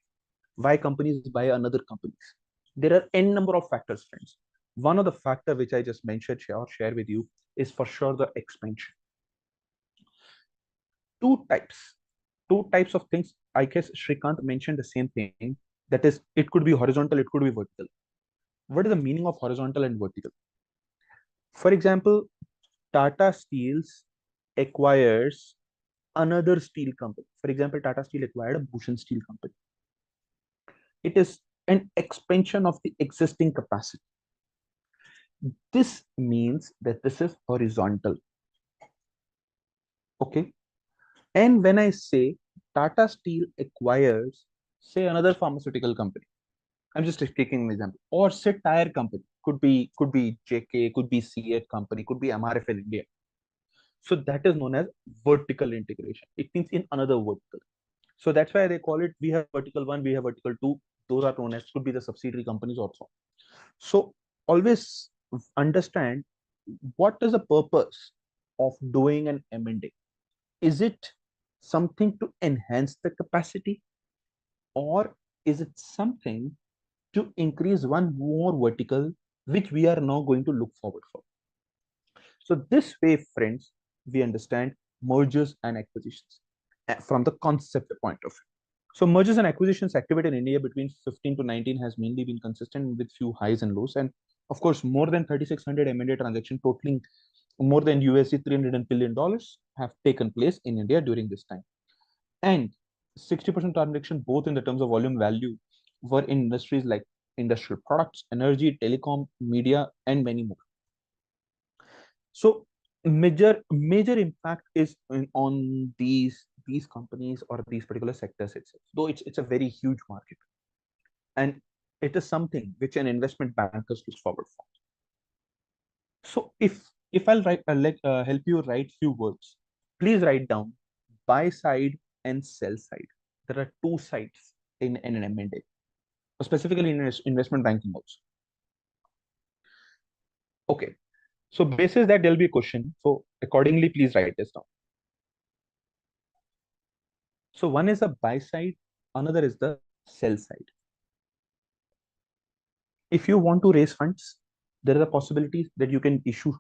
Why companies buy another companies? There are n number of factors, friends. One of the factor which I just mentioned or share with you is for sure the expansion. Two types of things. I guess Shrikant mentioned the same thing. That is, it could be horizontal, it could be vertical. What is the meaning of horizontal and vertical? For example, Tata Steels acquires another steel company. For example, Tata Steel acquired a Bhushan Steel company. It is an expansion of the existing capacity. This means that this is horizontal. Okay. And when I say Tata Steel acquires, say, another pharmaceutical company, I'm just taking an example, or say tire company, could be JK, could be C8 company, could be MRF in India. So that is known as vertical integration. It means in another vertical. So that's why they call it, we have vertical 1, we have vertical 2. Those are known as, could be the subsidiary companies also. So always understand what is the purpose of doing an M&A. Is it something to enhance the capacity, or is it something to increase one more vertical, which we are now going to look forward for? So this way, friends, we understand mergers and acquisitions from the concept point of view. So mergers and acquisitions activity in India between 15 to 19 has mainly been consistent with few highs and lows. And of course, more than 3,600 M&A transactions totaling more than $300 billion have taken place in India during this time. And 60% transactions, both in the terms of volume value, were in industries like industrial products, energy, telecom, media, and many more. So major impact is on these companies or these particular sectors itself, though it's a very huge market, and it is something which an investment bankers looks forward for. So if I'll help you write few words, please write down buy side and sell side. There are two sides in an M&A, specifically in investment banking also. Okay, so basis that there'll be a question. So accordingly, please write this down. So one is the buy side, another is the sell side. If you want to raise funds, there is a possibility that you can issue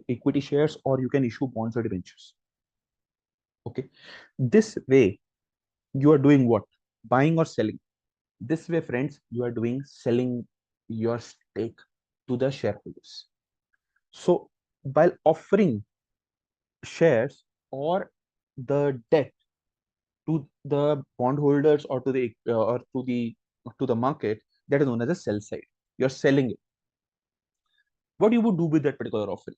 equity shares or you can issue bonds or debentures. Okay, this way you are doing what? Buying or selling. This way, friends, you are doing selling your stake to the shareholders. So while offering shares or the debt to the bondholders or to the market, that is known as a sell side. You're selling it. What you would do with that particular offering?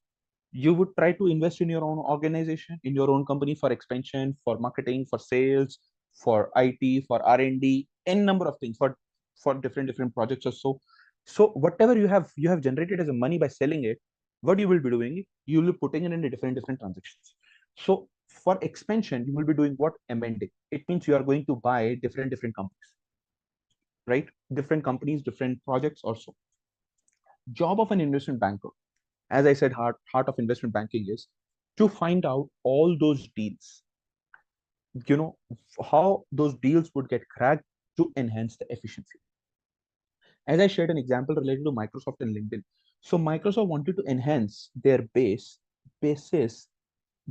You would try to invest in your own organization, in your own company for expansion, for marketing, for sales, for IT, for R&D, n number of things, for different projects or so. So whatever you have generated as a money by selling it, what you will be doing, you will be putting it in different transactions. So for expansion, you will be doing what? M&A. It means you are going to buy different companies, right? Different companies, different projects also. Job of an investment banker, as I said, heart of investment banking is to find out all those deals, how those deals would get cracked to enhance the efficiency. As I shared an example related to Microsoft and LinkedIn. So Microsoft wanted to enhance their basis,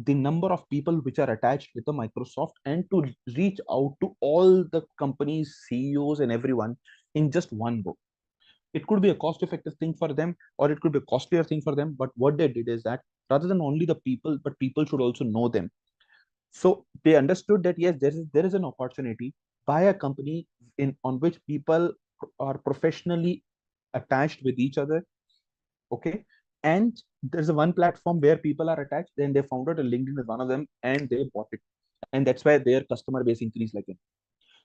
the number of people which are attached with the Microsoft, and to reach out to all the companies, CEOs and everyone in just one go. It could be a cost-effective thing for them, or it could be a costlier thing for them. But what they did is that rather than only the people, but people should also know them. So they understood that yes, there is an opportunity by a company on which people are professionally attached with each other. Okay. And there's a one platform where people are attached. Then they found out a LinkedIn is one of them, and they bought it. And that's why their customer base increased like that.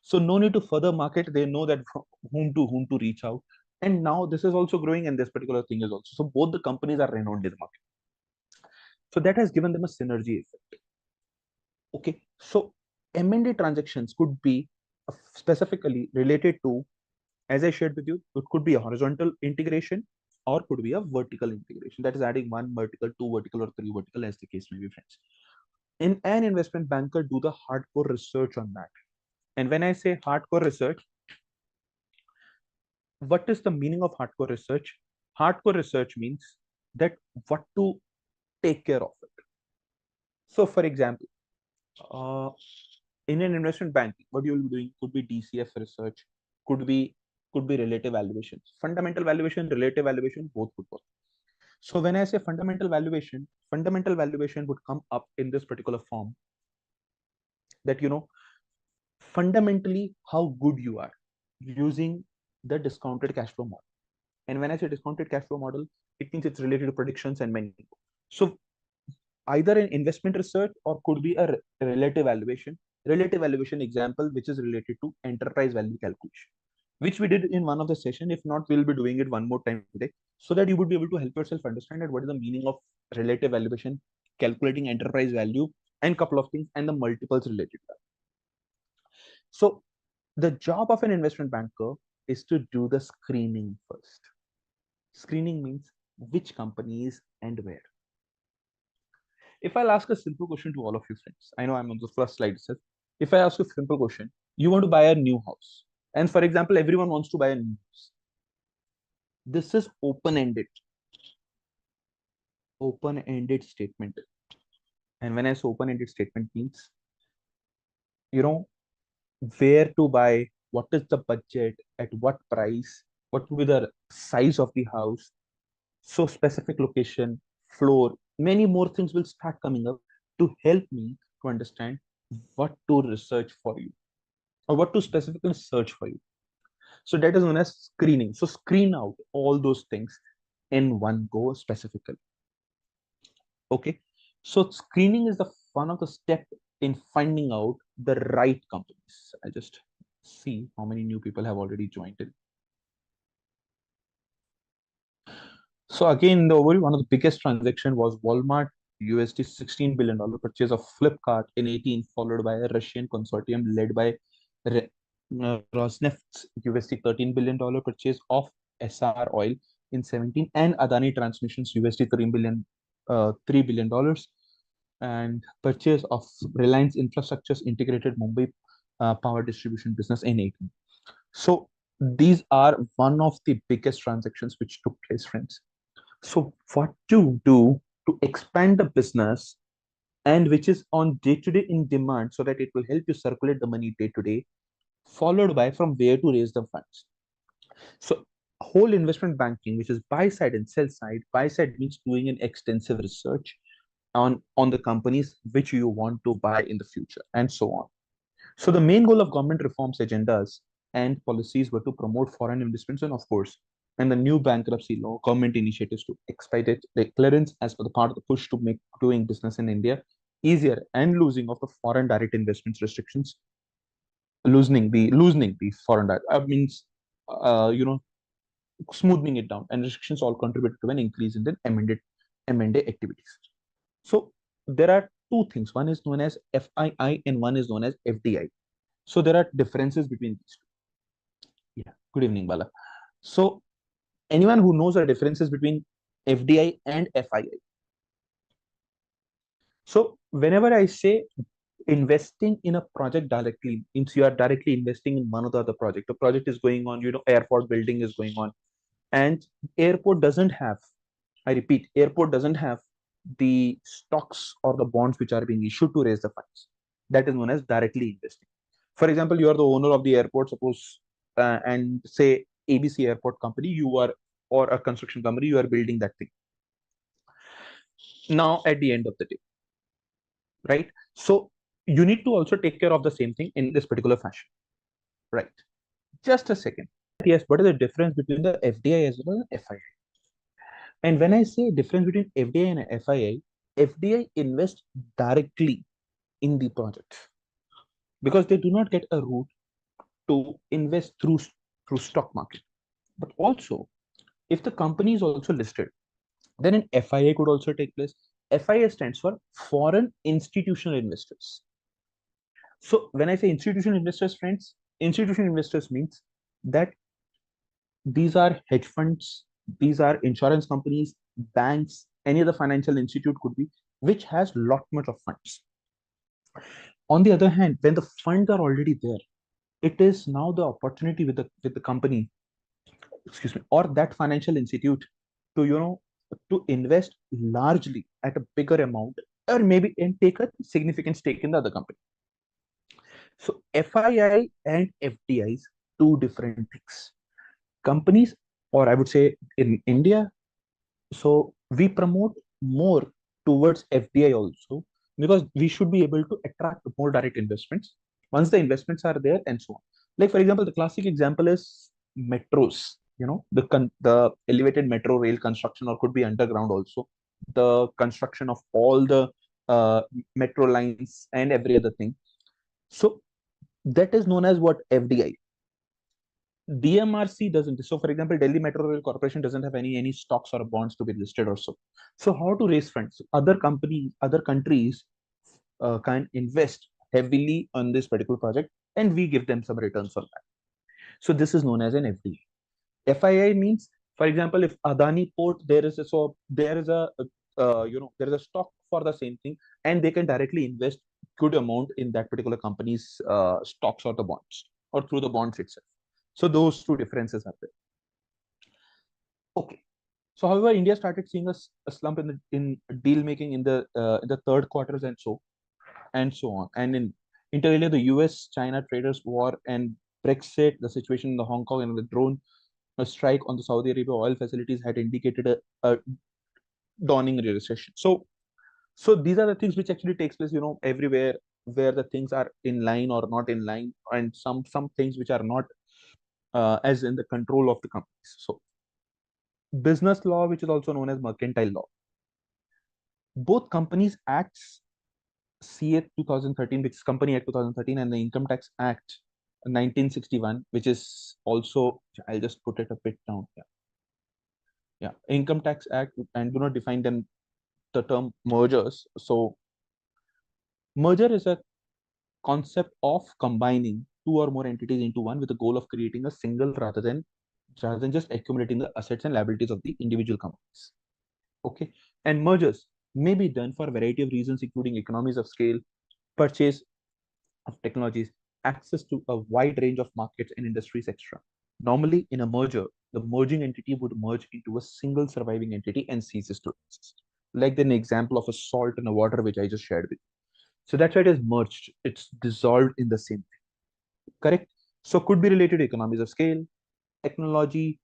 So no need to further market. They know that whom to reach out. And now this is also growing, and this particular thing is also. So both the companies are renowned in the market. So that has given them a synergy effect. Okay. So M&A transactions could be specifically related to, as I shared with you, it could be a horizontal integration or could be a vertical integration. That is adding one vertical, two vertical, or three vertical, as the case may be, friends. In an investment banker, do the hardcore research on that. And when I say hardcore research, what is the meaning of hardcore research? Hardcore research means that what to take care of it. So, for example, in an investment bank, what you will be doing could be DCF research, could be relative valuations, fundamental valuation, relative valuation, both would work. So when I say fundamental valuation would come up in this particular form, that fundamentally how good you are using the discounted cash flow model. And when I say discounted cash flow model, it means it's related to predictions and many. So either an investment research or could be a relative valuation example, which is related to enterprise value calculation, which we did in one of the session. If not, we'll be doing it one more time today, so that you would be able to help yourself understand that what is the meaning of relative valuation, calculating enterprise value, and couple of things, and the multiples related to that. So the job of an investment banker is to do the screening first. Screening means which companies and where. If I'll ask a simple question to all of you friends, I know I'm on the first slide itself. If I ask you a simple question, you want to buy a new house, and for example, everyone wants to buy a new house. This is open-ended statement. And when I say open-ended statement means, where to buy, what is the budget, at what price, what will be the size of the house, so specific location, floor, many more things will start coming up to help me to understand what to research for you or what to specifically search for you. So that is known as screening. So screen out all those things in one go specifically. Okay. So screening is the one of the step in finding out the right companies. I just see how many new people have already joined in. So again, in the world, one of the biggest transaction was Walmart USD $16 billion purchase of Flipkart in 18, followed by a Russian consortium led by Rosneft's USD $13 billion purchase of SR Oil in 17, and Adani Transmission's USD $3 billion and purchase of Reliance Infrastructure's integrated Mumbai power distribution business in 18. So these are one of the biggest transactions which took place, friends. So what to do to expand the business, and which is on day-to-day in demand, so that it will help you circulate the money day-to-day, followed by from where to raise the funds. So whole investment banking, which is buy side and sell side. Buy side means doing an extensive research on the companies which you want to buy in the future, and so on. So the main goal of government reforms agendas and policies were to promote foreign investments, and of course, and the new bankruptcy law, government initiatives to expedite the clearance as per the part of the push to make doing business in India easier, and losing of the foreign direct investments restrictions, loosening the foreign direct means smoothing it down, and restrictions all contributed to an increase in the amended M&A activities. So there are two things. One is known as FII and one is known as FDI. So there are differences between these two. Yeah. Good evening, Bala. So anyone who knows the differences between FDI and FII. So whenever I say investing in a project directly means you are directly investing in one or the other project. The project is going on, airport building is going on, and airport doesn't have, I repeat, airport doesn't have the stocks or the bonds which are being issued to raise the funds. That is known as directly investing. For example, you are the owner of the airport, suppose, and say ABC Airport Company, you are, or a construction company, you are building that thing. Now, at the end of the day, right? So you need to also take care of the same thing in this particular fashion, right? Just a second. Yes, what is the difference between the FDI as well as FII? And when I say difference between FDI and FII, FDI invests directly in the project because they do not get a route to invest through stock market. But also, if the company is also listed, then an FII could also take place. FII stands for foreign institutional investors. So when I say institutional investors, friends, institutional investors means that these are hedge funds, these are insurance companies, banks, any other financial institute could be, which has lot much of funds. On the other hand, when the funds are already there, it is now the opportunity with the company, excuse me, or that financial institute to to invest largely at a bigger amount, or maybe and take a significant stake in the other company. So FII and FDIs, two different things. Companies, or I would say in India, so we promote more towards FDI also because we should be able to attract more direct investments once the investments are there and so on. Like for example, the classic example is metros. The elevated metro rail construction, or could be underground also. The construction of all the metro lines and every other thing. So that is known as what FDI. DMRC doesn't. So, for example, Delhi Metro Rail Corporation doesn't have any stocks or bonds to be listed or so. So, how to raise funds? Other countries can invest heavily on this particular project, and we give them some returns on that. So, this is known as an FDI. FII means, for example, if Adani Port, there is a stock for the same thing, and they can directly invest good amount in that particular company's stocks or the bonds, or through the bonds itself. So those two differences are there. Okay. So however, India started seeing a slump in deal making in the third quarters and so on. And inter alia, the US-China traders war and Brexit, the situation in the Hong Kong and the drone strike on the Saudi Arabia oil facilities had indicated a dawning recession. So these are the things which actually takes place, everywhere where the things are in line or not in line, and some things which are not as in the control of the companies. So business law, which is also known as mercantile law. Both companies acts, CA 2013, which is Company Act 2013, and the Income Tax Act 1961, which is also, I'll just put it a bit down here. Yeah, Income Tax Act, and do not define them the term mergers. So merger is a concept of combining two or more entities into one with the goal of creating a single rather than just accumulating the assets and liabilities of the individual companies. Okay, and mergers may be done for a variety of reasons, including economies of scale, purchase of technologies, access to a wide range of markets and industries, etc. Normally, in a merger, the merging entity would merge into a single surviving entity and ceases to exist. Like an example of a salt and a water, which I just shared with you. So that's why it is merged. It's dissolved in the same thing. Correct? So could be related to economies of scale, technology,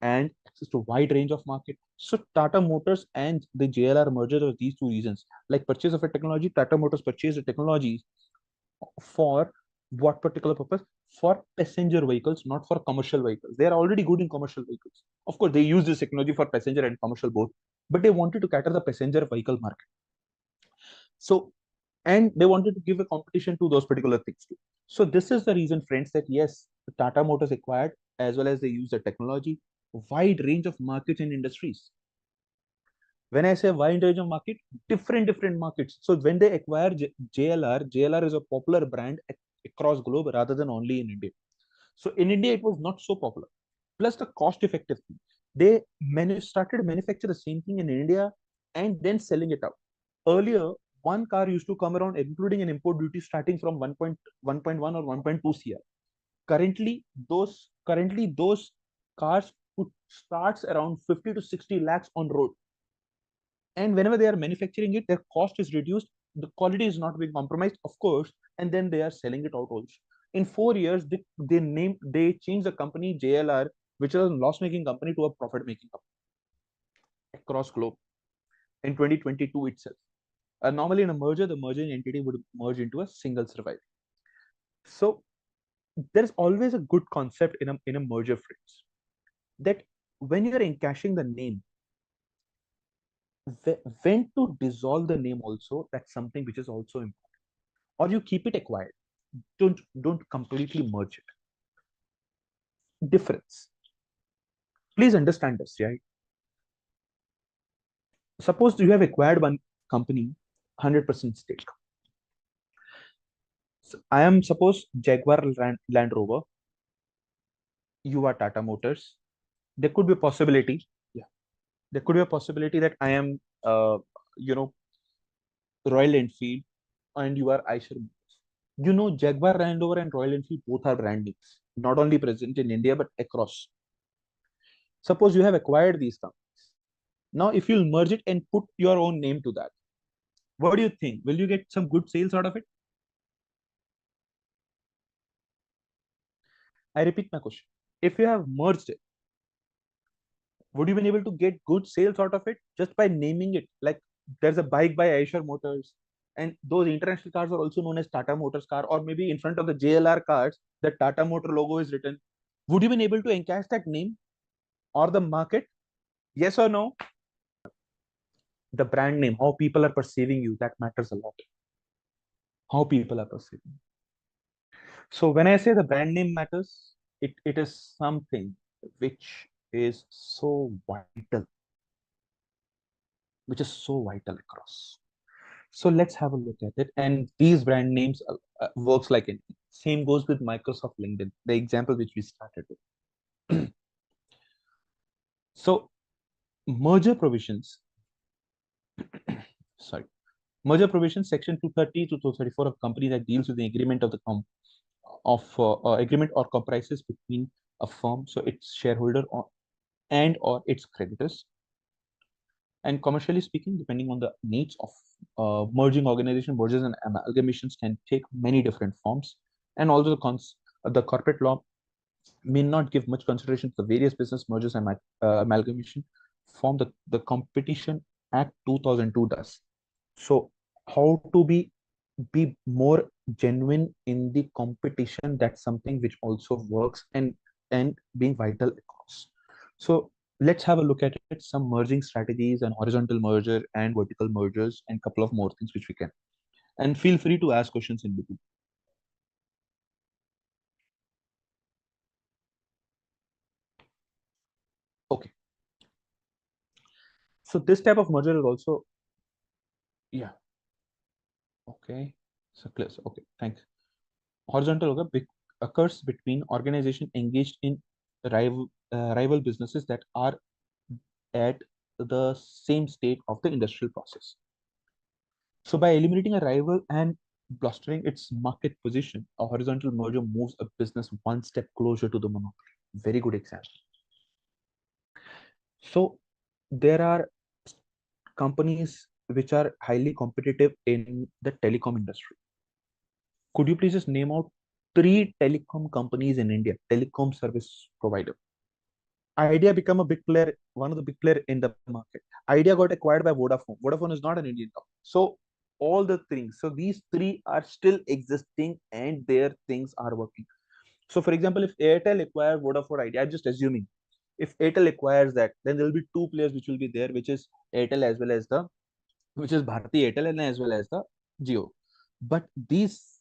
and access to a wide range of market. So Tata Motors and the JLR merger are these two reasons. Like purchase of a technology, Tata Motors purchased the technology for what particular purpose? For passenger vehicles, not for commercial vehicles. They are already good in commercial vehicles. Of course, they use this technology for passenger and commercial both, but they wanted to cater the passenger vehicle market. So, and they wanted to give a competition to those particular things too. So this is the reason, friends, that yes, the Tata Motors acquired, as well as they use the technology, wide range of markets and industries. When I say wide range of market, different markets. So when they acquire JLR is a popular brand across globe rather than only in India. So in India, it was not so popular. Plus the cost effective thing. They started manufacture the same thing in India and then selling it out. Earlier, one car used to come around, including an import duty starting from 1.1 or 1.2 CR. Currently those cars starts around 50 to 60 lakhs on road. And whenever they are manufacturing it, their cost is reduced, the quality is not being compromised, of course, and then they are selling it out also. In 4 years, they changed the company JLR, which was a loss-making company, to a profit-making company across globe in 2022 itself. Normally in a merger, the merging entity would merge into a single survivor. So there's always a good concept in a merger, friends, that when you're encashing the name, when to dissolve the name also, that's something which is also important. Or you keep it acquired. Don't completely merge it. Difference. Please understand this, right? Suppose you have acquired one company, 100% stake. So I am suppose Jaguar Land Rover. You are Tata Motors. There could be a possibility. Yeah. There could be a possibility that I am, Royal Enfield, and you are Eicher. Jaguar Land Rover and Royal Enfield both are brand names, not only present in India but across. Suppose you have acquired these companies. Now, if you'll merge it and put your own name to that, what do you think? Will you get some good sales out of it? I repeat my question. If you have merged it, would you be able to get good sales out of it just by naming it? Like there's a bike by Eicher Motors, and those international cars are also known as Tata Motors car, or maybe in front of the JLR cars, the Tata Motor logo is written. Would you be able to encash that name or the market? Yes or no? The brand name, how people are perceiving you, that matters a lot. How people are perceiving. So when I say the brand name matters, it is something which is so vital, across. So let's have a look at it. And these brand names works like it. Same goes with Microsoft LinkedIn, the example which we started with. So merger provisions, sorry, merger provisions, section 230 to 234 of company that deals with the agreement of the agreement or comprises between a firm, so its shareholder or its creditors. And commercially speaking, depending on the needs of merging organization, mergers and amalgamations can take many different forms. And also the corporate law may not give much consideration to the various business mergers and amalgamation form the Competition Act 2002 does. So how to be more genuine in the competition, that's something which also works and being vital across. So let's have a look at it, some merging strategies and horizontal merger and vertical mergers and couple of more things which we can. And feel free to ask questions in between. Okay. So this type of merger is also, yeah. Okay. So clear. Okay, thanks. Horizontal occurs between organization engaged in rival businesses that are at the same state of the industrial process. So by eliminating a rival and bolstering its market position, a horizontal merger moves a business one step closer to the monopoly. Very good example. So there are companies which are highly competitive in the telecom industry. Could you please just name out 3 telecom companies in India, telecom service provider? Idea become a big player, one of the big player in the market. Idea got acquired by Vodafone. Vodafone is not an Indian company. So all the things. So these 3 are still existing and their things are working. So for example, if Airtel acquires Vodafone Idea, I'm just assuming, if Airtel acquires that, then there will be 2 players which will be there, which is Airtel as well as which is Bharti Airtel and as well as the Jio. But these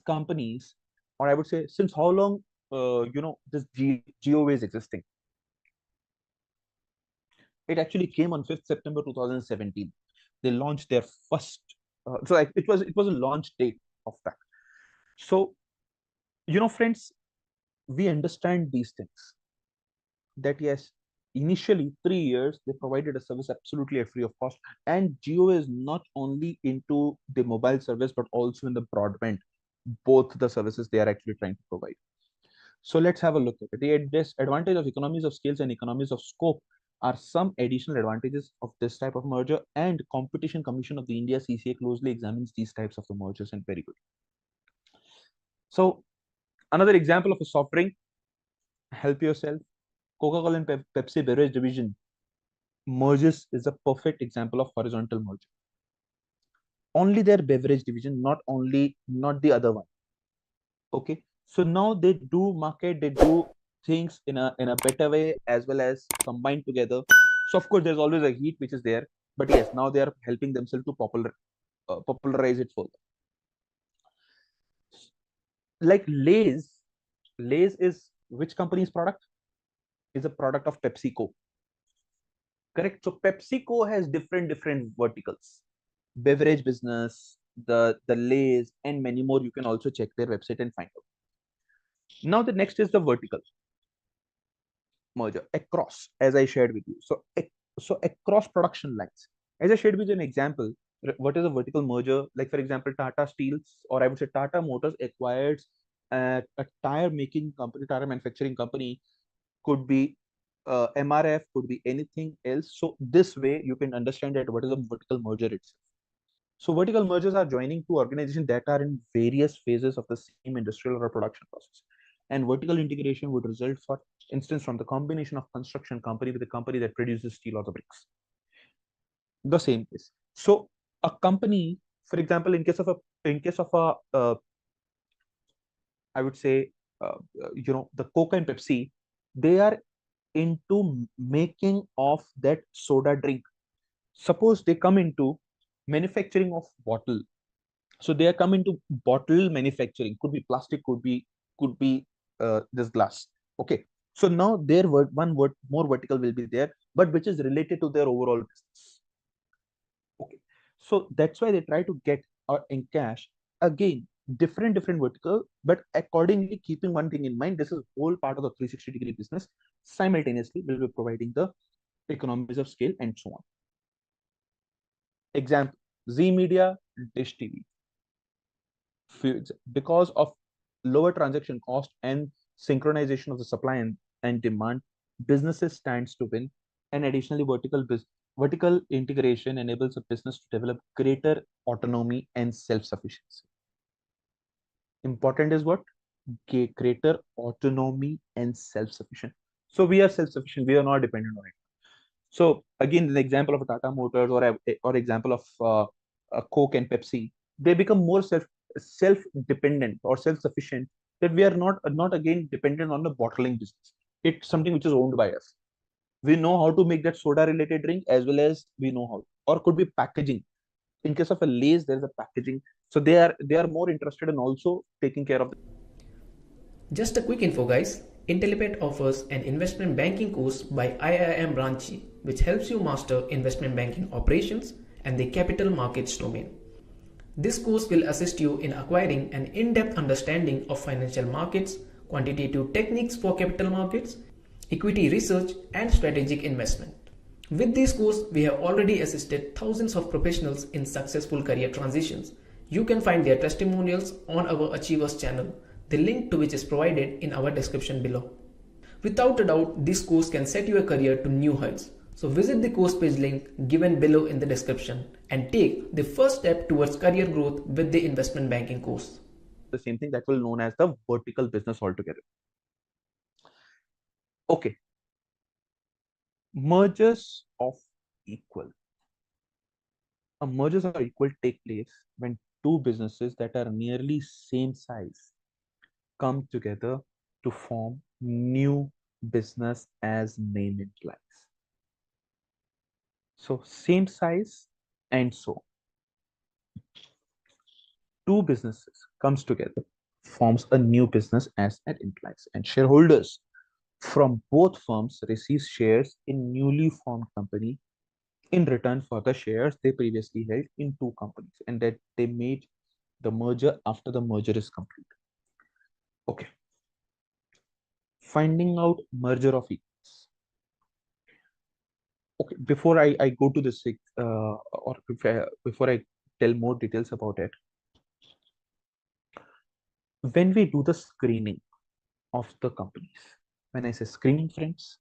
companies, or I would say, since how long this Jio is existing? It actually came on 5th September 2017. They launched their first. It was a launch date of that. So friends, we understand these things. That yes, initially 3 years they provided a service absolutely free of cost, and Jio is not only into the mobile service but also in the broadband. Both the services they are actually trying to provide. So let's have a look at it. The advantage of economies of scales and economies of scope are some additional advantages of this type of merger, and Competition Commission of the India CCA closely examines these types of the mergers, and very good. So another example of a soft drink, help yourself. Coca-Cola and Pepsi beverage division merges is a perfect example of horizontal merger. Only their beverage division, not the other one. Okay, so now they do market, they do things in a better way as well as combined together. So of course there's always a heat which is there, but yes, now they are helping themselves to popularize it further. Like Lay's is which company's product? Is a product of PepsiCo. Correct. So PepsiCo has different verticals, beverage business, the Lay's, and many more. You can also check their website and find out. Now the next is the vertical merger across, as I shared with you. So across production lines, as I shared with you an example, what is a vertical merger? Like for example, Tata Steels, or I would say Tata Motors acquired a tire making company, tire manufacturing company. Could be MRF, could be anything else. So this way you can understand that what is a vertical merger itself. So vertical mergers are joining two organizations that are in various phases of the same industrial or production process. And vertical integration would result, for instance, from the combination of construction company with a company that produces steel or the bricks. The same case. So a company, for example, in case of a I would say, the Coke and Pepsi, they are into making of that soda drink. Suppose they come into manufacturing of bottle. So they are coming to bottle manufacturing. Could be plastic, could be this glass. Okay. So now their more vertical will be there, but which is related to their overall business. Okay. So that's why they try to get in cash again different vertical, but accordingly keeping one thing in mind. This is whole part of the 360-degree business. Simultaneously, we'll be providing the economies of scale and so on. Example: Z Media, Dish TV. Because of lower transaction cost and synchronization of the supply and demand, businesses stands to win. And additionally, vertical integration enables a business to develop greater autonomy and self-sufficiency. Important is what? Greater autonomy and self-sufficient. So we are self-sufficient. We are not dependent on it. So again, the example of a Tata Motors or example of a Coke and Pepsi, they become more self-dependent or self-sufficient, that we are not again dependent on the bottling business. It's something which is owned by us. We know how to make that soda related drink, as well as we know how, or could be packaging. In case of a Lay's, there is a packaging. So they are more interested in also taking care of Just a quick info guys, Intellipaat offers an investment banking course by IIM Ranchi which helps you master investment banking operations and the capital markets domain. This course will assist you in acquiring an in-depth understanding of financial markets, quantitative techniques for capital markets, equity research and strategic investment. With this course, we have already assisted thousands of professionals in successful career transitions. You can find their testimonials on our Achievers channel, the link to which is provided in our description below. Without a doubt, this course can set your career to new heights. So visit the course page link given below in the description and take the first step towards career growth with the investment banking course. The same thing that will known as the vertical business altogether. Okay. Mergers of equal. Mergers of equal take place when two businesses that are nearly same size come together to form new business, as name implies. So same size and so two businesses comes together, forms a new business as it implies, and shareholders from both firms receives shares in newly formed company in return for the shares they previously held in two companies, and that they made the merger after the merger is complete. Okay. Finding out merger of equals. Okay, before I go to this, or before I tell more details about it, when we do the screening of the companies, when I say screening, friends,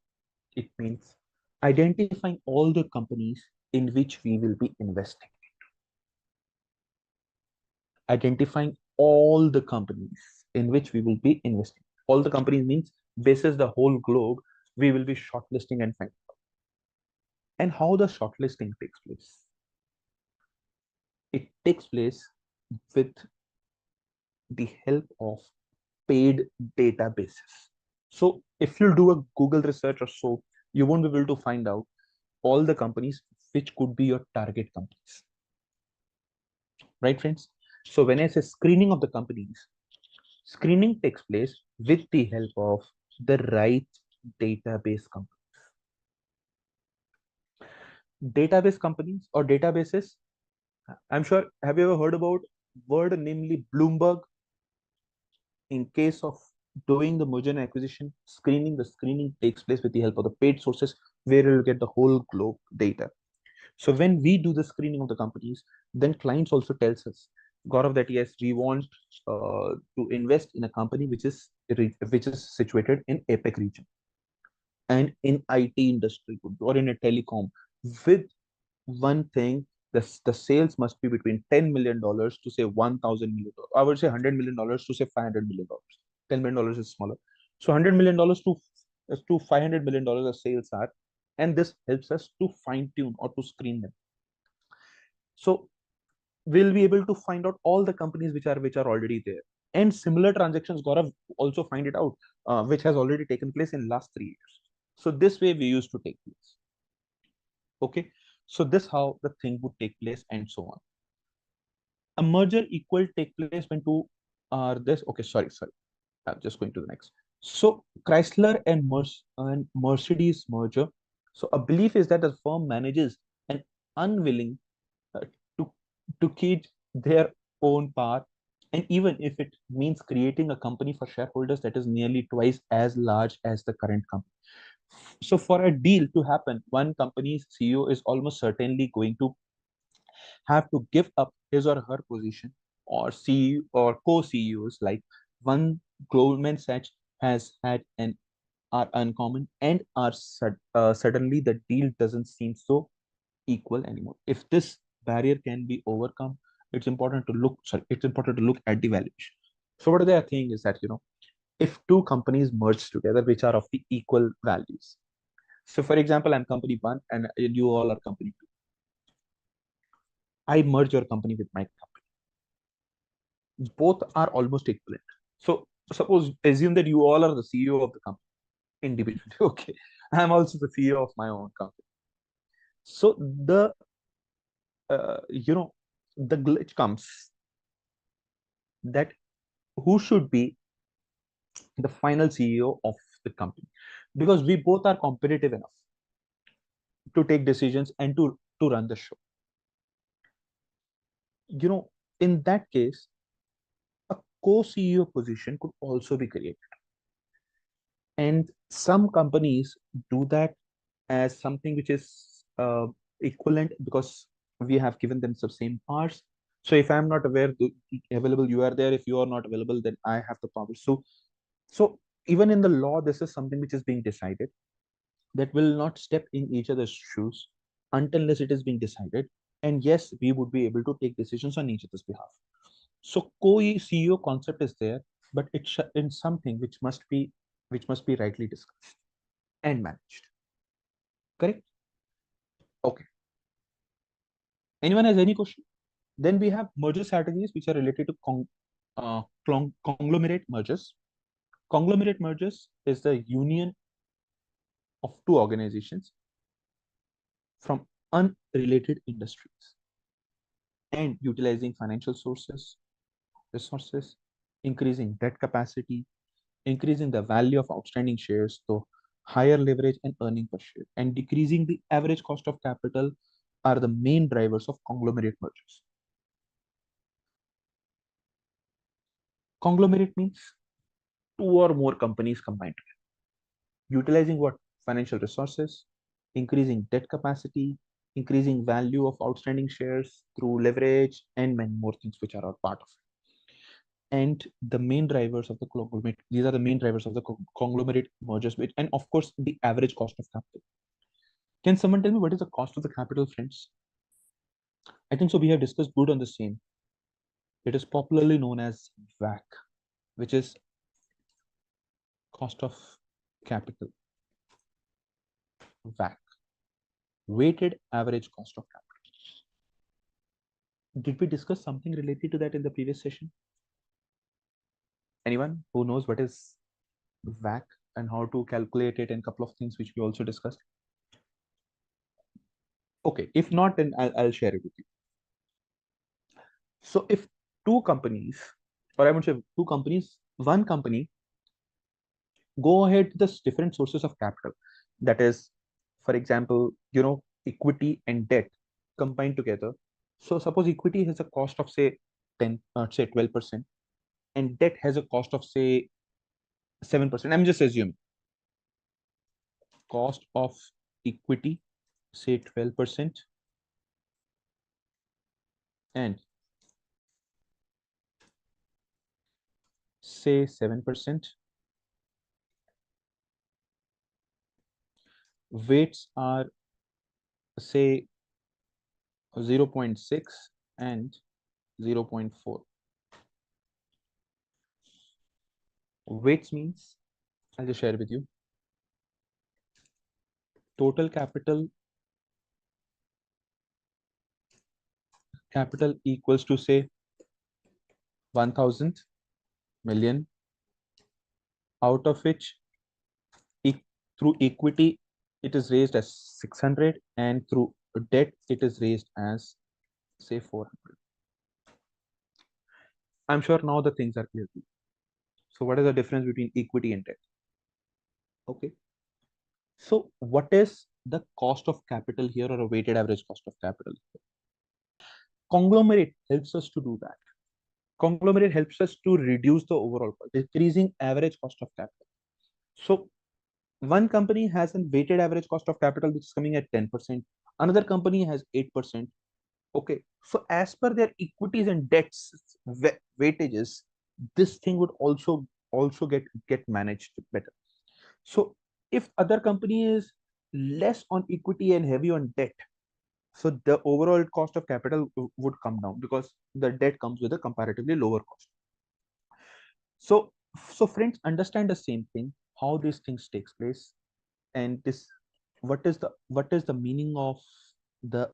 it means identifying all the companies in which we will be investing. Identifying all the companies in which we will be investing. All the companies means basis the whole globe, we will be shortlisting and finding out. And how the shortlisting takes place? It takes place with the help of paid databases. So if you do a Google research or so, you won't be able to find out all the companies which could be your target companies. Right, friends? So when I say screening of the companies, screening takes place with the help of the right database companies. Database companies or databases, I'm sure, have you ever heard about word namely Bloomberg? In case of doing the merger and acquisition screening, the screening takes place with the help of the paid sources where you'll get the whole globe data. So when we do the screening of the companies, then clients also tells us, Gaurav, that yes, we want to invest in a company which is situated in APEC region and in IT industry or in a telecom. With one thing, the sales must be between $10 million to say $1,000 million. I would say $100 million to say $500 million. $10 million is smaller. So $100 million to $500 million of sales are, and this helps us to fine tune or to screen them. So we'll be able to find out all the companies which are already there, and similar transactions, Gaurav, also find it out, which has already taken place in last 3 years. So this way we used to take place. Okay, so this how the thing would take place and so on. A merger equal take place when two are this. Okay, sorry. I'm just going to the next. So Chrysler and Mercedes merger. So a belief is that the firm manages and unwilling uh, to to keep their own power, and even if it means creating a company for shareholders that is nearly twice as large as the current company. So for a deal to happen, one company's CEO is almost certainly going to have to give up his or her position, or CEO or co-CEOs, like one Goldman Sachs has had and are uncommon, and are suddenly the deal doesn't seem so equal anymore. If this barrier can be overcome, it's important to look. Sorry, it's important to look at the valuation. So what they are saying is that, if two companies merge together which are of the equal values. So for example, I'm company one and you all are company two. I merge your company with my company. Both are almost equivalent. So suppose assume that you all are the CEO of the company individually. Okay, I'm also the CEO of my own company. So the glitch comes that who should be the final CEO of the company, because we both are competitive enough to take decisions and to run the show. In that case, a co-CEO position could also be created. And some companies do that as something which is equivalent, because we have given them the same powers. So if I'm not available, you are there. If you are not available, then I have the power. So even in the law, this is something which is being decided, that will not step in each other's shoes unless it is being decided. And yes, we would be able to take decisions on each other's behalf. So co-CEO concept is there, but it's in something which must be rightly discussed and managed. Correct? Okay. Anyone has any question? Then we have merger strategies which are related to conglomerate mergers. Conglomerate mergers is the union of two organizations from unrelated industries and utilizing financial resources, increasing debt capacity, increasing the value of outstanding shares through higher leverage and earning per share, and decreasing the average cost of capital are the main drivers of conglomerate mergers. Conglomerate means two or more companies combined together, utilizing what? Financial resources, increasing debt capacity, increasing value of outstanding shares through leverage, and many more things which are all part of it. And the main drivers of the conglomerate, these are the main drivers of the conglomerate mergers, which, and of course, the average cost of capital. Can someone tell me what is the cost of the capital, friends? I think so. We have discussed good on the same. It is popularly known as WACC, which is cost of capital. WACC, weighted average cost of capital. Did we discuss something related to that in the previous session? Anyone who knows what is WACC and how to calculate it, and a couple of things which we also discussed? Okay, if not, then I'll share it with you. So if two companies, or I would say two companies, one company go ahead with the different sources of capital, that is, for example, equity and debt combined together. So suppose equity has a cost of say 12%, and debt has a cost of say 7%. I'm just assuming cost of equity say 12% and say 7%. Weights are say 0.6 and 0.4. Weights means, I'll just share with you, total capital equals to say 1000 million, out of which through equity it is raised as 600, and through debt it is raised as say 400. I'm sure now the things are clear to you. So what is the difference between equity and debt? Okay, so what is the cost of capital here, or a weighted average cost of capital? Conglomerate helps us to do that. Conglomerate helps us to reduce the overall cost, decreasing average cost of capital. So one company has a weighted average cost of capital which is coming at 10%. Another company has 8%. Okay, so as per their equities and debts weightages, this thing would also get managed better. So if other company is less on equity and heavy on debt, so the overall cost of capital would come down, because the debt comes with a comparatively lower cost. So friends, understand the same thing, how these things takes place, and this what is the meaning of the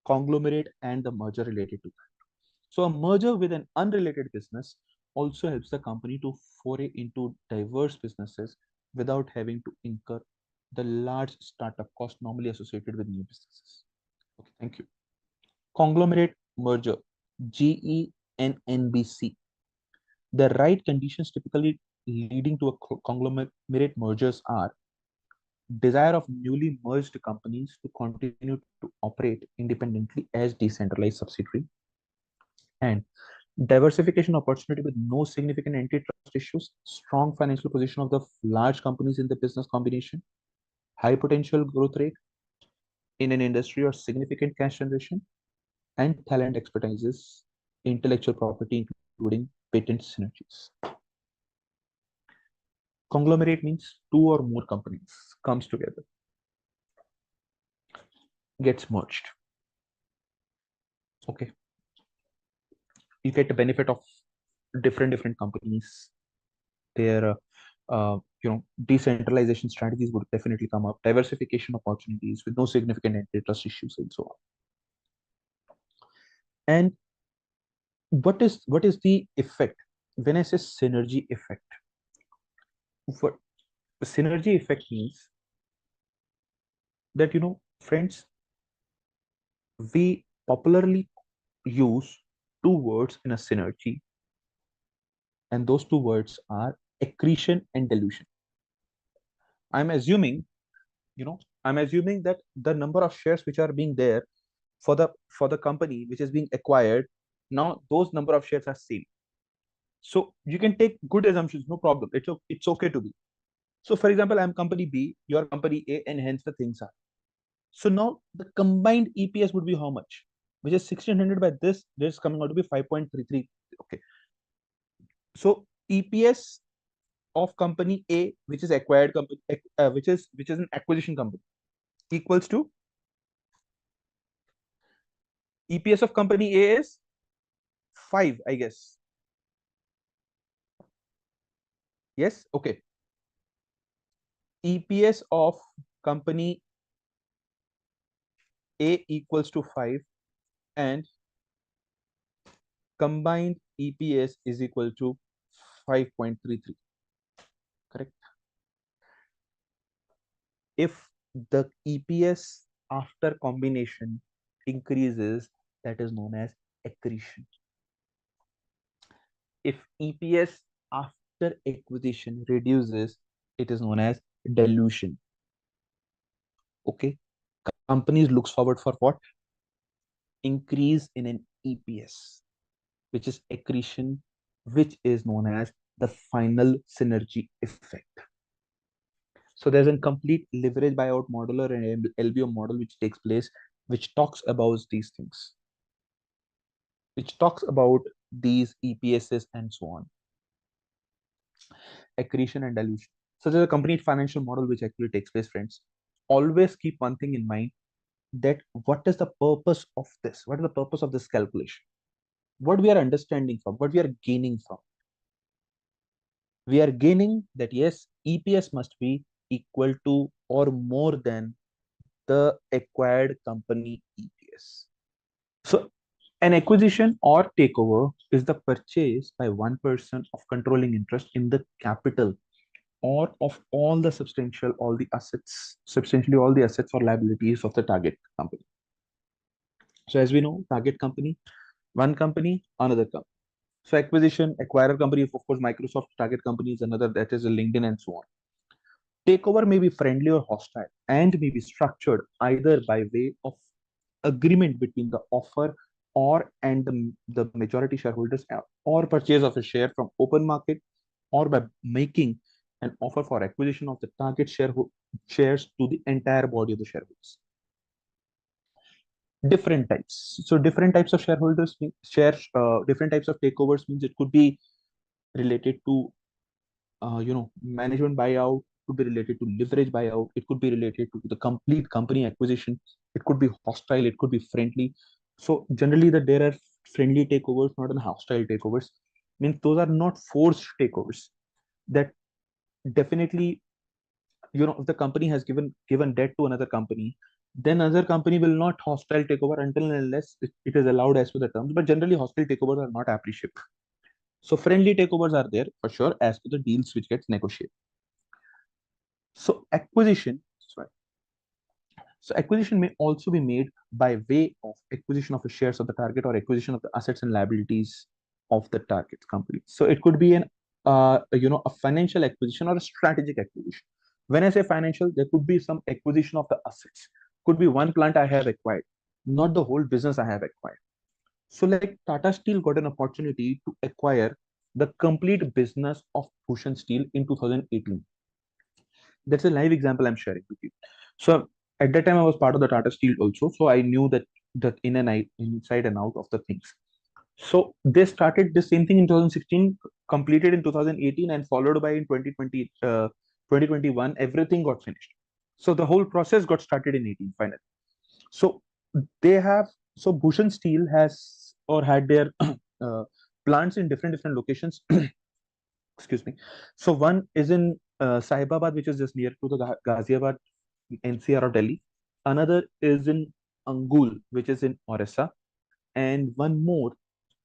conglomerate and the merger related to that. So a merger with an unrelated business also helps the company to foray into diverse businesses without having to incur the large startup cost normally associated with new businesses. Okay, thank you. Conglomerate merger, GENNBC. The right conditions typically leading to a conglomerate mergers are desire of newly merged companies to continue to operate independently as decentralized subsidiary, and diversification opportunity with no significant antitrust issues, strong financial position of the large companies in the business combination, high potential growth rate in an industry or significant cash generation, and talent expertises, intellectual property, including patent synergies. Conglomerate means two or more companies comes together, gets merged. Okay, you get the benefit of different companies. Their decentralization strategies would definitely come up, diversification opportunities with no significant antitrust issues, and so on. And what is the effect when I say synergy effect? What synergy effect means that, friends, we popularly use two words in a synergy, and those two words are accretion and dilution. I'm assuming, I'm assuming that the number of shares which are being there for the company which is being acquired, now those number of shares are same. So you can take good assumptions, no problem. It's okay to be. So for example, I'm company B, you're company A, and hence the things are. So now the combined EPS would be how much? Which is 1600 by this is coming out to be 5.33. Okay. So EPS of company A, which is acquired company, which is an acquisition company, equals to EPS of company A is 5, I guess. Yes. Okay. EPS of company A equals to 5, and combined EPS is equal to 5.33. Correct. If the EPS after combination increases, that is known as accretion. If EPS after acquisition reduces, it is known as dilution. Okay. Companies looks forward for what? Increase in an EPS, which is accretion, which is known as the final synergy effect. So there's a complete leverage buyout model or an LBO model which takes place, which talks about these things, which talks about these EPSs and so on. Accretion and dilution. So there's a complete financial model which actually takes place, friends. Always keep one thing in mind, that what is the purpose of this? What is the purpose of this calculation? What we are understanding from, what we are gaining from? We are gaining that yes, EPS must be equal to or more than the acquired company EPS. So an acquisition or takeover is the purchase by one person of controlling interest in the capital or of all the substantially all the assets or liabilities of the target company. So as we know, target company, one company, another company. So acquisition, acquirer company, of course, Microsoft, target company is another, that is a LinkedIn and so on. Takeover may be friendly or hostile and may be structured either by way of agreement between the offer or and the majority shareholders, or purchase of a share from open market, or by making an offer for acquisition of the target shares to the entire body of the shareholders. Different types. So different types of shareholders shares, different types of takeovers means it could be related to management buyout, could be related to leverage buyout, it could be related to the complete company acquisition, it could be hostile, it could be friendly. So generally that there are friendly takeovers, not an hostile takeovers. Means those are not forced takeovers. That definitely, if the company has given debt to another company, then other company will not hostile takeover until and unless it is allowed as per the terms. But generally hostile takeovers are not appreciated. So friendly takeovers are there for sure as per the deals which gets negotiated. So acquisition may also be made by way of acquisition of the shares of the target or acquisition of the assets and liabilities of the target company. So it could be a financial acquisition or a strategic acquisition. When I say financial, there could be some acquisition of the assets. Could be one plant I have acquired, not the whole business I have acquired. So like Tata Steel got an opportunity to acquire the complete business of Bhushan Steel in 2018. That's a live example I'm sharing with you. So at that time I was part of the Tata Steel also, so I knew that inside and out of the things. So they started the same thing in 2016, completed in 2018, and followed by in 2021 everything got finished. So the whole process got started in 18 finally. So Bhushan Steel has or had their plants in different locations. Excuse me. So one is in Sahibabad, which is just near to the Ghaziabad NCR of Delhi. Another is in Angul, which is in Orissa, and one more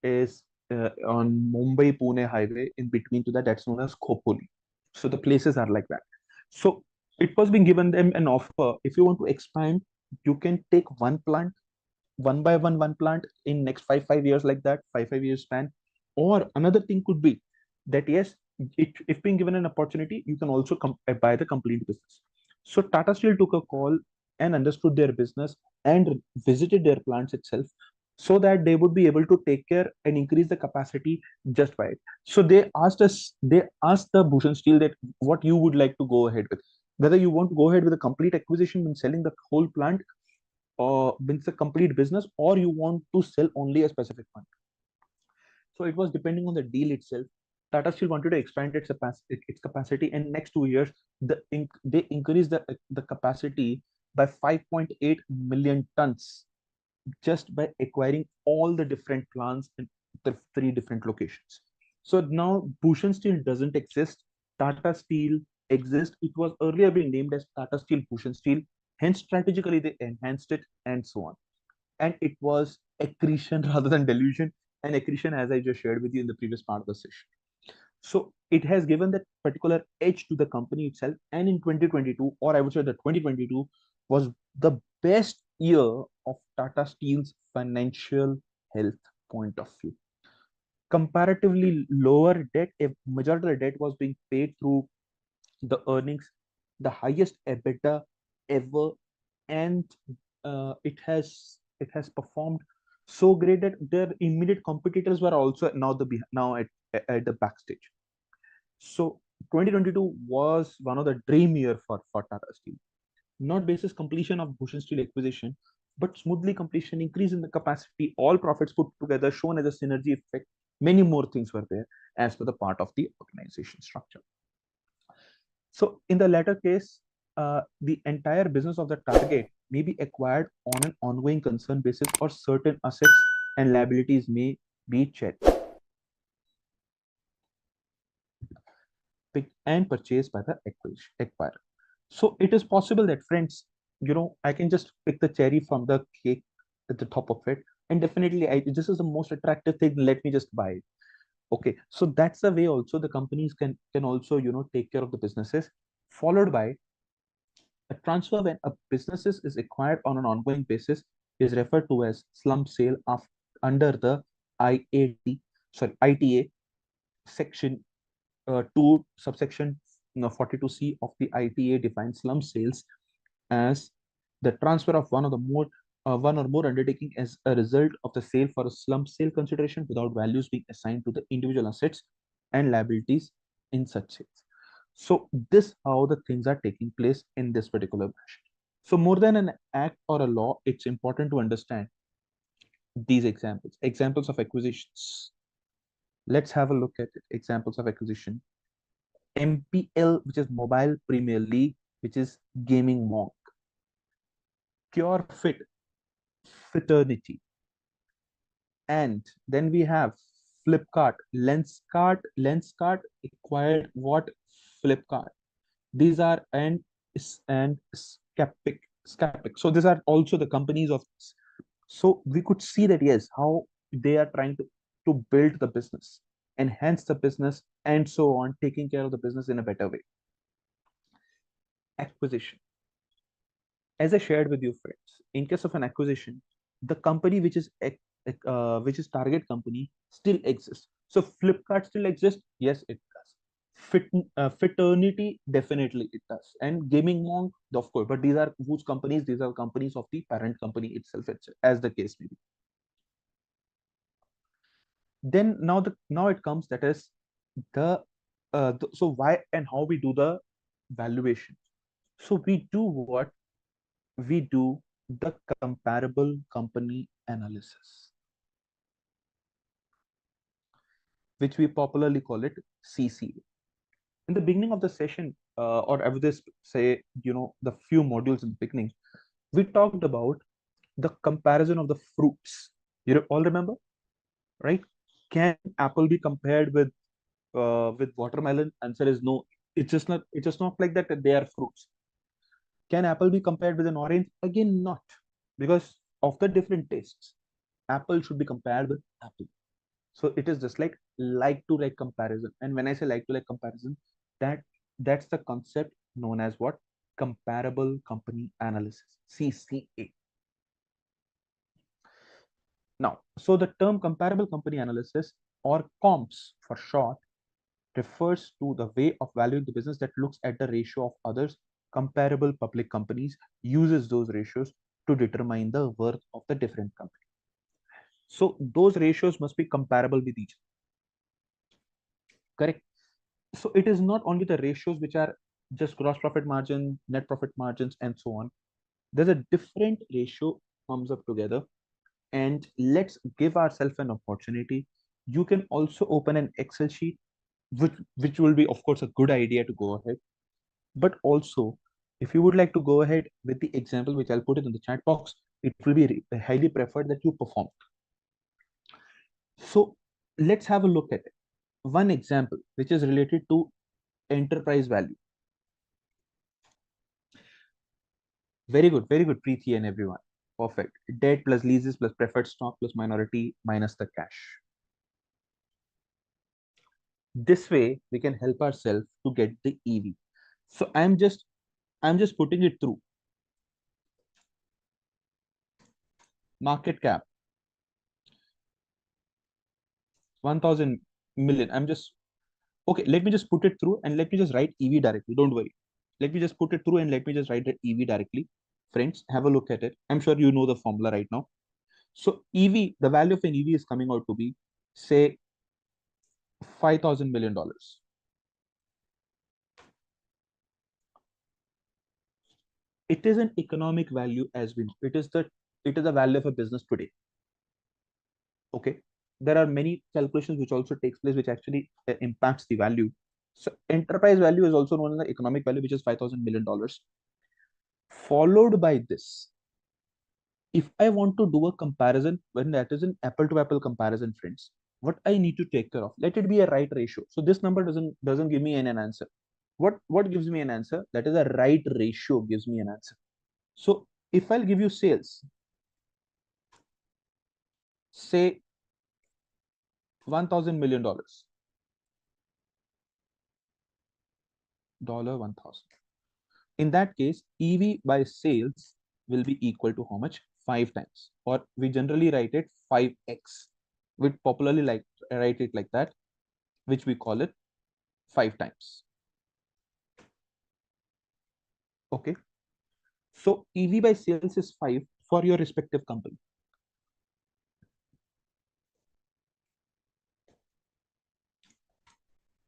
is on Mumbai Pune highway. In between to that, that's known as Khopoli. So the places are like that. So it was being given them an offer. If you want to expand, you can take one plant, one by one plant in next five years, like that, five years span. Or another thing could be that yes, if being given an opportunity, you can also buy the complete business. So Tata Steel took a call and understood their business and visited their plants itself, so that they would be able to take care and increase the capacity just by it. So they asked the Bhushan Steel that what you would like to go ahead with, whether you want to go ahead with a complete acquisition and selling the whole plant, or means the complete business, or you want to sell only a specific one. So it was depending on the deal itself. Tata Steel wanted to expand its capacity, and next 2 years, they increased the capacity by 5.8 million tons just by acquiring all the different plants in the 3 different locations. So now Bhushan Steel doesn't exist. Tata Steel exists. It was earlier being named as Tata Steel Bhushan Steel. Hence, strategically they enhanced it and so on. And it was accretion rather than dilution. And accretion, as I just shared with you in the previous part of the session. So it has given that particular edge to the company itself. And in 2022, or I would say that 2022 was the best year of Tata Steel's financial health point of view. Comparatively lower debt, a majority of the debt was being paid through the earnings, the highest EBITDA ever, and it has performed so great that their immediate competitors were also now at the backstage. So 2022 was one of the dream year for Tata Steel. Not basis completion of Bhushan Steel acquisition, but smoothly completion, increase in the capacity, all profits put together, shown as a synergy effect. Many more things were there as per the part of the organization structure. So in the latter case, the entire business of the target may be acquired on an ongoing concern basis, or certain assets and liabilities may be checked and purchased by the acquirer. So it is possible that, friends, I can just pick the cherry from the cake at the top of it, and definitely this is the most attractive thing, let me just buy it. Okay, so that's the way also the companies can also take care of the businesses, followed by a transfer. When a businesses is acquired on an ongoing basis is referred to as slump sale under the ITA section 2 subsection 42C of the ITA defines slump sales as the transfer of one or more undertaking as a result of the sale for a slump sale consideration without values being assigned to the individual assets and liabilities in such sales. So this how the things are taking place in this particular fashion. So more than an act or a law, it's important to understand these examples of acquisitions. Let's have a look at it. Examples of acquisition. MPL, which is Mobile Premier League, which is Gaming Monk. Cure Fit, Fraternity. And then we have Flipkart, Lenskart acquired what? Flipkart. These are and Scapic. So these are also the companies of this. So we could see that, yes, how they are trying to build the business, enhance the business, and so on, taking care of the business in a better way. Acquisition. As I shared with you, friends, in case of an acquisition, the company which is target company still exists. So Flipkart still exists. Yes, it does. Fraternity, definitely it does. And Gaming Monk, of course. But these are whose companies? These are companies of the parent company itself, as the case may be. Then now it comes, that is so why and how we do the valuation. So we do what? We do the comparable company analysis, which we popularly call it CCA. In the beginning of the session, or I would just say, the few modules in the beginning, we talked about the comparison of the fruits. You all remember, right? Can apple be compared with watermelon? Answer is no. It's just not like that they are fruits. Can apple be compared with an orange? Again, not, because of the different tastes. Apple should be compared with apple. So it is just like to like comparison. And when I say like to like comparison, that's the concept known as what? Comparable company analysis, CCA. Now, so the term comparable company analysis, or comps for short, refers to the way of valuing the business that looks at the ratio of others comparable public companies, uses those ratios to determine the worth of the different company. So those ratios must be comparable with each other. Correct. So it is not only the ratios which are just gross profit margin, net profit margins, and so on. There's a different ratio comes up together, and let's give ourselves an opportunity. You can also open an Excel sheet, which will be, of course, a good idea to go ahead. But also, if you would like to go ahead with the example, which I'll put it in the chat box, it will be highly preferred that you perform. So let's have a look at it. One example, which is related to enterprise value. Very good, Preeti and everyone. Perfect. Debt plus leases plus preferred stock plus minority minus the cash. This way, we can help ourselves to get the EV. So I'm just putting it through. Market cap 1,000 million. Okay, let me just put it through and let me just write EV directly. Don't worry. Let me just put it through and let me just write the EV directly. Friends, have a look at it. I'm sure you know the formula right now. So EV, the value of an EV is coming out to be, say, $5,000 million. It is an economic value as we know. It is the value of a business today. Okay. There are many calculations which also takes place, which actually impacts the value. So enterprise value is also known as the economic value, which is $5,000 million. Followed by this, if I want to do a comparison, when that is an apple to apple comparison, friends, what I need to take care of, let it be a right ratio. So this number doesn't give me an answer. What gives me an answer? That is a right ratio gives me an answer. So if I'll give you sales, say $1,000 million, $1,000. In that case, EV by sales will be equal to how much? 5 times, or we generally write it 5x. We popularly write it like that, which we call it 5 times. Okay. So EV by sales is 5 for your respective company.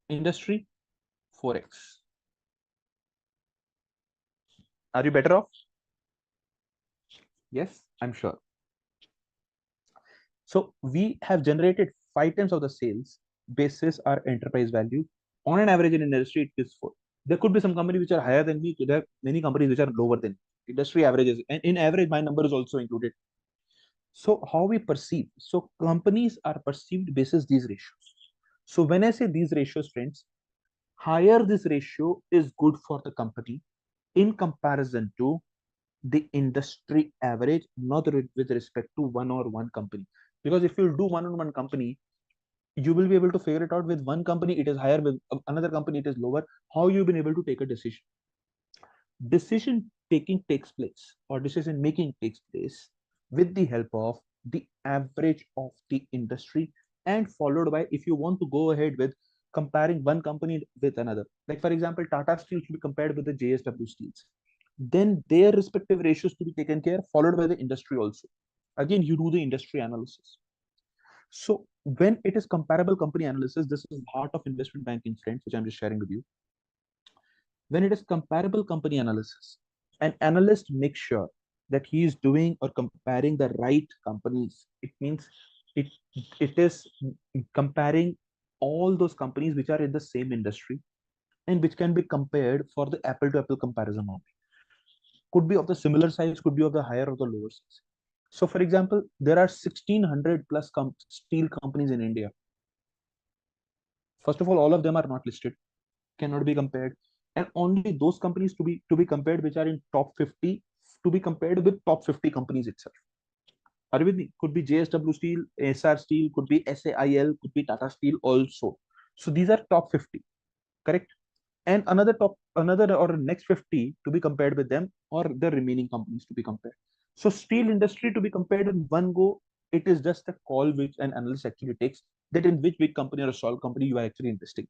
Industry, 4x. Are you better off? Yes, I'm sure. So we have generated 5 times of the sales basis our enterprise value. On an average in industry, it is 4. There could be some companies which are higher than me. There are many companies which are lower than me. Industry averages, and in average, my number is also included. So how we perceive? So companies are perceived basis these ratios. So when I say these ratios, friends, higher this ratio is good for the company in comparison to the industry average, not with respect to one company. Because if you do one company, you will be able to figure it out. With one company, it is higher, with another company, it is lower. How you've been able to take a decision? Decision taking takes place, or decision making takes place with the help of the average of the industry, and followed by, if you want to go ahead with comparing one company with another, like for example, Tata Steel should be compared with the JSW Steels, then their respective ratios to be taken care, followed by the industry also. Again, you do the industry analysis. So when it is comparable company analysis, this is part of investment banking, friends, which I'm just sharing with you. When it is comparable company analysis, an analyst makes sure that he is doing or comparing the right companies. It means it is comparing all those companies which are in the same industry and which can be compared for the apple to apple comparison only. Could be of the similar size, could be of the higher or the lower size. So for example, there are 1,600 plus steel companies in India. First of all of them are not listed, cannot be compared, and only those companies to be compared which are in top 50 to be compared with top 50 companies itself. Are you with me? Could be JSW Steel, SR Steel, could be SAIL, could be Tata Steel also. So these are top 50, correct? And another or next 50 to be compared with them, or the remaining companies to be compared. So steel industry to be compared in one go, it is just a call which an analyst actually takes, that in which big company or a small company you are actually investing.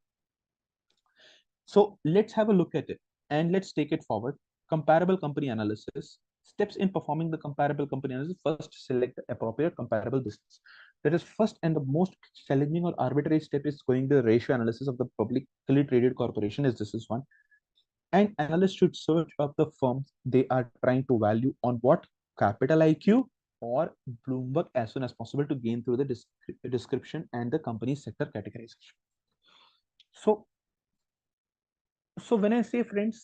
So let's have a look at it and let's take it forward. Comparable company analysis. Steps in performing the comparable company analysis. First, select the appropriate comparable business. That is first and the most challenging or arbitrary step is going the ratio analysis of the publicly traded corporation. This is one. And analysts should search up the firms they are trying to value on what capital IQ or Bloomberg as soon as possible to gain through the description and the company sector categorization. So when I say, friends,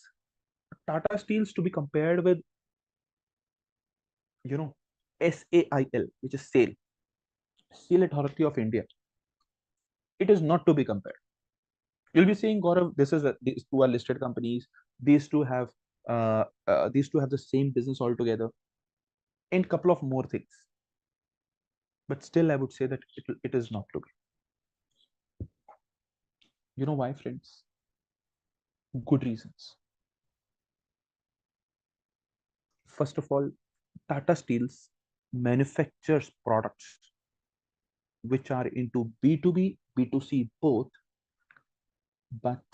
Tata Steels to be compared with, SAIL, which is Steel Authority of India, it is not to be compared. You'll be saying, Gaurav, these two are listed companies. These two have the same business altogether, and couple of more things. But still, I would say that it is not to be. You know why, friends? Good reasons. First of all, Tata Steels manufactures products which are into B2B, B2C both, but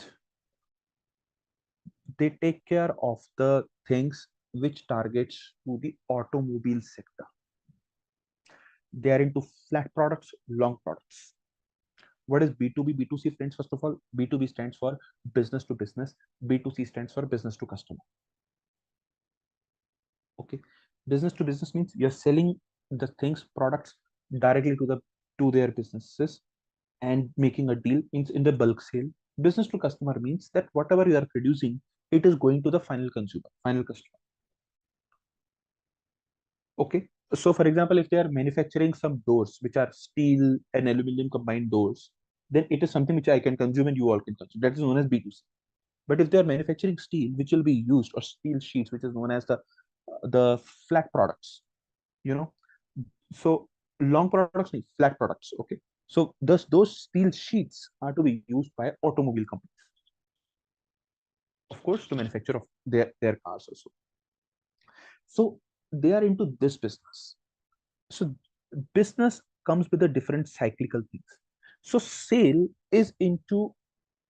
they take care of the things which targets to the automobile sector. They are into flat products, long products. What is B2B, B2C, friends? First of all, B2B stands for business to business, B2C stands for business to customer. Okay, business to business means you're selling the things, products directly to their businesses and making a deal, means in the bulk sale. Business to customer means that whatever you are producing, it is going to the final consumer, final customer. Okay, so for example, if they are manufacturing some doors which are steel and aluminum combined doors, then it is something which I can consume and you all can consume. That is known as B2C. But if they are manufacturing steel which will be used, or steel sheets, which is known as the flat products, so long products need flat products. Okay, so those steel sheets are to be used by automobile companies, of course, to manufacture of their cars also. So they are into this business. So business comes with a different cyclical things. So sale is into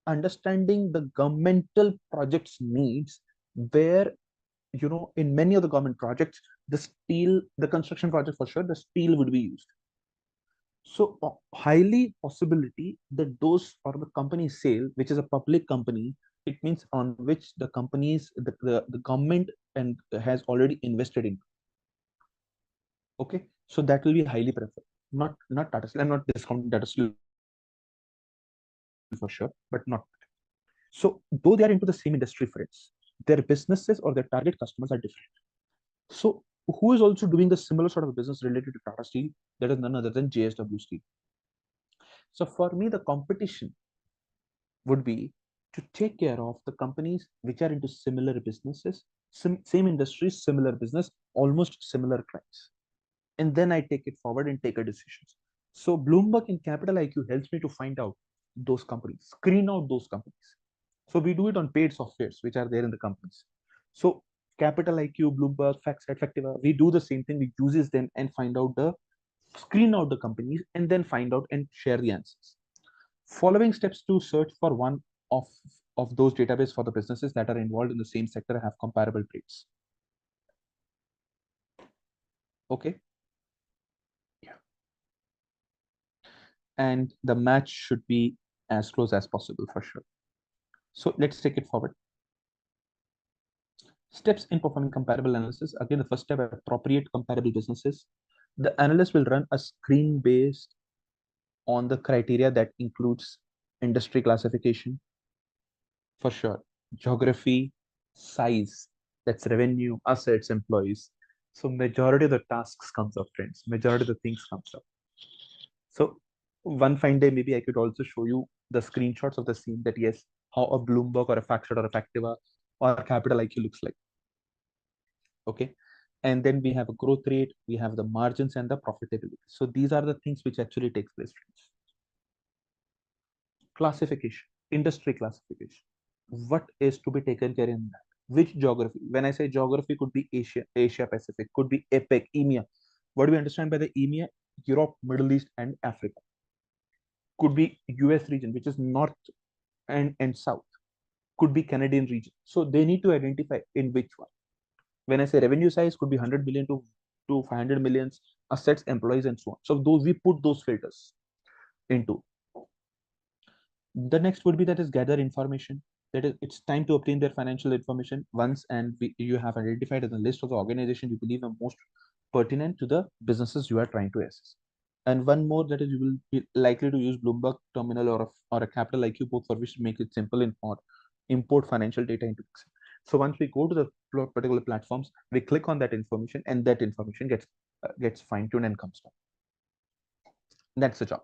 understanding the governmental projects needs, where in many of the government projects, the construction project for sure, the steel would be used. So highly possibility that those or the company sale, which is a public company, it means on which the companies, the government and has already invested in. Okay, so that will be highly preferred. Not Tata Steel. I'm not discounting Tata Steel for sure, but not. So though they are into the same industry, friends, their businesses or their target customers are different. So who is also doing the similar sort of business related to Tata Steel? That is none other than JSW Steel. So for me, the competition would be to take care of the companies which are into similar businesses, same industries, similar business, almost similar clients. And then I take it forward and take a decision. So Bloomberg in Capital IQ helps me to find out those companies, screen out those companies. So we do it on paid softwares which are there in the companies. So Capital IQ, Bloomberg, FactSet, Factiva, we do the same thing. We uses them and screen out the companies and then find out and share the answers. Following steps to search for one of those database for the businesses that are involved in the same sector and have comparable traits. Okay. Yeah. And the match should be as close as possible for sure. So let's take it forward. Steps in performing comparable analysis. Again, the first step, appropriate comparable businesses. The analyst will run a screen based on the criteria that includes industry classification, for sure, geography, size, that's revenue, assets, employees. So majority of the tasks comes up, friends. Majority of the things comes up. So one fine day, maybe I could also show you the screenshots of the scene that yes, how a Bloomberg or a FactSet or a Factiva or a Capital IQ looks like. Okay. And then we have a growth rate, we have the margins and the profitability. So these are the things which actually takes place, friends. Classification, industry classification. What is to be taken care in that? Which geography? When I say geography, could be Asia Pacific, could be APEC, EMEA. What do we understand by the EMEA? Europe, Middle East, and Africa. Could be US region, which is North and South. could be Canadian region. So they need to identify in which one. When I say revenue size, could be 100 million to 500 millions, assets, employees, and so on. So those, we put those filters into. The next would be that is gather information. That is, it's time to obtain their financial information once, and you have identified as a list of the organization you believe are most pertinent to the businesses you are trying to assess. And one more, that is, you will be likely to use Bloomberg Terminal or a Capital IQ, both for which to make it simple and for import financial data into Excel. So once we go to the particular platforms, we click on that information, and that information gets fine-tuned and comes down. That's the job.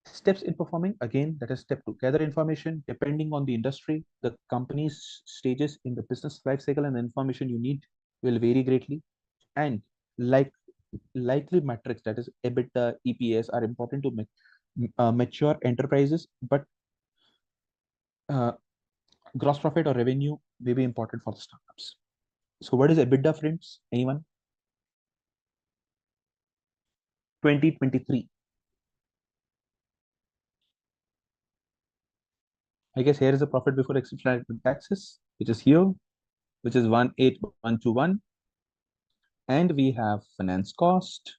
Steps in performing, again, that is step 2. Gather information depending on the industry, the company's stages in the business life cycle, and the information you need will vary greatly. And likely metrics, that is EBITDA, EPS, are important to mature enterprises, but gross profit or revenue may be important for the startups. So what is EBITDA, friends? Anyone? 2023. I guess here is the profit before exceptional taxes, which is here, which is 18121. And we have finance cost,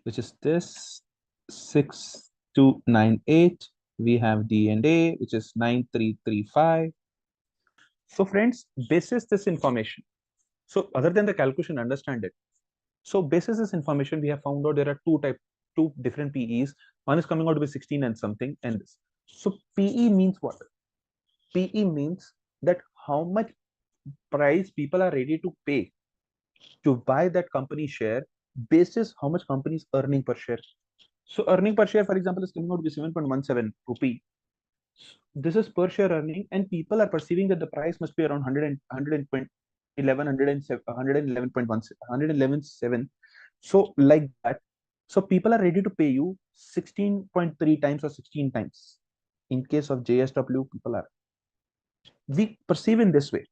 which is this 6298. We have D&A, which is 9335. So friends, basis this information. So other than the calculation, understand it. So basis this information, we have found out there are two different PEs. One is coming out to be 16 and something, and this. So PE means what? PE means that how much price people are ready to pay to buy that company share, basis how much company is earning per share. So earning per share, for example, is coming out to be 7.17 rupee. This is per share earning, and people are perceiving that the price must be around 111.7. So like that. So people are ready to pay you 16.3 times or 16 times. In case of JSW, people are. We perceive in this way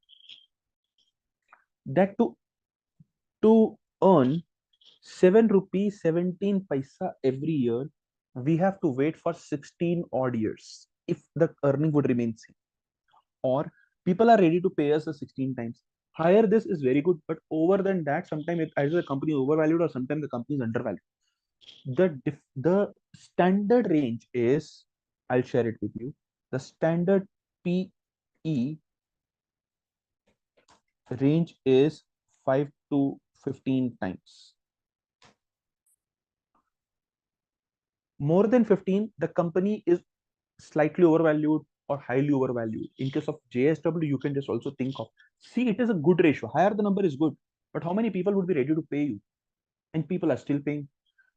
that to earn 7 rupees 17 paisa every year, we have to wait for 16 odd years if the earning would remain same. Or people are ready to pay us the 16 times. Higher this is very good, but over than that, sometimes either the company is overvalued or sometimes the company is undervalued. The standard range is, I'll share it with you. The standard PE range is 5 to 15 times. More than 15, the company is slightly overvalued or highly overvalued. In case of JSW, you can just also think of, see, it is a good ratio. Higher the number is good, but how many people would be ready to pay you? And people are still paying.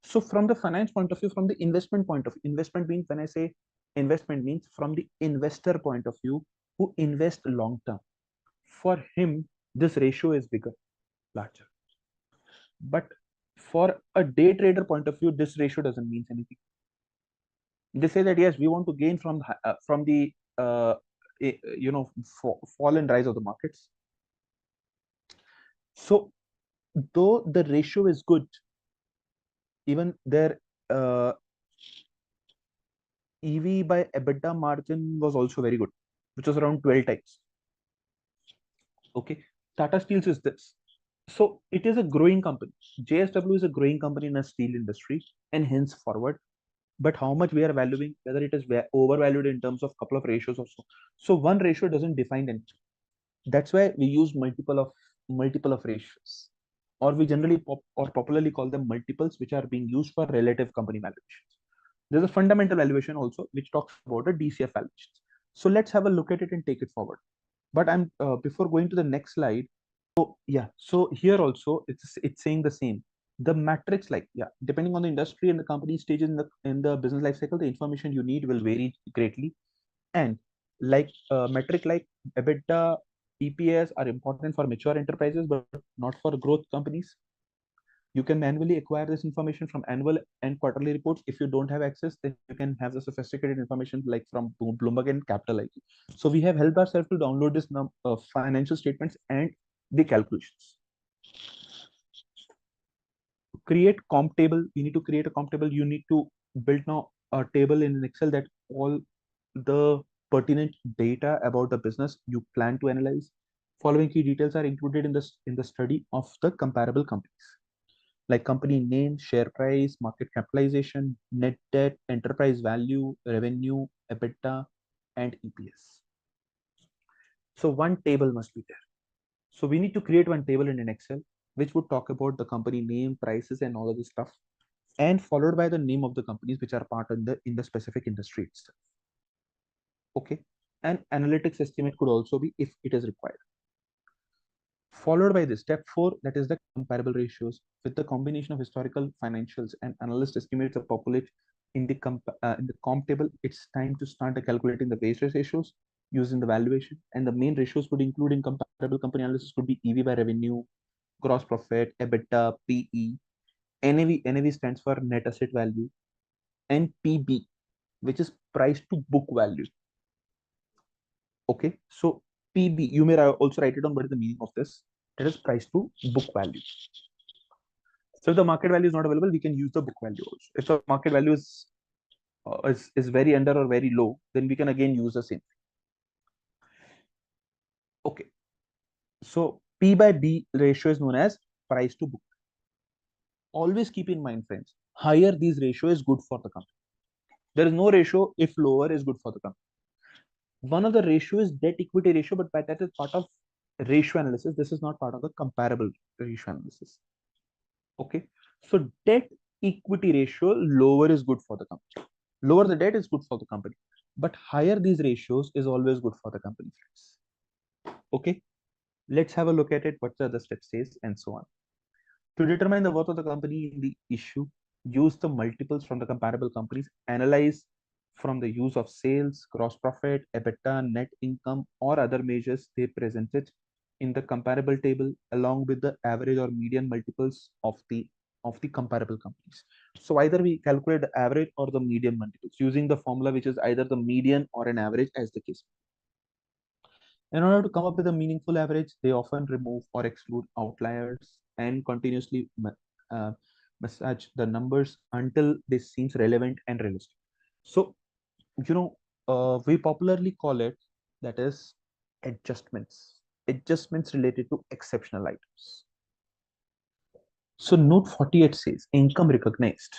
So from the finance point of view, from the investment point of view, investment means, when I say investment means from the investor point of view, who invest long term. For him, this ratio is bigger, larger. But for a day trader point of view, this ratio doesn't mean anything. They say that yes, we want to gain from the fall and rise of the markets. So though the ratio is good, even their EV by EBITDA margin was also very good, which was around 12 times. Okay, Tata Steels is this. So it is a growing company. JSW is a growing company in a steel industry, and henceforward. But how much we are valuing, whether it is overvalued in terms of couple of ratios or so. So one ratio doesn't define anything. That's why we use multiple of ratios, or we generally popularly call them multiples, which are being used for relative company valuations. There's a fundamental valuation also, which talks about a DCF valuations. So let's have a look at it and take it forward. But I'm before going to the next slide. So yeah, so here also it's saying the same. The matrix, like, yeah, depending on the industry and the company stage in the business life cycle, the information you need will vary greatly. And like metric like EBITDA, EPS are important for mature enterprises, but not for growth companies. You can manually acquire this information from annual and quarterly reports. If you don't have access, then you can have the sophisticated information like from Bloomberg and Capital IQ. So we have helped ourselves to download this financial statements and the calculations. Create comp table. We need to create a comp table. You need to build now a table in Excel that all the pertinent data about the business you plan to analyze. Following key details are included in the study of the comparable companies, like company name, share price, market capitalization, net debt, enterprise value, revenue, EBITDA, and EPS. So one table must be there. So we need to create one table in an Excel, which would talk about the company name, prices, and all of this stuff, and followed by the name of the companies which are part of in the specific industry itself. Okay, and analytics estimate could also be if it is required. Followed by this step 4, that is the comparable ratios. With the combination of historical financials and analyst estimates of populate in the comp table, it's time to start calculating the base ratios using the valuation. And the main ratios would include in comparable company analysis could be EV by revenue, gross profit, EBITDA, PE. NAV stands for net asset value, and PB, which is price to book value. Okay, so PB, you may also write it down. What is the meaning of this? It is price to book value. So if the market value is not available, we can use the book value also. If the market value is very under or very low, then we can again use the same. Okay, so P by B ratio is known as price to book. Always keep in mind, friends, higher these ratio is good for the company. There is no ratio if lower is good for the company. One of the ratio is debt equity ratio, but that is part of ratio analysis. This is not part of the comparable ratio analysis. Okay, so debt equity ratio lower is good for the company. Lower the debt is good for the company, but higher these ratios is always good for the company, friends. Okay, let's have a look at it. What the other step says and so on. To determine the worth of the company in the issue, use the multiples from the comparable companies, analyze from the use of sales, gross profit, EBITDA, net income, or other measures they presented in the comparable table, along with the average or median multiples of the comparable companies. So either we calculate the average or the median multiples using the formula, which is either the median or an average, as the case. In order to come up with a meaningful average, they often remove or exclude outliers and continuously massage the numbers until this seems relevant and realistic. So, we popularly call it, that is, adjustments related to exceptional items. So note 48 says income recognized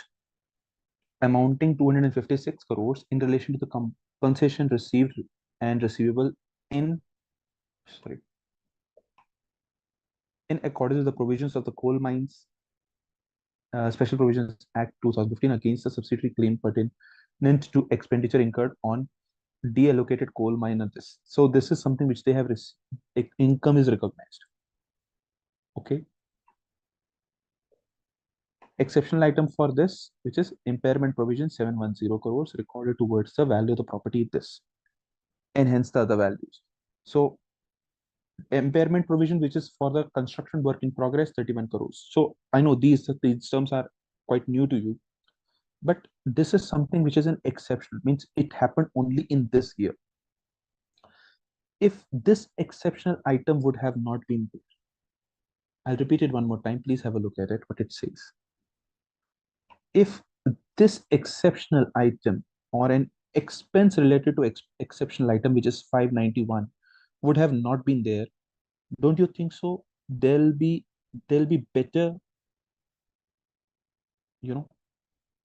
amounting 256 crores in relation to the compensation received and receivable in accordance with the provisions of the Coal Mines Special Provisions Act 2015 against the subsidiary claim pertinent to expenditure incurred on deallocated coal mine and this. So this is something which they have received. Income is recognized. Okay. Exceptional item for this, which is impairment provision 710 crores recorded towards the value of the property this, and hence the other values. So impairment provision, which is for the construction work in progress, 31 crores. So I know these terms are quite new to you, but this is something which is an exceptional, means it happened only in this year. If this exceptional item would have not been there, I'll repeat it one more time. Please have a look at it, what it says. If this exceptional item or an expense related to exceptional item, which is 591, would have not been there, don't you think so? There'll be better,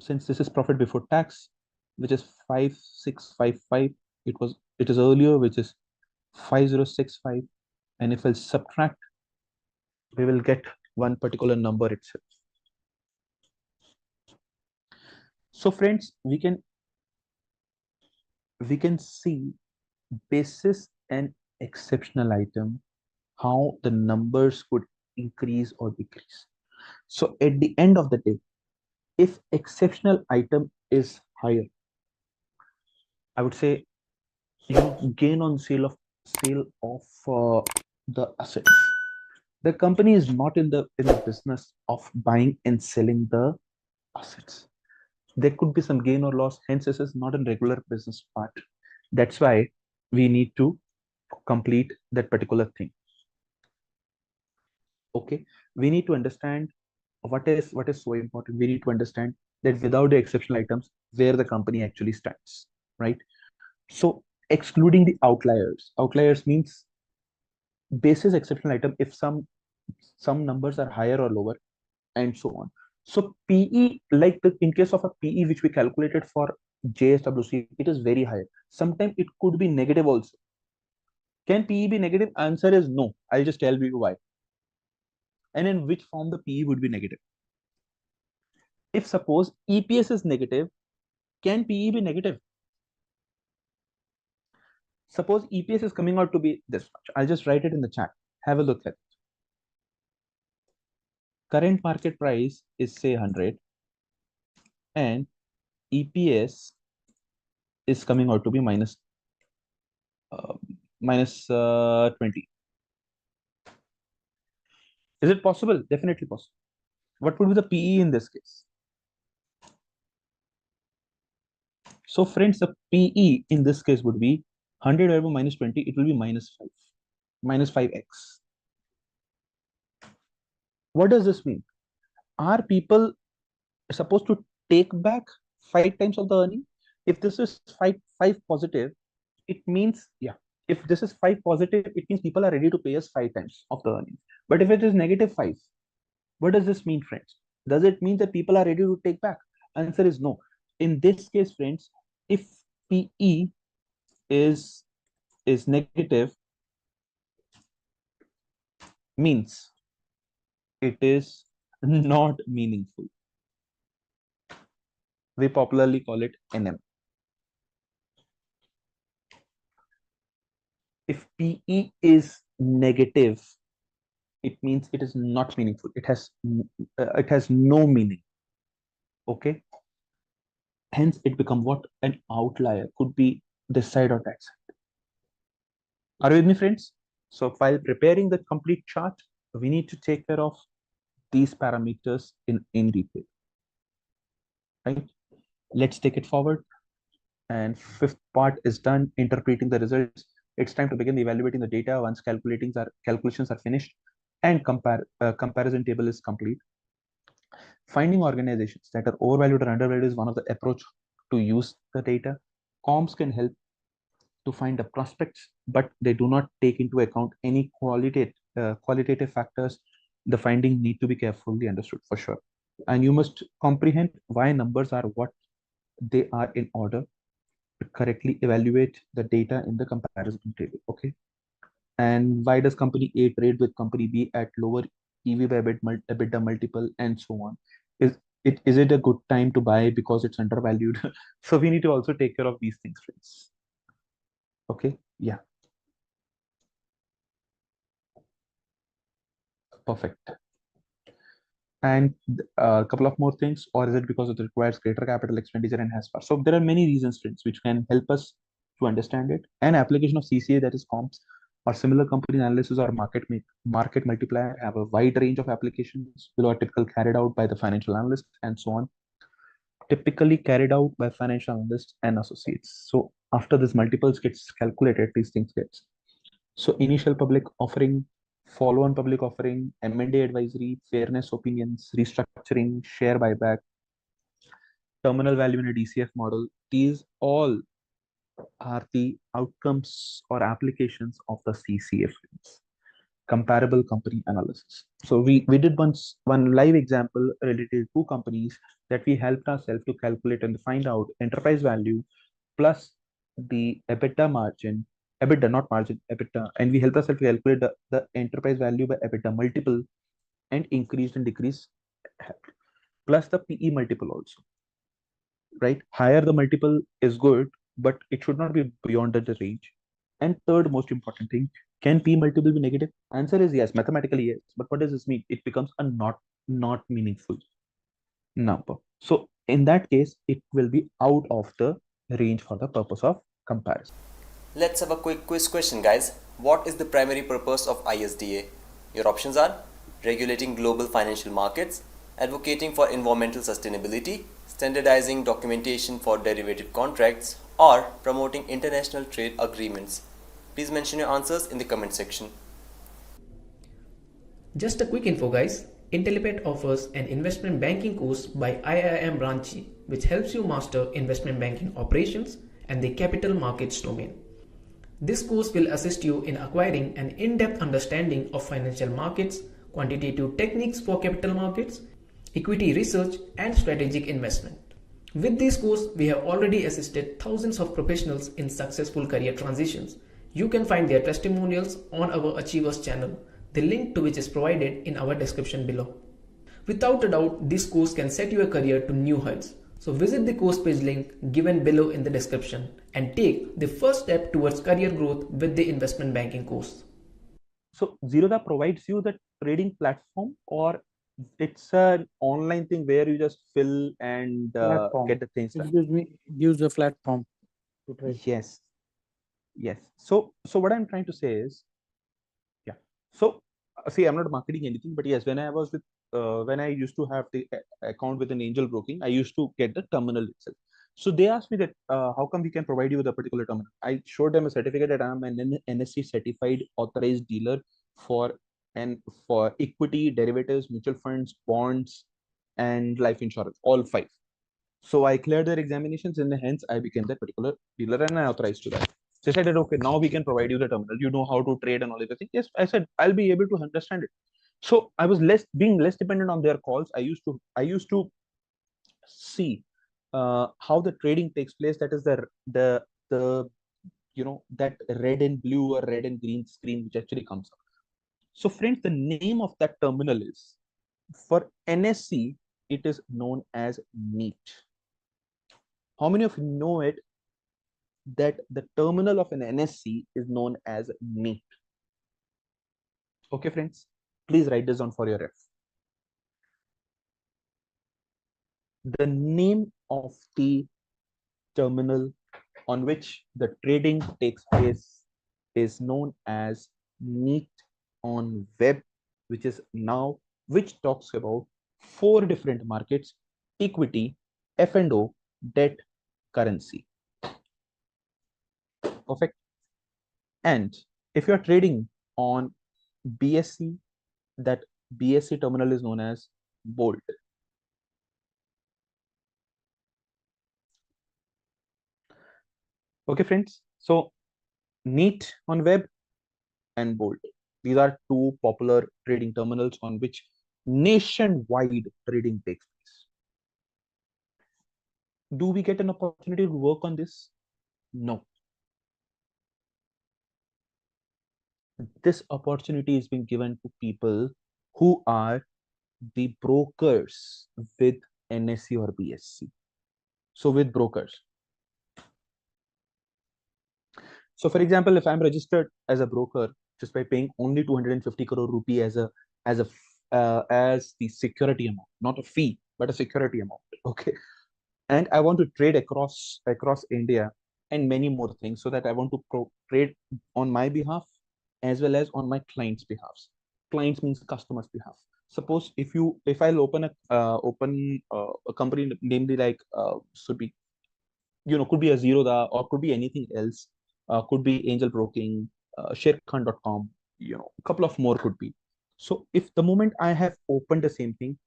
since this is profit before tax, which is 5655. It is earlier, which is 5065, and if I'll subtract, we will get one particular number itself. So friends, we can see basis an exceptional item, how the numbers could increase or decrease. So at the end of the day, if exceptional item is higher, I would say gain on sale of the assets. The company is not in the business of buying and selling the assets. There could be some gain or loss, hence this is not a regular business part. That's why we need to complete that particular thing. Okay, we need to understand what is so important. We need to understand that without the exceptional items, where the company actually stands, right? So excluding the outliers. Outliers means basis exceptional item if some numbers are higher or lower, and so on. So PE, like in case of a PE which we calculated for JSWC, it is very high. Sometimes it could be negative also. Can PE be negative? Answer is no. I'll just tell you why. And in which form the PE would be negative. If suppose EPS is negative, can PE be negative? Suppose EPS is coming out to be this much. I'll just write it in the chat. Have a look at it. Current market price is say 100 and EPS is coming out to be minus 20. Is it possible? Definitely possible. What would be the PE in this case? So friends, the PE in this case would be 100 over minus 20. It will be minus 5, minus 5x. What does this mean? Are people supposed to take back 5 times of the earning? If this is 5 positive, it means, yeah, if this is 5 positive, it means people are ready to pay us 5 times of the earnings. But if it is negative 5, what does this mean, friends? Does it mean that people are ready to take back? Answer is no. In this case, friends, if PE is negative, means it is not meaningful. We popularly call it NM. If PE is negative, it means it is not meaningful. It has no meaning. Okay. Hence, it becomes what? An outlier. Could be this side or that side. Are you with me, friends? So while preparing the complete chart, we need to take care of these parameters in detail. Right? Let's take it forward. And fifth part is done, interpreting the results. It's time to begin evaluating the data once calculations are finished and comparison table is complete. Finding organizations that are overvalued or undervalued is one of the approach to use the data. Comps can help to find the prospects, but they do not take into account any qualitative factors. The finding need to be carefully understood for sure. And you must comprehend why numbers are what they are in order to correctly evaluate the data in the comparison table. Okay. And why does company A trade with company B at lower EV by EBITDA multiple and so on? Is it a good time to buy because it's undervalued? So we need to also take care of these things, friends. Okay. Yeah. Perfect. And a couple of more things, or is it because it requires greater capital expenditure and has far? So there are many reasons, friends, which can help us to understand it. An application of CCA, that is comps, or similar company analysis or market multiplier, have a wide range of applications below are typical carried out by the financial analyst and so on. Typically carried out by financial analysts and associates. So after this multiples gets calculated, these things gets. So initial public offering, follow-on public offering, M&A advisory, fairness opinions, restructuring, share buyback, terminal value in a DCF model. These all are the outcomes or applications of the CCF, comparable company analysis. So we did one live example related to 2 companies that we helped ourselves to calculate and find out enterprise value plus the EBITDA margin, EBITDA, not margin, EBITDA, and we helped ourselves to calculate the enterprise value by EBITDA multiple and increased and decreased, plus the PE multiple also. Right? Higher the multiple is good, but it should not be beyond the range. And third most important thing, can P multiple be negative? Answer is yes, mathematically yes. But what does this mean? It becomes a not meaningful number. So in that case, it will be out of the range for the purpose of comparison. Let's have a quick quiz question, guys. What is the primary purpose of ISDA? Your options are regulating global financial markets, advocating for environmental sustainability, standardizing documentation for derivative contracts, or promoting international trade agreements. Please mention your answers in the comment section. Just a quick info, guys. Intellipaat offers an investment banking course by IIM Ranchi, which helps you master investment banking operations and the capital markets domain. This course will assist you in acquiring an in-depth understanding of financial markets, quantitative techniques for capital markets, equity research, and strategic investment. With this course, we have already assisted thousands of professionals in successful career transitions. You can find their testimonials on our Achievers channel, the link to which is provided in our description below. Without a doubt, this course can set your career to new heights. So visit the course page link given below in the description and take the first step towards career growth with the investment banking course. So Zerodha provides you the trading platform, or it's an online thing where you just fill and get the things done? Gives a platform to trade. Yes. Yes. So what I'm trying to say is, yeah. So see, I'm not marketing anything, but yes, when I was with when I used to have the account with an angel broking, I used to get the terminal itself. So they asked me that how come we can provide you with a particular terminal? I showed them a certificate that I'm an NSE certified authorized dealer for equity, derivatives, mutual funds, bonds, and life insurance, all five. So I cleared their examinations, and hence I became that particular dealer, and I authorized to that. So I said that, okay, now we can provide you the terminal. You know how to trade and all everything. Yes, I said I'll be able to understand it. So I was less dependent on their calls. I used to see how the trading takes place. That is the that red and blue or red and green screen which actually comes up. So friends, the name of that terminal is, for NSE, it is known as NEAT. How many of you know it, that the terminal of an NSE is known as NEAT? Okay, friends, please write this down for your reference. The name of the terminal on which the trading takes place is known as NEAT on web, which talks about 4 different markets: equity, F&O, debt, currency. Perfect. And if you're trading on BSE, that BSE terminal is known as Bolt. Okay, friends. So NEAT on web and Bolt. These are 2 popular trading terminals on which nationwide trading takes place. Do we get an opportunity to work on this? No. This opportunity is being given to people who are the brokers with NSE or BSE. So with brokers. So for example, if I'm registered as a broker just by paying only 250 crore rupee as the security amount, not a fee, but a security amount. Okay. And I want to trade across India and many more things, so that I want to trade on my behalf as well as on my client's behalf. Clients means customers' behalf. Suppose if I'll open a company, namely like could be a Zerodha, or could be anything else, could be angel broking, sharekhan.com, a couple of more could be. So if the moment I have opened the same thing,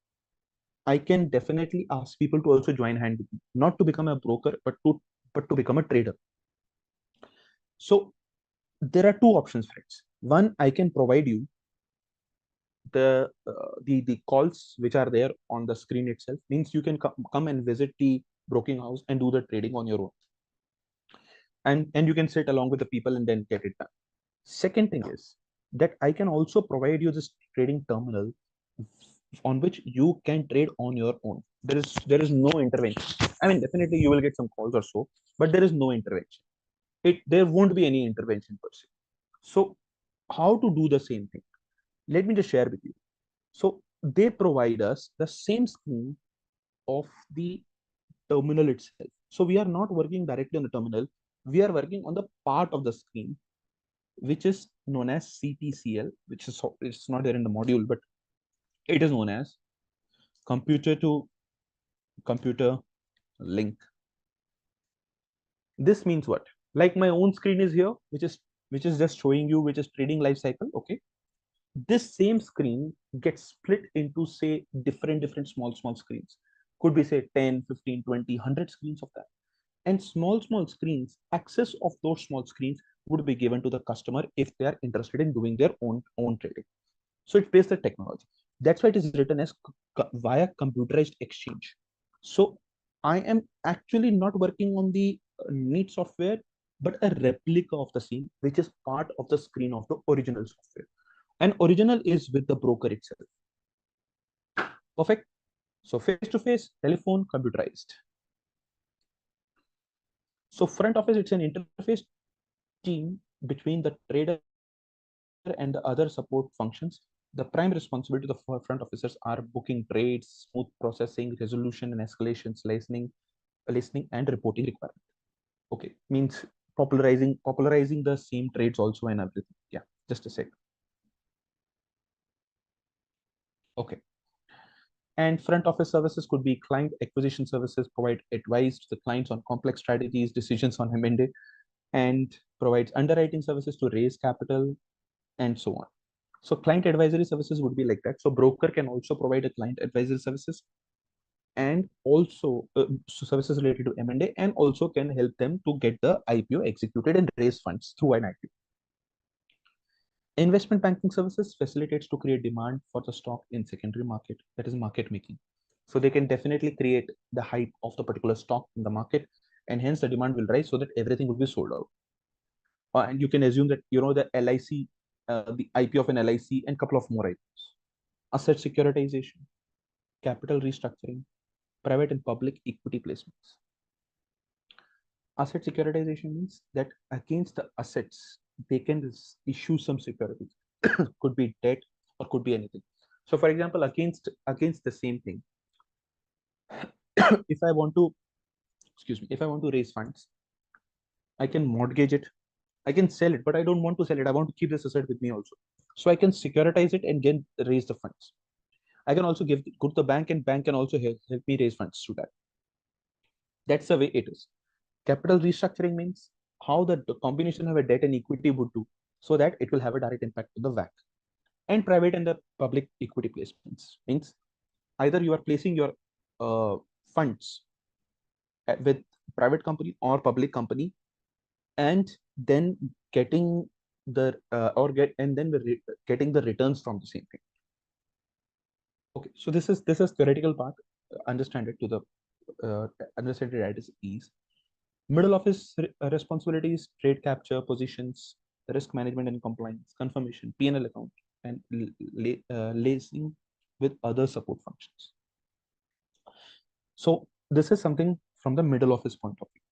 I can definitely ask people to also join hand with me, not to become a broker, but to become a trader. So there are 2 options, friends. One, I can provide you the calls which are there on the screen itself. Means you can come and visit the broking house and do the trading on your own, and you can sit along with the people and then get it done. Second thing is that I can also provide you this trading terminal on which you can trade on your own. There is no intervention. I mean, definitely you will get some calls or so, but there is no intervention. There won't be any intervention per se. So how to do the same thing? Let me just share with you. So they provide us the same screen of the terminal itself. So we are not working directly on the terminal. We are working on the part of the screen which is known as CTCL, which is, it's not there in the module, but it is known as computer to computer link. This means what? Like my own screen is here, which is just showing you, which is trading LifeCycle. Okay. This same screen gets split into, say, different small screens. Could be, say, 10, 15, 20, 100 screens of that. And small screens, access of those small screens would be given to the customer if they are interested in doing their own trading. So it's based on technology. That's why it is written as via computerized exchange. So I am actually not working on the neat software, but a replica of the same, which is part of the screen of the original software. And original is with the broker itself. Perfect. So face-to-face, telephone, computerized. So front office, it's an interface team between the trader and the other support functions. The prime responsibility of the front officers are booking trades, smooth processing, resolution and escalations, listening and reporting requirement. Okay, means popularizing the same trades also and everything. Yeah, just a sec. Okay. And front office services could be client acquisition services, provide advice to the clients on complex strategies, decisions on M&A, and provides underwriting services to raise capital and so on. So client advisory services would be like that. So broker can also provide a client advisory services and also services related to M&A, and also can help them to get the IPO executed and raise funds through an IPO. Investment banking services facilitates to create demand for the stock in secondary market, that is market making. So they can definitely create the hype of the particular stock in the market, and hence the demand will rise so that everything will be sold out. And you can assume that the LIC, the IPO of an LIC, and couple of more IPOs. Asset securitization, capital restructuring, private and public equity placements. Asset securitization means that against the assets, they can issue some securities. Could be debt or could be anything. So for example, against the same thing, if I want to raise funds, I can mortgage it, I can sell it, but I don't want to sell it. I want to keep this asset with me also. So I can securitize it and again raise the funds. I can also go to the bank, and bank can also help me raise funds through that. That's the way it is. Capital restructuring means how the combination of a debt and equity would do, so that it will have a direct impact on the WACC. And private and the public equity placements means either you are placing your funds with private company or public company, and then getting the getting the returns from the same thing. Okay, so this is theoretical part. Understand it to the understand it at its ease. Middle office responsibilities: trade capture, positions, risk management and compliance, confirmation, P&L account, and liaising with other support functions. So this is something from the middle office point of view.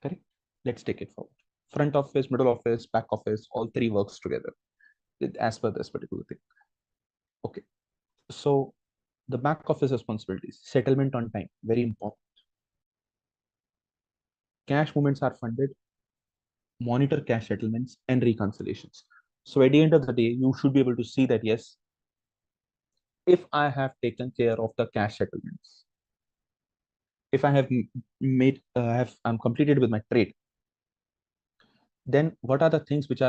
Correct? Let's take it forward. Front office, middle office, back office, all three works together as per this particular thing. Okay. So the back office responsibilities: settlement on time, very important. Cash movements are funded, monitor cash settlements and reconciliations. So at the end of the day, you should be able to see that, yes, if I have taken care of the cash settlements, if I have I'm completed with my trade, then what are the things which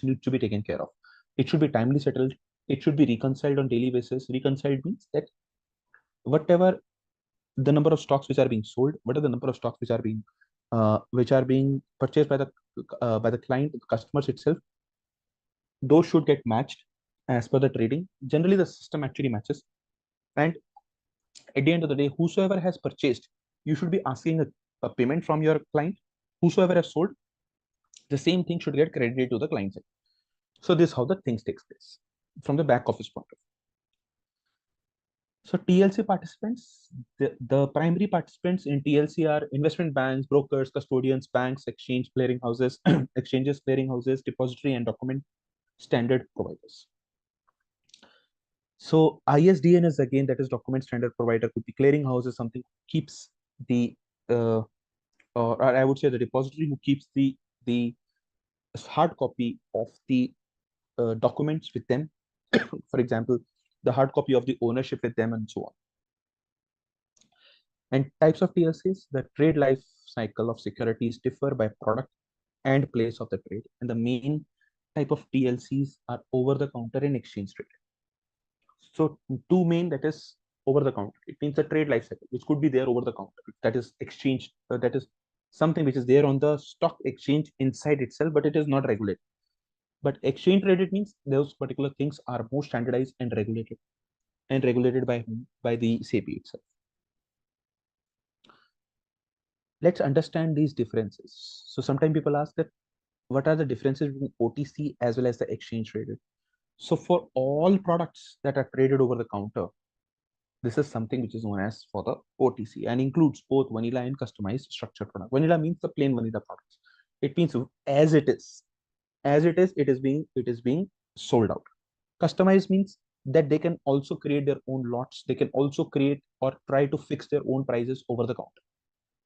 need to be taken care of? It should be timely settled. It should be reconciled on daily basis. Reconciled means that whatever the number of stocks which are being sold, what are the number of stocks which are being purchased by the client, the customers itself, those should get matched as per the trading. Generally, the system actually matches. And at the end of the day, whosoever has purchased, you should be asking a payment from your client. Whosoever has sold, the same thing should get credited to the client side. So this is how the things takes place from the back office point of view. So TLC participants, the primary participants in TLC are investment banks, brokers, custodians, banks, clearing houses, exchanges, clearing houses, depository and document standard providers. So ISDN is again, that is document standard provider. Could be clearing house is something keeps the or I would say the depository who keeps the hard copy of the documents with them. For example, the hard copy of the ownership with them and so on. And types of TLCs: the trade life cycle of securities differ by product and place of the trade. And the main type of TLCs are over the counter and exchange traded. So two main, that is over the counter. It means the trade life cycle, which could be there over the counter. That is exchange, that is something which is there on the stock exchange inside itself, but it is not regulated. But exchange traded means those particular things are more standardized and regulated by whom? By the SEBI itself. Let's understand these differences. So sometimes people ask that what are the differences between OTC as well as the exchange traded? So for all products that are traded over the counter, this is something which is known as for the OTC and includes both vanilla and customized structured product. Vanilla means the plain vanilla products. It means as it is, it is being sold out. Customized means that they can also create their own lots. They can also create or try to fix their own prices over the counter,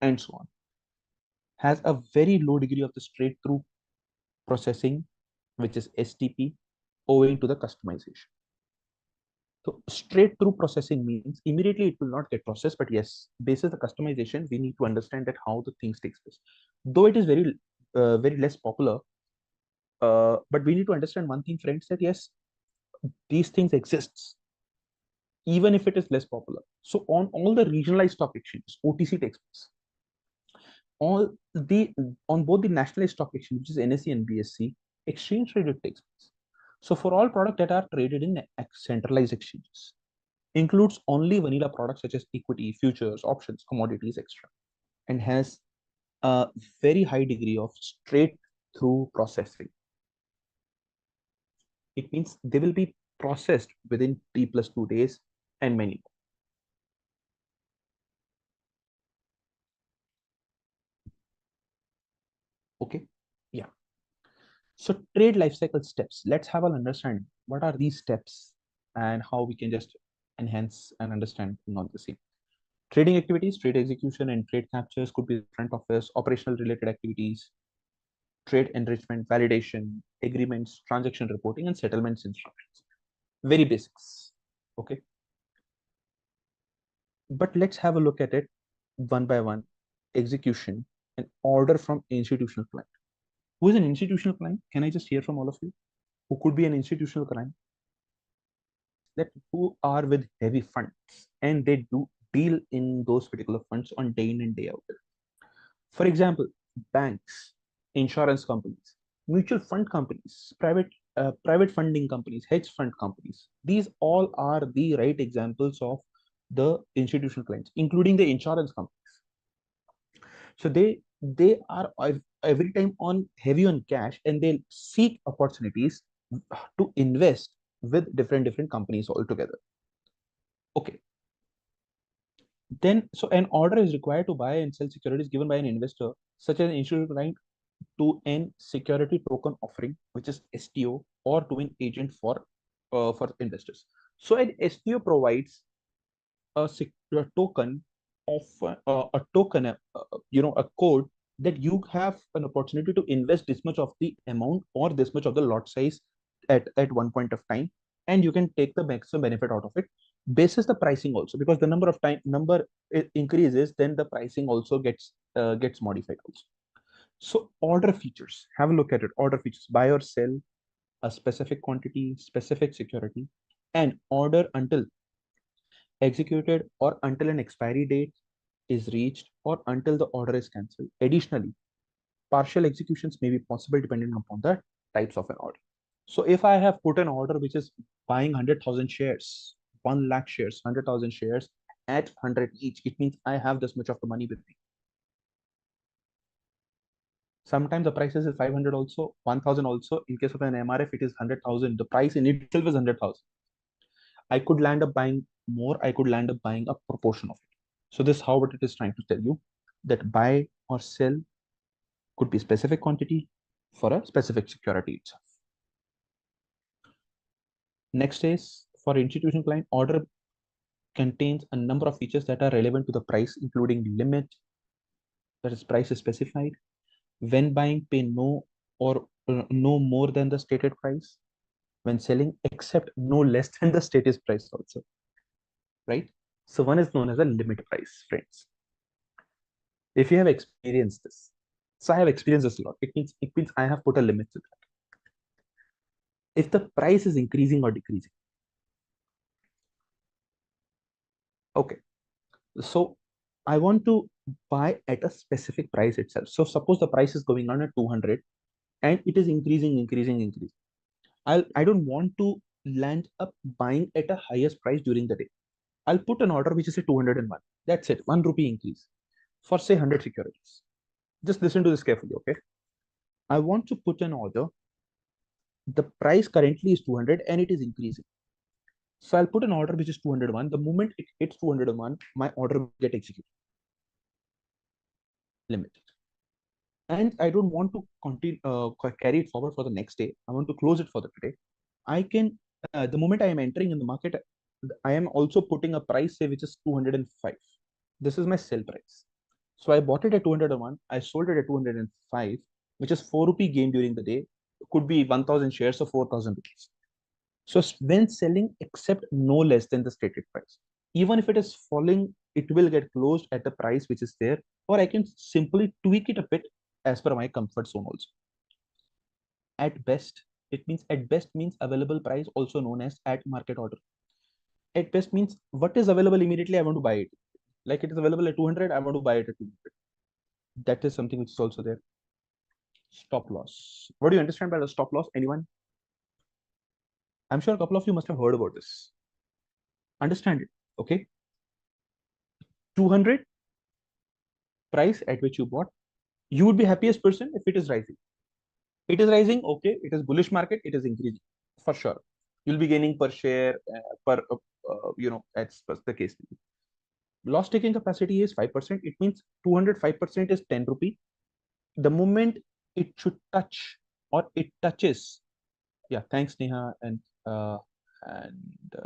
and so on. Has a very low degree of the straight through processing, which is STP, owing to the customization. So straight through processing means immediately it will not get processed, but yes, basis the customization, we need to understand that how the things takes place. Though it is very less popular, but we need to understand one thing, friends, that yes, these things exists, even if it is less popular. So on all the regionalized stock exchanges, OTC takes place. On both the nationalized stock exchange, which is NSE and BSE, exchange traded takes place. So for all products that are traded in centralized exchanges, includes only vanilla products such as equity, futures, options, commodities, etc., and has a very high degree of straight through processing. It means they will be processed within T+2 days and many more. Okay, yeah. So trade lifecycle steps. Let's have an understanding. What are these steps and how we can just enhance and understand on the same. Trading activities, trade execution, and trade captures could be front office, operational related activities, trade enrichment, validation, agreements, transaction reporting, and settlements instructions. Very basics. Okay. But let's have a look at it one by one. Execution and order from institutional client. Who is an institutional client? Can I just hear from all of you? Who could be an institutional client? That who are with heavy funds and they do deal in those particular funds on day in and day out. For example, banks, insurance companies, mutual fund companies, private funding companies, hedge fund companies. These all are the right examples of the institutional clients, including the insurance companies. So they are every time on heavy on cash, and they seek opportunities to invest with different companies altogether. Okay. Then, so an order is required to buy and sell securities given by an investor, such as an institutional client, to an security token offering, which is STO, or to an agent for investors. So an STO provides a secure token of a token, a code that you have an opportunity to invest this much of the amount or this much of the lot size at one point of time, and you can take the maximum benefit out of it. Basis the pricing also, because the number increases, then the pricing also gets modified also. So order features, have a look at it. Order features: buy or sell a specific quantity, specific security, and order until executed or until an expiry date is reached or until the order is cancelled. Additionally, partial executions may be possible depending upon the types of an order. So if I have put an order which is buying 100,000 shares, 1 lakh shares, 100,000 shares at 100 each, it means I have this much of the money with me. Sometimes the price is 500 also, 1,000 also. In case of an MRF, it is 100,000. The price in itself is 100,000. I could land up buying more. I could land up buying a proportion of it. So this is how what it is trying to tell you, that buy or sell could be specific quantity for a specific security itself. Next is for institutional client, order contains a number of features that are relevant to the price, including limit, that is price is specified. When buying, pay no more than the stated price. When selling, accept no less than the stated price also. Right? So one is known as a limit price, friends. If you have experienced this, so I have experienced this a lot. It means I have put a limit to that. If the price is increasing or decreasing. Okay. So I want to buy at a specific price itself. So suppose the price is going on at 200 and it is increasing. I don't want to land up buying at a highest price during the day. I'll put an order which is a 201. That's it, 1 rupee increase for say 100 securities. Just listen to this carefully, okay? I want to put an order. The price currently is 200 and it is increasing. So I'll put an order which is 201. The moment it hits 201, my order will get executed. Limited. And I don't want to continue carry it forward for the next day. I want to close it for the today. I can, the moment I am entering in the market, I am also putting a price, say, which is 205. This is my sell price. So I bought it at 201. I sold it at 205, which is 4 rupee gain during the day. It could be 1,000 shares of 4,000 rupees. So when selling, accept no less than the stated price. Even if it is falling, it will get closed at the price which is there, or I can simply tweak it a bit as per my comfort zone also. At best, means available price, also known as at market order. At best means what is available immediately, I want to buy it. Like it is available at 200, I want to buy it at 200. That is something which is also there. Stop loss. What do you understand by the stop loss? Anyone? I'm sure a couple of you must have heard about this. Understand it, okay? 200 price at which you bought. You would be happiest person if it is rising. It is rising, okay. It is bullish market. It is increasing for sure. You'll be gaining per share, that's the case. Loss taking capacity is 5%. It means 205% is 10 rupee. The moment it should touch or it touches, yeah, thanks Neha and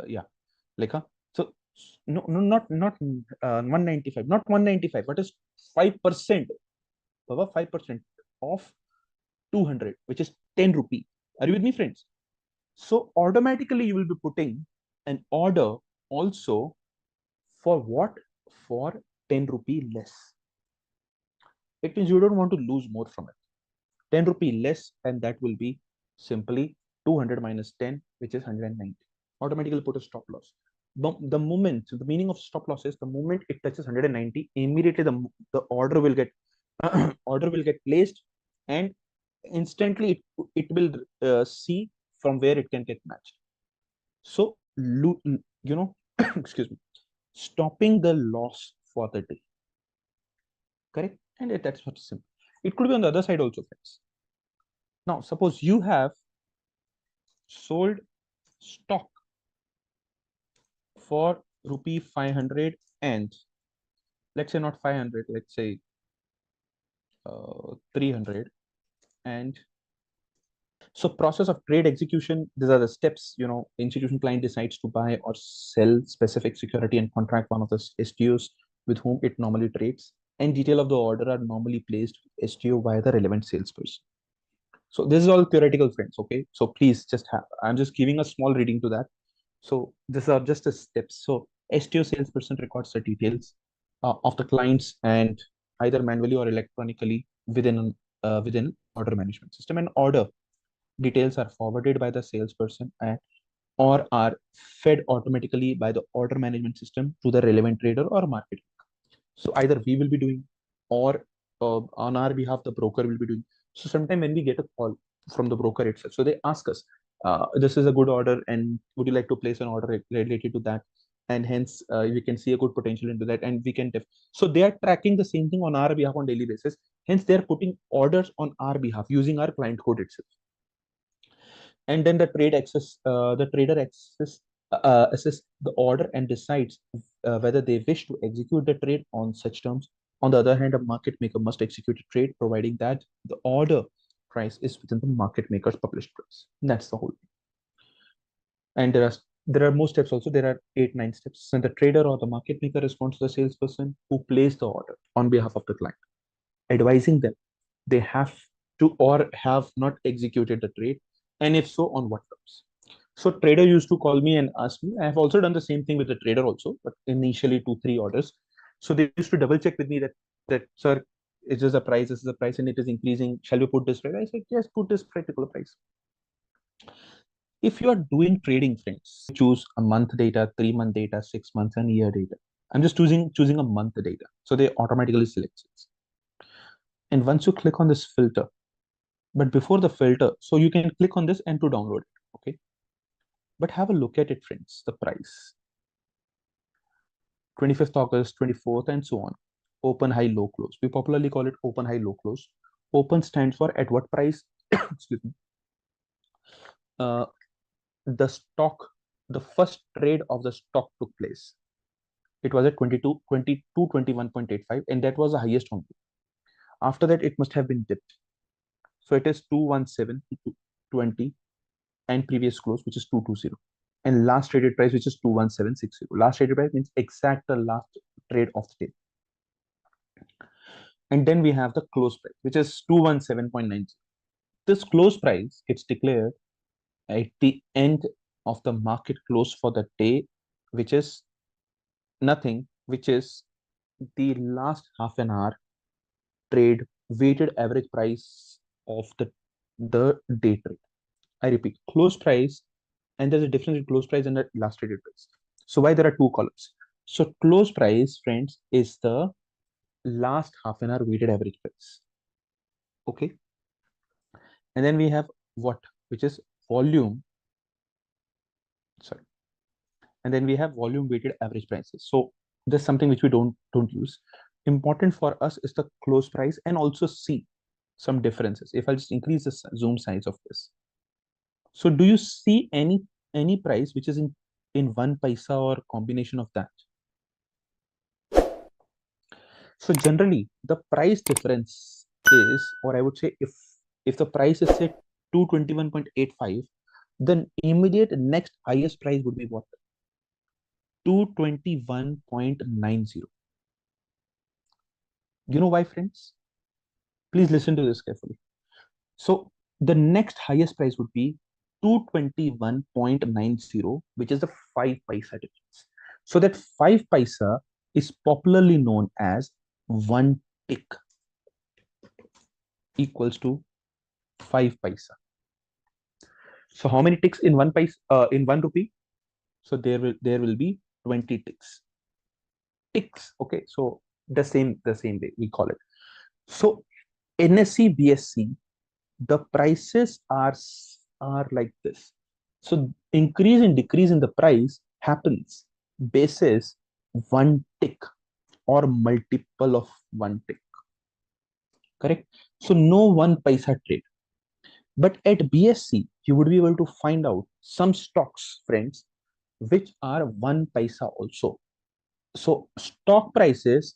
yeah, Lekha. So no, not 195, not 195, but is 5%, 5% of 200, which is 10 rupee. Are you with me, friends? So automatically you will be putting an order also for what? For 10 rupee less. It means you don't want to lose more from it. 10 rupee less, and that will be simply 200 minus 10, which is 190. Automatically put a stop loss. The moment, the meaning of stop loss is the moment it touches 190, immediately the order will get placed, and instantly it will see from where it can get matched. So excuse me, stopping the loss for the day. Correct? And that's what's simple. It could be on the other side also, friends. Now, suppose you have sold stock for rupee 500 and let's say not 500, let's say 300. And so process of trade execution, these are the steps, institution client decides to buy or sell specific security and contract one of the STOs with whom it normally trades, and detail of the order are normally placed with STO by the relevant salesperson. So this is all theoretical, friends, okay? So please I'm just giving a small reading to that. So these are just the steps. So STO salesperson records the details of the clients and either manually or electronically within order management system, and order details are forwarded by the salesperson or are fed automatically by the order management system to the relevant trader or market. So either we will be doing, or on our behalf the broker will be doing. So sometime when we get a call from the broker itself, so they ask us, this is a good order and would you like to place an order related to that, and hence we can see a good potential into that, and we can so they are tracking the same thing on our behalf on daily basis. Hence they are putting orders on our behalf using our client code itself. And then the trader assess the order and decides whether they wish to execute the trade on such terms. On the other hand, a market maker must execute a trade providing that the order price is within the market maker's published price. That's the whole thing. And there are more steps also. There are 8-9 steps. And the trader or the market maker responds to the salesperson who placed the order on behalf of the client, advising them they have to or have not executed the trade, and if so, on what terms. So trader used to call me and ask me. I have also done the same thing with the trader also, but initially 2-3 orders. So they used to double check with me that sir, is this a price? This is a price and it is increasing. Shall we put this price? I said, yes, put this particular price. If you are doing trading, friends, choose a month data, 3-month data, 6 months, and year data. I'm just choosing a month data. So they automatically select it. And once you click on this filter, but before the filter, so you can click on this and to download it. Okay. But have a look at it, friends, the price. 25th August, 24th, and so on. Open, high, low, close. We popularly call it open, high, low, close. Open stands for at what price? Excuse me. The stock, the first trade of the stock took place. It was at 21.85, and that was the highest only. After that, it must have been dipped. So it is 217.20, and previous close, which is 220. And last traded price, which is 217.60. Last traded price means exact the last trade of the day. And then we have the close price, which is 217.90. This close price gets declared at the end of the market close for the day, which is nothing, which is the last half an hour trade weighted average price of the day trade. I repeat, close price, and there's a difference in close price and the last traded price. So why there are two columns? So close price, friends, is the last half an hour weighted average price. Okay. And then we have what, which is volume. Sorry. And then we have volume weighted average prices. So there's something which we don't use. Important for us is the close price, and also see some differences. If I just increase the zoom size of this. So do you see any price which is in 1 paisa or combination of that? So generally the price difference is, or I would say, if the price is say 221.85, then immediate next highest price would be what? 221.90. You know why, friends? Please listen to this carefully. So the next highest price would be 221.90, which is the 5 paisa difference. So that 5 paisa is popularly known as 1 tick, equals to 5 paisa. So how many ticks in 1 paisa, in 1 rupee? So there will be 20 ticks. Ticks. Okay. So the same way we call it. So NSE BSC, the prices are like this. So increase and decrease in the price happens basis 1 tick or multiple of 1 tick. Correct? So no 1 paisa trade. But at BSC, you would be able to find out some stocks, friends, which are 1 paisa also. So stock prices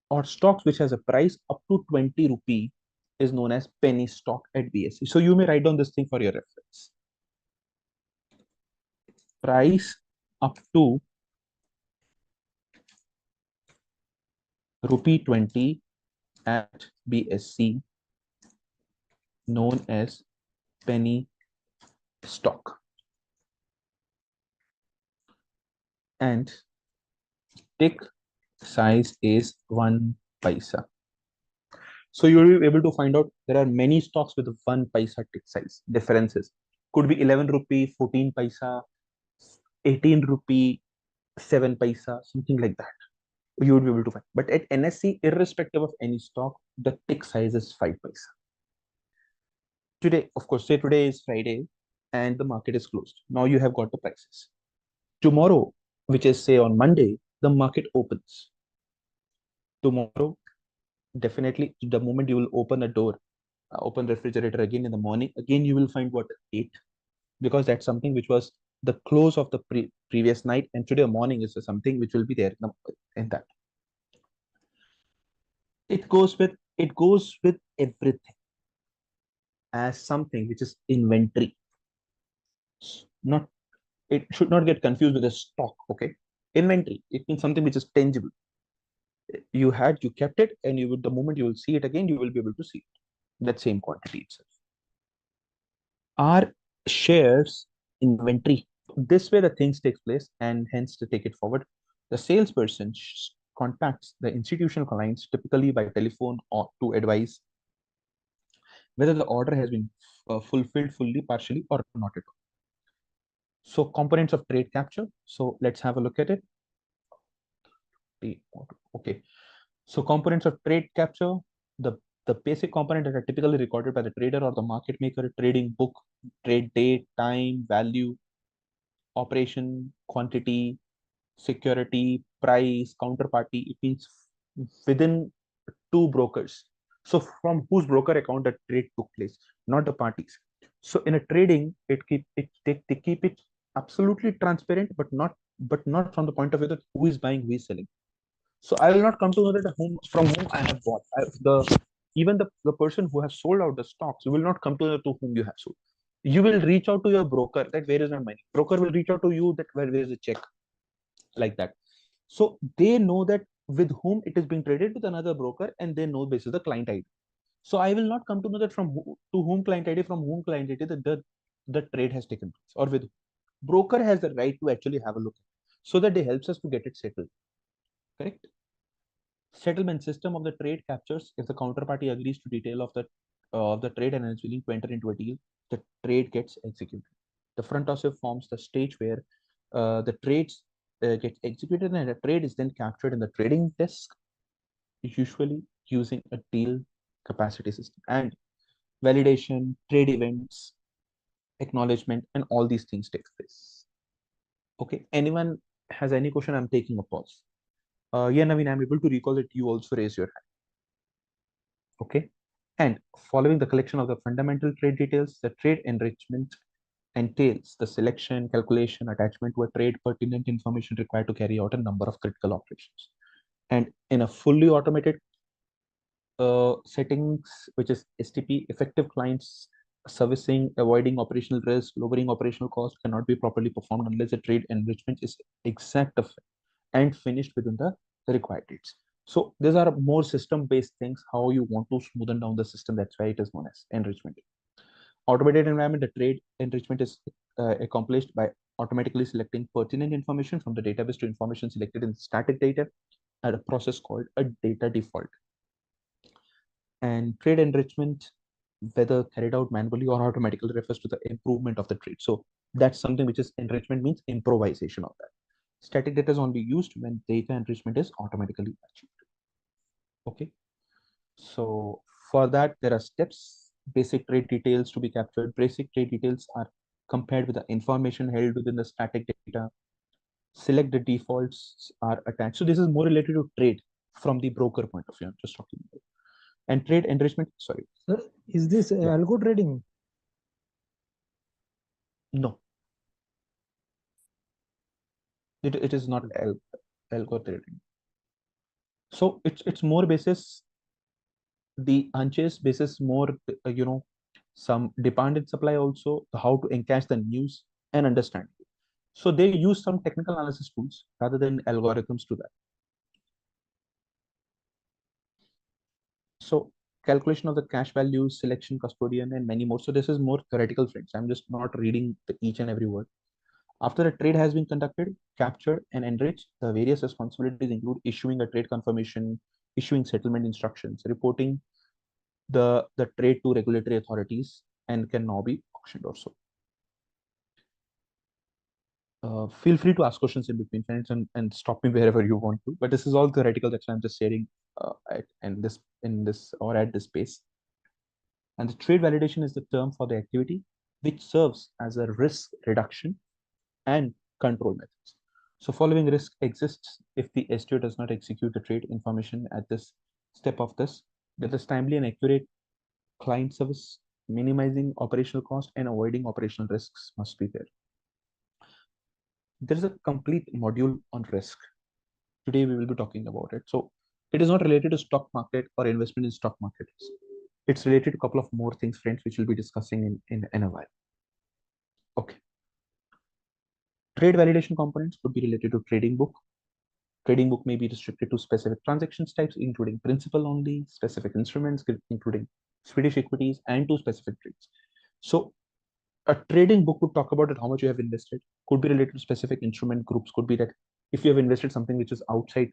or stocks which has a price up to 20 rupee is known as penny stock at BSC. So you may write down this thing for your reference. Price up to rupee 20 at BSC, known as penny stock. And tick size is 1 paisa. So you'll be able to find out there are many stocks with 1 paisa tick size. Differences could be 11 rupee, 14 paisa, 18 rupee, 7 paisa, something like that. You would be able to find. But at NSE, irrespective of any stock, the tick size is 5 paisa. Today, of course, say today is Friday and the market is closed. Now you have got the prices. Tomorrow, which is say on Monday, the market opens. Tomorrow, definitely the moment you will open a door, open refrigerator again in the morning, again you will find what? 8, because that's something which was the close of the previous night, and today morning is something which will be there in that. It goes with everything as something which is inventory. Not, it should not get confused with a stock. Okay, inventory, it means something which is tangible. You kept it, and the moment you will see it again, you will be able to see it, that same quantity itself. Are shares inventory? This way the things takes place, and hence to take it forward, the salesperson contacts the institutional clients typically by telephone or to advise whether the order has been fulfilled fully, partially, or not at all. So components of trade capture. So let's have a look at it. Okay. So components of trade capture, the basic component that are typically recorded by the trader or the market maker: trading book, trade date, time, value, operation, quantity, security, price, counterparty. It means within two brokers. So from whose broker account the trade took place, not the parties. So in a trading, they keep it absolutely transparent, but not from the point of view that who is buying, who is selling. So I will not come to know that from whom I have bought. Even the person who has sold out the stocks, you will not come to know to whom you have sold. You will reach out to your broker that where is my money. Broker will reach out to you that where is the check, like that. So they know that with whom it is being traded with another broker, and they know this is the client ID. So I will not come to know that to whom client ID, from whom client ID that the trade has taken place, or with broker has the right to actually have a look, so that they helps us to get it settled. Correct. Settlement system of the trade captures if the counterparty agrees to detail of the trade and is willing to enter into a deal, the trade gets executed. The front office forms the stage where the trades get executed, and a trade is then captured in the trading desk, usually using a deal capacity system, and validation, trade events, acknowledgement, and all these things take place. Okay, anyone has any question? I'm taking a pause. Yeah, Naveen, I'm able to recall that you also raised your hand. Okay, and following the collection of the fundamental trade details, the trade enrichment entails the selection, calculation, attachment to a trade pertinent information required to carry out a number of critical operations. And in a fully automated settings, which is STP, effective clients servicing, avoiding operational risk, lowering operational cost cannot be properly performed unless the trade enrichment is exact and finished within the required dates. So these are more system-based things, how you want to smoothen down the system. That's why it is known as enrichment. Automated environment, the trade enrichment is accomplished by automatically selecting pertinent information from the database to information selected in static data at a process called a data default. And trade enrichment, whether carried out manually or automatically, refers to the improvement of the trade. So that's something which is enrichment, means improvisation of that. Static data is only used when data enrichment is automatically achieved. Okay, so for that there are steps. Basic trade details to be captured. Basic trade details are compared with the information held within the static data. Select the defaults are attached. So this is more related to trade from the broker point of view. I'm just talking about. And trade enrichment, sorry. Sir, is this algo trading? No. It is not algo trading. So it's more basis, the hunches basis more, some demand and supply, also how to encash the news and understand. So they use some technical analysis tools rather than algorithms to that. So calculation of the cash values, selection, custodian, and many more. So this is more theoretical, friends. I'm just not reading each and every word. After a trade has been conducted, captured, and enriched, the various responsibilities include issuing a trade confirmation, issuing settlement instructions, reporting the trade to regulatory authorities, and can now be auctioned also. Feel free to ask questions in between, friends, and stop me wherever you want to. But this is all theoretical. That's why I'm just sharing in this or at this space. And the trade validation is the term for the activity which serves as a risk reduction and control methods. So following risk exists if the STO does not execute the trade information at this step of this. That is timely and accurate client service, minimizing operational cost and avoiding operational risks must be there. There is a complete module on risk. Today we will be talking about it. So it is not related to stock market or investment in stock markets. It's related to a couple of more things, friends, which we'll be discussing in a while. Okay. Trade validation components could be related to trading book. Trading book may be restricted to specific transactions types, including principal only, specific instruments, including Swedish equities, and to specific trades. So a trading book would talk about it, how much you have invested, could be related to specific instrument groups, could be that if you have invested something which is outside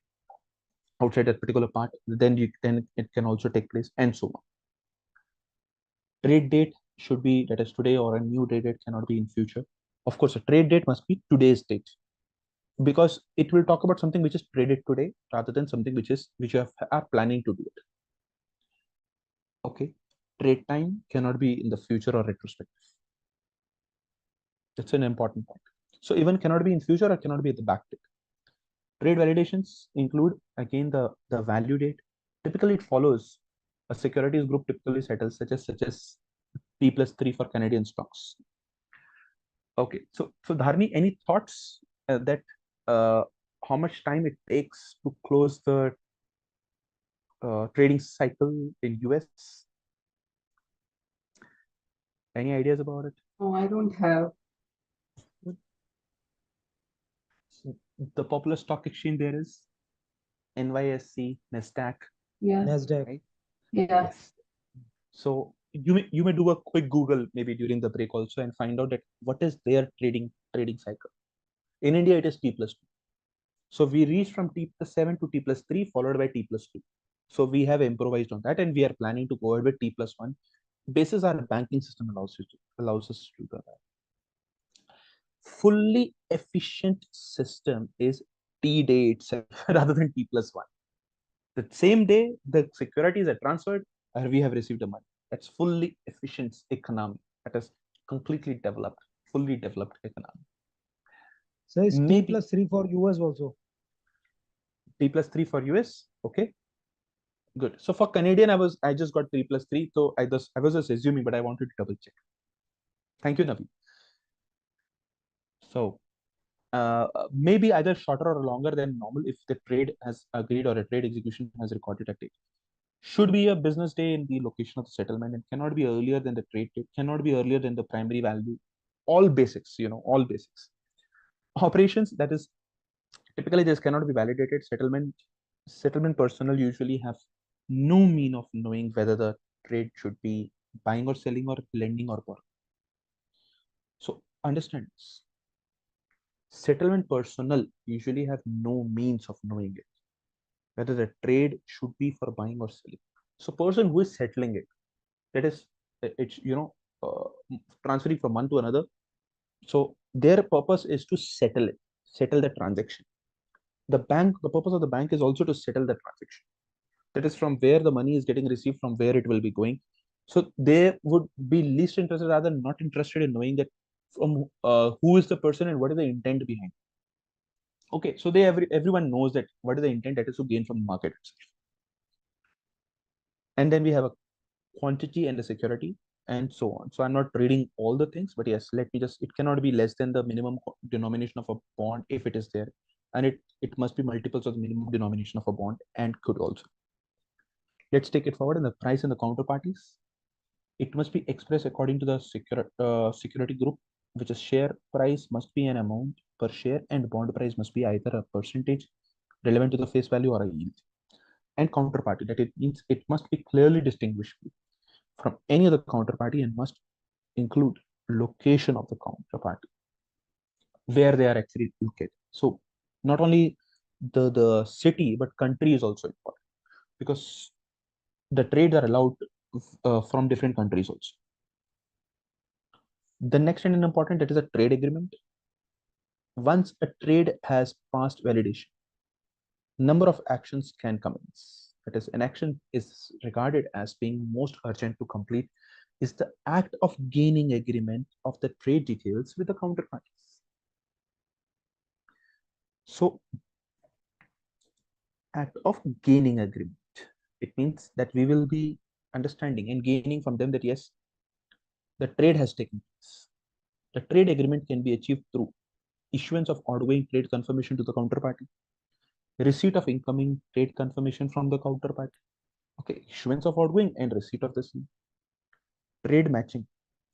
that particular part, then it can also take place, and so on. Trade date should be that is today, or a new trade date cannot be in future. Of course, a trade date must be today's date. because it will talk about something which is traded today rather than something which you are planning to do it. Okay, trade time cannot be in the future or retrospective. That's an important point. So even cannot be in future or cannot be at the back date. Trade validations include again the value date. Typically, it follows a securities group typically settles such as T+3 for Canadian stocks. Okay, so Dharni, any thoughts that how much time it takes to close the trading cycle in US? Any ideas about it? No, I don't have. The popular stock exchange there is NYSE, NASDAQ. Yeah. NASDAQ. Right? Yeah. Yes. So you may do a quick Google maybe during the break also and find out that what is their trading cycle. In India, it is T+2. So we reached from T+7 to T+3 followed by T+2. So we have improvised on that and we are planning to go ahead with T+1. Basis our banking system allows us to do that. Fully efficient system is T-day itself rather than T+1. The same day the securities are transferred or we have received the money. That's fully efficient economy. That is completely developed, fully developed economy. So it's Maybe T+3 for US also. T+3 for US. Okay. Good. So for Canadian, I just got T+3. So I was just assuming, but I wanted to double check. Thank you, Navi. So maybe either shorter or longer than normal if the trade has agreed or a trade execution has recorded a date. Should be a business day in the location of the settlement and cannot be earlier than the trade date, cannot be earlier than the primary value. All basics, all basics. Operations, that is typically this cannot be validated. Settlement personnel usually have no mean of knowing whether the trade should be buying or selling or lending or borrowing. So understand this. Settlement personnel usually have no means of knowing it, whether the trade should be for buying or selling. So person who is settling it, that is, it's transferring from one to another. So their purpose is to settle the transaction. The purpose of the bank is also to settle the transaction. That is from where the money is getting received, from where it will be going. So they would be least interested, rather not interested in knowing that from who is the person and what is the intent behind. Okay, so everyone knows that what is the intent, that is to gain from the market itself. And then we have a quantity and a security and so on. So I'm not reading all the things, but yes, let me just, it cannot be less than the minimum denomination of a bond if it is there. And it must be multiples of the minimum denomination of a bond and could also. Let's take it forward in the price and the counterparties. It must be expressed according to the security group, which is share price must be an amount per share and bond price must be either a percentage relevant to the face value or a yield. And counterparty, that it means it must be clearly distinguishable from any other counterparty and must include location of the counterparty, where they are actually located. So not only the city, but country is also important because the trades are allowed from different countries also. The next and important, that is a trade agreement. Once a trade has passed validation, number of actions can commence. That is, an action is regarded as being most urgent to complete is the act of gaining agreement of the trade details with the counterparties. So, act of gaining agreement, it means that we will be understanding and gaining from them that yes, the trade has taken place. The trade agreement can be achieved through issuance of outgoing trade confirmation to the counterparty, receipt of incoming trade confirmation from the counterparty. Okay, issuance of outgoing and receipt of this. Trade matching,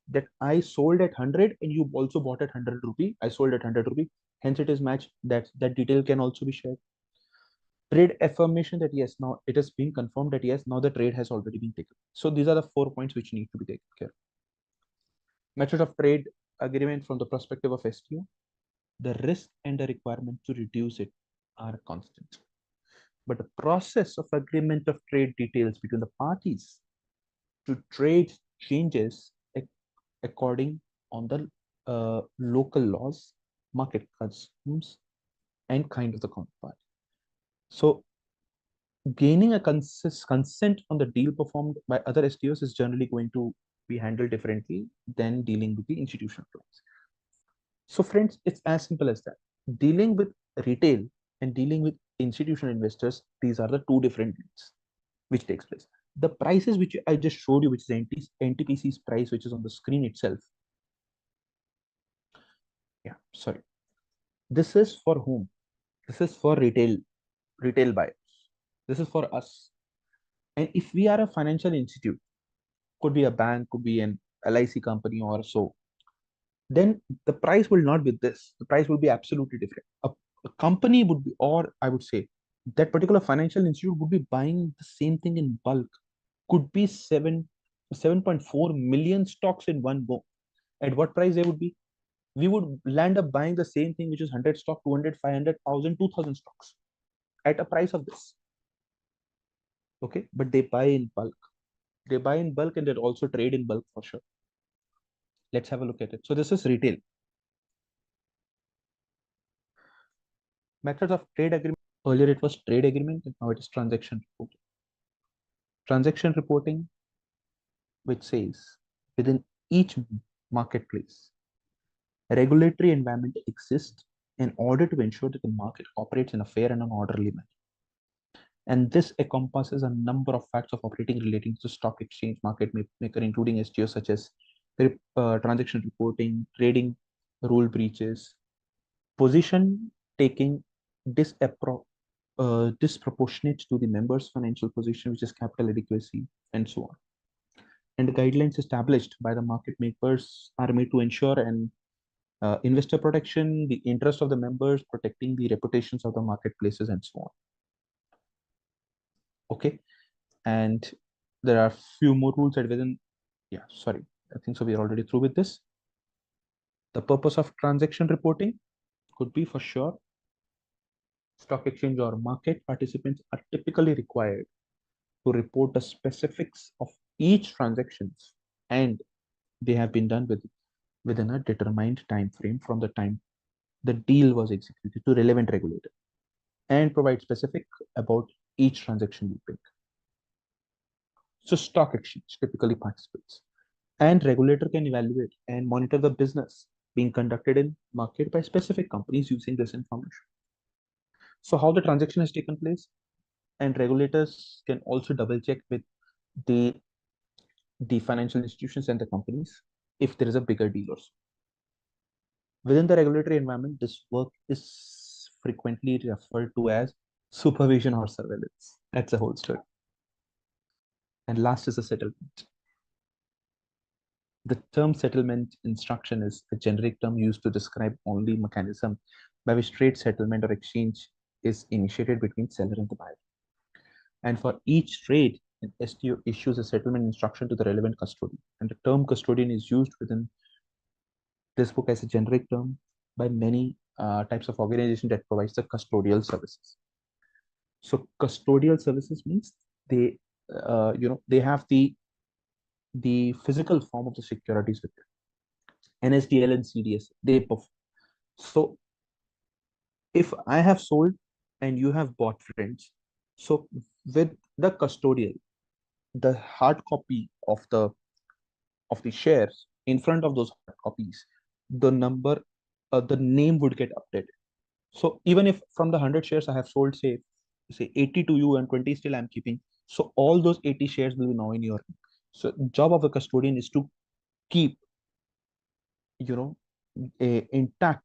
that I sold at 100 and you also bought at 100 rupee. I sold at 100 rupee, hence it is matched. That detail can also be shared. Trade affirmation, that yes, now it is being confirmed that yes, now the trade has already been taken. So these are the 4 points which need to be taken care of. Method of trade agreement from the perspective of STO, the risk and the requirement to reduce it are constant. But the process of agreement of trade details between the parties to trade changes according on the local laws, market customs, and kind of the counterpart. So gaining a consent on the deal performed by other STOs is generally going to be handled differently than dealing with the institutional clients. So friends, it's as simple as that. Dealing with retail and dealing with institutional investors, these are the two different deals which takes place. The prices which I just showed you, which is NTPC's price, which is on the screen itself. Yeah, sorry. This is for whom? This is for retail buyers. This is for us. And if we are a financial institute, could be a bank, could be an LIC company or so, then the price will not be this. The price will be absolutely different. A company would be, or I would say, that particular financial institute would be buying the same thing in bulk. Could be 7.4 million stocks in one go. At what price they would be? We would land up buying the same thing, which is 100 stock, 200, 500,000, 2,000 stocks at a price of this. Okay, but they buy in bulk. They buy in bulk and they also trade in bulk for sure. Let's have a look at it. So this is retail. Methods of trade agreement. Earlier it was trade agreement, and now it is transaction reporting. Transaction reporting, which says within each marketplace, regulatory environment exists in order to ensure that the market operates in a fair and an orderly manner. And this encompasses a number of facts of operating relating to stock exchange market maker, including STOs such as transaction reporting, trading rule breaches, position taking disproportionate to the member's financial position, which is capital adequacy, and so on. And the guidelines established by the market makers are made to ensure an investor protection, the interest of the members, protecting the reputations of the marketplaces, and so on. Okay, and there are few more rules that within. Yeah, sorry, I think so. We are already through with this. The purpose of transaction reporting could be for sure. Stock exchange or market participants are typically required to report the specifics of each transactions, and they have been done within a determined time frame from the time the deal was executed to relevant regulator, and provide specific about each transaction you pick. So stock exchange typically participates, and regulator can evaluate and monitor the business being conducted in market by specific companies using this information. So how the transaction has taken place, and regulators can also double check with the financial institutions and the companies if there is a bigger deal or so. Within the regulatory environment, this work is frequently referred to as supervision or surveillance. That's the whole story. And last is the settlement. The term settlement instruction is a generic term used to describe only mechanism by which trade settlement or exchange is initiated between seller and the buyer. And for each trade, an STO issues a settlement instruction to the relevant custodian. And the term custodian is used within this book as a generic term by many types of organization that provides the custodial services. So custodial services means they, they have the physical form of the securities with them. NSDL and CDS, they perform. So if I have sold and you have bought, friends, so with the custodial, the hard copy of the shares in front of those hard copies, the number, the name would get updated. So even if from the 100 shares I have sold, say 80 to you and 20 still I'm keeping, so all those 80 shares will be now in your name. So job of a custodian is to keep, intact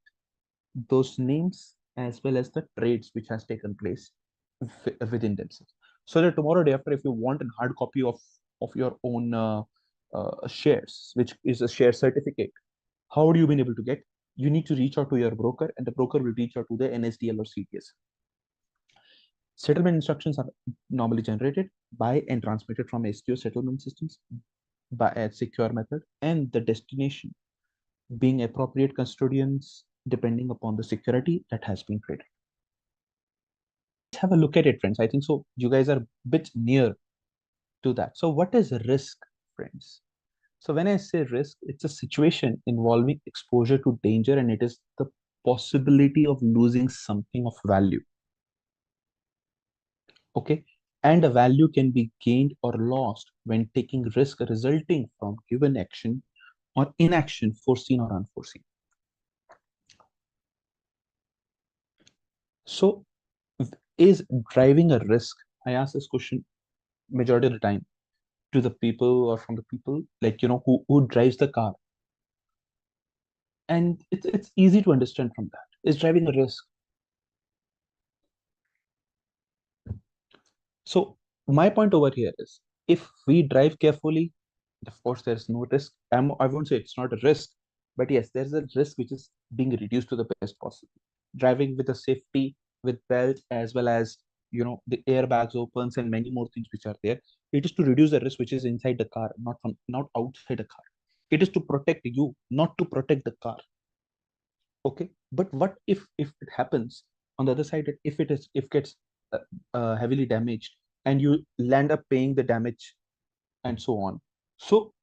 those names as well as the trades which has taken place within themselves. So that tomorrow day after, if you want a hard copy of your own shares, which is a share certificate, how would you been able to get? You need to reach out to your broker, and the broker will reach out to the NSDL or CDS. Settlement instructions are normally generated by and transmitted from STO settlement systems by a secure method, and the destination being appropriate custodians depending upon the security that has been traded. Let's have a look at it, friends. I think so you guys are a bit near to that. So what is risk, friends? So when I say risk, it's a situation involving exposure to danger, and it is the possibility of losing something of value. Okay, and a value can be gained or lost when taking risk resulting from given action or inaction, foreseen or unforeseen. So, is driving a risk? I ask this question majority of the time to the people or from the people, like, who drives the car. And it's easy to understand from that. Is driving a risk? So my point over here is, if we drive carefully, of course, there's no risk. I won't say it's not a risk, but yes, there's a risk which is being reduced to the best possible. Driving with a safety, with belt, as well as the airbags opens and many more things which are there. It is to reduce the risk which is inside the car, not outside the car. It is to protect you, not to protect the car. Okay, but what if it happens on the other side, that if gets heavily damaged and you land up paying the damage and so on. So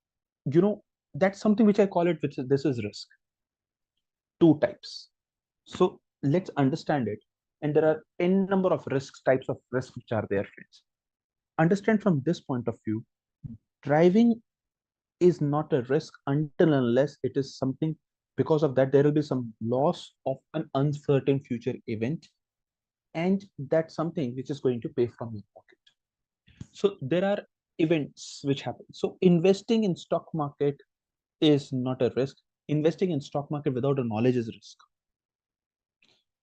that's something which I call it, which is, this is risk. Two types. So let's understand it. And there are n number of types of risks which are there, friends. Understand from this point of view, driving is not a risk until unless it is something, because of that there will be some loss of an uncertain future event, and that's something which is going to pay from your pocket. So there are events which happen. So investing in stock market is not a risk. Investing in stock market without a knowledge is risk.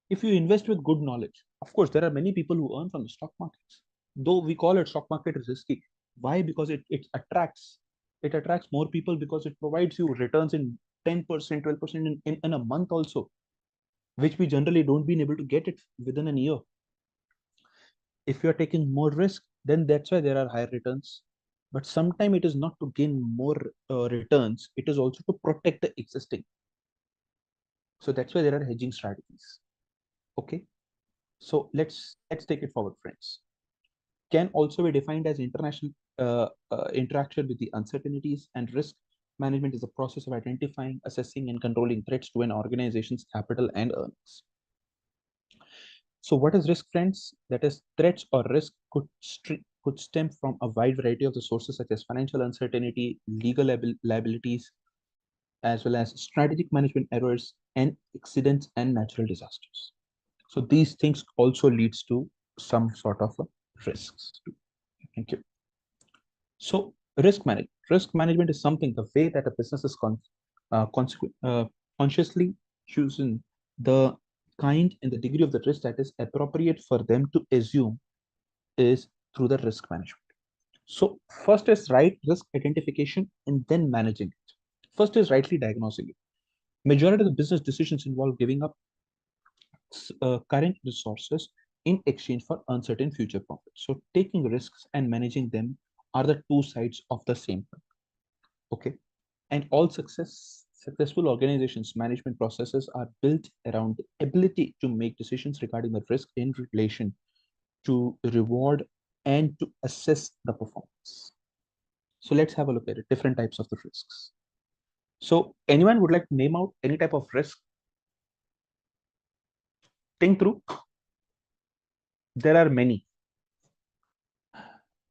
If you invest with good knowledge, of course, there are many people who earn from the stock markets. Though we call it stock market is risky. Why? Because it attracts more people, because it provides you returns in 10%, 12% in a month also, which we generally don't been able to get it within a year. If you are taking more risk, then that's why there are higher returns. But sometimes it is not to gain more returns, it is also to protect the existing. So that's why there are hedging strategies. Okay, so let's take it forward, friends. Can also be defined as international interaction with the uncertainties, and risk management is a process of identifying, assessing, and controlling threats to an organization's capital and earnings. So what is risk, friends? That is, threats or risk could stem from a wide variety of the sources, such as financial uncertainty, legal liabilities, as well as strategic management errors and accidents and natural disasters. So these things also leads to some sort of risks. Thank you. So risk management is something, the way that a business is consciously choosing the kind and the degree of the risk that is appropriate for them to assume is through the risk management. So first is right risk identification and then managing it. First is rightly diagnosing it. Majority of the business decisions involve giving up current resources in exchange for uncertain future profits. So taking risks and managing them are the two sides of the same coin. Okay, and all successful organizations' management processes are built around the ability to make decisions regarding the risk in relation to reward and to assess the performance. So let's have a look at it, different types of the risks. So anyone would like to name out any type of risk? Think through. There are many.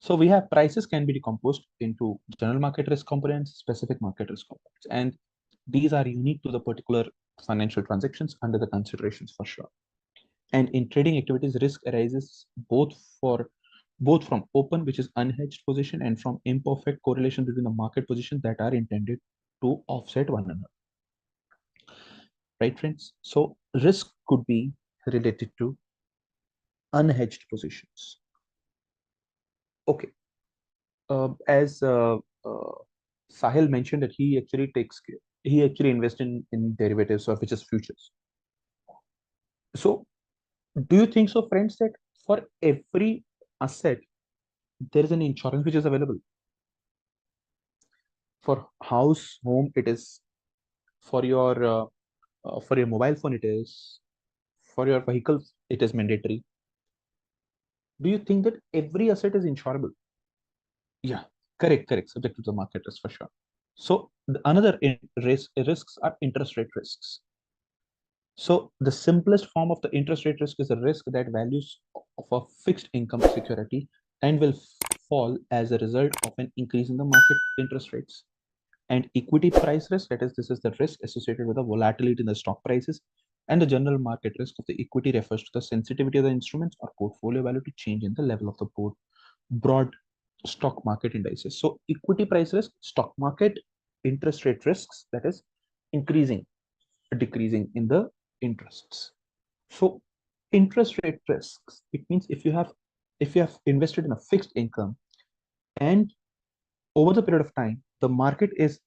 So we have prices can be decomposed into general market risk components, specific market risk components, and these are unique to the particular financial transactions under the considerations for sure. And in trading activities, risk arises both from open, which is unhedged position, and from imperfect correlation between the market positions that are intended to offset one another. Right, friends? So risk could be related to unhedged positions. Okay. As Sahil mentioned that he actually invests in derivatives, or which is futures. So do you think so, friends, that for every asset there is an insurance which is available? For house, home, it is. For your mobile phone, it is. For your vehicle, it is mandatory. Do you think that every asset is insurable? Yeah, correct. Subject to the market risk for sure. So another risks are interest rate risks. So the simplest form of the interest rate risk is a risk that values of a fixed income security and will fall as a result of an increase in the market interest rates. And equity price risk, that is, this is the risk associated with the volatility in the stock prices, and the general market risk of the equity refers to the sensitivity of the instruments or portfolio value to change in the level of the broad stock market indices. So equity price risk, stock market interest rate risks, that is increasing, decreasing in the interests. So interest rate risks, it means if you have invested in a fixed income and over the period of time the market is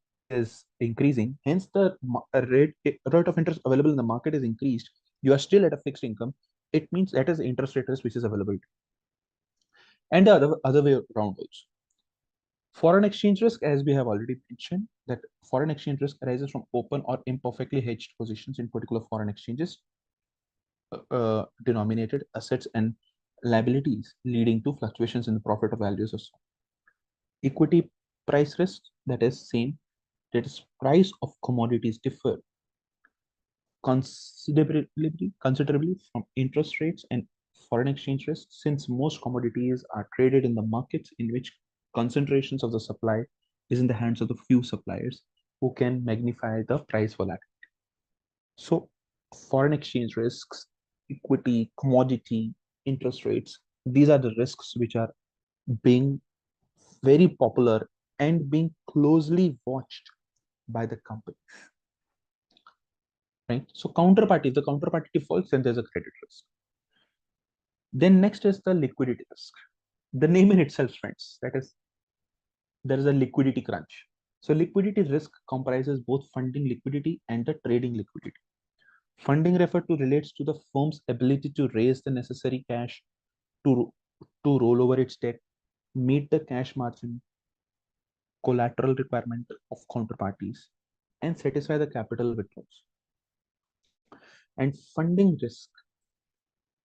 increasing, hence the rate of interest available in the market is increased, you are still at a fixed income, it means that is the interest rate risk which is available. And the other way around also. Foreign exchange risk, as we have already mentioned, that foreign exchange risk arises from open or imperfectly hedged positions in particular foreign exchanges, denominated assets and liabilities, leading to fluctuations in the profit or values of stock. Equity price risk, that is same, that is price of commodities differ considerably from interest rates and foreign exchange risk, since most commodities are traded in the markets in which concentrations of the supply is in the hands of the few suppliers who can magnify the price volatility. So foreign exchange risks, equity, commodity, interest rates, these are the risks which are being very popular and being closely watched by the company. Right? So counterparty, if the counterparty defaults, then there's a credit risk. Then next is the liquidity risk. The name in itself, friends, that is, there is a liquidity crunch. So liquidity risk comprises both funding liquidity and the trading liquidity. Funding referred to relates to the firm's ability to raise the necessary cash to roll over its debt, meet the cash margin, collateral requirement of counterparties, and satisfy the capital withdrawals. And funding risk,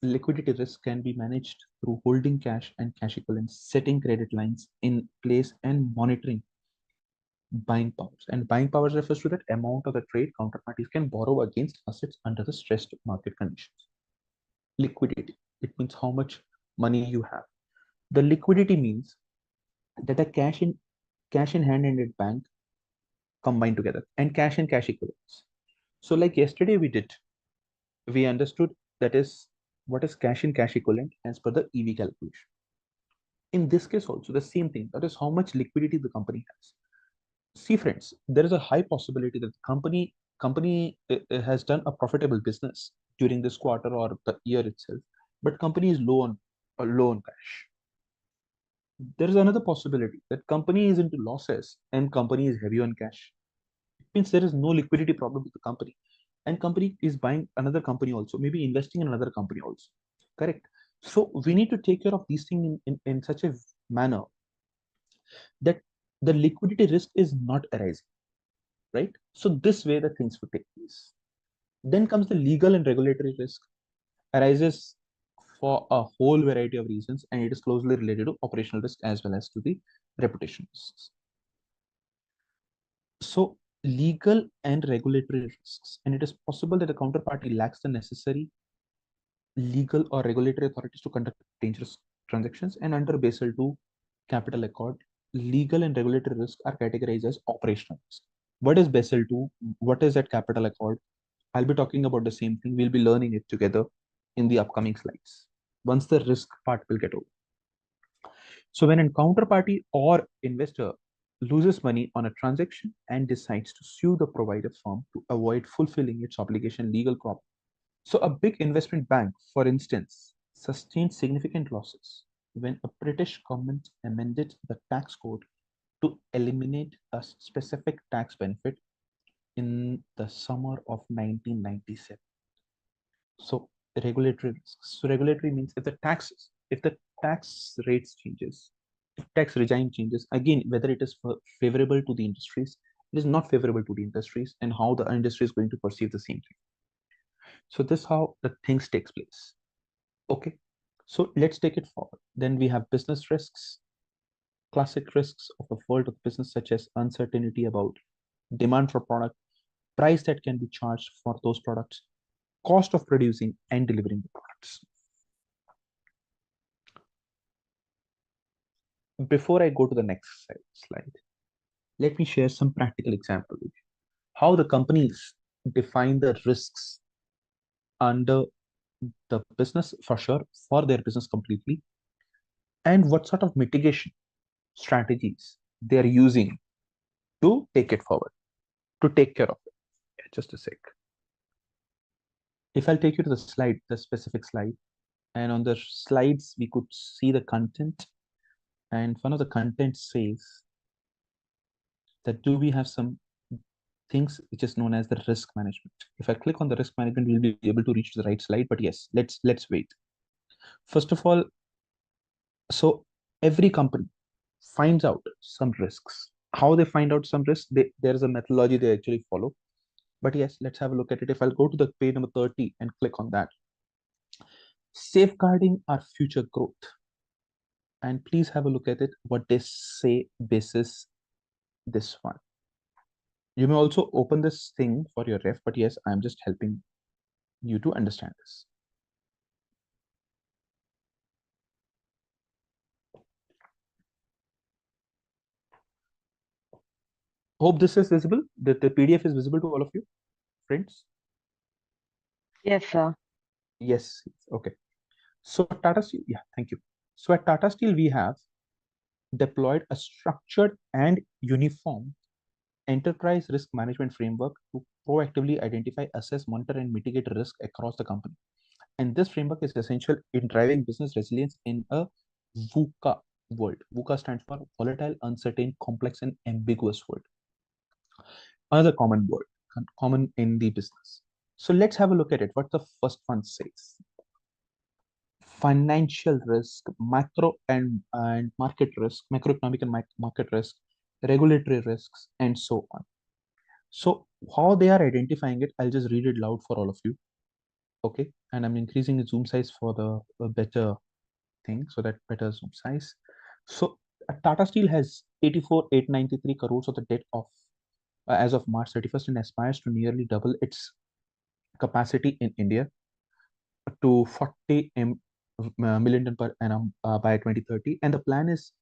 liquidity risk, can be managed through holding cash and cash equivalents, setting credit lines in place, and monitoring buying powers. And buying powers refers to that amount of the trade counterparties can borrow against assets under the stressed market conditions. Liquidity, it means how much money you have. The liquidity means that the cash in hand and at bank combined together, and cash and cash equivalents. So like yesterday we understood that is what is cash in cash equivalent as per the EV calculation. In this case also the same thing, that is how much liquidity the company has. See friends, there is a high possibility that the company has done a profitable business during this quarter or the year itself, but company is low on cash. There is another possibility that company is into losses and company is heavy on cash. It means there is no liquidity problem with the company, and company is buying another company also, maybe investing in another company also. Correct. So we need to take care of these things in such a manner that the liquidity risk is not arising, right? So this way the things would take place. Then comes the legal and regulatory risk, arises for a whole variety of reasons, and it is closely related to operational risk as well as to the reputation risks. So legal and regulatory risks, and it is possible that the counterparty lacks the necessary legal or regulatory authorities to conduct dangerous transactions, and under Basel II Capital Accord, legal and regulatory risks are categorized as operational risk. What is Basel II? What is that Capital Accord? I'll be talking about the same thing. We'll be learning it together in the upcoming slides once the risk part will get over. So when a counterparty or investor loses money on a transaction and decides to sue the provider firm to avoid fulfilling its obligation legal problem. So a big investment bank, for instance, sustained significant losses when a British government amended the tax code to eliminate a specific tax benefit in the summer of 1997. So regulatory risks. So regulatory means if the tax rates changes, if tax regime changes, again, whether it is favorable to the industries, it is not favorable to the industries, and how the industry is going to perceive the same thing. So this is how the things takes place. Okay, so let's take it forward. Then we have business risks, classic risks of the world of business, such as uncertainty about demand for product, price that can be charged for those products, cost of producing and delivering the products. Before I go to the next slide, let me share some practical example with you. How the companies define the risks under the business for sure, for their business completely, and what sort of mitigation strategies they are using to take it forward, to take care of it. Yeah, just a sec. If I'll take you to the slide, the specific slide, and on the slides we could see the content, and one of the content says that do we have some things which is known as the risk management. If I click on the risk management, we'll be able to reach the right slide, but yes, let's wait. First of all, so every company finds out some risks. How they find out some risks, there is a methodology they actually follow. But yes, let's have a look at it. If I'll go to the page number 30 and click on that, safeguarding our future growth. And please have a look at it, what they say basis this one. You may also open this thing for your ref, but yes, I'm just helping you to understand this. Hope this is visible, that the PDF is visible to all of you, friends. Yes, sir. Yes, okay. So at Tata Steel, yeah, thank you. So at Tata Steel, we have deployed a structured and uniform enterprise risk management framework to proactively identify, assess, monitor, and mitigate risk across the company. And this framework is essential in driving business resilience in a VUCA world. VUCA stands for volatile, uncertain, complex, and ambiguous world. Another common word, common in the business. So let's have a look at it. What the first one says. Financial risk, macro and market risk, macroeconomic and market risk, regulatory risks, and so on. So how they are identifying it, I'll just read it loud for all of you. Okay, and I'm increasing the zoom size for the better thing, so that better zoom size. So Tata Steel has 84,893 crores of the debt of as of March 31st and aspires to nearly double its capacity in India to 40 million ton per annum by 2030. And the plan is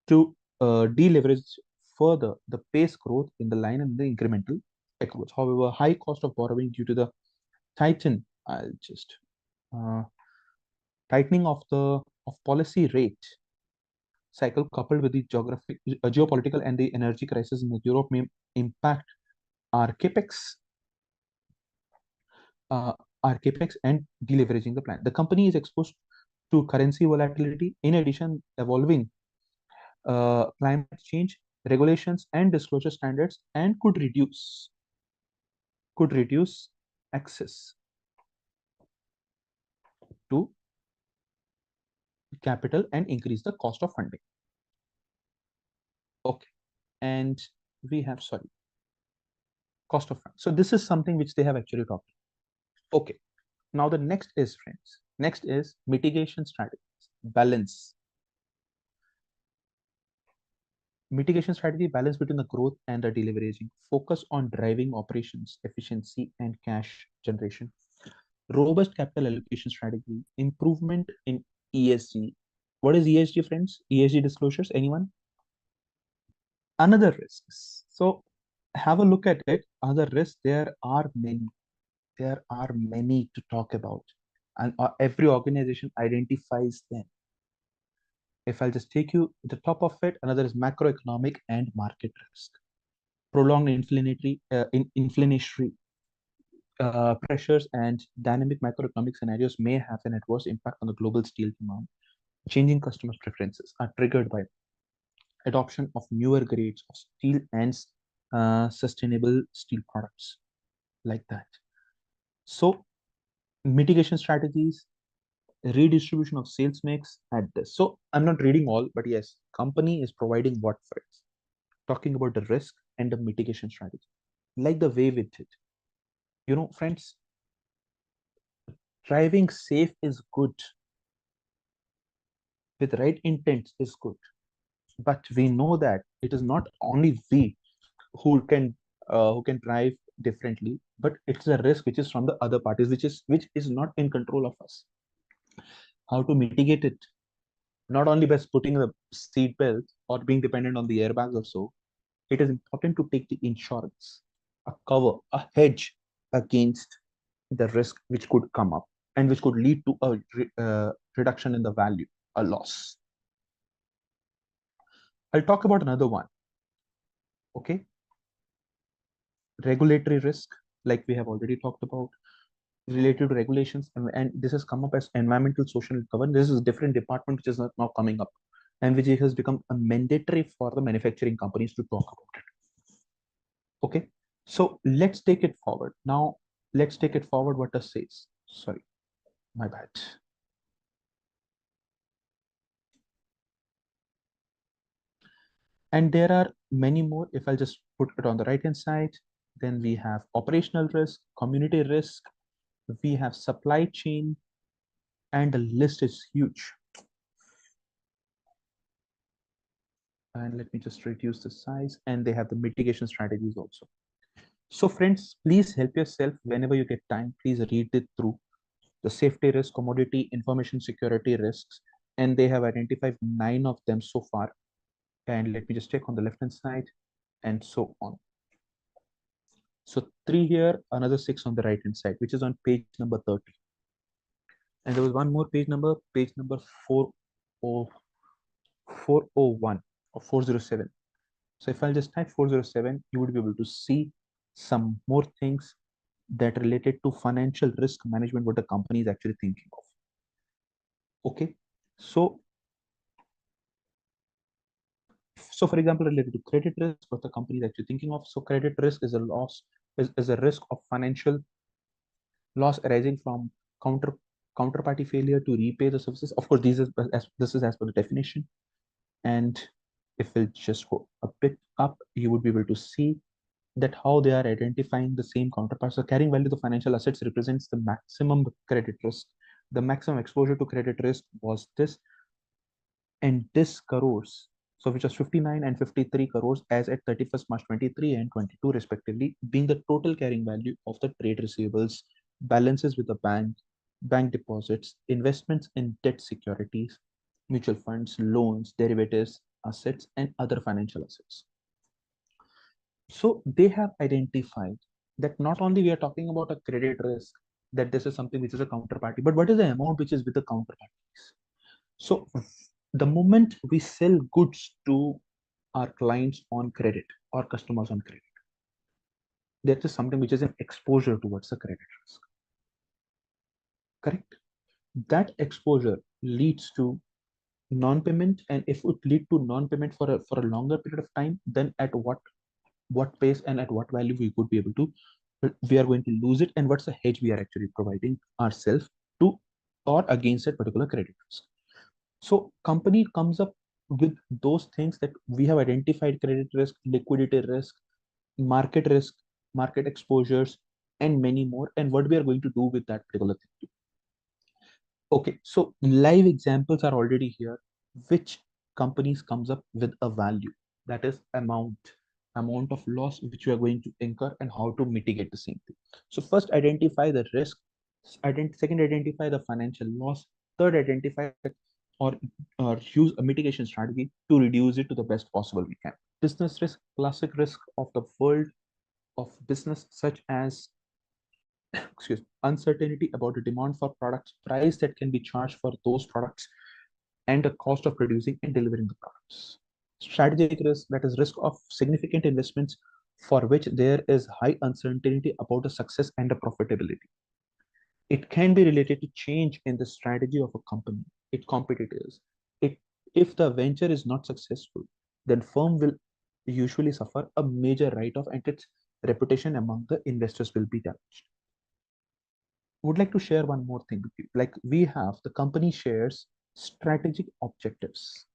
to deleverage further the pace growth in the line and the incremental accruals. However, high cost of borrowing due to the I'll just tightening of the policy rate cycle coupled with the geopolitical and the energy crisis in Europe may impact our capex and deleveraging the plan. The company is exposed to currency volatility. In addition, evolving climate change regulations and disclosure standards, and could reduce access to capital and increase the cost of funding. Okay, and we have cost of funds. So this is something which they have actually talked. Okay, now the next is, friends, next is mitigation strategies. Balance mitigation strategy, balance between the growth and the deleveraging, focus on driving operations efficiency and cash generation, robust capital allocation strategy, improvement in ESG. What is ESG, friends? ESG disclosures, anyone? Another risks. So have a look at it. Other risks, there are many to talk about, and every organization identifies them. If I'll just take you to the top of it, another is macroeconomic and market risk. Prolonged inflationary pressures and dynamic macroeconomic scenarios may have an adverse impact on the global steel demand. Changing customer preferences are triggered by adoption of newer grades of steel and sustainable steel products like that. So mitigation strategies, redistribution of sales mix at this. So I'm not reading all, but yes, company is providing what for it. Talking about the risk and the mitigation strategy, like the way we did. You know, friends, driving safe is good. With right intent is good. But we know that it is not only we who can drive differently, but it's a risk which is from the other parties, which is not in control of us. How to mitigate it? Not only by putting the seat belt or being dependent on the airbags or so, it is important to take the insurance, a cover, a hedge against the risk which could come up and which could lead to a reduction in the value, a loss. I'll talk about another one. Okay. Regulatory risk, like we have already talked about, related to regulations, and this has come up as environmental, social, and governance. This is a different department which is now coming up, and which has become a mandatory for the manufacturing companies to talk about it. Okay, so let's take it forward. Now, let's take it forward what it says. Sorry, my bad. And there are many more. If I'll just put it on the right hand side, then we have operational risk, community risk, we have supply chain, and the list is huge. And let me just reduce the size, and they have the mitigation strategies also. So friends, please help yourself whenever you get time. Please read it through. The safety risk, commodity, information security risks, and they have identified 9 of them so far. And let me just check on the left hand side, and so on. So 3 here, another 6 on the right hand side, which is on page number 30. And there was one more page number 401 or 407. So if I'll just type 407, you would be able to see some more things that related to financial risk management, what the company is actually thinking of. Okay, so for example, related to credit risk, what the company is actually thinking of. So credit risk is a is a risk of financial loss arising from counterparty failure to repay the services. Of course, this is as per the definition. And if we'll just go a bit up, you would be able to see that how they are identifying the same counterparts. So carrying value of the financial assets represents the maximum credit risk. The maximum exposure to credit risk was this, and this crores. So which was 59 and 53 crores as at 31st March 23 and 22 respectively, being the total carrying value of the trade receivables, balances with the bank deposits, investments in debt securities, mutual funds, loans, derivatives, assets, and other financial assets. So they have identified that not only we are talking about a credit risk, that this is something which is a counterparty, but what is the amount which is with the counterparties? So the moment we sell goods to our clients on credit or customers on credit, that is something which is an exposure towards the credit risk. Correct? That exposure leads to non-payment, and if it lead to non-payment for a longer period of time, then at what pace and at what value we could be able to, we are going to lose it, and what's the hedge we are actually providing ourselves to or against that particular credit risk. So company comes up with those things that we have identified: credit risk, liquidity risk, market risk, market exposures, and many more, and what we are going to do with that particular thing. Okay, so live examples are already here, which companies comes up with a value, that is amount of loss which we are going to incur and how to mitigate the same thing. So first identify the risk, second identify the financial loss, third identify or use a mitigation strategy to reduce it to the best possible we can. Business risk, classic risk of the world of business, such as uncertainty about the demand for products, price that can be charged for those products, and the cost of producing and delivering the products. Strategic risk, that is risk of significant investments for which there is high uncertainty about the success and the profitability. It can be related to change in the strategy of a company, its competitors. If the venture is not successful, then firm will usually suffer a major write-off and its reputation among the investors will be damaged. Would like to share one more thing with you. Like we have the company shares strategic objectives.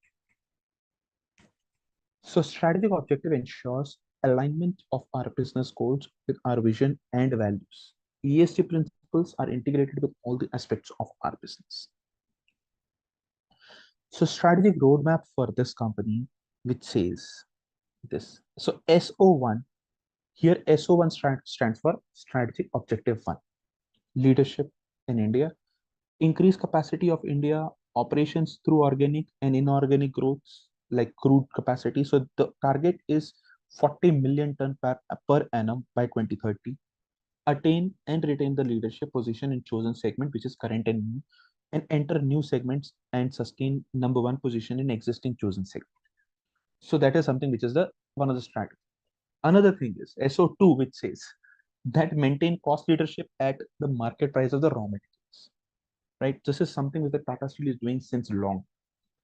So strategic objective ensures alignment of our business goals with our vision and values. ESG principles are integrated with all the aspects of our business. So strategic roadmap for this company, which says this. So SO1, Here, SO1 stands for Strategic Objective 1. Leadership in India, increase capacity of India, operations through organic and inorganic growths like crude capacity. So the target is 40 million ton per annum by 2030. Attain and retain the leadership position in chosen segment, which is current and new, and enter new segments and sustain number one position in existing chosen segment. So that is something which is the one of the strategy. Another thing is SO2, which says that maintain cost leadership at the market price of the raw materials. Right? This is something that the Tata Steel is doing since long,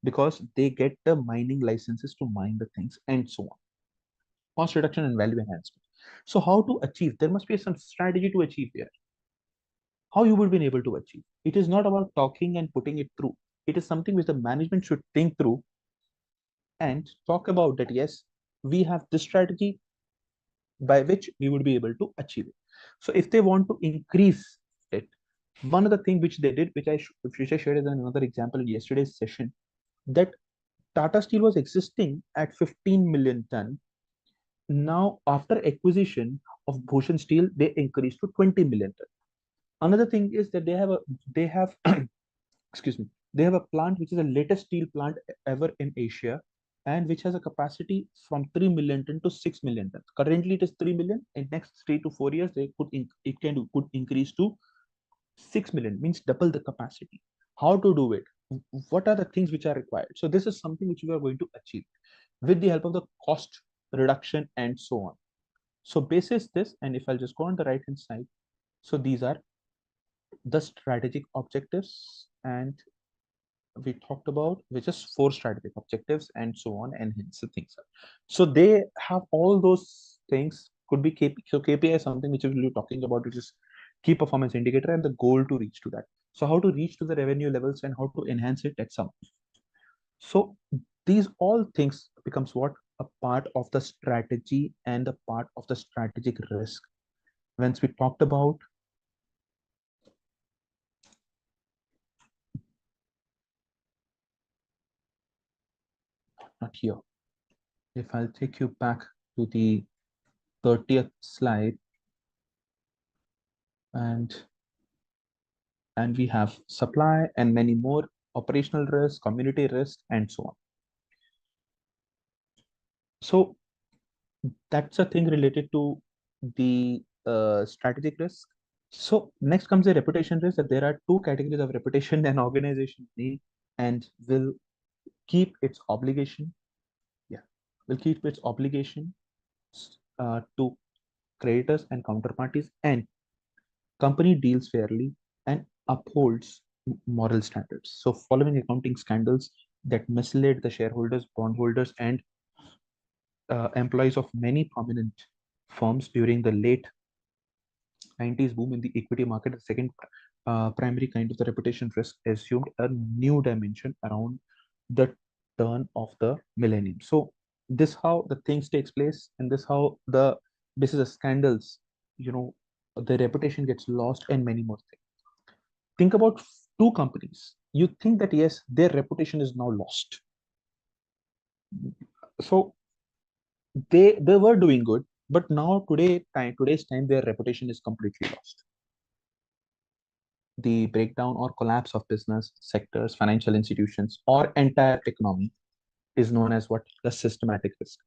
because they get the mining licenses to mine the things and so on. Cost reduction and value enhancement. So how to achieve? There must be some strategy to achieve here. How you would be able to achieve? It is not about talking and putting it through. It is something which the management should think through and talk about that. Yes, we have this strategy by which we would be able to achieve it. So if they want to increase it, one of the things which they did, which I shared as another example in yesterday's session, that Tata Steel was existing at 15 million ton. Now, after acquisition of Bhushan Steel, they increased to 20 million ton. Another thing is that they have excuse me, they have a plant which is the latest steel plant ever in Asia, and which has a capacity from 3 million ton to 6 million ton. Currently, it is 3 million. In next 3 to 4 years, could increase to 6 million, means double the capacity. How to do it? What are the things which are required? So this is something which we are going to achieve with the help of the cost reduction and so on. So basis this, and if I'll just go on the right hand side, so these are the strategic objectives, and we talked about which is 4 strategic objectives and so on, and hence the things are. So they have all those things. Could be KPI. So KPI is something which we'll be talking about, which is key performance indicator, and the goal to reach to that. So how to reach to the revenue levels and how to enhance it at some. So these all things becomes what? A part of the strategy and a part of the strategic risk. Once we talked about not here. If I'll take you back to the 30th slide, and we have supply and many more, operational risk, community risk, and so on. So that's a thing related to the strategic risk. So next comes the reputation risk, that there are 2 categories of reputation an organization need and will keep its obligation. Yeah, will keep its obligation to creditors and counterparties, and company deals fairly and upholds moral standards. So following accounting scandals that misled the shareholders, bondholders, and employees of many prominent firms during the late 90s boom in the equity market, the second primary kind of the reputation risk assumed a new dimension around the turn of the millennium. So this how the things takes place, and this how the basis of scandals, the reputation gets lost, and many more things. Think about 2 companies. You think that yes, their reputation is now lost. So they were doing good, but now today's time their reputation is completely lost. The breakdown or collapse of business sectors, financial institutions, or entire economy is known as what? The systematic risk.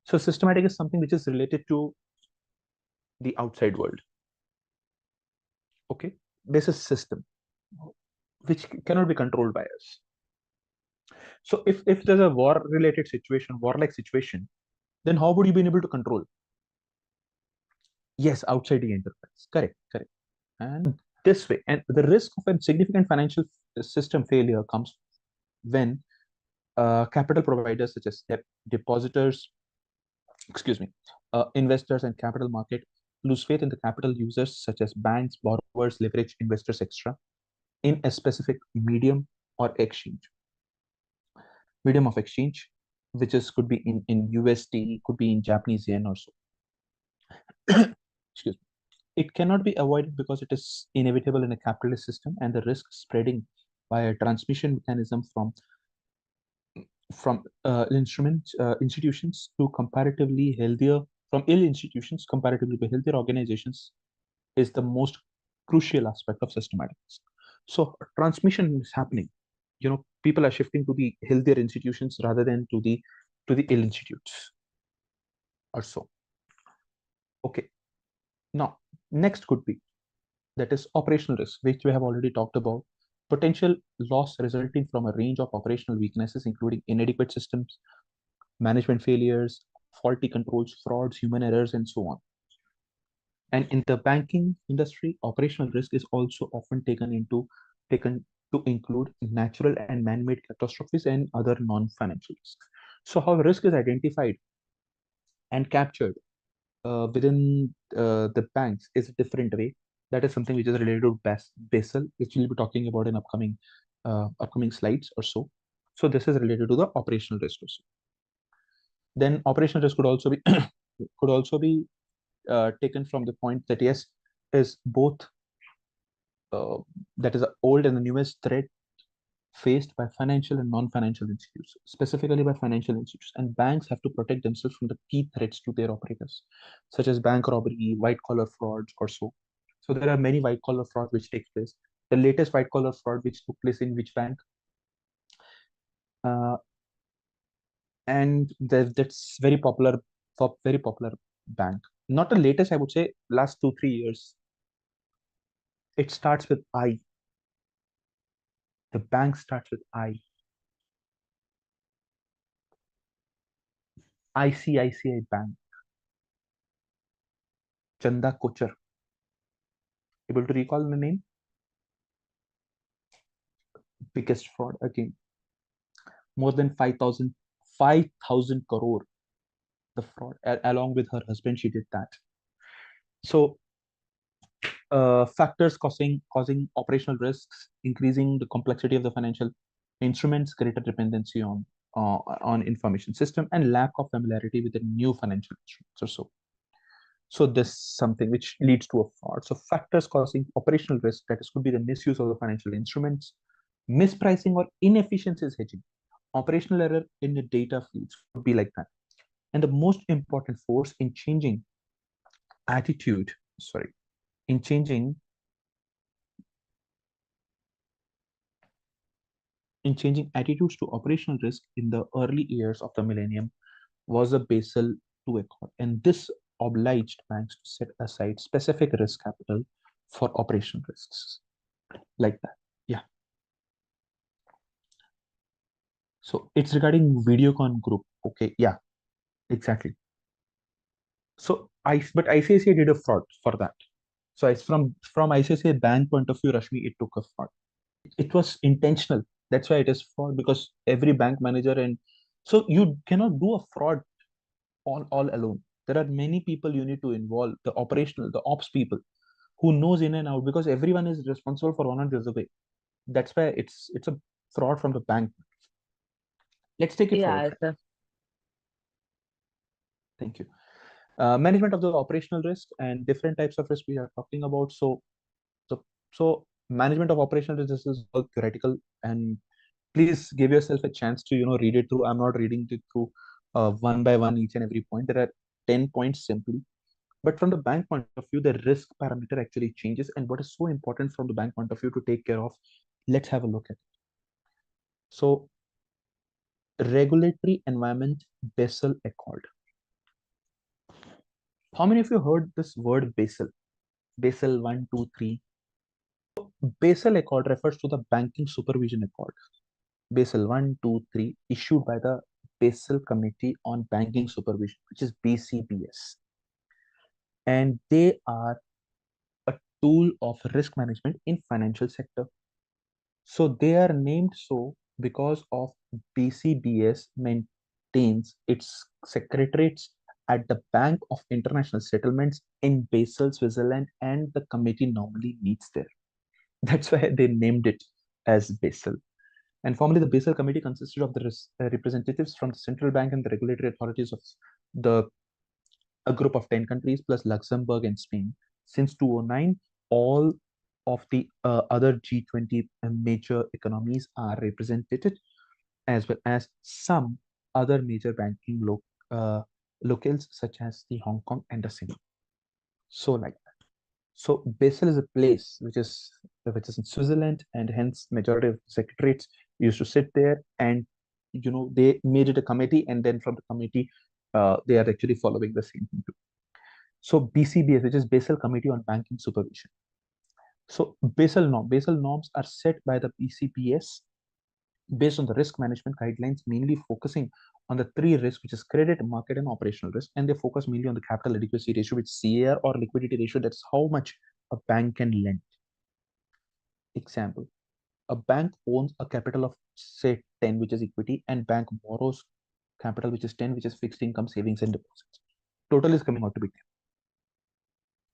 So systematic is something which is related to the outside world. Okay, this is system which cannot be controlled by us. So if there's a war-related situation, warlike situation, then how would you be able to control? Yes, outside the enterprise. Correct. And this way, and the risk of a significant financial system failure comes when capital providers such as depositors, investors and capital market lose faith in the capital users such as banks, borrowers, leverage investors, etc., in a specific medium or medium of exchange, which could be in USD, could be in Japanese yen or so. Excuse me. It cannot be avoided because it is inevitable in a capitalist system, and the risk spreading by a transmission mechanism from institutions to comparatively healthier from ill institutions comparatively to healthier organizations is the most crucial aspect of systematic risk. So transmission is happening. People are shifting to the healthier institutions rather than to the ill institutes or so. Okay. Now, next could be, that is operational risk, which we have already talked about. Potential loss resulting from a range of operational weaknesses, including inadequate systems, management failures, faulty controls, frauds, human errors, and so on. And in the banking industry, operational risk is also often taken to include natural and man-made catastrophes and other non-financial risks. So how risk is identified and captured within the banks is a different way. That is something which is related to Basel, which we'll be talking about in upcoming slides or so. So this is related to the operational risk also. Then operational risk could also be taken from the point that yes, is both that is the old and the newest threat faced by financial and non-financial institutions, specifically by financial institutions. And banks have to protect themselves from the key threats to their operators, such as bank robbery, white-collar frauds, or so. So there are many white-collar fraud which takes place. The latest white-collar fraud which took place in which bank? And that's very popular for very popular bank. Not the latest, I would say, last 2-3 years. It starts with I. The bank starts with I. ICICI Bank. Chanda Kochar. Able to recall the name? Biggest fraud again. More than 5,000 crore. The fraud, along with her husband, she did that. So factors causing operational risks, increasing the complexity of the financial instruments, greater dependency on information system, and lack of familiarity with the new financial instruments or so. So this is something which leads to a fraud. So factors causing operational risk, that is, could be the misuse of the financial instruments, mispricing or inefficiencies hedging, operational error in the data feeds would be like that. And the most important force in changing attitude, in changing attitudes to operational risk in the early years of the millennium was a Basel II Accord, and this obliged banks to set aside specific risk capital for operational risks, like that. Yeah. So it's regarding Videocon Group. Okay, yeah, exactly. So but ICICI did a fraud for that. So it's from ICICI Bank point of view, Rashmi, it took a fraud. It was intentional. That's why it is fraud, because every bank manager, and so you cannot do a fraud all alone. There are many people you need to involve, the ops people who knows in and out, because everyone is responsible for one or the other way. That's why it's a fraud from the bank. Let's take it Yeah, forward. sir. Thank you. Management of the operational risk and different types of risk we are talking about. So management of operational risk is all theoretical, and please give yourself a chance to read it through. I'm not reading it through one by one each and every point. There are 10 points simply. But from the bank point of view, the risk parameter actually changes. And what is so important from the bank point of view to take care of, let's have a look at it. So regulatory environment, Basel Accord. How many of you heard this word Basel? Basel 1, 2, 3. Basel Accord refers to the Banking Supervision Accord. Basel 1, 2, 3, issued by the Basel Committee on Banking Supervision, which is BCBS. And they are a tool of risk management in financial sector. So they are named so because of BCBS maintains its secretariats at the Bank of International Settlements in Basel, Switzerland, and the committee normally meets there. That's why they named it as Basel. And formally, the Basel Committee consisted of the representatives from the central bank and the regulatory authorities of a group of 10 countries plus Luxembourg and Spain. Since 2009, all of the other G20 major economies are represented, as well as some other major banking locales such as the Hong Kong and the Singapore. So like that. So Basel is a place which is in Switzerland, and hence majority of secretariats used to sit there, and they made it a committee, and then from the committee they are actually following the same thing too. So BCBS, which is Basel Committee on Banking Supervision. So Basel norms are set by the BCBS based on the risk management guidelines, mainly focusing on the three risks, which is credit, market, and operational risk. And they focus mainly on the capital adequacy ratio, which is CAR, or liquidity ratio. That's how much a bank can lend. Example, a bank owns a capital of say 10, which is equity, and bank borrows capital, which is 10, which is fixed income, savings, and deposits. Total is coming out to be 10.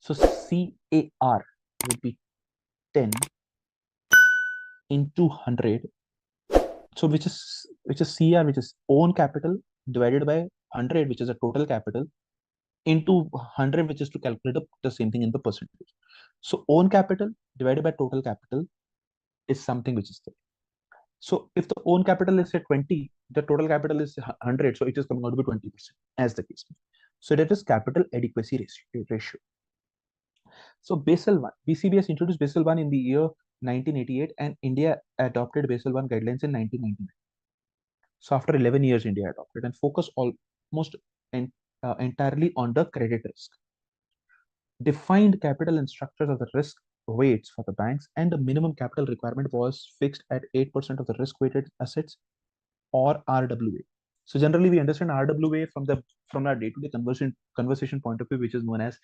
So CAR would be 10 into 100. So which is CR, which is own capital, divided by 100, which is a total capital, into 100, which is to calculate the same thing in the percentage. So own capital divided by total capital is something which is there. So if the own capital is say 20, the total capital is 100, so it is coming out to be 20%, as the case may be. So that is capital adequacy ratio. So Basel 1, BCBS introduced Basel 1 in the year 1988, and India adopted Basel 1 guidelines in 1999. So after 11 years, India adopted and focused almost entirely on the credit risk. Defined capital and structures of the risk weights for the banks, and the minimum capital requirement was fixed at 8% of the risk-weighted assets, or RWA. So generally, we understand RWA from our day-to-day conversation point of view, which is known as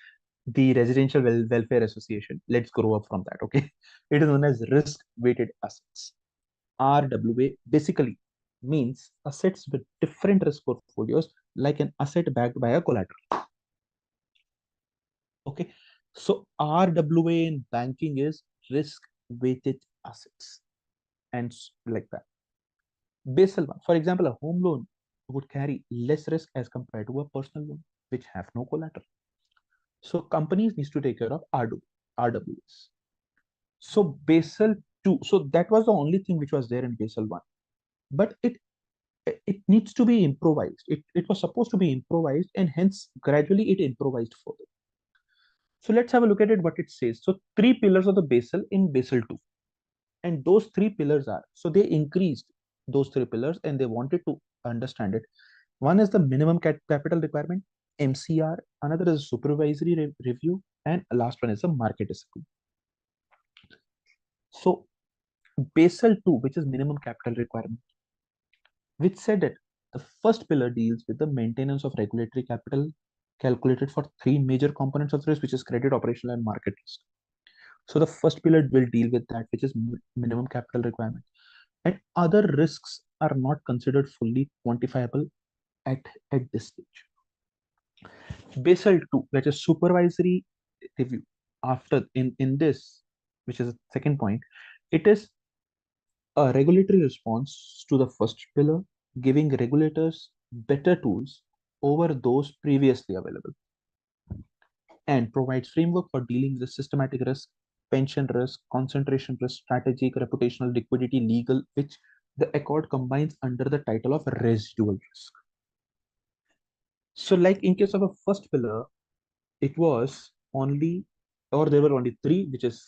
the Residential Welfare Association. Let's grow up from that, okay? It is known as risk-weighted assets. RWA basically means assets with different risk portfolios, like an asset backed by a collateral. Okay, so RWA in banking is risk-weighted assets, and like that. Basel 1, for example, a home loan would carry less risk as compared to a personal loan, which have no collateral. So companies need to take care of RWAs. So Basel 2, so that was the only thing which was there in Basel 1, but it needs to be improvised. It was supposed to be improvised, and hence gradually it improvised further. So let's have a look at it, what it says. So 3 pillars of the Basel in Basel 2. And those 3 pillars are, so they increased those 3 pillars, and they wanted to understand it. One is the minimum capital requirement, MCR. Another is supervisory review. And last one is the market discipline. So Basel 2, which is minimum capital requirement, which said that the first pillar deals with the maintenance of regulatory capital calculated for 3 major components of risk, which is credit, operational, and market risk. So the first pillar will deal with that, which is minimum capital requirement. And other risks are not considered fully quantifiable at this stage. Basel 2, that is supervisory review. After in this, which is the second point, it is a regulatory response to the first pillar, giving regulators better tools over those previously available, and provides framework for dealing with the systematic risk, pension risk, concentration risk, strategic, reputational, liquidity, legal, which the accord combines under the title of residual risk. So like in case of a first pillar, it was only, or there were only 3, which is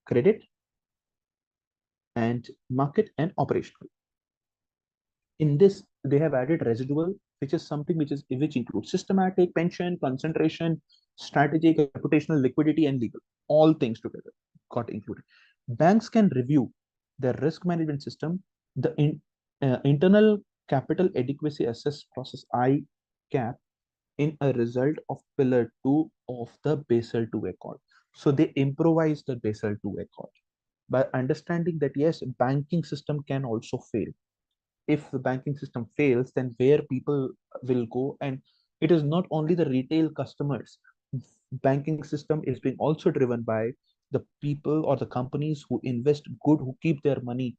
credit and market and operational. In this, they have added residual, which is something which includes systematic, pension, concentration, strategic, reputational, liquidity, and legal. All things together got included. Banks can review their risk management system, the internal capital adequacy assess process, ICAP, in a result of pillar 2 of the Basel 2 Accord. So they improvised the Basel 2 Accord by understanding that yes, banking system can also fail. If the banking system fails, then where people will go? And it is not only the retail customers. Banking system is being also driven by the people or the companies who invest good, who keep their money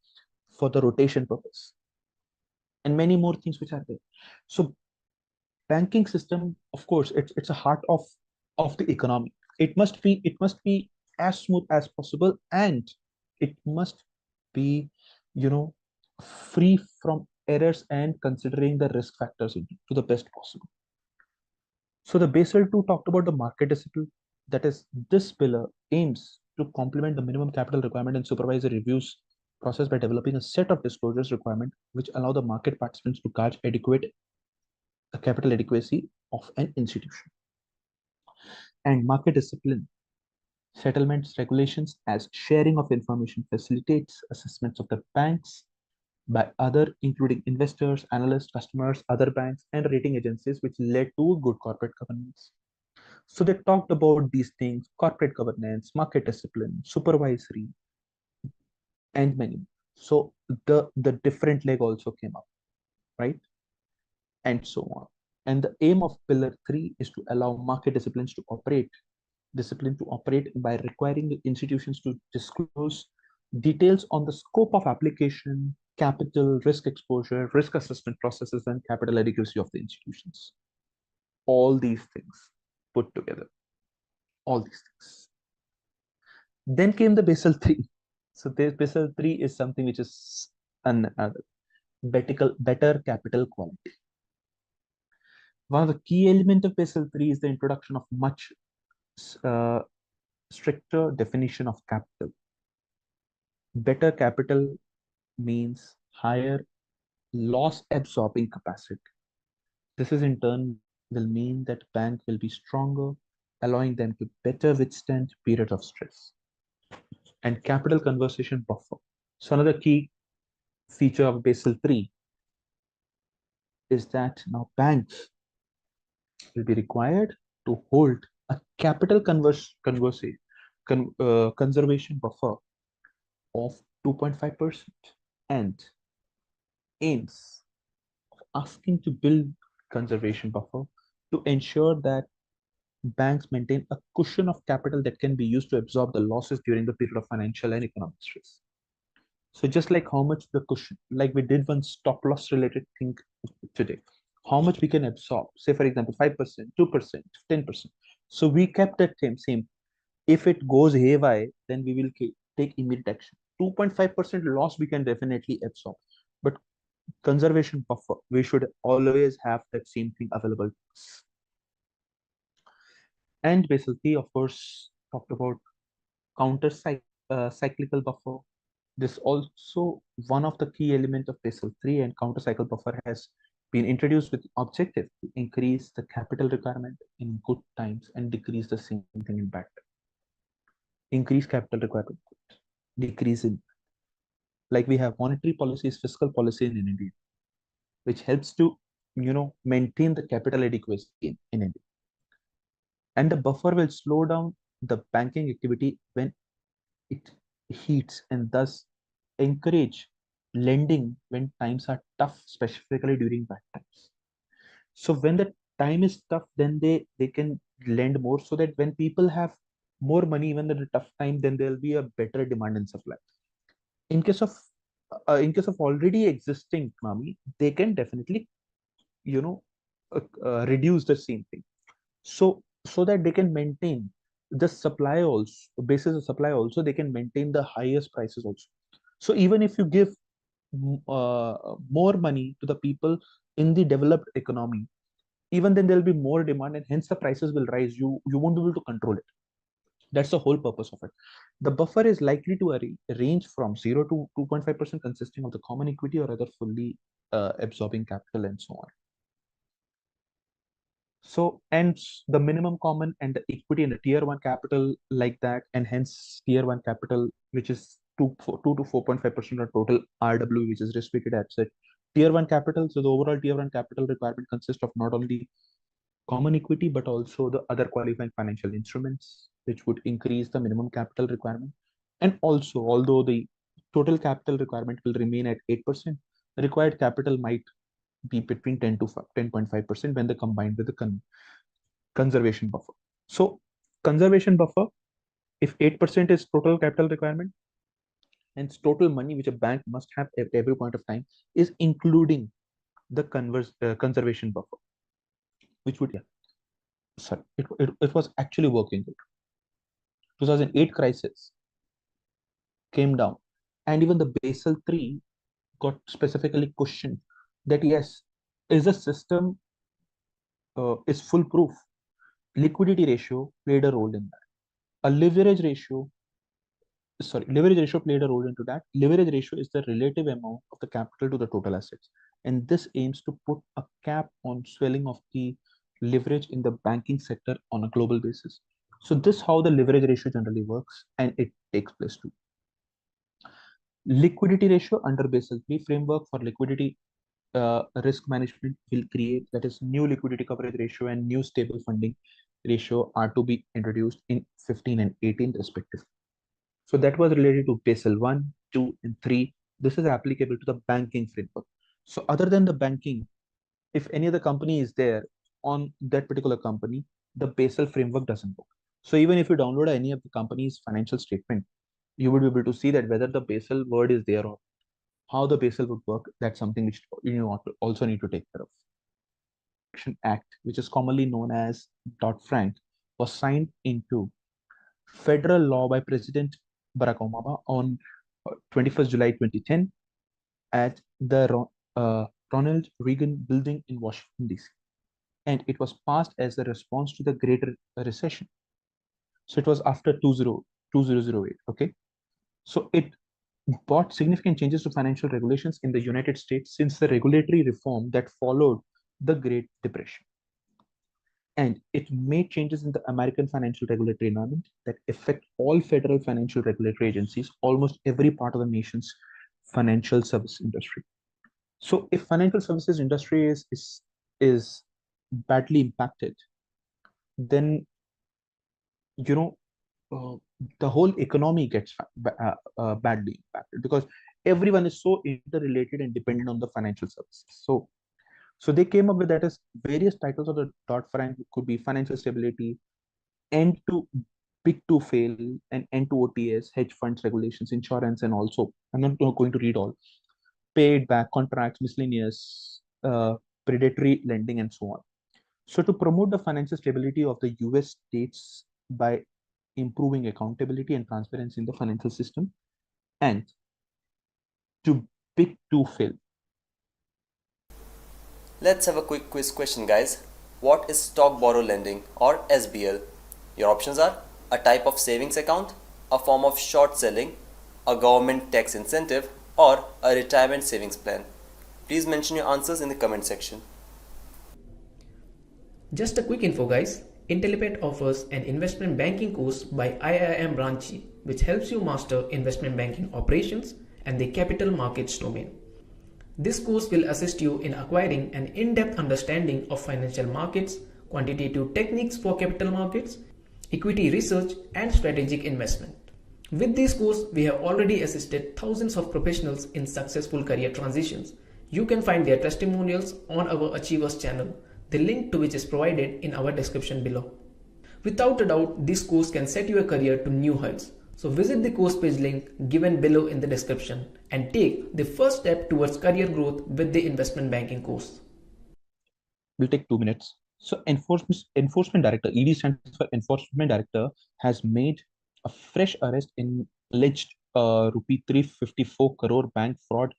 for the rotation purpose, and many more things which are there. So banking system, of course, it's a heart of the economy. It must be as smooth as possible, and it must be, free from errors and considering the risk factors to the best possible. So the Basel II talked about the market discipline. That is, this pillar aims to complement the minimum capital requirement and supervise the reviews process by developing a set of disclosures requirement which allow the market participants to gauge adequate capital adequacy of an institution. And market discipline settlements regulations as sharing of information facilitates assessments of the banks by other, including investors, analysts, customers, other banks, and rating agencies, which led to good corporate governance. So they talked about these things: corporate governance, market discipline, supervisory, and many. So the different leg also came up, right? And so on. And the aim of pillar 3 is to allow market discipline to operate by requiring the institutions to disclose details on the scope of application, capital, risk exposure, risk assessment processes, and capital adequacy of the institutions. All these things put together. All these things. Then came the Basel 3. So this Basel 3 is something which is better capital quality. One of the key elements of Basel 3 is the introduction of much stricter definition of capital. Better capital means higher loss absorbing capacity. This is in turn will mean that bank will be stronger, allowing them to better withstand period of stress. And capital conservation buffer. So another key feature of Basel 3 is that now banks will be required to hold a capital conservation buffer of 2.5% and aims asking to build conservation buffer to ensure that banks maintain a cushion of capital that can be used to absorb the losses during the period of financial and economic stress. So just like how much the cushion, like we did one stop loss related thing today, how much we can absorb, say for example, 5%, 2%, 10%. So we kept that same. If it goes haywire, then we will take immediate action. 2.5% loss we can definitely absorb. But conservation buffer, we should always have that same thing available to us. And basically, of course, talked about cyclical buffer. This also one of the key elements of Basel 3, and counter-cycle buffer has been introduced with the objective to increase the capital requirement in good times and decrease the same thing in bad times. Increase capital requirement, decrease in, like we have monetary policies, fiscal policy in India, which helps to maintain the capital adequacy in India. And the buffer will slow down the banking activity when it heats and thus encourage lending when times are tough, specifically during bad times. So when the time is tough, then they can lend more, so that when people have more money even at a tough time, then there will be a better demand and supply. In case of already existing economy, they can definitely reduce the same thing, so that they can maintain the supply also, basis of supply also, they can maintain the highest prices also. So even if you give more money to the people in the developed economy, even then there will be more demand and hence the prices will rise. You won't be able to control it. That's the whole purpose of it. The buffer is likely to range from 0 to 2.5%, consisting of the common equity or other fully absorbing capital and so on. So, and the minimum common and the equity and the tier 1 capital like that, and hence tier 1 capital, which is 2 to 4.5% of total RW, which is risk-weighted asset. Tier 1 capital, so the overall tier 1 capital requirement consists of not only common equity, but also the other qualifying financial instruments, which would increase the minimum capital requirement. And also, although the total capital requirement will remain at 8%, the required capital might be between 10 to 10.5% when they combined with the conservation buffer. So conservation buffer, if 8% is total capital requirement, and total money which a bank must have at every point of time, is including the conservation buffer, which would it was actually working good. 2008 crisis came down, and even the Basel 3 got specifically questioned that yes, is the system is foolproof? Liquidity ratio played a role in that. Leverage ratio played a role into that. Leverage ratio is the relative amount of the capital to the total assets. And this aims to put a cap on swelling of the leverage in the banking sector on a global basis. So this is how the leverage ratio generally works, and it takes place too. Liquidity ratio under Basel III framework for liquidity risk management will create, that is, new liquidity coverage ratio and new stable funding ratio are to be introduced in 15 and 18 respectively. So that was related to Basel 1, 2, and 3. This is applicable to the banking framework. So other than the banking, if any other company is there on that particular company, the Basel framework doesn't work. So even if you download any of the company's financial statement, you would be able to see that whether the Basel word is there or how the Basel would work. That's something which you also need to take care of. Act, which is commonly known as Dodd-Frank, was signed into federal law by President Barack Obama on 21st July 2010 at the Ronald Reagan Building in Washington, D.C. And it was passed as a response to the Great Recession. So it was after 2008. Okay. So it brought significant changes to financial regulations in the United States since the regulatory reform that followed the Great Depression. And it made changes in the American financial regulatory environment that affect all federal financial regulatory agencies, almost every part of the nation's financial service industry. So if financial services industry is badly impacted, then the whole economy gets badly impacted, because everyone is so interrelated and dependent on the financial services. So they came up with that as various titles of the Dodd-Frank could be financial stability, end to big to fail, and end to OTS, hedge funds regulations, insurance, and also, I'm not going to read all, paid back contracts, miscellaneous, predatory lending, and so on. So to promote the financial stability of the US states by improving accountability and transparency in the financial system, and to big to fail. Let's have a quick quiz question, guys. What is stock borrow lending or SBL? Your options are a type of savings account, a form of short selling, a government tax incentive, or a retirement savings plan. Please mention your answers in the comment section. Just a quick info, guys. Intellipaat offers an investment banking course by IIM Ranchi, which helps you master investment banking operations and the capital markets domain. This course will assist you in acquiring an in-depth understanding of financial markets, quantitative techniques for capital markets, equity research, and strategic investment. With this course, we have already assisted thousands of professionals in successful career transitions. You can find their testimonials on our Achievers channel, the link to which is provided in our description below. Without a doubt, this course can set your career to new heights. So visit the course page link given below in the description and take the first step towards career growth with the investment banking course. Will take 2 minutes. So enforcement director, ED stands for enforcement director, has made a fresh arrest in alleged rupee 354 crore bank fraud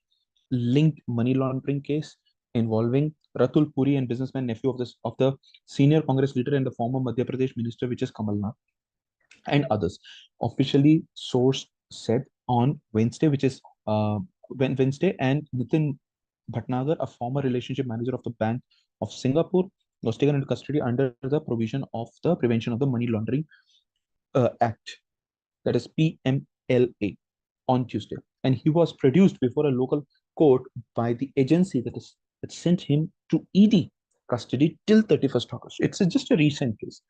linked money laundering case involving Ratul Puri and businessman nephew of the senior Congress leader and the former Madhya Pradesh minister, which is Kamal Nath, and others. Officially, source said on Wednesday, which is Wednesday, and Nitin Bhatnagar, a former relationship manager of the Bank of Singapore, was taken into custody under the provision of the Prevention of the Money Laundering Act, that is PMLA, on Tuesday, and he was produced before a local court by the agency that sent him to ED custody till 31st August. It's just a recent case.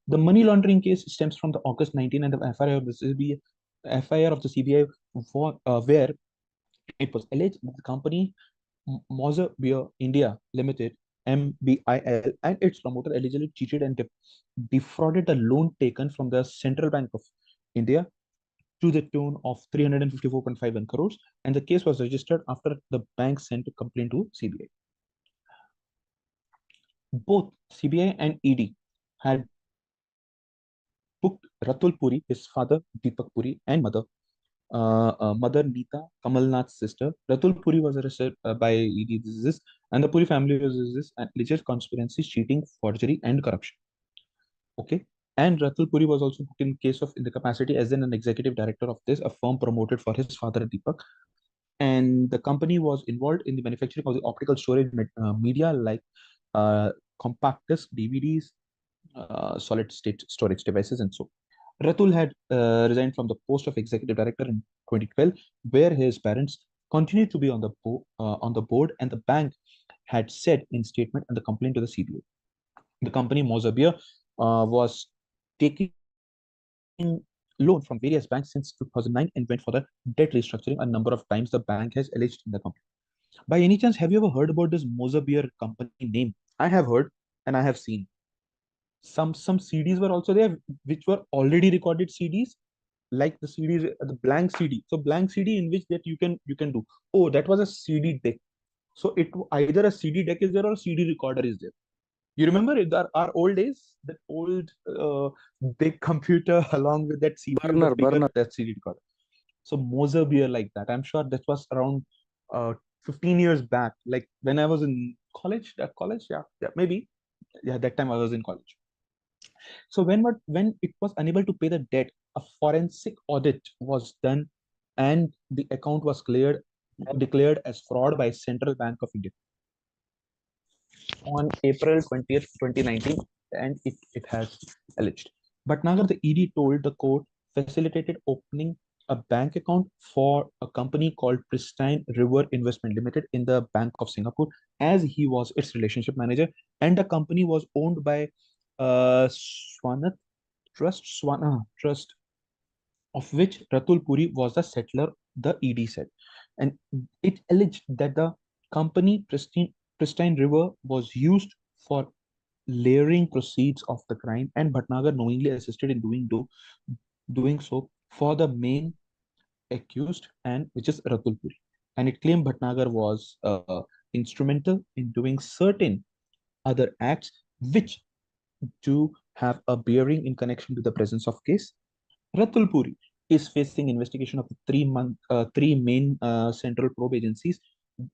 The money laundering case stems from the August 19 and the FIR of the CBI, where it was alleged that the company Moser Beer India Limited (MBIL) and its promoter allegedly cheated and defrauded a loan taken from the Central Bank of India to the tune of 354.51 crores, and the case was registered after the bank sent a complaint to CBI. Both CBI and ED had booked Ratul Puri, his father Deepak Puri, and mother Neeta, Kamal Nath's sister. Ratul Puri was arrested by ED, and the Puri family was alleged conspiracy, cheating, forgery, and corruption. Okay. And Ratul Puri was also put in case of in the capacity as an executive director of this, a firm promoted for his father Deepak. And the company was involved in the manufacturing of the optical storage media like compact disc, DVDs, solid state storage devices, and so. Ratul had resigned from the post of executive director in 2012, where his parents continued to be on the board, and the bank had said in statement and the complaint to the CBI. The company Mozambique was taking loan from various banks since 2009 and went for the debt restructuring a number of times, the bank has alleged in the company. By any chance, have you ever heard about this Mozambique company name? I have heard and I have seen. Some CDs were also there, which were already recorded CDs, like the CDs, the blank CD. So blank CD in which that you can do. Oh, that was a CD deck. So it either a CD deck is there or a CD recorder is there. You remember it, our old days, that old big computer along with that CD, with the bigger that CD recorder. So Moser beer like that. I'm sure that was around uh, 15 years back, like when I was in college. That college, yeah, maybe, yeah. That time I was in college. So when it was unable to pay the debt, a forensic audit was done, and the account was declared as fraud by Central Bank of India on April 20th, 2019, and it has alleged. But Nagar, the ED told the court facilitated opening a bank account for a company called Pristine River Investment Limited in the Bank of Singapore, as he was its relationship manager, and the company was owned by Swanat Trust, of which Ratul Puri was the settler, the ED said. And it alleged that the company Pristine River was used for layering proceeds of the crime, and Bhatnagar knowingly assisted in doing so for the main accused, and which is Ratul Puri. And it claimed Bhatnagar was instrumental in doing certain other acts which do have a bearing in connection to the presence of case. Ratul Puri is facing investigation of the three main central probe agencies,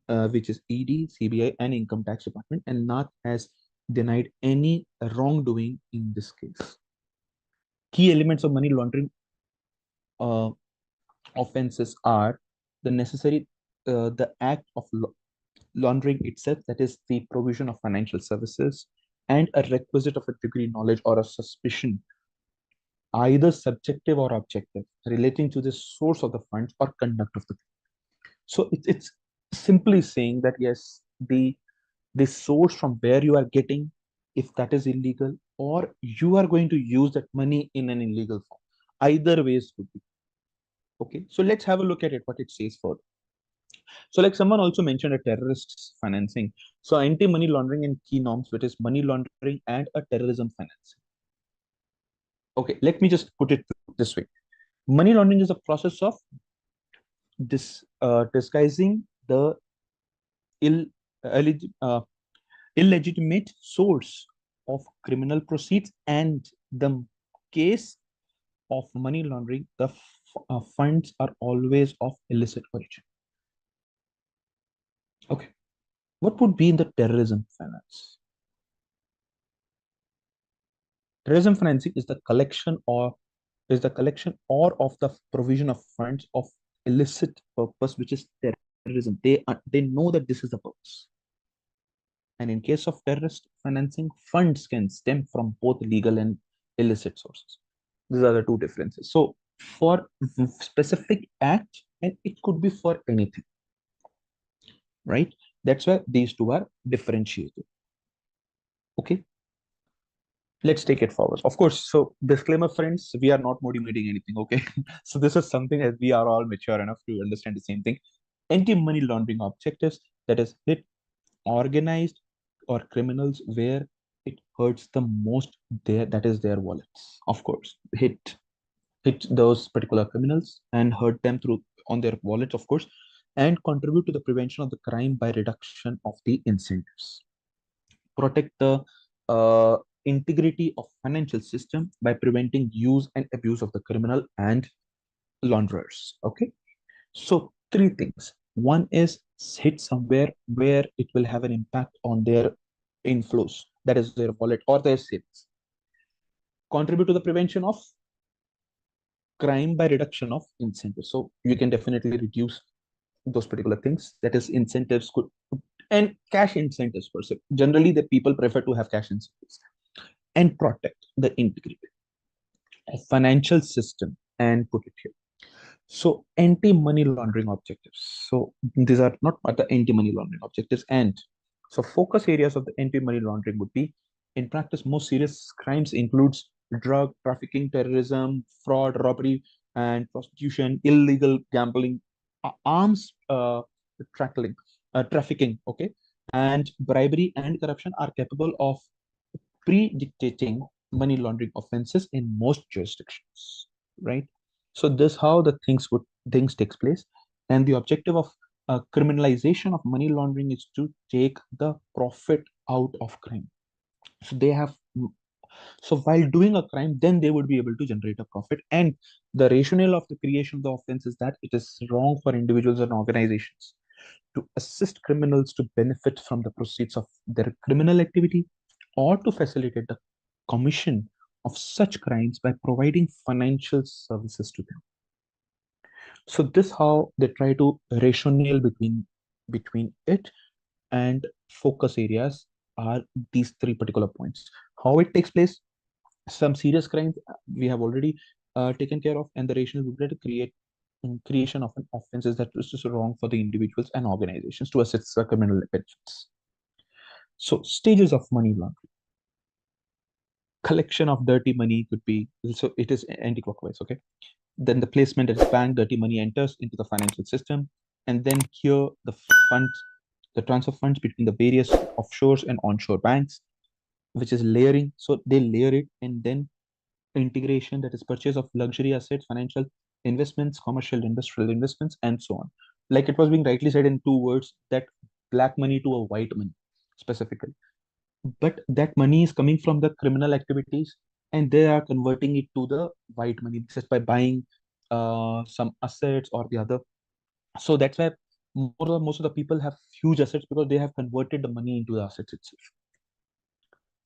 which is ED, CBI, and Income Tax Department, and NAT has denied any wrongdoing in this case. Key elements of money laundering offenses are the act of laundering itself, that is the provision of financial services, and a requisite of a degree knowledge or a suspicion, either subjective or objective, relating to the source of the funds or conduct of the. So it's simply saying that yes, the source from where you are getting, if that is illegal, or you are going to use that money in an illegal form. Either ways could be. Okay, so let's have a look at it, what it says further. So like someone also mentioned a terrorist financing. So anti-money laundering and key norms, which is money laundering and a terrorism financing. Okay, let me just put it this way. Money laundering is a process of disguising the uh, illegitimate source of criminal proceeds, and the case of money laundering, the funds are always of illicit origin. Okay, what would be in the terrorism finance? Terrorism financing is the collection or of the provision of funds of illicit purpose, which is terrorism. They know that this is the purpose. And in case of terrorist financing, funds can stem from both legal and illicit sources. These are the two differences. So for specific act, and it could be for anything, right? That's why these two are differentiated. Okay, let's take it forward. Of course, so disclaimer, friends, we are not motivating anything. Okay, so this is something that we are all mature enough to understand the same thing. Anti-money laundering objectives, that is hit organized or criminals where it hurts the most, that is their wallets. Of course, hit those particular criminals and hurt them through on their wallets, of course, and contribute to the prevention of the crime by reduction of the incentives. Protect the integrity of financial system by preventing use and abuse of the criminal and launderers. Okay, so three things. One is hit somewhere where it will have an impact on their inflows, that is their wallet or their savings. contribute to the prevention of crime by reduction of incentives. So you can definitely reduce those particular things. That is, incentives could, and cash incentives per se. Generally, the people prefer to have cash incentives and protect the integrity of financial system and put it here. So anti-money laundering objectives. So these are not the anti-money laundering objectives. And so focus areas of the anti-money laundering would be, in practice, most serious crimes includes drug trafficking, terrorism, fraud, robbery, and prostitution, illegal gambling, arms trafficking, okay, and bribery and corruption are capable of predictating money laundering offenses in most jurisdictions, right? So this how the things takes place, and the objective of criminalization of money laundering is to take the profit out of crime. So they have, so while doing a crime, then they would be able to generate a profit. And the rationale of the creation of the offense is that it is wrong for individuals and organizations to assist criminals to benefit from the proceeds of their criminal activity, or to facilitate the commission of such crimes by providing financial services to them. So this how they try to rationale between it, and focus areas are these three particular points. How it takes place, some serious crimes we have already taken care of, and the rationale would be to create creation of an offenses that is just wrong for the individuals and organizations to assist the criminal benefits. So stages of money laundering. Collection of dirty money could be, so it is anti-clockwise, okay? Then the placement is bank, dirty money enters into the financial system, and then here the transfer funds between the various offshores and onshore banks, which is layering. So they layer it, and then integration, that is purchase of luxury assets, financial investments, commercial industrial investments, and so on. Like it was being rightly said in two words, that black money to a white money specifically. But that money is coming from the criminal activities, and they are converting it to the white money just by buying some assets or the other. So that's why most of the people have huge assets, because they have converted the money into the assets itself.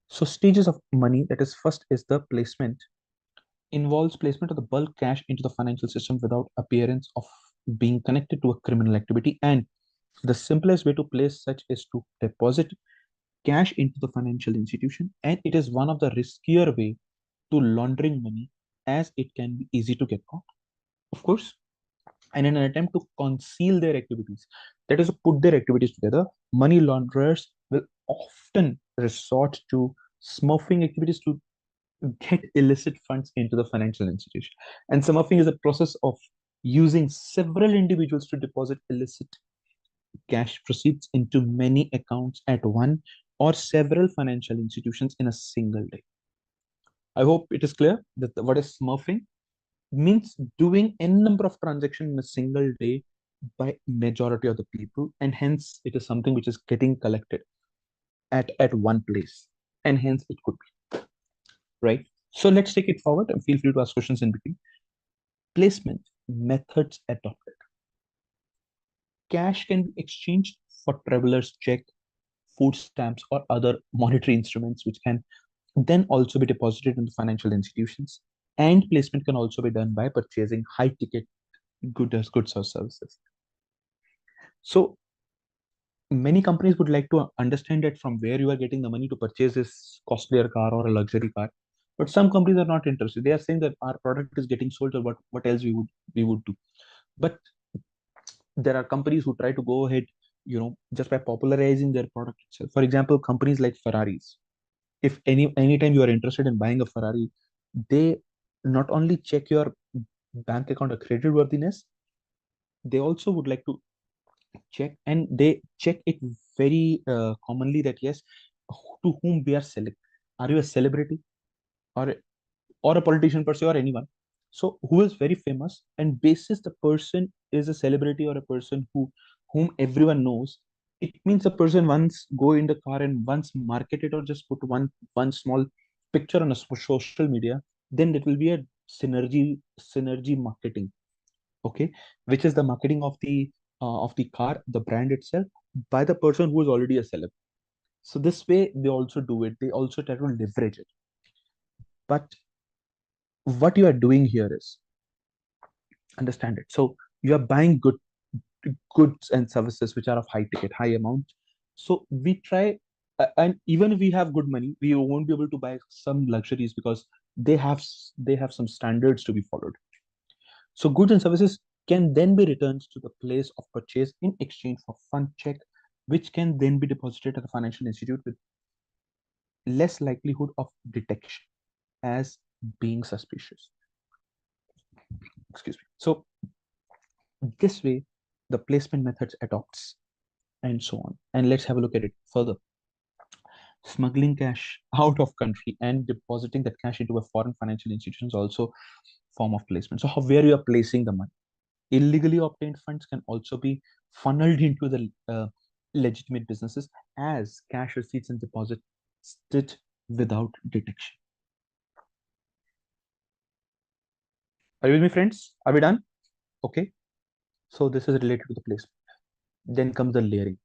So stages of money, that is, first is the placement, involves placement of the bulk cash into the financial system without appearance of being connected to a criminal activity. And the simplest way to place such is to deposit cash into the financial institution, and it is one of the riskier way to laundering money, as it can be easy to get caught, of course. And in an attempt to conceal their activities, that is to put their activities together, money launderers will often resort to smurfing activities to get illicit funds into the financial institution. And smurfing is a process of using several individuals to deposit illicit cash proceeds into many accounts at one or several financial institutions in a single day. I hope it is clear that what is smurfing means doing n number of transactions in a single day by majority of the people, and hence it is something which is getting collected at one place, and hence it could be right. So let's take it forward, and feel free to ask questions in between. Placement methods adopted. Cash can be exchanged for traveler's check, food stamps, or other monetary instruments, which can then also be deposited in the financial institutions. And placement can also be done by purchasing high ticket goods or services. So many companies would like to understand that from where you are getting the money to purchase this costlier car or a luxury car. But some companies are not interested. They are saying that our product is getting sold, or what else we would do. But there are companies who try to go ahead, just by popularizing their product itself. For example, companies like Ferraris. If anytime you are interested in buying a Ferrari, they not only check your bank account or credit worthiness, they also would like to check, and they check it very commonly, that yes, to whom we are selling. Are you a celebrity, or a politician per se, or anyone? So who is very famous, and basis the person is a celebrity or a person whom everyone knows, it means the person once go in the car and once market it, or just put one small picture on a social media, then it will be a synergy marketing, okay, which is the marketing of the car, the brand itself, by the person who is already a celeb. So this way they also do it, they also try to leverage it. But what you are doing here is understand it. So you are buying goods and services which are of high ticket, high amount. So we try, and even if we have good money, we won't be able to buy some luxuries because they have some standards to be followed. So goods and services can then be returned to the place of purchase in exchange for fund check, which can then be deposited at the financial institute with less likelihood of detection as being suspicious. Excuse me. So this way, the placement methods adopts and so on. And let's have a look at it further. Smuggling cash out of country and depositing that cash into a foreign financial institution is also form of placement. So where you are placing the money. Illegally obtained funds can also be funneled into the legitimate businesses as cash receipts and deposits without detection. Are you with me, friends? Are we done? Okay. So this is related to the placement. Then comes the layering.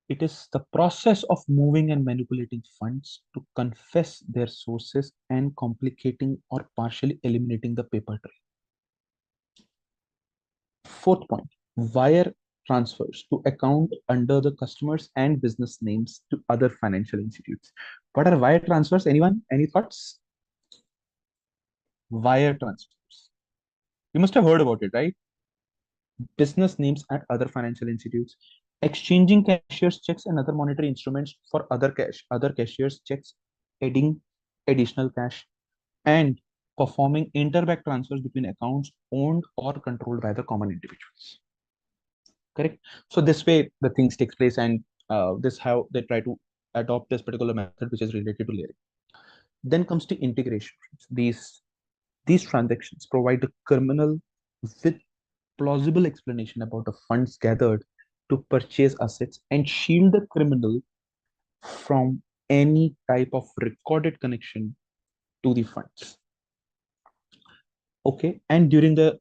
It is the process of moving and manipulating funds to confess their sources and complicating or partially eliminating the paper trail. Fourth point, wire transfers to account under the customers and business names to other financial institutes. What are wire transfers? Anyone? Any thoughts? Wire transfers. You must have heard about it, right? Business names at other financial institutes, exchanging cashier's checks and other monetary instruments for other cashier's checks, adding additional cash, and performing interbank transfers between accounts owned or controlled by the common individuals. Correct. So this way the things takes place, and this how they try to adopt this particular method which is related to layering. Then comes to integration. These transactions provide the criminal with plausible explanation about the funds gathered to purchase assets and shield the criminal from any type of recorded connection to the funds. Okay, and during the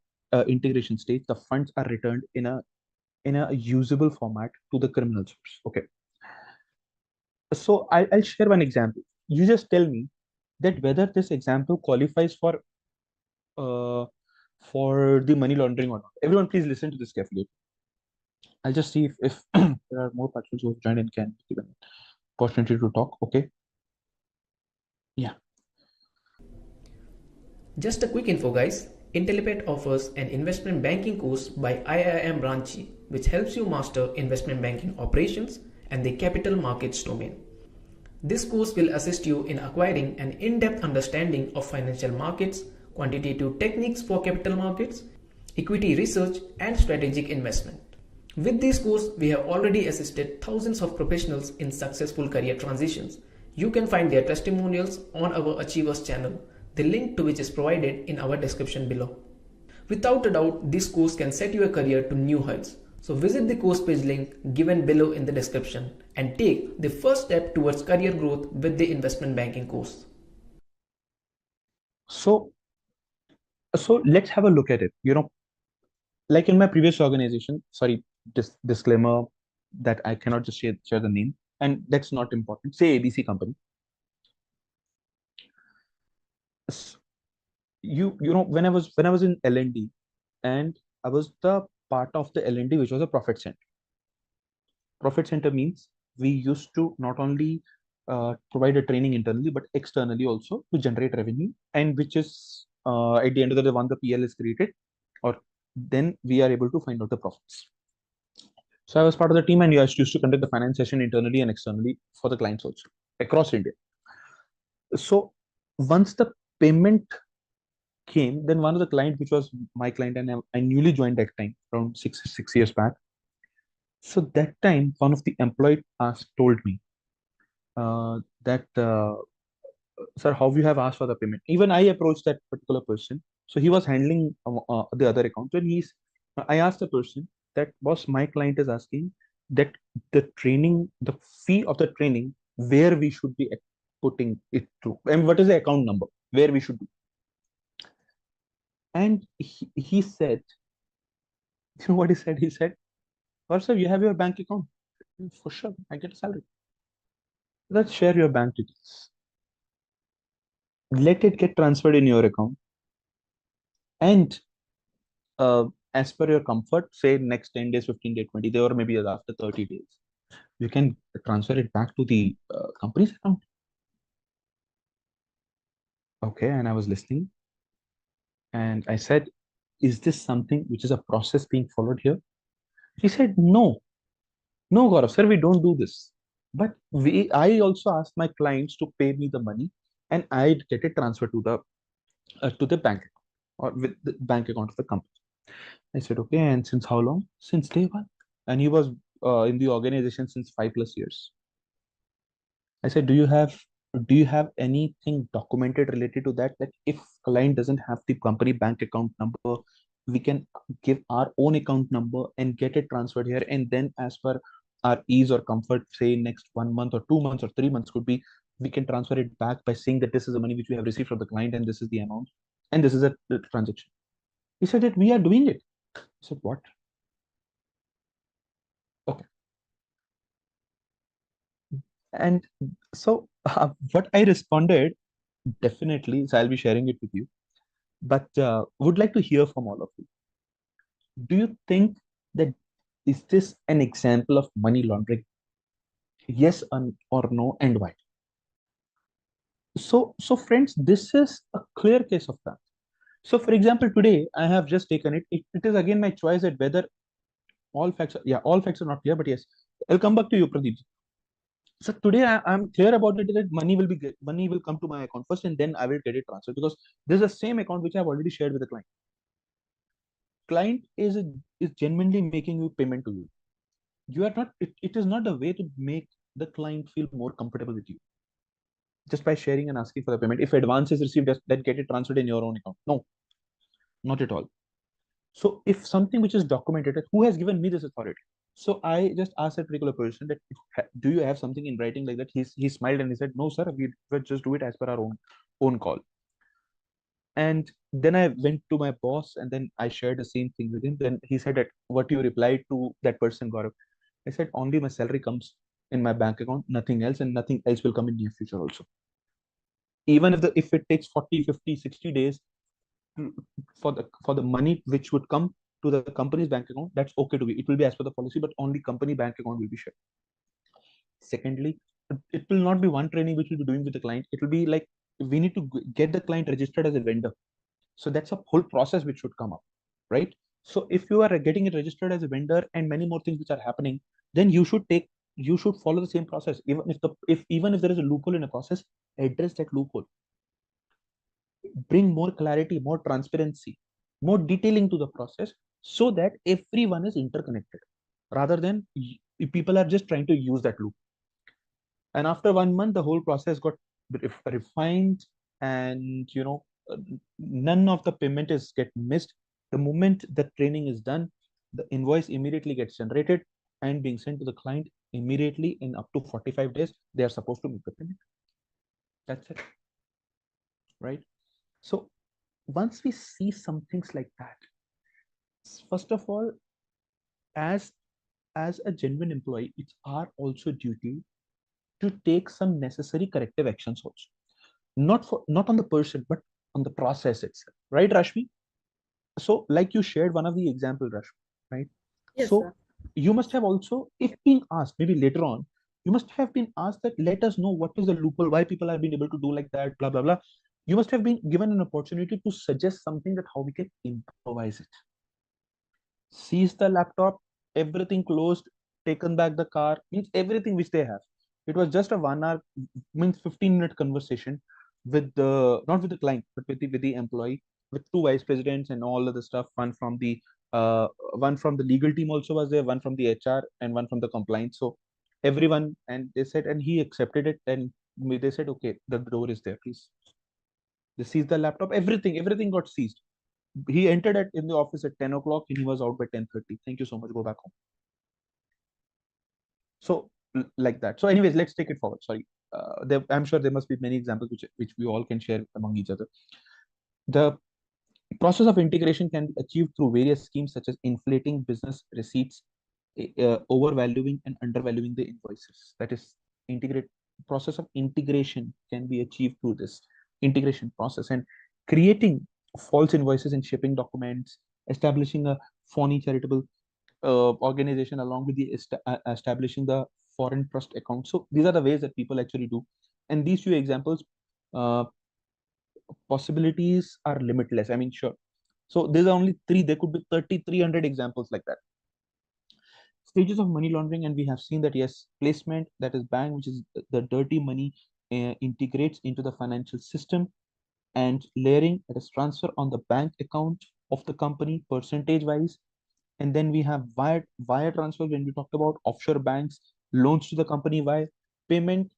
integration stage, the funds are returned in a usable format to the criminal source. Okay, so I'll share one example. You just tell me that whether this example qualifies uh, for the money laundering or not. Everyone, please listen to this carefully. I'll just see if there are more participants who have joined and can give an opportunity to talk. Okay. Yeah. Just a quick info, guys. Intellipaat offers an investment banking course by IIM Ranchi, which helps you master investment banking operations and the capital markets domain. This course will assist you in acquiring an in-depth understanding of financial markets, quantitative techniques for capital markets, equity research, and strategic investment. With this course, we have already assisted thousands of professionals in successful career transitions. You can find their testimonials on our Achievers channel, the link to which is provided in our description below. Without a doubt, this course can set your career to new heights. So visit the course page link given below in the description and take the first step towards career growth with the investment banking course. So let's have a look at it. Like in my previous organization, sorry, disclaimer that I cannot just share the name, and that's not important. Say ABC company. When I was in L&D, and I was the part of the L&D which was a profit center. Profit center means we used to not only provide a training internally but externally also to generate revenue, and which is at the end of the day, when the PL is created, or then we are able to find out the profits. So I was part of the team, and we used to conduct the finance session internally and externally for the clients also across India. So once the payment came, then one of the client, which was my client, and I newly joined that time around six years back. So that time, one of the employee told me that, sir, how you have asked for the payment? Even I approached that particular person. So he was handling the other account, and I asked the person that, boss, my client is asking that the fee of the training, where we should be putting it to, and what is the account number where we should do. And he said, you know what he said? He said, "Or sir, you have your bank account? For sure, I get a salary. Let's share your bank details." let it get transferred in your account, and as per your comfort, say next 10 days, 15 days, 20 days, or maybe after 30 days, you can transfer it back to the company's account. Okay, and I was listening, and I said, is this something which is a process being followed here? He said, no, no, Gaurav, sir, we don't do this. But I also asked my clients to pay me the money, and I'd get it transferred to the bank or with the bank account of the company. I said, okay, and since how long? Since day one. And he was in the organization since 5+ years. I said, do you have anything documented related to that? That if client doesn't have the company bank account number, we can give our own account number and get it transferred here. And then as per our ease or comfort, say next 1 month or 2 months or 3 months could be, we can transfer it back by saying that this is the money which we have received from the client and this is the amount and this is the transaction. He said that we are doing it. I said, what? Okay. And so what I responded, definitely, so I'll be sharing it with you, but would like to hear from all of you. Do you think that is this an example of money laundering? Yes or no, and why? So friends, this is a clear case of that. So for example, today I have just taken it. It is again my choice that whether all facts are not clear, but yes, I'll come back to you, Pradeep. So today I'm clear about it that money will come to my account first, and then I will get it transferred because this is the same account which I've already shared with the client. Client is genuinely making you payment to you. You are not. It is not a way to make the client feel more comfortable with you just by sharing and asking for the payment. If advance is received, then get it transferred in your own account. No, not at all. So if something which is documented, who has given me this authority? So I just asked that particular person that, do you have something in writing like that? He smiled and he said, no, sir, we will just do it as per our own call. And then I went to my boss and then I shared the same thing with him. Then he said that, what you replied to that person, Gaurav? I said, only my salary comes in my bank account, nothing else, and nothing else will come in near future also. Even if it takes 40, 50, 60 days for the money which would come to the company's bank account, that's okay to be. It will be as per the policy, but only company bank account will be shared. Secondly, it will not be one training which we'll be doing with the client. It will be like we need to get the client registered as a vendor. So that's a whole process which should come up, right? So if you are getting it registered as a vendor and many more things which are happening, then you should follow the same process. Even if there is a loophole in a process, address that loophole. Bring more clarity, more transparency, more detailing to the process so that everyone is interconnected rather than people are just trying to use that loop. And after 1 month, the whole process got refined, and none of the payment is get missed. The moment the training is done, the invoice immediately gets generated and being sent to the client immediately. In up to 45 days, they are supposed to make the payment. That's it, right? So once we see some things like that, first of all, as a genuine employee, it's our also duty to take some necessary corrective actions also, not on the person but on the process itself, right, Rashmi? So like you shared one of the example, Rashmi, right? Yes, So sir. you must have also, if being asked maybe later on, you must have been asked that, let us know what is the loophole, why people have been able to do like that, blah blah blah. You must have been given an opportunity to suggest something that how we can improvise it. Seize the laptop, everything closed, taken back the car, means everything which they have. It was just a 1 hour, means 15-minute conversation with the, not with the client, but with the employee, with two vice presidents and all of the stuff. One from the legal team also was there, one from the HR, and one from the compliance. So everyone, and they said, and he accepted it, and they said, okay, the door is there, please. They seized the laptop, everything got seized. He entered in the office at 10 o'clock and he was out by 10:30. Thank you so much. Go back home. So like that. So anyways, let's take it forward. Sorry. I'm sure there must be many examples which we all can share among each other. The process of integration can be achieved through various schemes such as inflating business receipts, overvaluing and undervaluing the invoices. That is integrate process of integration can be achieved through this. integration process, and creating false invoices in shipping documents, establishing a phony charitable organization along with the establishing the foreign trust account. So these are the ways that people actually do. And these few examples, uh, possibilities are limitless. I mean, sure. So these are only three. There could be 3,300 examples like that. Stages of money laundering, and we have seen that yes, placement, that is bank, which is the dirty money, integrates into the financial system, and layering, that is transfer on the bank account of the company percentage wise. And then we have wire transfer, when we talked about offshore banks, loans to the company, wire payment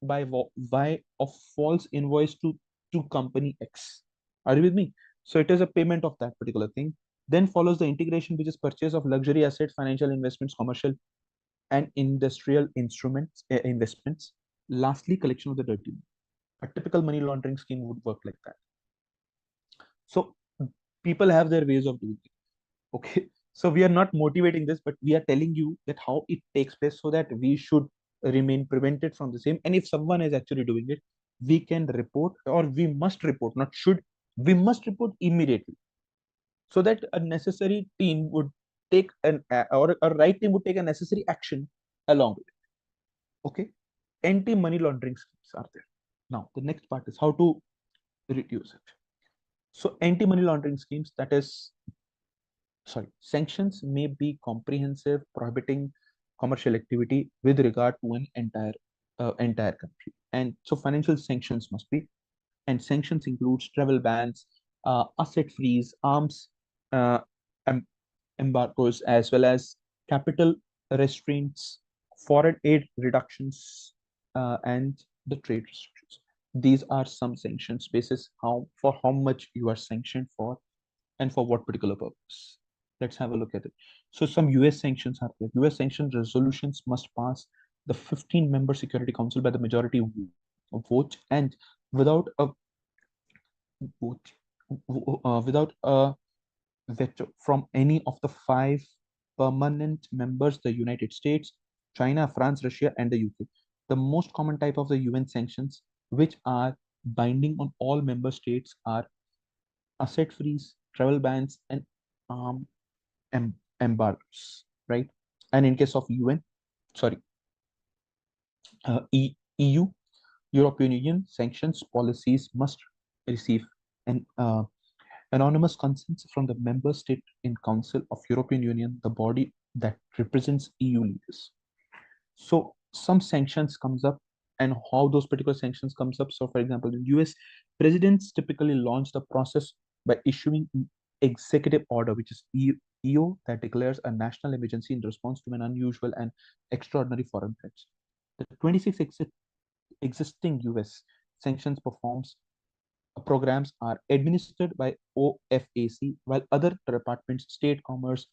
by why of false invoice to company X. Are you with me? So it is a payment of that particular thing. Then follows the integration, which is purchase of luxury assets, financial investments, commercial and industrial instruments, investments. Lastly, collection of the dirty money. A typical money laundering scheme would work like that. So people have their ways of doing it. Okay. So we are not motivating this, but we are telling you that how it takes place so that we should remain prevented from the same. And if someone is actually doing it, we can report, or we must report, not should, we must report immediately, so that a necessary team would take or a right team would take a necessary action along with it. Okay. Anti-money laundering schemes are there. Now, the next part is how to reduce it. So anti-money laundering schemes, that is, sanctions may be comprehensive, prohibiting commercial activity with regard to an entire country. And so financial sanctions must be, and sanctions includes travel bans, asset freeze, arms uh, em- embargoes, as well as capital restraints, foreign aid reductions, and the trade restrictions. These are some sanctions basis how much you are sanctioned for and for what particular purpose. Let's have a look at it. So some US sanctions are there. US sanction resolutions must pass the 15-member Security Council by the majority vote, and without a vote, without a veto from any of the five permanent members, the United States, China, France, Russia, and the UK. The most common type of the UN sanctions, which are binding on all member states, are asset freeze, travel bans, and arm embargoes, right? And in case of UN, sorry, EU, European Union, sanctions policies must receive an anonymous consent from the member state in Council of European Union, the body that represents EU leaders. So some sanctions comes up, and how those particular sanctions comes up. So for example, in US, presidents typically launch the process by issuing an executive order, which is EO, that declares a national emergency in response to an unusual and extraordinary foreign threats. The 26 existing US sanctions programs are administered by OFAC, while other departments, State Commerce,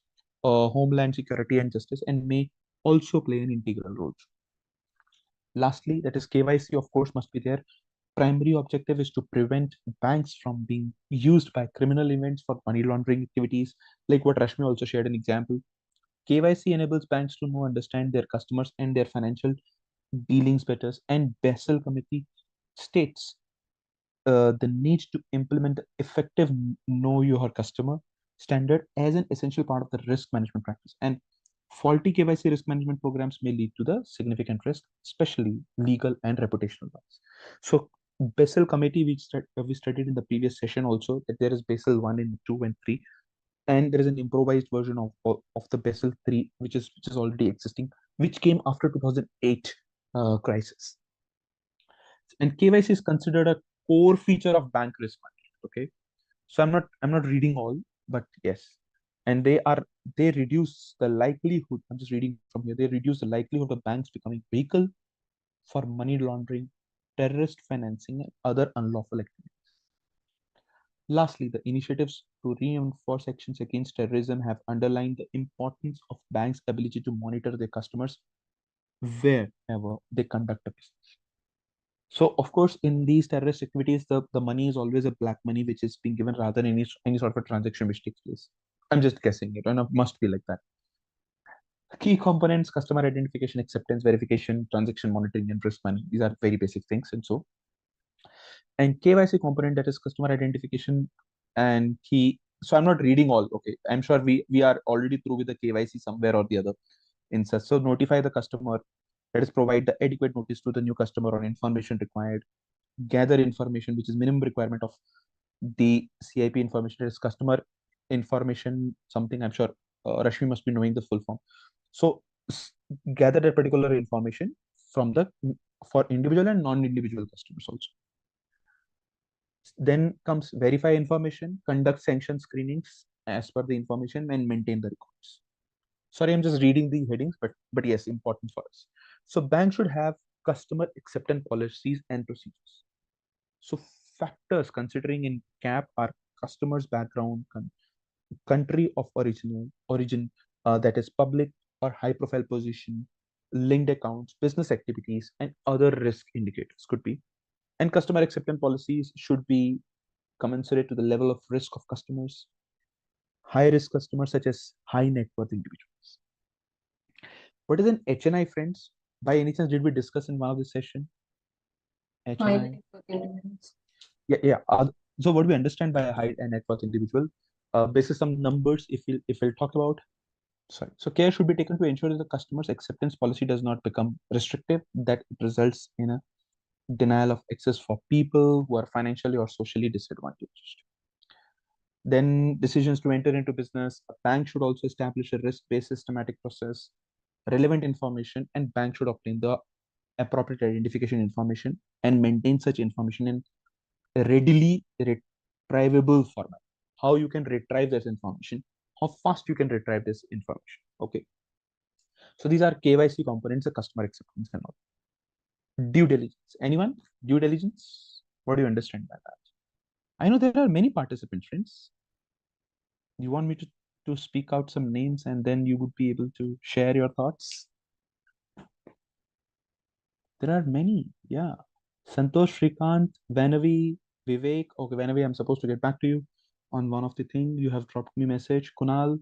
Homeland Security, and Justice, and may also play an integral role. Lastly, that is KYC, of course, must be there. Primary objective is to prevent banks from being used by criminal events for money laundering activities, like what Rashmi also shared an example. KYC enables banks to know, understand their customers and their financial dealings better, and Basel Committee states the need to implement the effective know your customer standard as an essential part of the risk management practice. And faulty KYC risk management programs may lead to the significant risk, especially legal and reputational ones. So Basel Committee, we studied in the previous session also, that there is Basel 1 and 2 and 3, and there is an improvised version of the Basel 3, which is already existing, which came after 2008 crisis. And KYC is considered a core feature of bank risk management. Okay, so I'm not reading all, but yes, and they reduce the likelihood. I'm just reading from here. They reduce the likelihood of banks becoming vehicle for money laundering, terrorist financing, and other unlawful activities. Lastly, the initiatives to reinforce actions against terrorism have underlined the importance of banks' ability to monitor their customers wherever they conduct a business. So, of course, in these terrorist activities, the money is always a black money, which is being given rather than any sort of a transaction which takes place. I'm just guessing it, and it must be like that. Key components: customer identification, acceptance, verification, transaction monitoring, and risk management. These are very basic things. And so, And KYC component, that is customer identification and key. So I'm not reading all. Okay, I'm sure we are already through with the KYC somewhere or the other. In such, so notify the customer, that is provide the adequate notice to the new customer on information required, gather information, which is minimum requirement of the CIP information, that is customer information, something I'm sure Rashmi must be knowing the full form. So gather that particular information from the for individual and non-individual customers also. Then comes verify information, conduct sanction screenings as per the information, and maintain the records. Sorry, I'm just reading the headings, but yes, important for us. So bank should have customer acceptance policies and procedures. So factors considering in CAP are customer's background, country of origin, that is public or high profile position, linked accounts, business activities, and other risk indicators could be. And customer acceptance policies should be commensurate to the level of risk of customers. High risk customers such as high net worth individuals. What is an HNI, friends? By any chance, did we discuss in one of the session? HNI. Yeah. So what do we understand by a high net worth individual? Basis some numbers, if we'll talk about. Sorry. So care should be taken to ensure that the customer's acceptance policy does not become restrictive, that it results in a denial of access for people who are financially or socially disadvantaged. Then decisions to enter into business. A bank should also establish a risk-based systematic process, relevant information, and bank should obtain the appropriate identification information and maintain such information in a readily retrievable format. How you can retrieve this information, how fast you can retrieve this information. Okay. So these are KYC components, the customer acceptance and all. Due diligence. Anyone? Due diligence? What do you understand by that? I know there are many participants, friends. You want me to speak out some names and then you would be able to share your thoughts? There are many, yeah. Santosh, Shrikant, Vanavi, Vivek. Okay, Vanavi, I'm supposed to get back to you on one of the things. You have dropped me message. Kunal,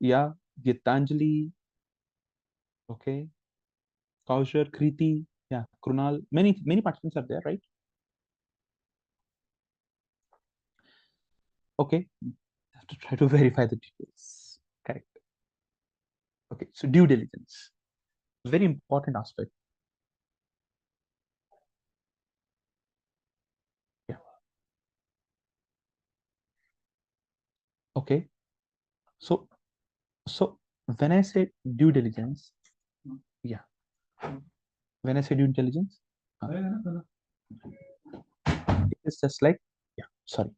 yeah. Gitanjali, okay. Kaushar, Kriti, yeah. Krunal, many participants are there, right? Okay, I have to try to verify the details. Correct. Okay, so due diligence, very important aspect. Yeah. Okay. So when I say due diligence, yeah. When I say due diligence, it's just like, yeah, sorry.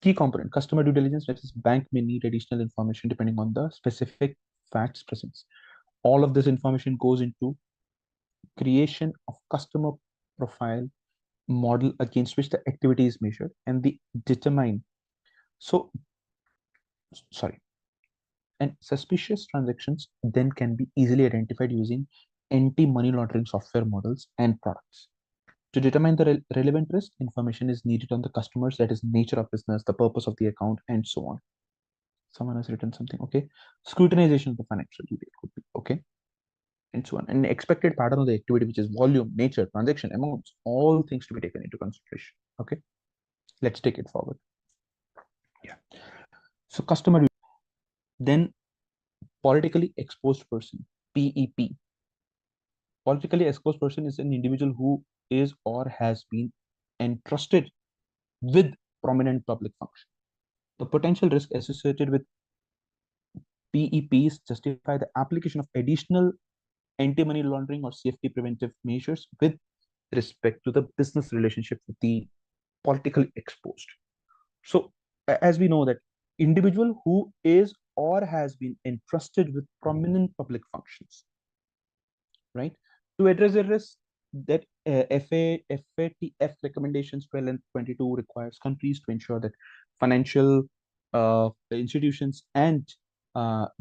Key component, customer due diligence, which is bank may need additional information depending on the specific facts present. All of this information goes into creation of customer profile model against which the activity is measured and the determine. So, sorry. And suspicious transactions then can be easily identified using anti-money laundering software models and products. To determine the relevant risk, information is needed on the customers, that is nature of business, the purpose of the account, and so on. Someone has written something, okay. Scrutinization of the financial detail could be, okay, and so on. And expected pattern of the activity, which is volume, nature, transaction, amounts, all things to be taken into consideration, okay. Let's take it forward. Yeah. So customer, then politically exposed person, PEP. Politically exposed person is an individual who is or has been entrusted with prominent public function. The potential risk associated with PEPs justify the application of additional anti-money laundering or CFT preventive measures with respect to the business relationship with the politically exposed. So as we know that individual who is or has been entrusted with prominent public functions, right? To address the risk that FATF recommendations 12 and 22 requires countries to ensure that financial institutions and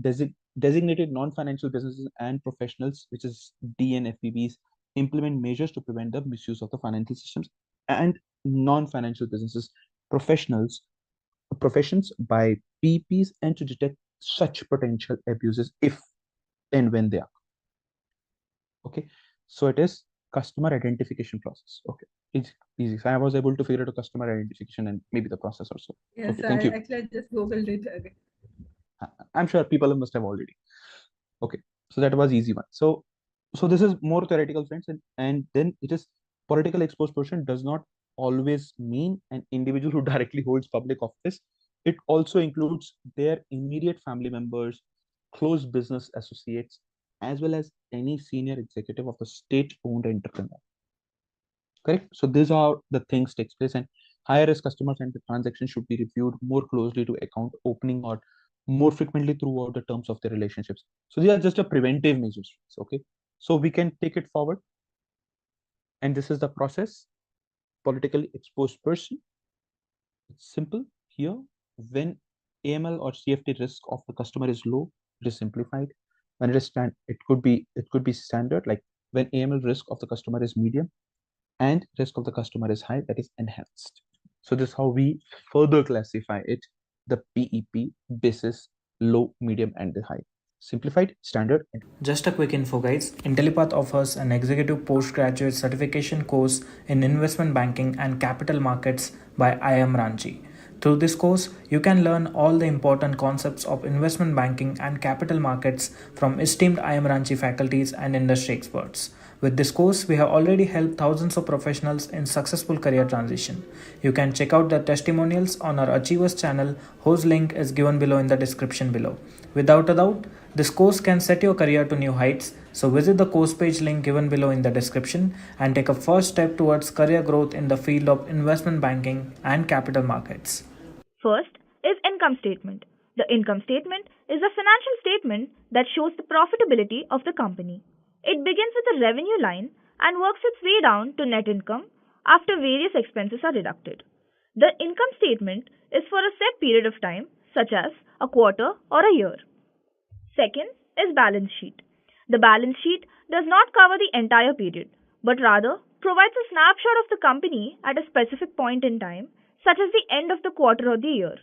designated non-financial businesses and professionals, which is DNFBBs, implement measures to prevent the misuse of the financial systems and non-financial businesses, professions by PPs, and to detect such potential abuses if and when they are. Okay, so it is customer identification process. Okay, it's easy. So I was able to figure out a customer identification and maybe the process also. Yes, okay, thank you. Actually, I just googled it again. I'm sure people must have already. Okay, so that was easy one. So this is more theoretical, friends, and then it is political exposed person does not always mean an individual who directly holds public office. It also includes their immediate family members, close business associates, as well as any senior executive of a state-owned entrepreneur. Correct. So these are the things takes place, and higher risk customers and the transaction should be reviewed more closely to account opening or more frequently throughout the terms of the relationships. So these are just a preventive measures. Okay. So we can take it forward. And this is the process. Politically exposed person. It's simple here. When AML or CFT risk of the customer is low, it is simplified. When it is it could be standard, like when AML risk of the customer is medium and risk of the customer is high, that is enhanced. So this is how we further classify it, the PEP basis, low, medium, and the high. Simplified, standard. Just a quick info, guys. Intellipaat offers an executive postgraduate certification course in investment banking and capital markets by IIM Ranchi. Through this course, you can learn all the important concepts of investment banking and capital markets from esteemed IIM Ranchi faculties and industry experts. With this course, we have already helped thousands of professionals in successful career transition. You can check out the testimonials on our Achievers channel, whose link is given below in the description below. Without a doubt, this course can set your career to new heights, so visit the course page link given below in the description and take a first step towards career growth in the field of investment banking and capital markets. First is income statement. The income statement is a financial statement that shows the profitability of the company. It begins with the revenue line and works its way down to net income after various expenses are deducted. The income statement is for a set period of time, such as a quarter or a year. Second is balance sheet. The balance sheet does not cover the entire period, but rather provides a snapshot of the company at a specific point in time, such as the end of the quarter or the year.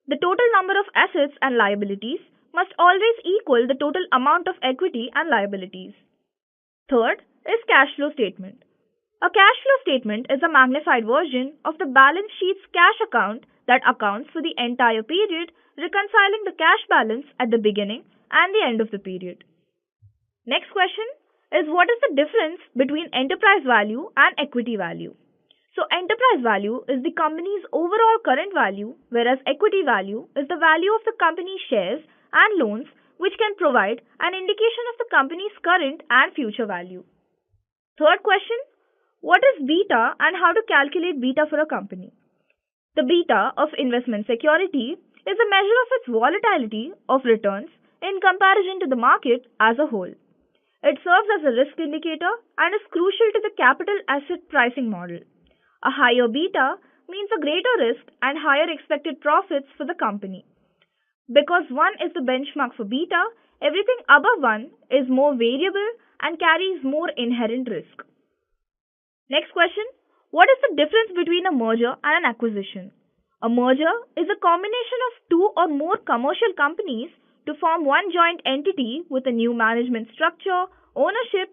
The total number of assets and liabilities must always equal the total amount of equity and liabilities. Third is cash flow statement. A cash flow statement is a magnified version of the balance sheet's cash account that accounts for the entire period, reconciling the cash balance at the beginning and the end of the period. Next question is, what is the difference between enterprise value and equity value? So enterprise value is the company's overall current value, whereas equity value is the value of the company's shares and loans, which can provide an indication of the company's current and future value. Third question, what is beta and how to calculate beta for a company? The beta of investment security is a measure of its volatility of returns in comparison to the market as a whole. It serves as a risk indicator and is crucial to the capital asset pricing model. A higher beta means a greater risk and higher expected profits for the company. Because 1 is the benchmark for beta, everything above 1 is more variable and carries more inherent risk. Next question, what is the difference between a merger and an acquisition? A merger is a combination of two or more commercial companies to form one joint entity with a new management structure, ownership,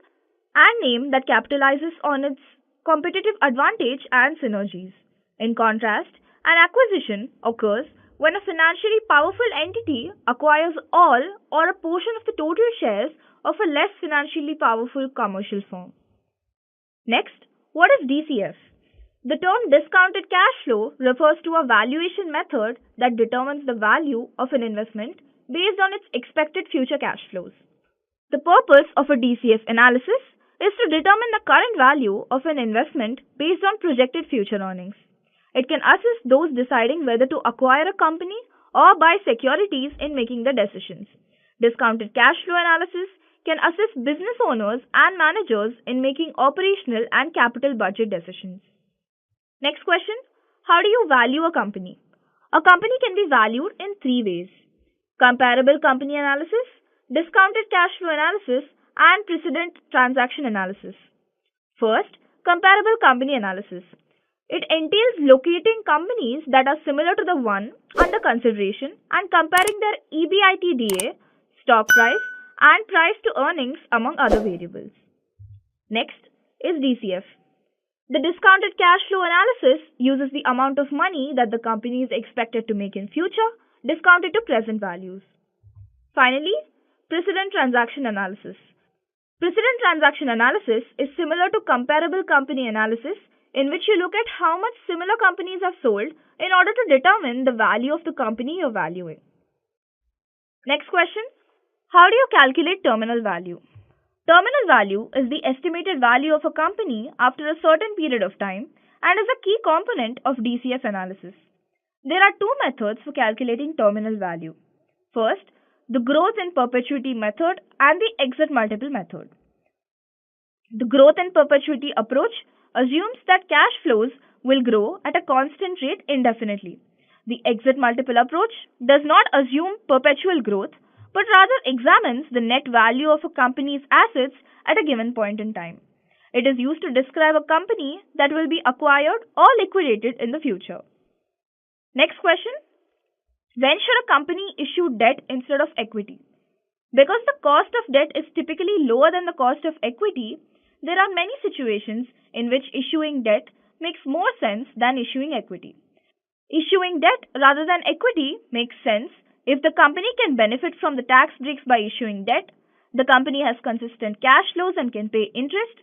and name that capitalizes on its competitive advantage and synergies. In contrast, an acquisition occurs when a financially powerful entity acquires all or a portion of the total shares of a less financially powerful commercial firm. Next, what is DCF? The term discounted cash flow refers to a valuation method that determines the value of an investment based on its expected future cash flows. The purpose of a DCF analysis is to determine the current value of an investment based on projected future earnings. It can assist those deciding whether to acquire a company or buy securities in making the decisions. Discounted cash flow analysis can assist business owners and managers in making operational and capital budget decisions. Next question, how do you value a company? A company can be valued in 3 ways: comparable company analysis, discounted cash flow analysis, and precedent transaction analysis. First, comparable company analysis. It entails locating companies that are similar to the one under consideration and comparing their EBITDA, stock price, and price to earnings among other variables. Next, is DCF. The discounted cash flow analysis uses the amount of money that the company is expected to make in future, discounted to present values. Finally, precedent transaction analysis. Precedent transaction analysis is similar to comparable company analysis, in which you look at how much similar companies have sold in order to determine the value of the company you're valuing. Next question. How do you calculate terminal value? Terminal value is the estimated value of a company after a certain period of time and is a key component of DCF analysis. There are two methods for calculating terminal value. First, the growth in perpetuity method and the exit multiple method. The growth in perpetuity approach assumes that cash flows will grow at a constant rate indefinitely. The exit multiple approach does not assume perpetual growth, but rather examines the net value of a company's assets at a given point in time. It is used to describe a company that will be acquired or liquidated in the future. Next question. When should a company issue debt instead of equity? Because the cost of debt is typically lower than the cost of equity, there are many situations in which issuing debt makes more sense than issuing equity. Issuing debt rather than equity makes sense if the company can benefit from the tax breaks by issuing debt, the company has consistent cash flows and can pay interest.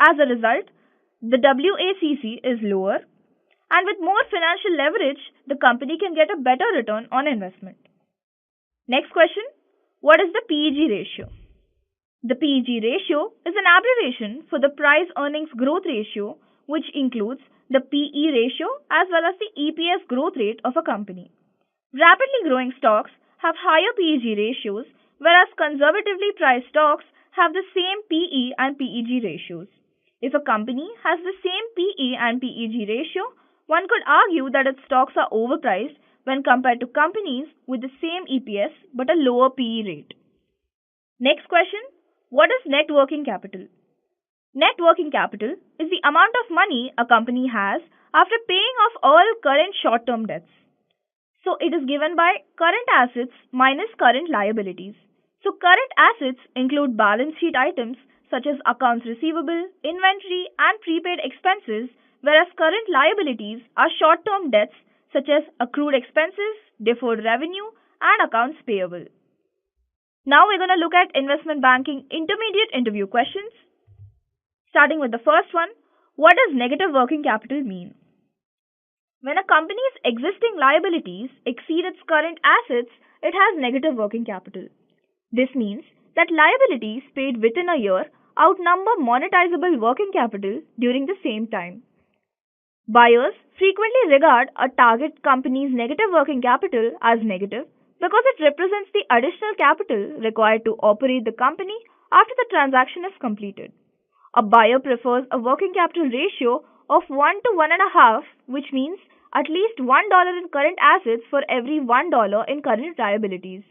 As a result, the WACC is lower, and with more financial leverage, the company can get a better return on investment. Next question. What is the PEG ratio? The PEG ratio is an abbreviation for the price earnings growth ratio, which includes the PE ratio as well as the EPS growth rate of a company. Rapidly growing stocks have higher PEG ratios, whereas conservatively priced stocks have the same PE and PEG ratios. If a company has the same PE and PEG ratio, one could argue that its stocks are overpriced when compared to companies with the same EPS but a lower PE rate. Next question. What is net working capital? Net working capital is the amount of money a company has after paying off all current short-term debts. So it is given by current assets minus current liabilities. So current assets include balance sheet items such as accounts receivable, inventory and prepaid expenses, whereas current liabilities are short-term debts such as accrued expenses, deferred revenue and accounts payable. Now we're going to look at investment banking intermediate interview questions. Starting with the first one, what does negative working capital mean? When a company's existing liabilities exceed its current assets, it has negative working capital. This means that liabilities paid within a year outnumber monetizable working capital during the same time. Buyers frequently regard a target company's negative working capital as negative because it represents the additional capital required to operate the company after the transaction is completed. A buyer prefers a working capital ratio of 1 to 1.5, which means at least $1 in current assets for every $1 in current liabilities.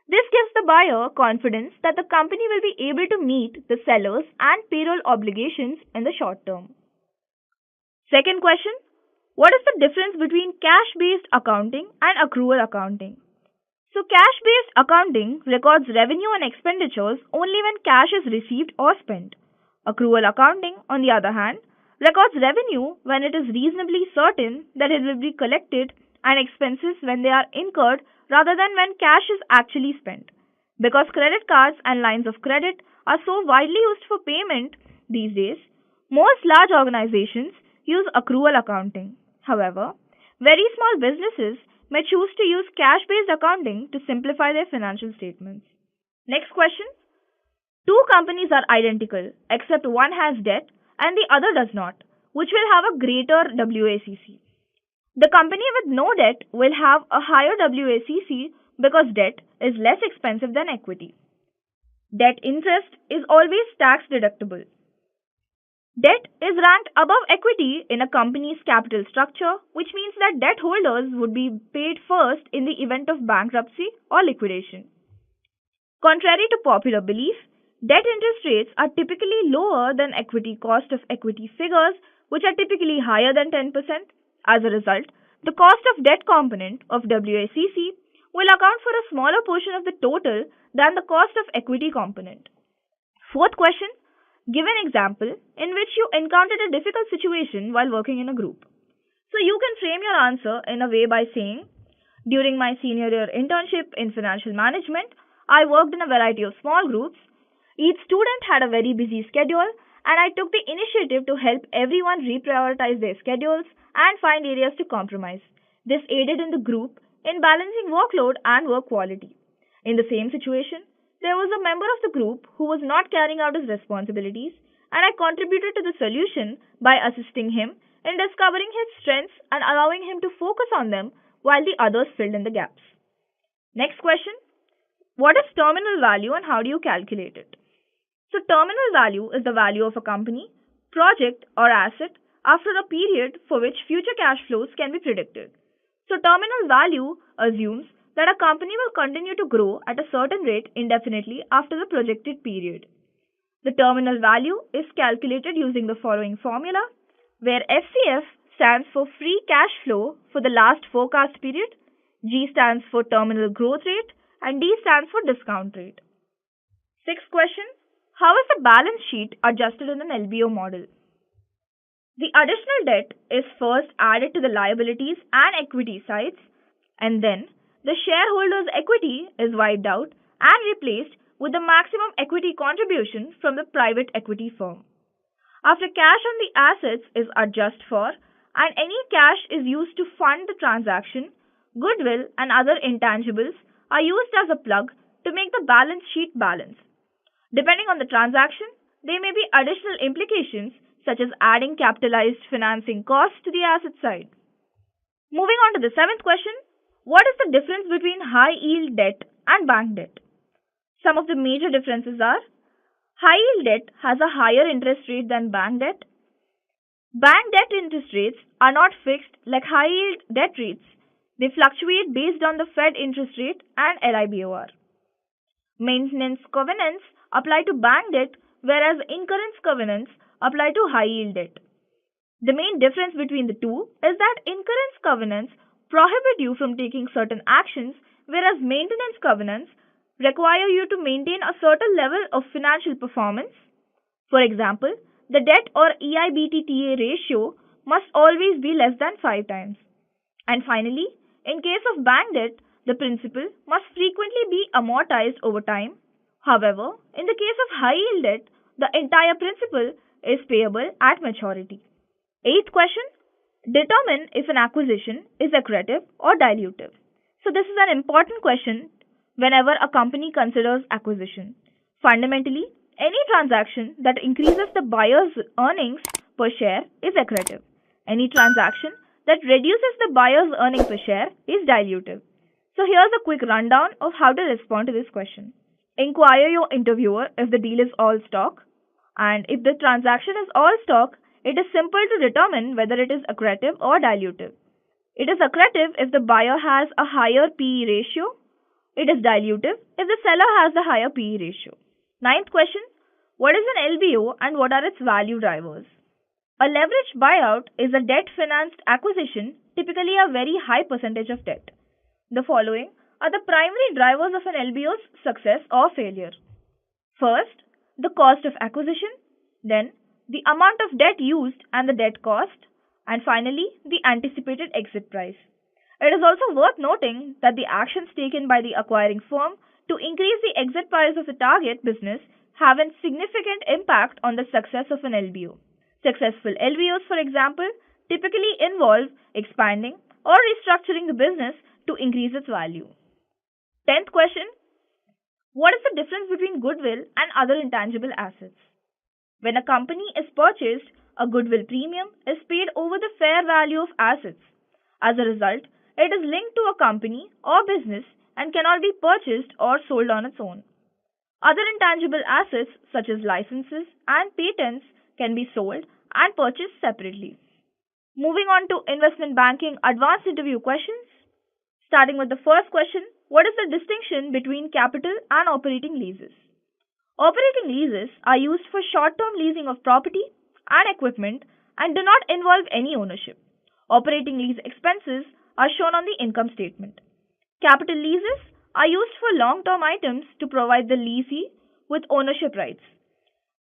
This gives the buyer confidence that the company will be able to meet the seller's and payroll obligations in the short term. Second question, what is the difference between cash-based accounting and accrual accounting? So cash-based accounting records revenue and expenditures only when cash is received or spent. Accrual accounting, on the other hand, records revenue when it is reasonably certain that it will be collected and expenses when they are incurred rather than when cash is actually spent. Because credit cards and lines of credit are so widely used for payment these days, most large organizations use accrual accounting. However, very small businesses may choose to use cash-based accounting to simplify their financial statements. Next question. Two companies are identical except one has debt and the other does not, which will have a greater WACC. The company with no debt will have a higher WACC because debt is less expensive than equity. Debt interest is always tax deductible. Debt is ranked above equity in a company's capital structure, which means that debt holders would be paid first in the event of bankruptcy or liquidation. Contrary to popular belief, debt interest rates are typically lower than equity cost of equity figures, which are typically higher than 10%. As a result, the cost of debt component of WACC will account for a smaller portion of the total than the cost of equity component. Fourth question, Give an example in which you encountered a difficult situation while working in a group. So you can frame your answer in a way by saying, during my senior year internship in financial management, I worked in a variety of small groups. Each student had a very busy schedule, and I took the initiative to help everyone reprioritize their schedules and find areas to compromise. This aided in the group in balancing workload and work quality. In the same situation, there was a member of the group who was not carrying out his responsibilities, and I contributed to the solution by assisting him in discovering his strengths and allowing him to focus on them while the others filled in the gaps. Next question. What is terminal value and how do you calculate it? So, terminal value is the value of a company, project, or asset after a period for which future cash flows can be predicted. So, terminal value assumes that a company will continue to grow at a certain rate indefinitely after the projected period. The terminal value is calculated using the following formula, where FCF stands for free cash flow for the last forecast period, G stands for terminal growth rate, and D stands for discount rate. Sixth question. How is the balance sheet adjusted in an LBO model? The additional debt is first added to the liabilities and equity sides, and then the shareholders' equity is wiped out and replaced with the maximum equity contribution from the private equity firm. After cash on the assets is adjusted for and any cash is used to fund the transaction, goodwill and other intangibles are used as a plug to make the balance sheet balance. Depending on the transaction, there may be additional implications such as adding capitalized financing costs to the asset side. Moving on to the seventh question, what is the difference between high yield debt and bank debt? Some of the major differences are, high yield debt has a higher interest rate than bank debt. Bank debt interest rates are not fixed like high yield debt rates. They fluctuate based on the Fed interest rate and LIBOR. Maintenance covenants apply to bank debt, whereas incurrence covenants apply to high yield debt. The main difference between the two is that incurrence covenants prohibit you from taking certain actions, whereas maintenance covenants require you to maintain a certain level of financial performance. For example, the debt or EBITDA ratio must always be less than 5 times. And finally, in case of bank debt, the principal must frequently be amortized over time. However, in the case of high yield debt, the entire principal is payable at maturity. Eighth question. Determine if an acquisition is accretive or dilutive. So this is an important question whenever a company considers acquisition. Fundamentally, any transaction that increases the buyer's earnings per share is accretive. Any transaction that reduces the buyer's earnings per share is dilutive. So here's a quick rundown of how to respond to this question. Inquire your interviewer if the deal is all stock, and if the transaction is all stock, it is simple to determine whether it is accretive or dilutive. It is accretive if the buyer has a higher PE ratio. It is dilutive if the seller has a higher PE ratio. Ninth question. What is an LBO and what are its value drivers? A leveraged buyout is a debt-financed acquisition, typically a very high percentage of debt. The following are the primary drivers of an LBO's success or failure. First, the cost of acquisition, then the amount of debt used and the debt cost, and finally the anticipated exit price. It is also worth noting that the actions taken by the acquiring firm to increase the exit price of the target business have a significant impact on the success of an LBO. Successful LBOs, for example, typically involve expanding or restructuring the business to increase its value. 10th question. What is the difference between goodwill and other intangible assets? When a company is purchased, a goodwill premium is paid over the fair value of assets. As a result, it is linked to a company or business and cannot be purchased or sold on its own. Other intangible assets such as licenses and patents can be sold and purchased separately. Moving on to investment banking advanced interview questions. Starting with the first question, what is the distinction between capital and operating leases? Operating leases are used for short-term leasing of property and equipment and do not involve any ownership. Operating lease expenses are shown on the income statement. Capital leases are used for long-term items to provide the lessee with ownership rights.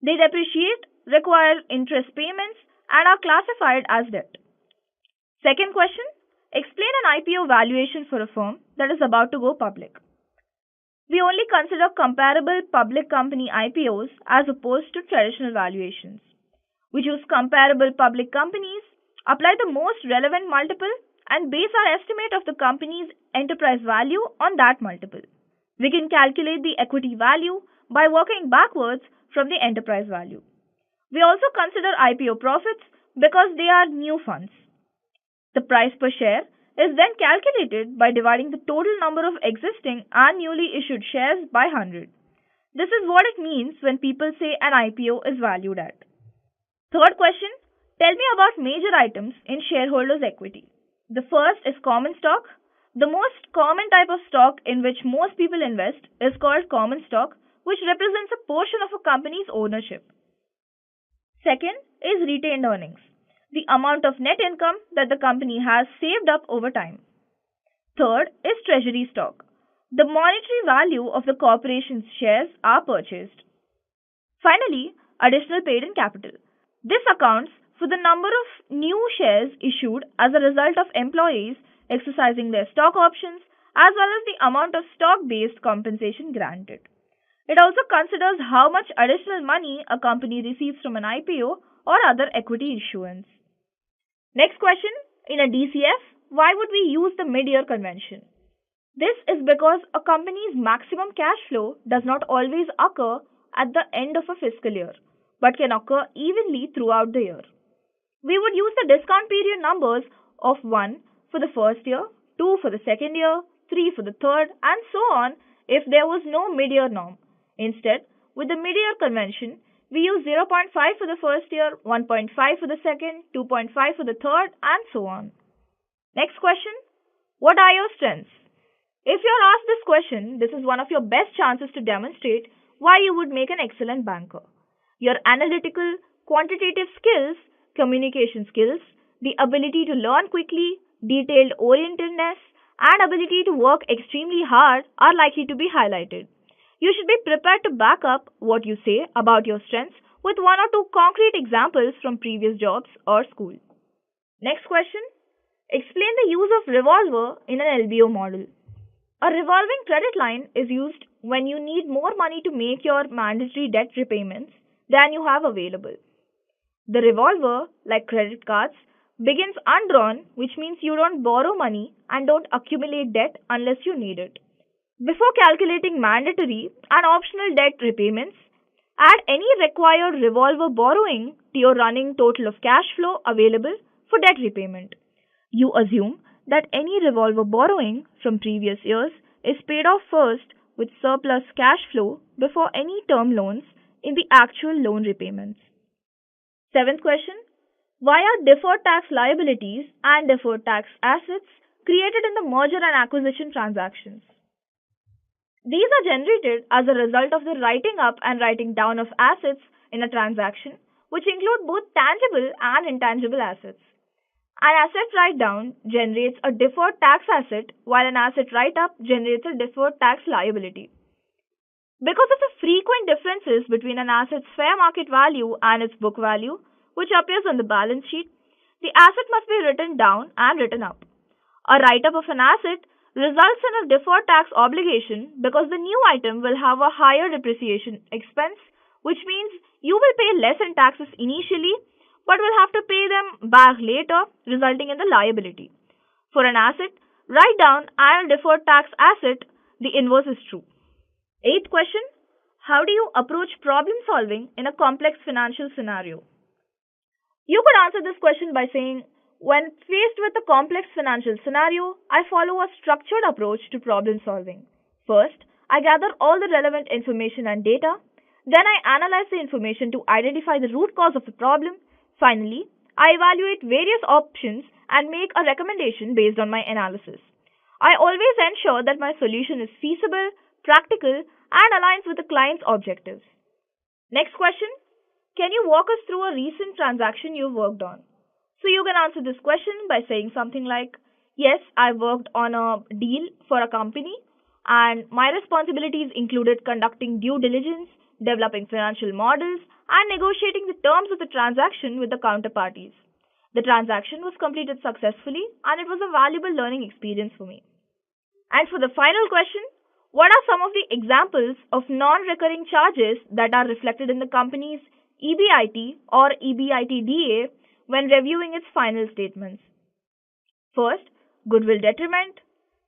They depreciate, require interest payments, and are classified as debt. Second question, explain an IPO valuation for a firm that is about to go public. We only consider comparable public company IPOs as opposed to traditional valuations. We choose comparable public companies, apply the most relevant multiple, and base our estimate of the company's enterprise value on that multiple. We can calculate the equity value by working backwards from the enterprise value. We also consider IPO profits because they are new funds. The price per share is then calculated by dividing the total number of existing and newly issued shares by 100. This is what it means when people say an IPO is valued at. Third question, tell me about major items in shareholders' equity. The first is common stock. The most common type of stock in which most people invest is called common stock, which represents a portion of a company's ownership. Second is retained earnings, the amount of net income that the company has saved up over time. Third is treasury stock. The monetary value of the corporation's shares are purchased. Finally, additional paid-in capital. This accounts for the number of new shares issued as a result of employees exercising their stock options as well as the amount of stock-based compensation granted. It also considers how much additional money a company receives from an IPO or other equity issuance. Next question, in a DCF, why would we use the mid-year convention? This is because a company's maximum cash flow does not always occur at the end of a fiscal year, but can occur evenly throughout the year. We would use the discount period numbers of 1 for the first year, 2 for the second year, 3 for the third, and so on if there was no mid-year norm. Instead, with the mid-year convention, we use 0.5 for the first year, 1.5 for the second, 2.5 for the third, and so on. Next question, what are your strengths? If you are asked this question, this is one of your best chances to demonstrate why you would make an excellent banker. Your analytical, quantitative skills, communication skills, the ability to learn quickly, detailed orientedness, and ability to work extremely hard are likely to be highlighted. You should be prepared to back up what you say about your strengths with 1 or 2 concrete examples from previous jobs or school. Next question, explain the use of revolver in an LBO model. A revolving credit line is used when you need more money to make your mandatory debt repayments than you have available. The revolver, like credit cards, begins undrawn, which means you don't borrow money and don't accumulate debt unless you need it. Before calculating mandatory and optional debt repayments, add any required revolver borrowing to your running total of cash flow available for debt repayment. You assume that any revolver borrowing from previous years is paid off first with surplus cash flow before any term loans in the actual loan repayments. Seventh question, why are deferred tax liabilities and deferred tax assets created in the merger and acquisition transactions? These are generated as a result of the writing up and writing down of assets in a transaction, which include both tangible and intangible assets. An asset write-down generates a deferred tax asset, while an asset write-up generates a deferred tax liability. Because of the frequent differences between an asset's fair market value and its book value, which appears on the balance sheet, the asset must be written down and written up. A write-up of an asset results in a deferred tax obligation because the new item will have a higher depreciation expense, which means you will pay less in taxes initially but will have to pay them back later, resulting in the liability. For an asset, write down and a deferred tax asset, the inverse is true. Eighth question, how do you approach problem solving in a complex financial scenario? You could answer this question by saying, when faced with a complex financial scenario, I follow a structured approach to problem solving. First, I gather all the relevant information and data. Then I analyze the information to identify the root cause of the problem. Finally, I evaluate various options and make a recommendation based on my analysis. I always ensure that my solution is feasible, practical, and aligns with the client's objectives. Next question, can you walk us through a recent transaction you've worked on? So you can answer this question by saying something like, yes, I worked on a deal for a company and my responsibilities included conducting due diligence, developing financial models, and negotiating the terms of the transaction with the counterparties. The transaction was completed successfully and it was a valuable learning experience for me. And for the final question, what are some of the examples of non-recurring charges that are reflected in the company's EBIT or EBITDA when reviewing its final statements? First, goodwill detriment,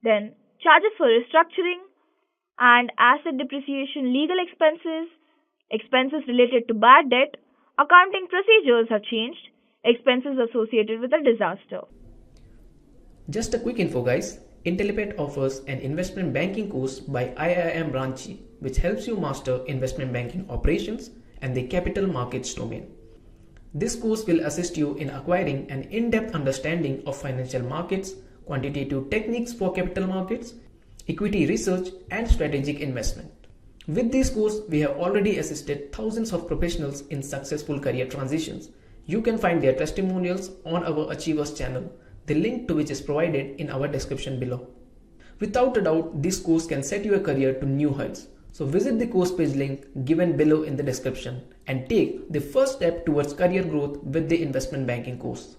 then charges for restructuring and asset depreciation, legal expenses, expenses related to bad debt, accounting procedures have changed, expenses associated with a disaster. Just a quick info guys, Intellipaat offers an investment banking course by IIM Ranchi which helps you master investment banking operations and the capital markets domain. This course will assist you in acquiring an in-depth understanding of financial markets, quantitative techniques for capital markets, equity research and strategic investment. With this course, we have already assisted thousands of professionals in successful career transitions. You can find their testimonials on our Achievers channel, the link to which is provided in our description below. Without a doubt, this course can set your career to new heights. So visit the course page link given below in the description and take the first step towards career growth with the investment banking course.